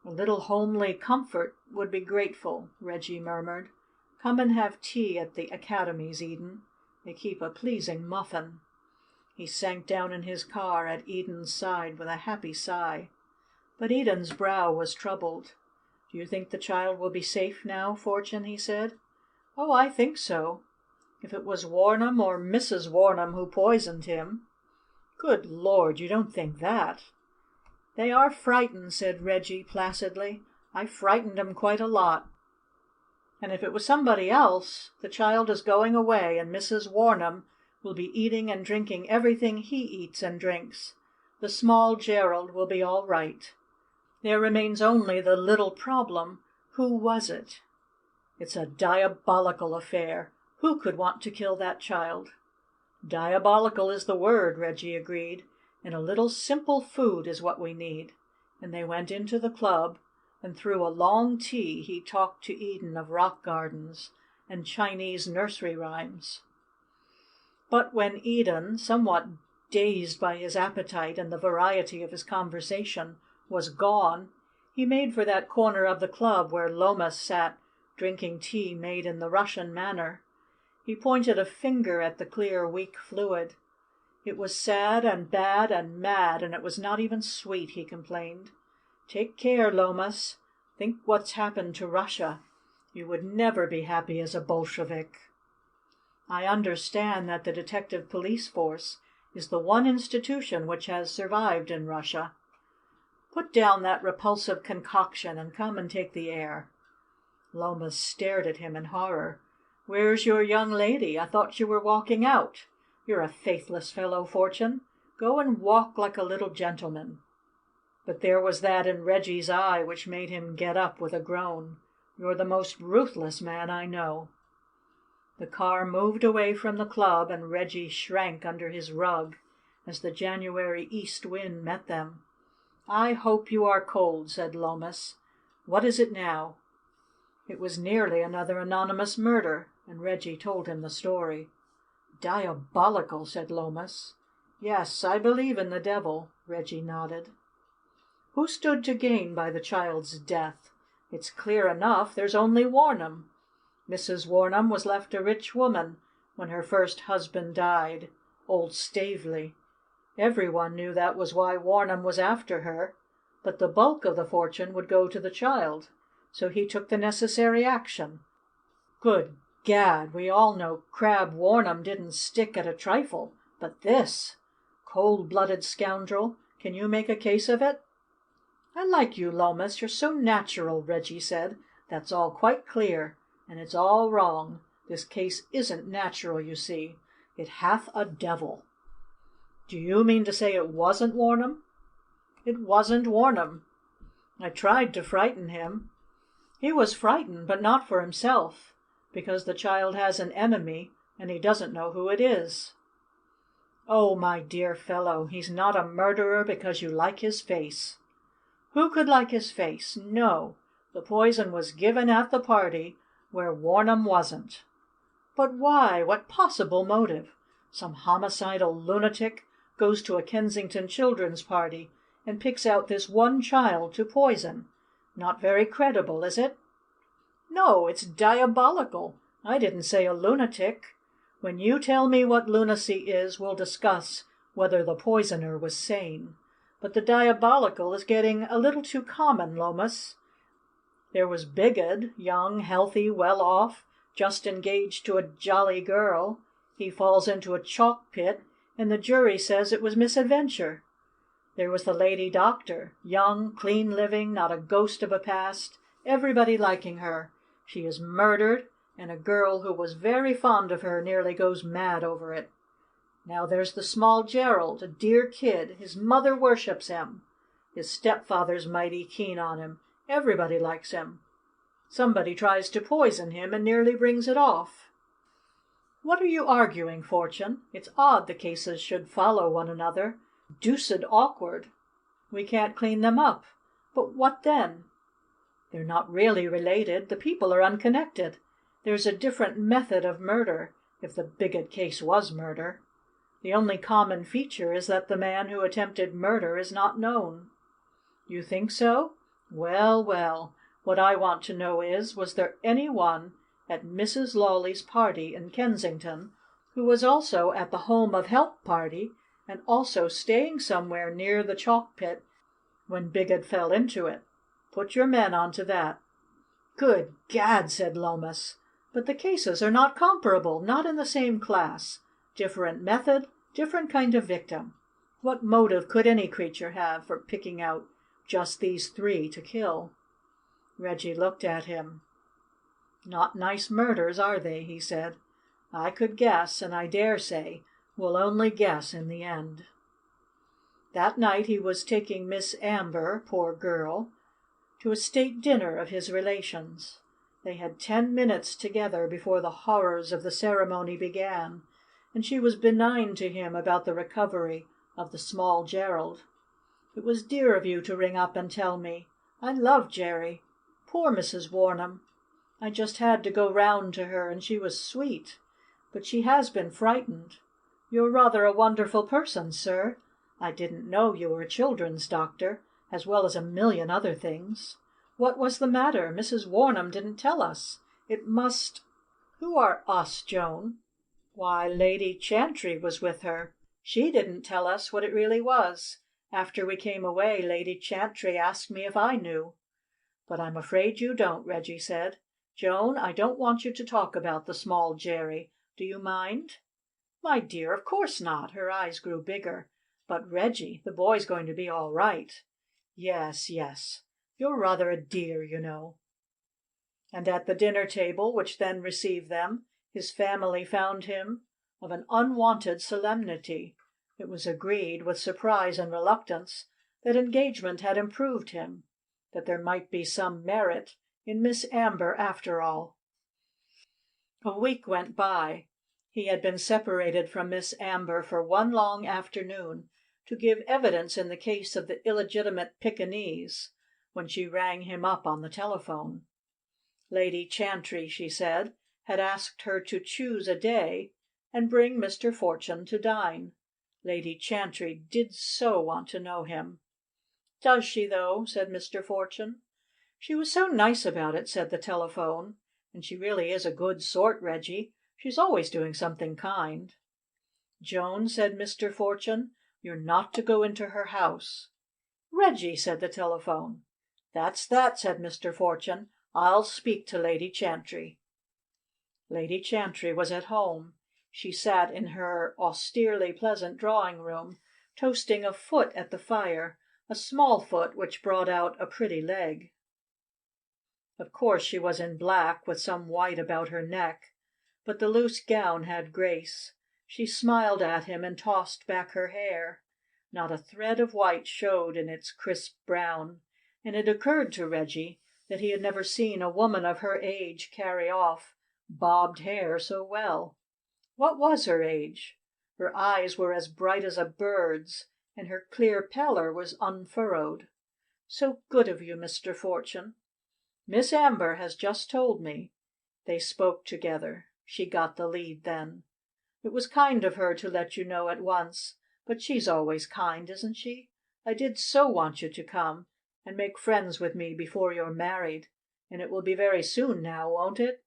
"A little homely comfort would be grateful," Reggie murmured. "Come and have tea at the Academies, Eden. They keep a pleasing muffin." He sank down in his car at Eden's side with a happy sigh. But Eden's brow was troubled. "Do you think the child will be safe now, Fortune?" he said. "Oh, I think so. If it was Warnham or Mrs. Warnham who poisoned him." "Good Lord, you don't think that?" "They are frightened," said Reggie placidly. "I frightened 'em quite a lot. And if it was somebody else, the child is going away, and Mrs. Warnham will be eating and drinking everything he eats and drinks. The small Gerald will be all right. There remains only the little problem, who was it? It's a diabolical affair. Who could want to kill that child?" "Diabolical is the word," Reggie agreed. "And a little simple food is what we need." And they went into the club, and through a long tea he talked to Eden of rock gardens and Chinese nursery rhymes. But when Eden, somewhat dazed by his appetite and the variety of his conversation, was gone, he made for that corner of the club where Lomas sat drinking tea made in the Russian manner. He pointed a finger at the clear, weak fluid. "It was sad and bad and mad, and it was not even sweet," he complained. "Take care, Lomas. Think what's happened to Russia. You would never be happy as a Bolshevik." "I understand that the detective police force is the one institution which has survived in Russia. Put down that repulsive concoction and come and take the air." Lomas stared at him in horror. "Where's your young lady? I thought you were walking out. You're a faithless fellow, Fortune. Go and walk like a little gentleman." But there was that in Reggie's eye which made him get up with a groan. "You're the most ruthless man I know." The car moved away from the club, and Reggie shrank under his rug as the January east wind met them. "I hope you are cold," said Lomas. "What is it now?" It was nearly another anonymous murder, and Reggie told him the story. "Diabolical," said Lomas. "Yes, I believe in the devil," Reggie nodded. "Who stood to gain by the child's death? It's clear enough. There's only Warnham. Mrs. Warnham was left a rich woman when her first husband died, old Staveley. Everyone knew that was why Warnham was after her, but the bulk of the fortune would go to the child, so he took the necessary action. Good Gad, we all know Crab Warnham didn't stick at a trifle, but this! Cold-blooded scoundrel, can you make a case of it?" "I like you, Lomas. You're so natural," Reggie said. "That's all quite clear. And it's all wrong. This case isn't natural, you see. It hath a devil." "Do you mean to say it wasn't Warnham?" "It wasn't Warnham. I tried to frighten him. He was frightened, but not for himself, because the child has an enemy, and he doesn't know who it is." "Oh, my dear fellow, he's not a murderer because you like his face." "Who could like his face? No. The poison was given at the party where Warnham wasn't." "But why? What possible motive? Some homicidal lunatic goes to a Kensington children's party and picks out this one child to poison. Not very credible, is it?" "No, it's diabolical. I didn't say a lunatic. When you tell me what lunacy is, we'll discuss whether the poisoner was sane. But the diabolical is getting a little too common, Lomas. There was Bigod, young, healthy, well off, just engaged to a jolly girl. He falls into a chalk pit, and the jury says it was misadventure. There was the lady doctor, young, clean living, not a ghost of a past, everybody liking her. She is murdered, and a girl who was very fond of her nearly goes mad over it. Now there's the small Gerald, a dear kid. His mother worships him. His stepfather's mighty keen on him. Everybody likes him. Somebody tries to poison him and nearly brings it off. What are you arguing, Fortune? It's odd the cases should follow one another. Deuced awkward. We can't clean them up. But what then? They're not really related. The people are unconnected. There's a different method of murder, if the Bigot case was murder. The only common feature is that the man who attempted murder is not known. You think so? Well, well, what I want to know is, was there any one at Mrs. Lawley's party in Kensington who was also at the Home of Help party and also staying somewhere near the chalk pit when Bigot fell into it? Put your men onto that." "Good gad!" said Lomas. "But the cases are not comparable, not in the same class. Different method, different kind of victim. What motive could any creature have for picking out just these three to kill?" Reggie looked at him. "Not nice murders, are they?" he said. "I could guess, and I dare say we'll only guess in the end." That night he was taking Miss Amber, poor girl, to a state dinner of his relations. They had 10 minutes together before the horrors of the ceremony began, and she was benign to him about the recovery of the small Gerald. "It was dear of you to ring up and tell me. I love Jerry. Poor Mrs. Warnham. I just had to go round to her, and she was sweet. But she has been frightened. You're rather a wonderful person, sir. I didn't know you were a children's doctor, as well as a million other things. What was the matter? Mrs. Warnham didn't tell us. It must—" "Who are us, Joan?" "Why, Lady Chantrey was with her. She didn't tell us what it really was. After we came away, Lady Chantrey asked me if I knew." "But I'm afraid you don't," Reggie said. "Joan, I don't want you to talk about the small Jerry. Do you mind?" "My dear, of course not." Her eyes grew bigger. "But, Reggie, the boy's going to be all right." "Yes, yes. You're rather a dear, you know." And at the dinner table which then received them, his family found him of an unwonted solemnity. It was agreed, with surprise and reluctance, that engagement had improved him, that there might be some merit in Miss Amber after all. A week went by. He had been separated from Miss Amber for one long afternoon to give evidence in the case of the illegitimate Pekingese, when she rang him up on the telephone. Lady Chantrey, she said, had asked her to choose a day and bring Mr. Fortune to dine. Lady Chantrey did so want to know him. "Does she, though?" said Mr. Fortune. "She was so nice about it," said the telephone. "And she really is a good sort, Reggie. She's always doing something kind." "Joan," said Mr. Fortune, "you're not to go into her house." "Reggie," said the telephone. "That's that," said Mr. Fortune. "I'll speak to Lady Chantrey." Lady Chantrey was at home. She sat in her austerely pleasant drawing room, toasting a foot at the fire, a small foot which brought out a pretty leg. Of course she was in black, with some white about her neck, but the loose gown had grace. She smiled at him and tossed back her hair. Not a thread of white showed in its crisp brown, and it occurred to Reggie that he had never seen a woman of her age carry off bobbed hair so well. What was her age? Her eyes were as bright as a bird's, and her clear pallor was unfurrowed. "So good of you, Mr. Fortune." "Miss Amber has just told me." They spoke together. She got the lead then. "It was kind of her to let you know at once, but she's always kind, isn't she? I did so want you to come and make friends with me before you're married, and it will be very soon now, won't it?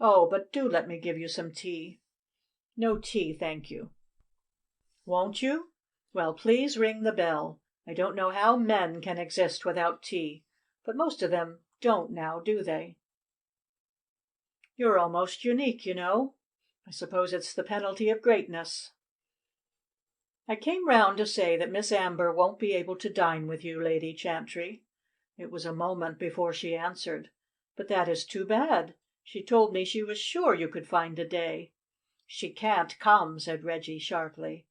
Oh, but do let me give you some tea." "No tea, thank you." "Won't you? Well, please ring the bell. I don't know how men can exist without tea, but most of them don't now, do they?" "You're almost unique, you know. I suppose it's the penalty of greatness." "I came round to say that Miss Amber won't be able to dine with you, Lady Chantrey." It was a moment before she answered. "But that is too bad. She told me she was sure you could find a day." "She can't come," said Reggie sharply.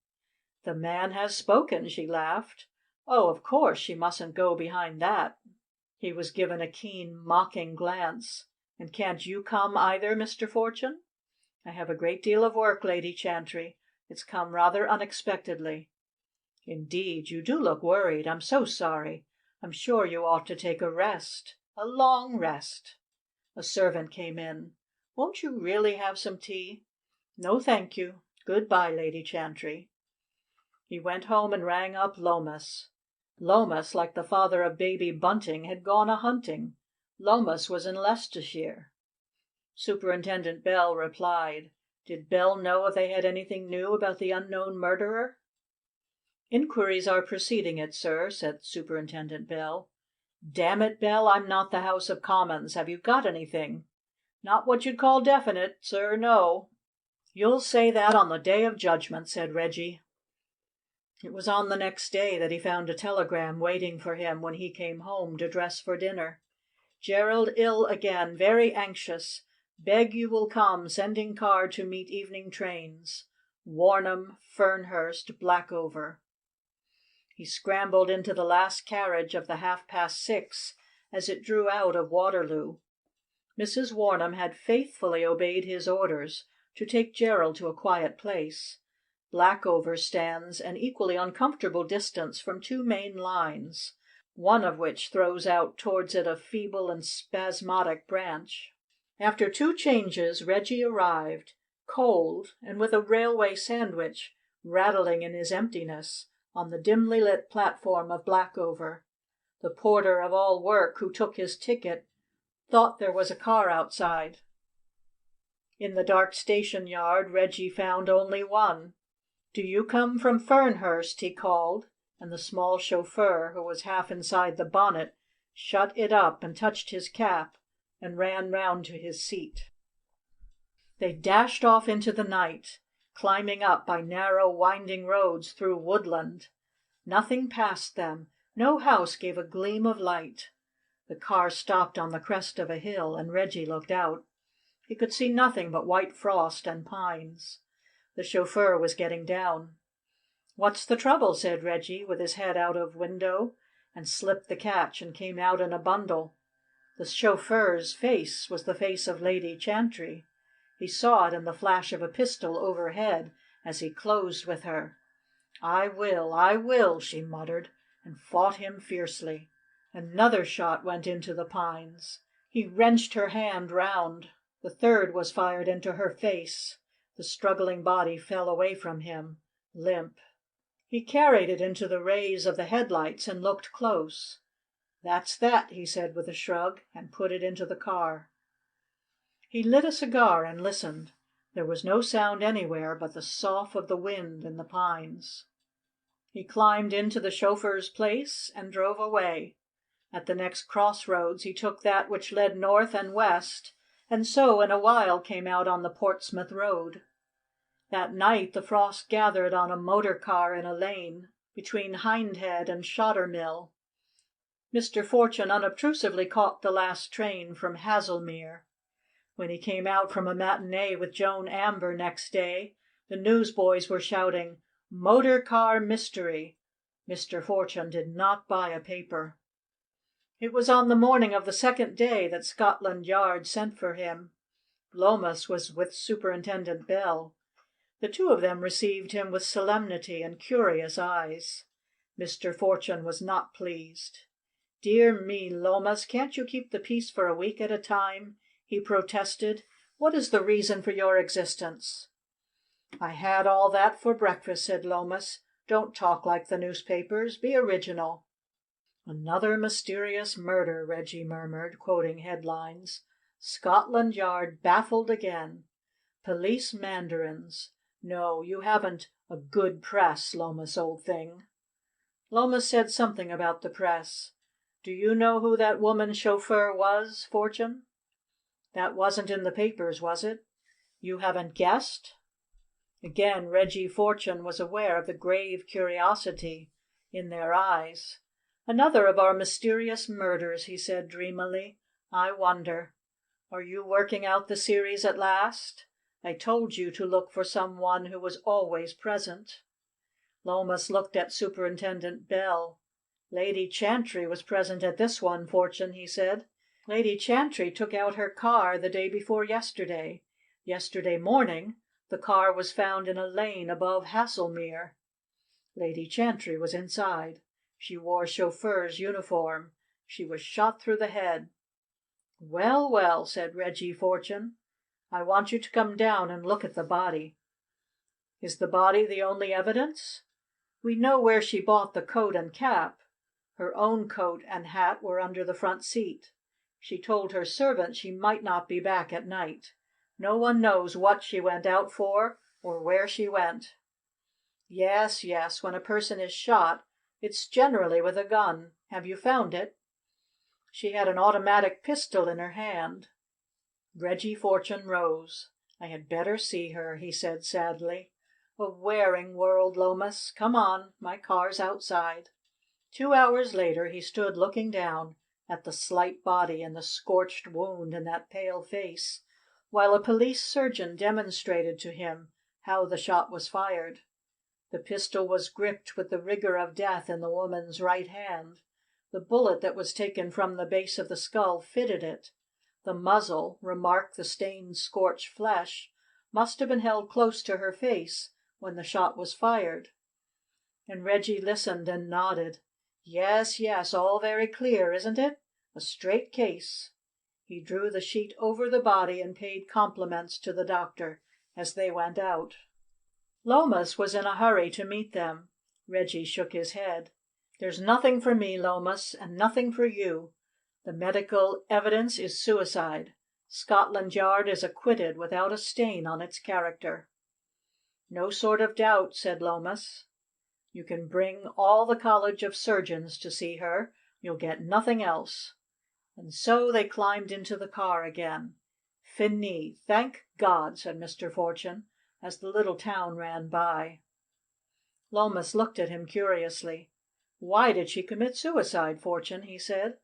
"The man has spoken," she laughed. "Oh, of course, she mustn't go behind that." He was given a keen, mocking glance. "And can't you come either, Mr. Fortune?" "I have a great deal of work, Lady Chantrey. It's come rather unexpectedly." "Indeed, you do look worried. I'm so sorry. I'm sure you ought to take a rest, a long rest." A servant came in. "Won't you really have some tea?" "No, thank you. Good bye, Lady Chantrey." He went home and rang up Lomas. Lomas, like the father of baby Bunting, had gone a hunting. Lomas was in Leicestershire. Superintendent Bell replied. Did Bell know if they had anything new about the unknown murderer? "Inquiries are proceeding it, sir," said Superintendent Bell. "Damn it, Bell, I'm not the House of Commons. Have you got anything?" "Not what you'd call definite, sir, no." "You'll say that on the Day of Judgment," said Reggie. It was on the next day that he found a telegram waiting for him when he came home to dress for dinner. "Gerald ill again, very anxious. Beg you will come, sending car to meet evening trains. Warnham, Fernhurst, Blackover." He scrambled into the last carriage of the 6:30 as it drew out of Waterloo. Mrs. Warnham had faithfully obeyed his orders to take Gerald to a quiet place. Blackover stands an equally uncomfortable distance from two main lines, one of which throws out towards it a feeble and spasmodic branch. After 2 changes Reggie arrived, cold and with a railway sandwich rattling in his emptiness, on the dimly lit platform of Blackover. The porter of all work, who took his ticket, thought there was a car outside. In the dark station yard Reggie found only one. "Do you come from Fernhurst?" he called, and the small chauffeur, who was half inside the bonnet, shut it up and touched his cap and ran round to his seat. They dashed off into the night, climbing up by narrow, winding roads through woodland. Nothing passed them. No house gave a gleam of light. The car stopped on the crest of a hill, and Reggie looked out. He could see nothing but white frost and pines. The chauffeur was getting down. "What's the trouble?" said Reggie, with his head out of window, and slipped the catch and came out in a bundle. The chauffeur's face was the face of Lady Chantrey. He saw it in the flash of a pistol overhead as he closed with her. I will," she muttered, and fought him fiercely. Another shot went into the pines. He wrenched her hand round. The third was fired into her face. The struggling body fell away from him, limp. He carried it into the rays of the headlights and looked close. "That's that," he said with a shrug, and put it into the car. He lit a cigar and listened. There was no sound anywhere but the sough of the wind in the pines. He climbed into the chauffeur's place and drove away. At the next crossroads he took that which led north and west, and so in a while came out on the Portsmouth Road. That night the frost gathered on a motor car in a lane between Hindhead and Shottermill. Mr. Fortune unobtrusively caught the last train from Haslemere. When he came out from a matinee with Joan Amber next day, the newsboys were shouting, "Motor car mystery." Mr. Fortune did not buy a paper. It was on the morning of the second day that Scotland Yard sent for him. Lomas was with Superintendent Bell. The two of them received him with solemnity and curious eyes. Mr. Fortune was not pleased. "Dear me, Lomas, can't you keep the peace for a week at a time?" he protested. "What is the reason for your existence?" "I had all that for breakfast," said Lomas. "Don't talk like the newspapers. Be original." "Another mysterious murder," Reggie murmured, quoting headlines. "Scotland Yard baffled again. Police mandarins. No, you haven't a good press, Lomas, old thing." Lomas said something about the press. "Do you know who that woman chauffeur was, Fortune?" "That wasn't in the papers, was it? You haven't guessed?" Again Reggie Fortune was aware of the grave curiosity in their eyes. "Another of our mysterious murders," he said dreamily. "I wonder. Are you working out the series at last?" I told you to look for someone who was always present." Lomas looked at Superintendent Bell. "Lady Chantry was present at this one, Fortune," he said. "Lady Chantry took out her car the day before yesterday. Yesterday morning the car was found in a lane above Haslemere. Lady Chantry was inside. She wore chauffeur's uniform. She was shot through the head." "Well, well," said Reggie Fortune. "I want you to come down and look at the body." "Is the body the only evidence?" "We know where she bought the coat and cap. Her own coat and hat were under the front seat. She told her servant she might not be back at night. No one knows what she went out for or where she went." "Yes, yes. When a person is shot, it's generally with a gun. Have you found it?" "She had an automatic pistol in her hand." Reggie Fortune rose. "I had better see her," he said sadly. "A wearing world, Lomas. Come on, my car's outside." 2 hours later he stood looking down at the slight body and the scorched wound in that pale face, while a police surgeon demonstrated to him how the shot was fired. The pistol was gripped with the rigor of death in the woman's right hand. The bullet that was taken from the base of the skull fitted it. The muzzle, remark the stained, scorched flesh, must have been held close to her face when the shot was fired. And Reggie listened and nodded. "Yes, yes, all very clear, isn't it? A straight case." He drew the sheet over the body and paid compliments to the doctor as they went out. Lomas was in a hurry to meet them. Reggie shook his head. "There's nothing for me, Lomas, and nothing for you. The medical evidence is suicide. Scotland Yard is acquitted without a stain on its character." "No sort of doubt," said Lomas. "You can bring all the College of Surgeons to see her. You'll get nothing else." And so they climbed into the car again. "Finis, thank God!" said Mr. Fortune, as the little town ran by. Lomas looked at him curiously. "Why did she commit suicide, Fortune?" he said.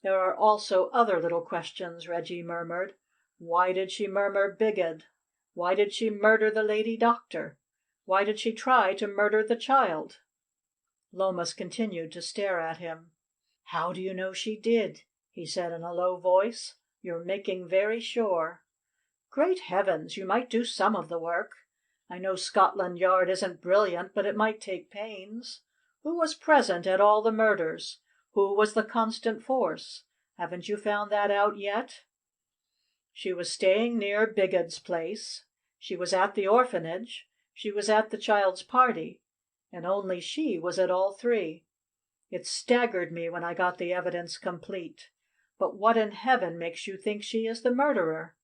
"There are also other little questions," Reggie murmured. "Why did she murmur 'Bigod'? Why did she murder the lady doctor? Why did she try to murder the child?" Lomas continued to stare at him. "How do you know she did?" he said in a low voice. "You're making very sure." "Great heavens! You might do some of the work. I know Scotland Yard isn't brilliant, but it might take pains. Who was present at all the murders? Who was the constant force? Haven't you found that out yet?" "She was staying near Bigod's place. She was at the orphanage. She was at the child's party. And only she was at all three. It staggered me when I got the evidence complete. But what in heaven makes you think she is the murderer?"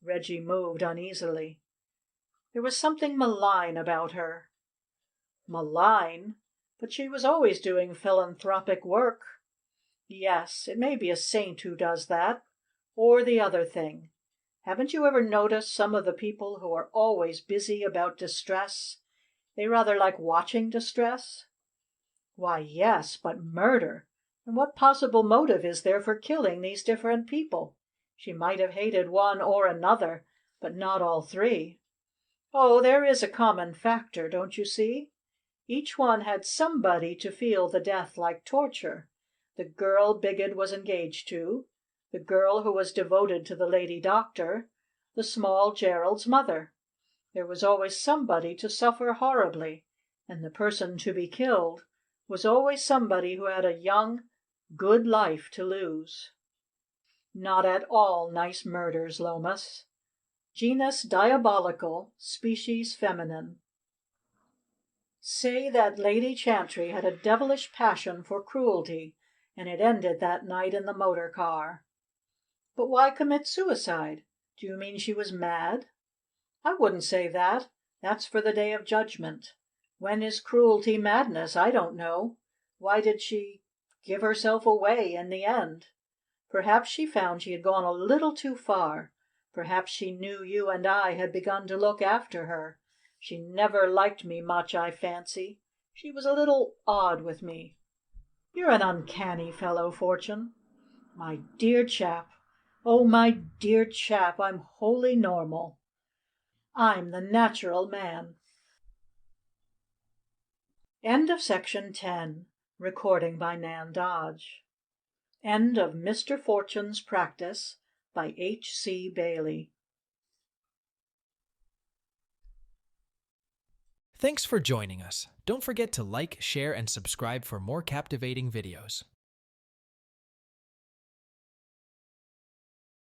Reggie moved uneasily. "There was something malign about her." "Malign? But she was always doing philanthropic work." "Yes, it may be a saint who does that, or the other thing. Haven't you ever noticed some of the people who are always busy about distress? They rather like watching distress." "Why, yes, but murder! And what possible motive is there for killing these different people? She might have hated one or another, but not all three." "Oh, there is a common factor, don't you see? Each one had somebody to feel the death like torture. The girl Bigod was engaged to, the girl who was devoted to the lady doctor, the small Gerald's mother. There was always somebody to suffer horribly, and the person to be killed was always somebody who had a young, good life to lose." "Not at all nice murders, Lomas. Genus diabolical, species feminine. Say that Lady Chantry had a devilish passion for cruelty, and it ended that night in the motor car." "But why commit suicide? Do you mean she was mad?" "I wouldn't say that. That's for the Day of Judgment. When is cruelty madness? I don't know. Why did she give herself away in the end? Perhaps she found she had gone a little too far. Perhaps she knew you and I had begun to look after her. She never liked me much, I fancy. She was a little odd with me." "You're an uncanny fellow, Fortune." "My dear chap! Oh, my dear chap, I'm wholly normal." I'm the natural man. End of section 10. Recording by Nan Dodge. End of Mr. Fortune's Practice by H.C.Bailey. Thanks for joining us. Don't forget to like, share, and subscribe for more captivating videos.